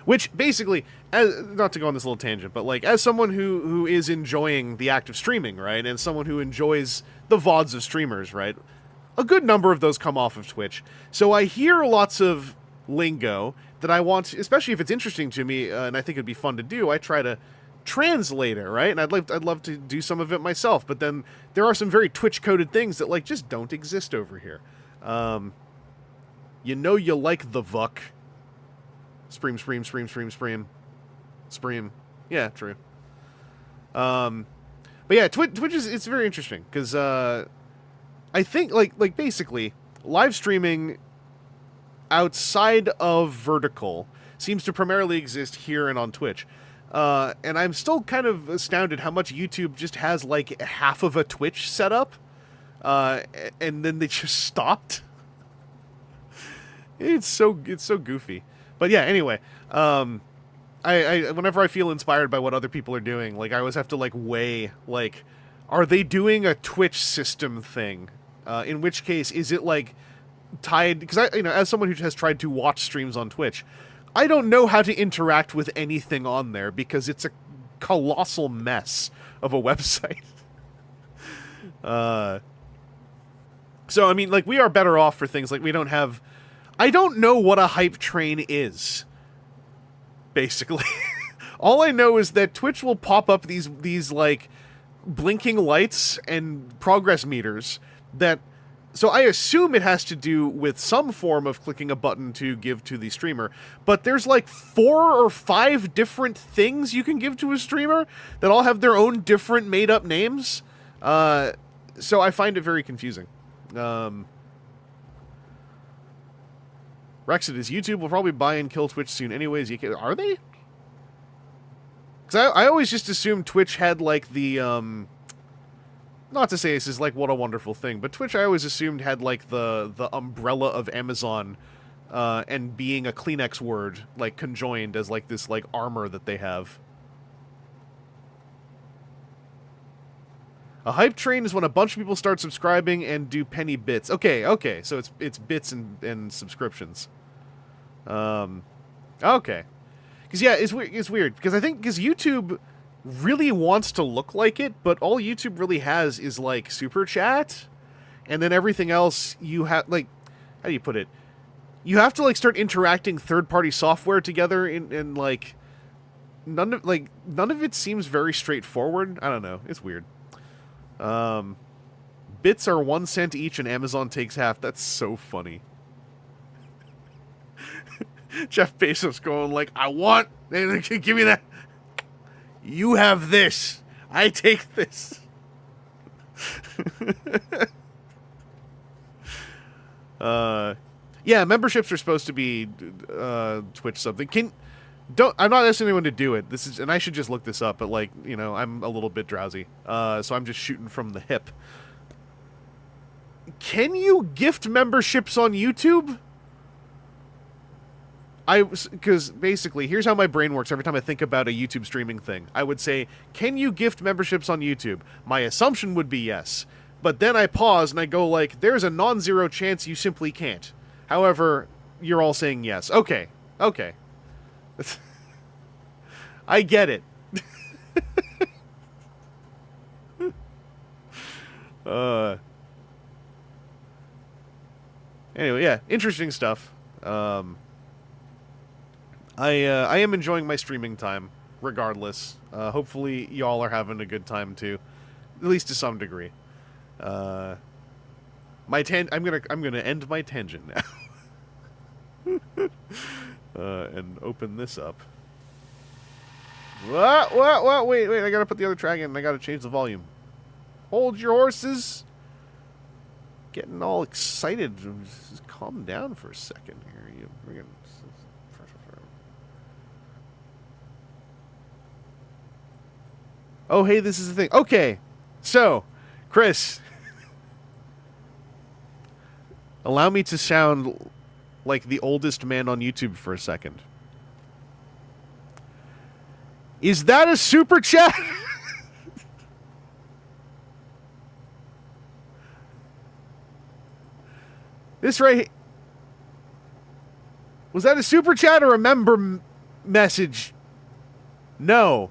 A: Which, basically, not to go on this little tangent, but, like, as someone who is enjoying the act of streaming, right, and someone who enjoys the VODs of streamers, right, a good number of those come off of Twitch. So I hear lots of lingo that I want, especially if it's interesting to me, and I think it'd be fun to do. I try to translate it, right? And I'd love to do some of it myself. But then there are some very Twitch coded things that like just don't exist over here. You know, you like the Vuck. Spream. Yeah, true. But yeah, Twitch is, it's very interesting because I think like basically live streaming outside of vertical seems to primarily exist here and on Twitch. And I'm still kind of astounded how much YouTube just has like half of a Twitch setup, and then they just stopped. It's so goofy. But yeah, anyway, whenever I feel inspired by what other people are doing, like, I always have to, like, weigh, like, are they doing a Twitch system thing? In which case, is it, like, tied... Because, as someone who has tried to watch streams on Twitch, I don't know how to interact with anything on there because it's a colossal mess of a website. So, I mean, like, we are better off for things like we don't have... I don't know what a hype train is, basically. All I know is that Twitch will pop up these like, blinking lights and progress meters that... So I assume it has to do with some form of clicking a button to give to the streamer, but there's like 4 or 5 different things you can give to a streamer that all have their own different made-up names. So I find it very confusing. Rexit, YouTube will probably buy and kill Twitch soon anyways. Are they? Because I always just assumed Twitch had, like, the, not to say this is, like, what a wonderful thing, but Twitch I always assumed had, like, the umbrella of Amazon, and being a Kleenex word, like, conjoined as, like, this, like, armor that they have. A hype train is when a bunch of people start subscribing and do penny bits. Okay, so it's bits and subscriptions. Okay. Because, yeah, it's weird. Because I think, because YouTube really wants to look like it, but all YouTube really has is, like, Super Chat, and then everything else you have, like, how do you put it? You have to, like, start interacting third-party software together, and like, none of it seems very straightforward. I don't know. It's weird. Bits are 1 cent each, and Amazon takes half. That's so funny. Jeff Bezos going like, I want... Give me that. You have this. I take this. Yeah, memberships are supposed to be Twitch something. I'm not asking anyone to do it. And I should just look this up, but, like, I'm a little bit drowsy. So I'm just shooting from the hip. Can you gift memberships on YouTube? Because basically, here's how my brain works every time I think about a YouTube streaming thing. I would say, can you gift memberships on YouTube? My assumption would be yes. But then I pause and I go like, there's a non-zero chance you simply can't. However, you're all saying yes. Okay. I get it. Anyway, yeah, interesting stuff. I am enjoying my streaming time, regardless. Hopefully, y'all are having a good time too, at least to some degree. I'm gonna end my tangent now, and open this up. What? Wait! I gotta put the other track in. I gotta change the volume. Hold your horses. Getting all excited. Just calm down for a second here. Oh, hey, this is the thing. Okay, so, Chris, allow me to sound like the oldest man on YouTube for a second. Is that a super chat? This right... Was that a super chat or a member message? No.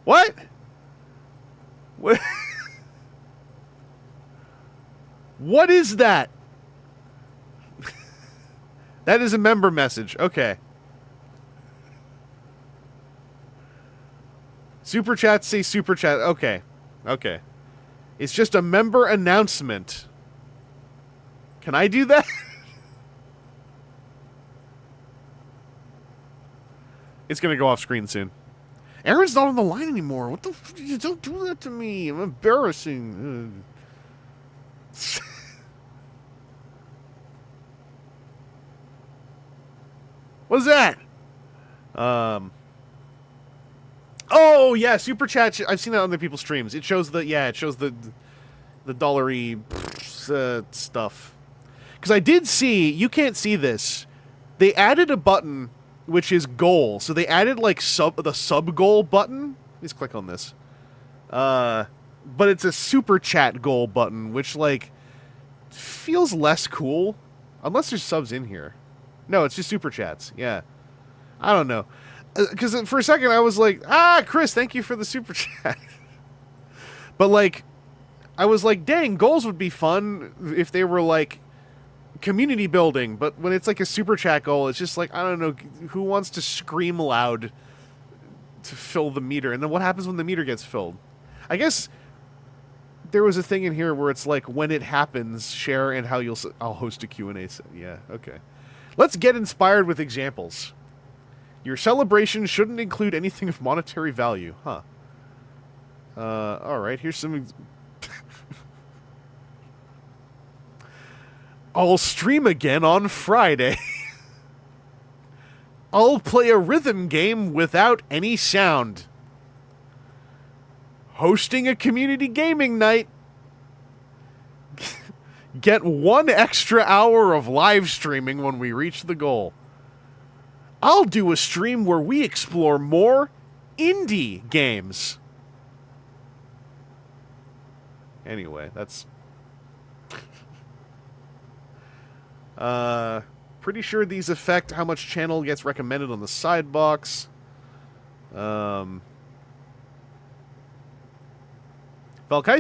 A: What? What? What is that? That is a member message. Okay. Super chats say super chat. Okay. It's just a member announcement. Can I do that? It's gonna go off screen soon. Aaron's not on the line anymore. What the f... Don't do that to me. I'm embarrassing. What's that? Oh, yeah, Super Chat. I've seen that on other people's streams. It shows the... Yeah, it shows the dollary stuff. Because I did see... You can't see this. They added a button which is goal. So they added like the sub goal button. Let's click on this. But it's a super chat goal button, which like feels less cool, unless there's subs in here. No, it's just super chats. Yeah, I don't know, because for a second I was like, Chris, thank you for the super chat. But like, I was like, dang, goals would be fun if they were like community building, but when it's like a super chat goal, it's just like, I don't know, who wants to scream loud to fill the meter? And then what happens when the meter gets filled? I guess there was a thing in here where it's like, when it happens, share and how I'll host a Q&A. Yeah, okay. Let's get inspired with examples. Your celebration shouldn't include anything of monetary value, huh? Alright, here's some... I'll stream again on Friday. I'll play a rhythm game without any sound. Hosting a community gaming night. Get 1 extra hour of live streaming when we reach the goal. I'll do a stream where we explore more indie games. Anyway, that's... pretty sure these affect how much channel gets recommended on the side box. Valkais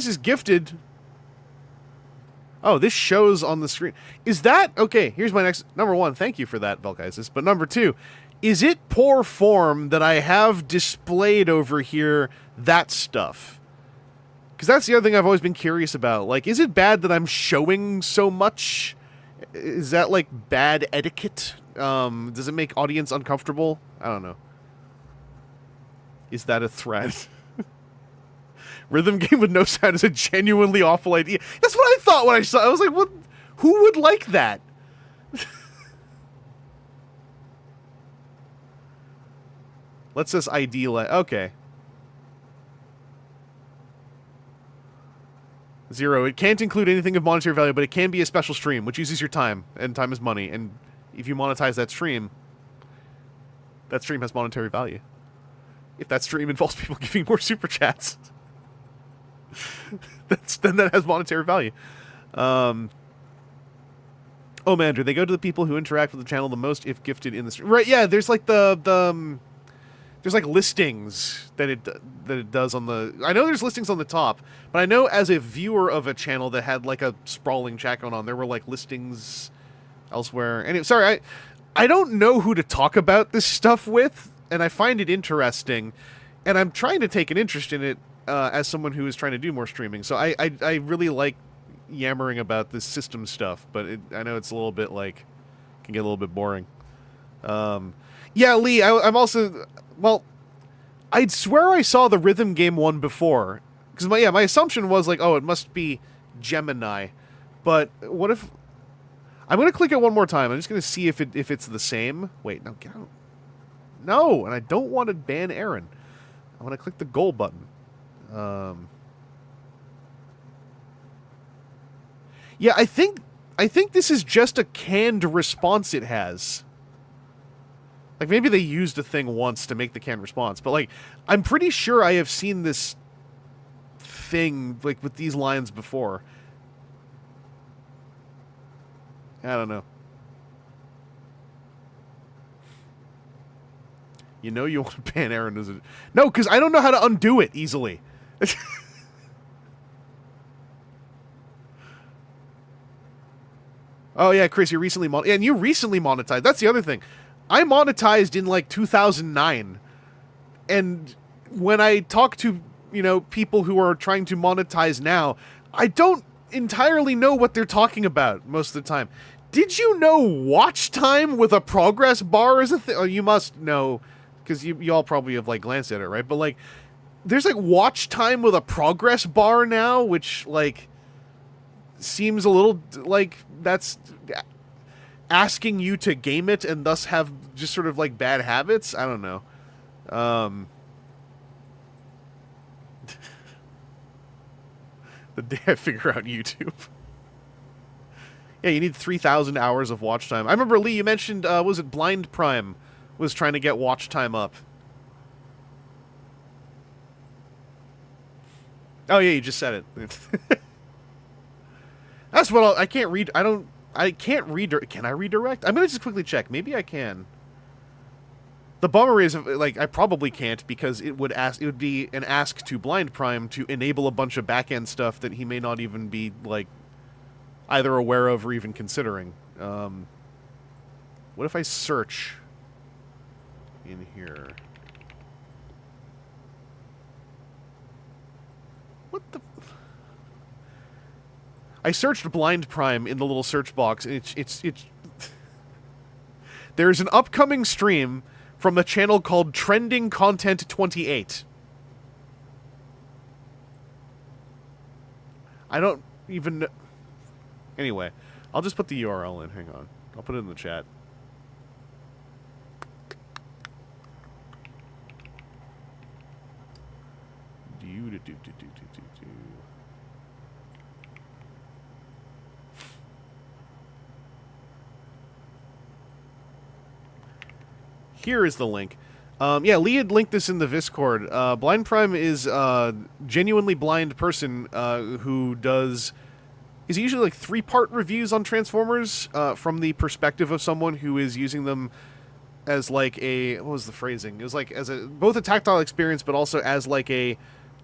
A: is gifted. Oh, this shows on the screen. Is that... Okay, here's my next... Number 1, thank you for that, Valkaisis. But number 2, is it poor form that I have displayed over here that stuff? Because that's the other thing I've always been curious about. Like, is it bad that I'm showing so much? Is that, like, bad etiquette? Does it make audience uncomfortable? I don't know. Is that a threat? Rhythm game with no sound is a genuinely awful idea. That's what I thought when I saw it. I was like, what? Who would like that? Let's just ID... Okay. 0. It can't include anything of monetary value, but it can be a special stream, which uses your time, and time is money. And if you monetize that stream has monetary value. If that stream involves people giving more super chats, then that has monetary value. Oh man, do they go to the people who interact with the channel the most if gifted in the stream? Right? Yeah, there's like there's like listings that it does on the... I know there's listings on the top, but I know as a viewer of a channel that had like a sprawling chat going on, there were like listings elsewhere. Anyway, sorry, I don't know who to talk about this stuff with, and I find it interesting, and I'm trying to take an interest in it as someone who is trying to do more streaming. So I really like yammering about this system stuff, but I know it's a little bit like... can get a little bit boring. Yeah, Lee, I'm also... Well, I'd swear I saw the rhythm game one before. Because my assumption was like, oh, it must be Gemini. But what if... I'm going to click it one more time. I'm just going to see if it's the same. Wait, no, get out. No, and I don't want to ban Aaron. I want to click the goal button. Yeah, I think this is just a canned response it has. Like, maybe they used a thing once to make the canned response, but, like, I'm pretty sure I have seen this thing, like, with these lines before. I don't know. You know you want to ban Aaron, is it? No, because I don't know how to undo it easily. Oh, yeah, Chris, you recently and you recently monetized. That's the other thing. I monetized in, like, 2009. And when I talk to, people who are trying to monetize now, I don't entirely know what they're talking about most of the time. Did you know watch time with a progress bar is a thing? Oh, you must know, because you all probably have, like, glanced at it, right? But, like, there's, like, watch time with a progress bar now, which, like, seems a little, like, that's... asking you to game it and thus have just sort of like bad habits. I don't know. The day I figure out YouTube. Yeah, you need 3,000 hours of watch time. I remember, Lee, you mentioned, was it Blind Prime was trying to get watch time up. Oh yeah, you just said it. That's what I can't read. I can't redirect. Can I redirect? I'm gonna just quickly check. Maybe I can. The bummer is, like, I probably can't because it would be an ask to Blind Prime to enable a bunch of back-end stuff that he may not even be, like, either aware of or even considering. What if I search in here? What the... I searched Blind Prime in the little search box, and it's there's an upcoming stream from a channel called Trending Content 28. I don't even know. Anyway, I'll just put the URL in. Hang on. I'll put it in the chat. Here is the link. Yeah, Lee had linked this in the Discord. Blind Prime is a genuinely blind person who is usually like 3-part reviews on Transformers from the perspective of someone who is using them as like a, what was the phrasing? It was like as both a tactile experience, but also as like a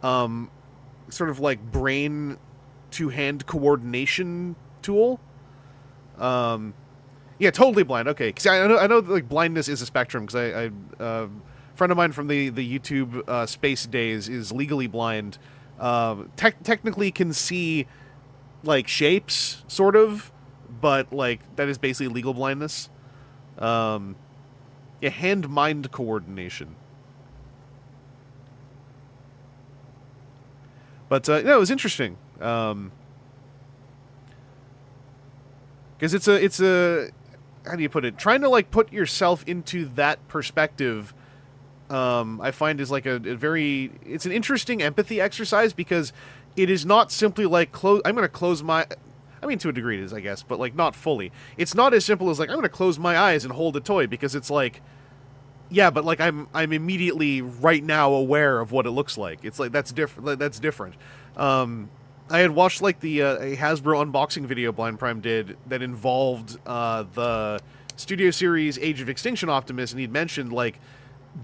A: sort of like brain to hand coordination tool. Yeah, totally blind. Okay, because I know that, like, blindness is a spectrum. Because a friend of mine from the YouTube space days is legally blind. Technically can see like shapes, sort of, but like that is basically legal blindness. Yeah, hand-mind coordination. But no, it was interesting. Because it's a how do you put it? Trying to like put yourself into that perspective, I find is like it's an interesting empathy exercise because it is not simply like I'm going to close my. I mean, to a degree it is, I guess, but like not fully. It's not as simple as like I'm going to close my eyes and hold a toy because it's like, yeah, but like I'm immediately right now aware of what it looks like. It's like that's different. That's different. I had watched like a Hasbro unboxing video Blind Prime did that involved the Studio Series Age of Extinction Optimus, and he'd mentioned like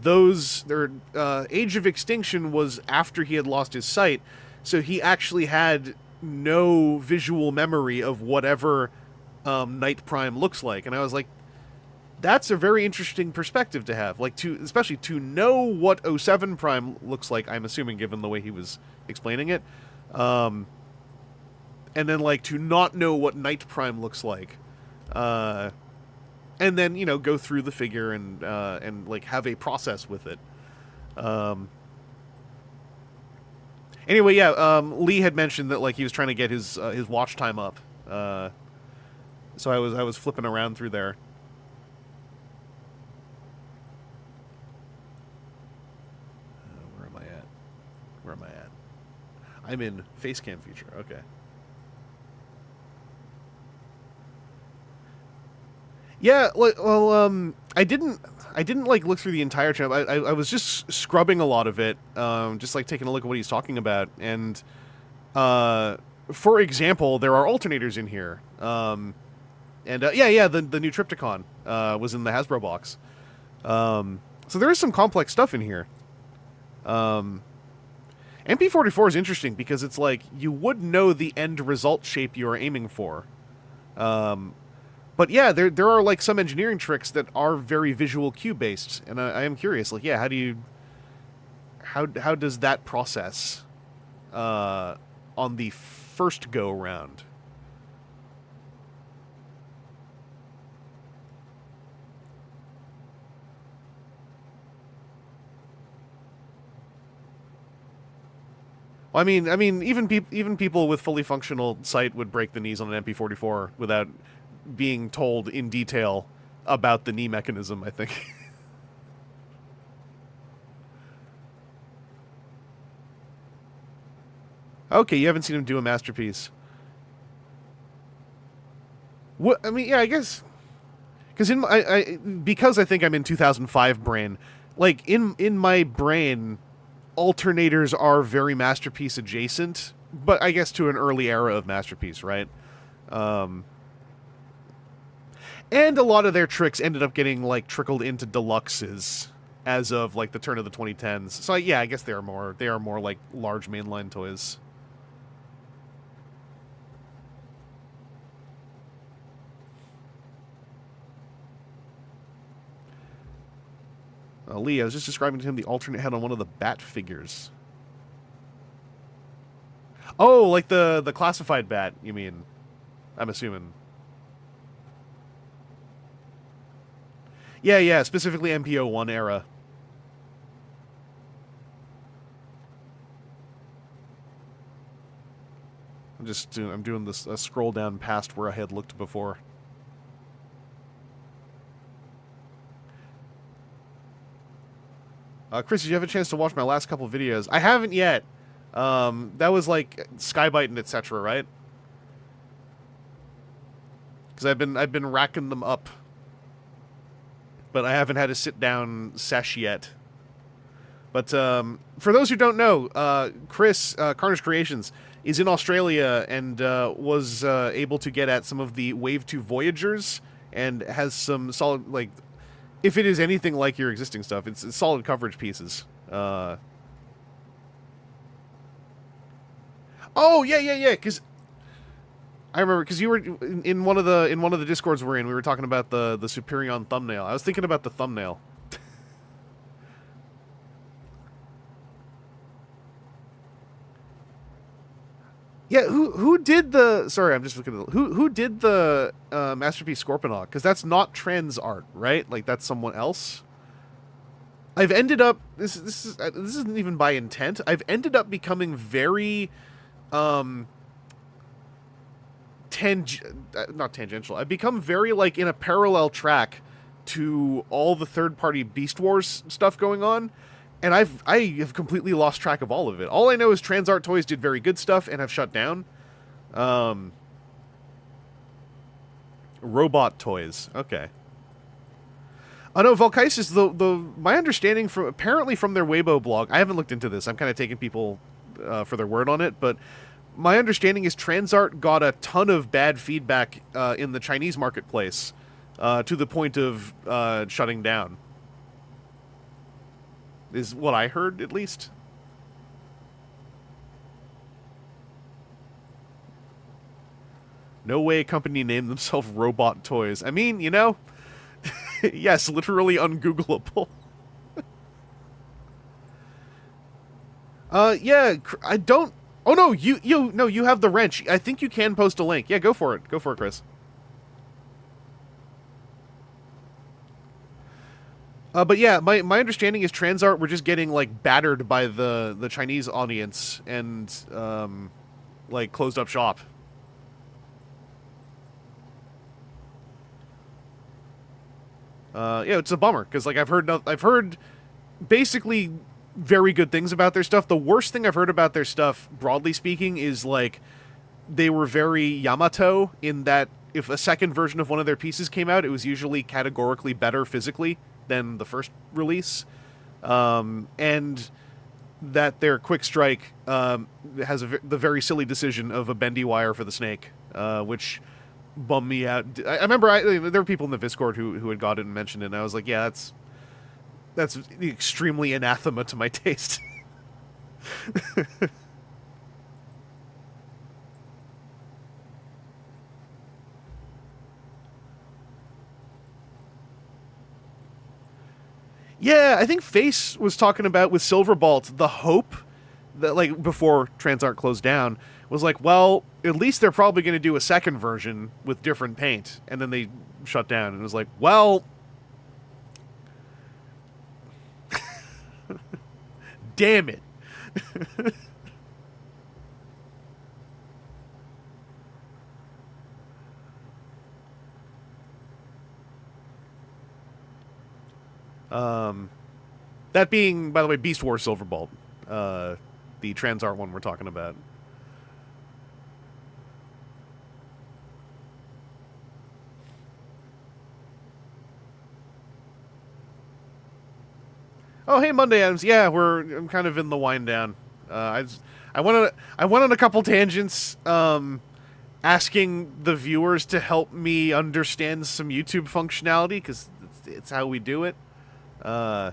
A: Age of Extinction was after he had lost his sight, so he actually had no visual memory of whatever Night Prime looks like, and I was like, that's a very interesting perspective to have, like especially to know what 07 Prime looks like. I'm assuming, given the way he was explaining it. And then, like, to not know what Night Prime looks like. And then, you know, go through the figure and like, have a process with it. Anyway, yeah, Lee had mentioned that, like, he was trying to get his watch time up. So I was flipping around through there. Where am I at? I'm in Facecam feature. Okay. Yeah, well, I didn't like look through the entire channel. I was just scrubbing a lot of it, just like taking a look at what he's talking about. And for example, there are alternators in here. The new Triptychon was in the Hasbro box. So there is some complex stuff in here. MP44 is interesting because it's like you would know the end result shape you are aiming for. But yeah, there are like some engineering tricks that are very visual cue based, and I am curious, like, yeah, how does that process on the first go round? Well, I mean, even people with fully functional sight would break the knees on an MP44 without being told in detail about the knee mechanism, I think. Okay, you haven't seen him do a masterpiece. What? I mean, yeah, I guess. because because I think I'm in 2005 brain, like in my brain, Alternators are very Masterpiece adjacent, but I guess to an early era of Masterpiece, right? And a lot of their tricks ended up getting like trickled into deluxes as of like the turn of the 2010s. So yeah, I guess they are more like large mainline toys. Lee, I was just describing to him the alternate head on one of the Bat figures. Oh, like the classified Bat, you mean? I'm assuming. Yeah, specifically MPO1 era. I'm doing this a scroll down past where I had looked before. Chris, did you have a chance to watch my last couple videos? I haven't yet. That was like Skybite and etc., right? Because I've been racking them up, but I haven't had a sit down sesh yet. But for those who don't know, Chris Carnage Creations is in Australia and was able to get at some of the Wave 2 Voyagers and has some solid, like, if it is anything like your existing stuff, it's solid coverage pieces. Oh yeah. Because I remember, because you were in one of the discords we're in. We were talking about the Superion thumbnail. I was thinking about the thumbnail. Yeah, who did the? Sorry, I'm just looking at who did the Masterpiece Scorponok? Because that's not trends art, right? Like that's someone else. I've ended up this isn't even by intent. I've ended up becoming very not tangential. I've become very like in a parallel track to all the third-party Beast Wars stuff going on. And I have completely lost track of all of it. All I know is TransArt Toys did very good stuff and have shut down. Robot Toys. Okay. Oh no, Volkaisis, my understanding from apparently from their Weibo blog, I haven't looked into this. I'm kind of taking people for their word on it, but my understanding is TransArt got a ton of bad feedback in the Chinese marketplace to the point of shutting down. Is what I heard, at least. No way a company named themselves Robot Toys. I mean, you know, yes, literally ungoogleable. Yeah, I don't... Oh, no, you have the wrench. I think you can post a link. Yeah, go for it. Go for it, Chris. But yeah, my understanding is TransArt were just getting like battered by the Chinese audience and like closed up shop. Yeah, it's a bummer because like I've heard basically very good things about their stuff. The worst thing I've heard about their stuff, broadly speaking, is like they were very Yamato in that if a second version of one of their pieces came out, it was usually categorically better physically than the first release, and that their Quick Strike has the very silly decision of a bendy wire for the snake, which bummed me out. I remember there were people in the Discord who had got it and mentioned it, and I was like, yeah, that's extremely anathema to my taste. Yeah, I think Face was talking about with Silverbolt, the hope that, like, before TransArt closed down, was like, well, at least they're probably going to do a second version with different paint. And then they shut down, and it was like, well... damn it. That being, by the way, Beast Wars Silverbolt, the TransArt one we're talking about. Oh, hey, Monday Adams. Yeah, I'm kind of in the wind down. I went on a couple tangents, asking the viewers to help me understand some YouTube functionality because it's how we do it. I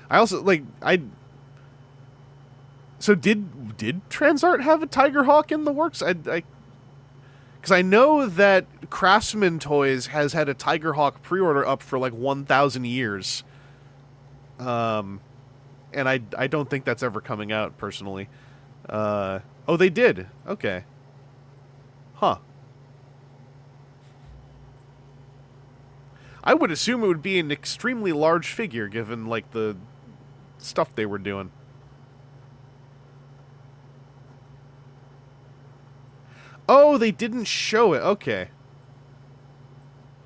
A: also So did Transart have a Tigerhawk in the works? Because I know that Craftsman Toys has had a Tigerhawk pre-order up for like 1,000 years, and I don't think that's ever coming out personally. Oh, they did. Okay. Huh. I would assume it would be an extremely large figure, given like the stuff they were doing. Oh, they didn't show it. Okay.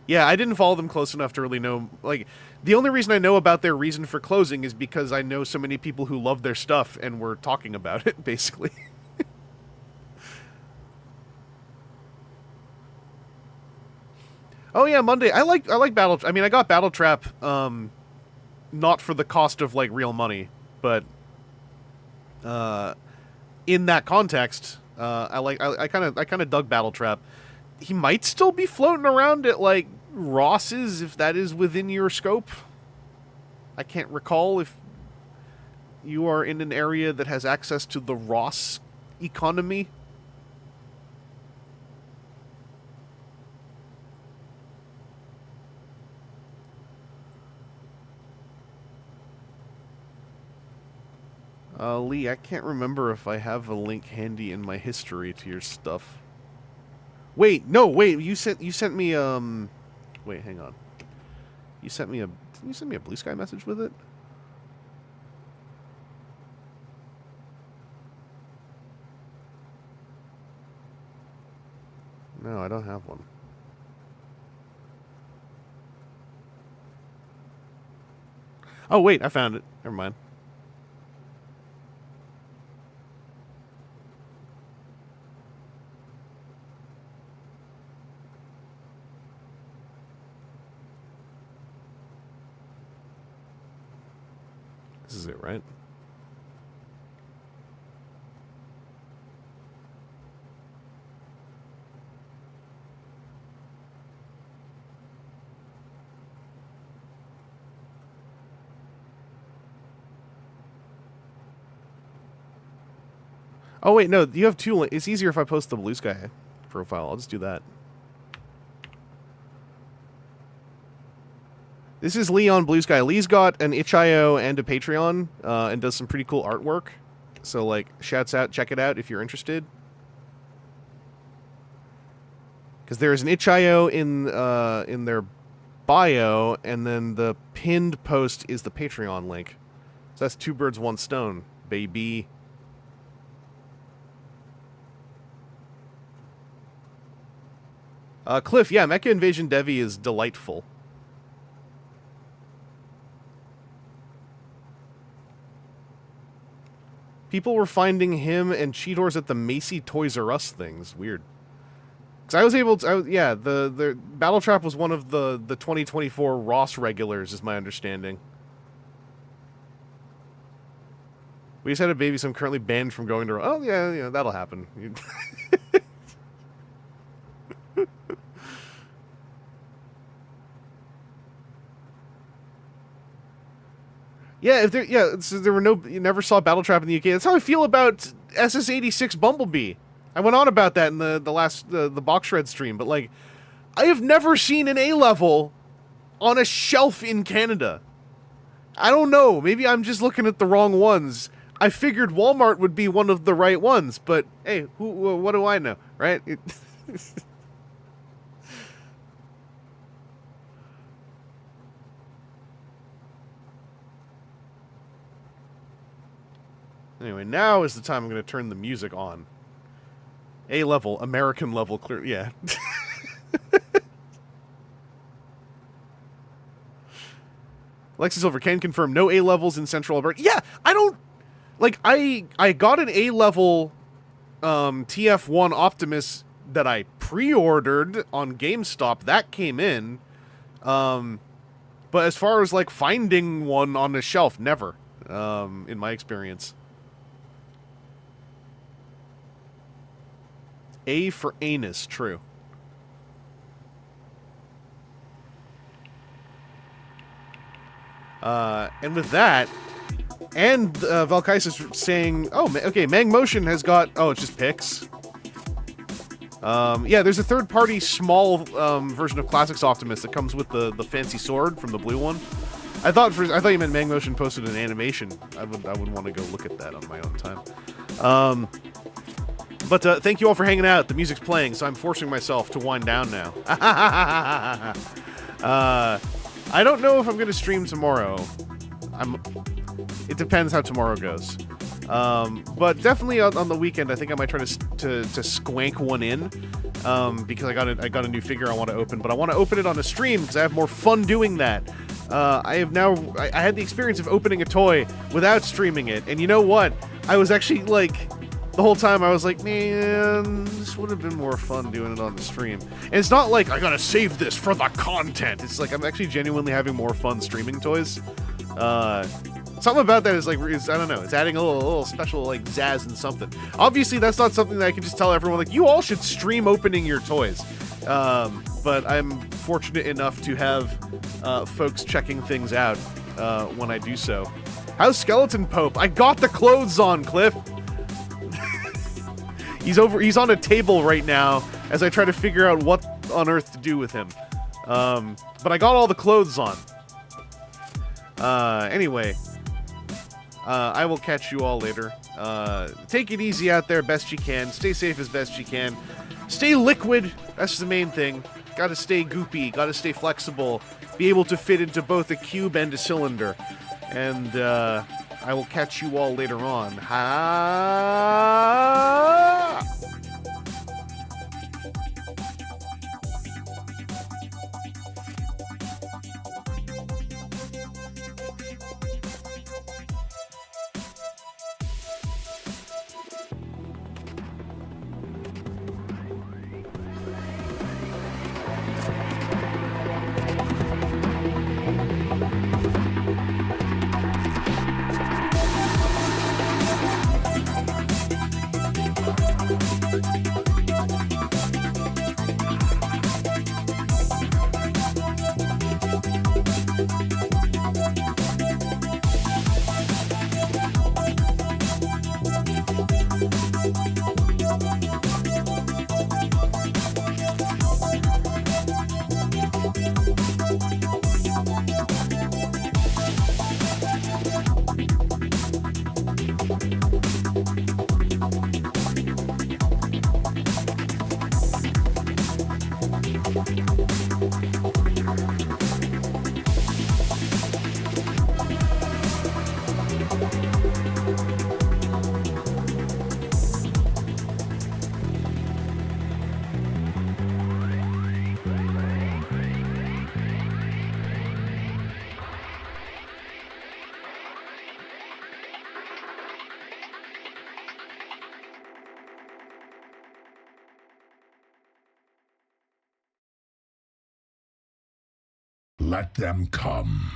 A: Yeah, I didn't follow them close enough to really know. Like, the only reason I know about their reason for closing is because I know so many people who love their stuff and were talking about it, basically. Oh yeah, Monday. I like Battle. I mean, I got Battle Trap, not for the cost of like real money, but in that context. I kind of dug Battle Trap. He might still be floating around at like Ross's if that is within your scope. I can't recall if you are in an area that has access to the Ross economy. Lee, I can't remember if I have a link handy in my history to your stuff. Wait, no, wait, you sent me, wait, hang on. Didn't you send me a Blue Sky message with it? No, I don't have one. Oh, wait, I found it. Never mind. This is it, right? Oh, wait, no, you have two. It's easier if I post the Blue Sky profile. I'll just do that. This is Lee on Blue Sky. Lee's got an itch.io and a Patreon, and does some pretty cool artwork. So, like, shouts out, check it out if you're interested. Because there is an itch.io in their bio, and then the pinned post is the Patreon link. So that's two birds, one stone, baby. Cliff, yeah, Mecha Invasion Devi is delightful. People were finding him and Cheetos at the Macy Toys R Us things. Weird. Because I was able to... the Battle Trap was one of the 2024 Ross regulars, is my understanding. We just had a baby, so I'm currently banned from going to... Oh, yeah, that'll happen. Yeah, there were no... You never saw Battle Trap in the UK. That's how I feel about SS-86 Bumblebee. I went on about that in the last... the Box Shred stream, but, like... I have never seen an A-level on a shelf in Canada. I don't know. Maybe I'm just looking at the wrong ones. I figured Walmart would be one of the right ones, but, hey, what do I know, right? Anyway, now is the time I'm going to turn the music on. A-level, American level, clear, yeah. Alexis Silver can confirm no A-levels in Central Alberta. Yeah, I don't... Like, I got an A-level TF1 Optimus that I pre-ordered on GameStop, that came in. But as far as like finding one on the shelf, never. In my experience. A for anus, true. And with that, and Valkais is saying, oh, okay, Mang Motion has got, oh, it's just pics. Yeah, there's a third-party small version of Classics Optimus that comes with the fancy sword from the blue one. I thought you meant Mang Motion posted an animation. I would want to go look at that on my own time. But thank you all for hanging out. The music's playing, so I'm forcing myself to wind down now. I don't know if I'm going to stream tomorrow. It depends how tomorrow goes. But definitely on the weekend, I think I might try to squank one in. Because I got a new figure I want to open, but I want to open it on a stream because I have more fun doing that. I had the experience of opening a toy without streaming it, and you know what? I was actually like, the whole time I was like, man, this would have been more fun doing it on the stream. And it's not like I gotta save this for the content. It's like I'm actually genuinely having more fun streaming toys. Something about that is like, I don't know, it's adding a little special like zazz and something. Obviously, that's not something that I can just tell everyone like, you all should stream opening your toys. But I'm fortunate enough to have folks checking things out when I do so. How's Skeleton Pope? I got the clothes on, Cliff. He's on a table right now as I try to figure out what on earth to do with him. But I got all the clothes on. Anyway, I will catch you all later. Take it easy out there best you can. Stay safe as best you can. Stay liquid. That's the main thing. Gotta stay goopy. Gotta stay flexible. Be able to fit into both a cube and a cylinder. And I will catch you all later on. Ha!
G: Let them come.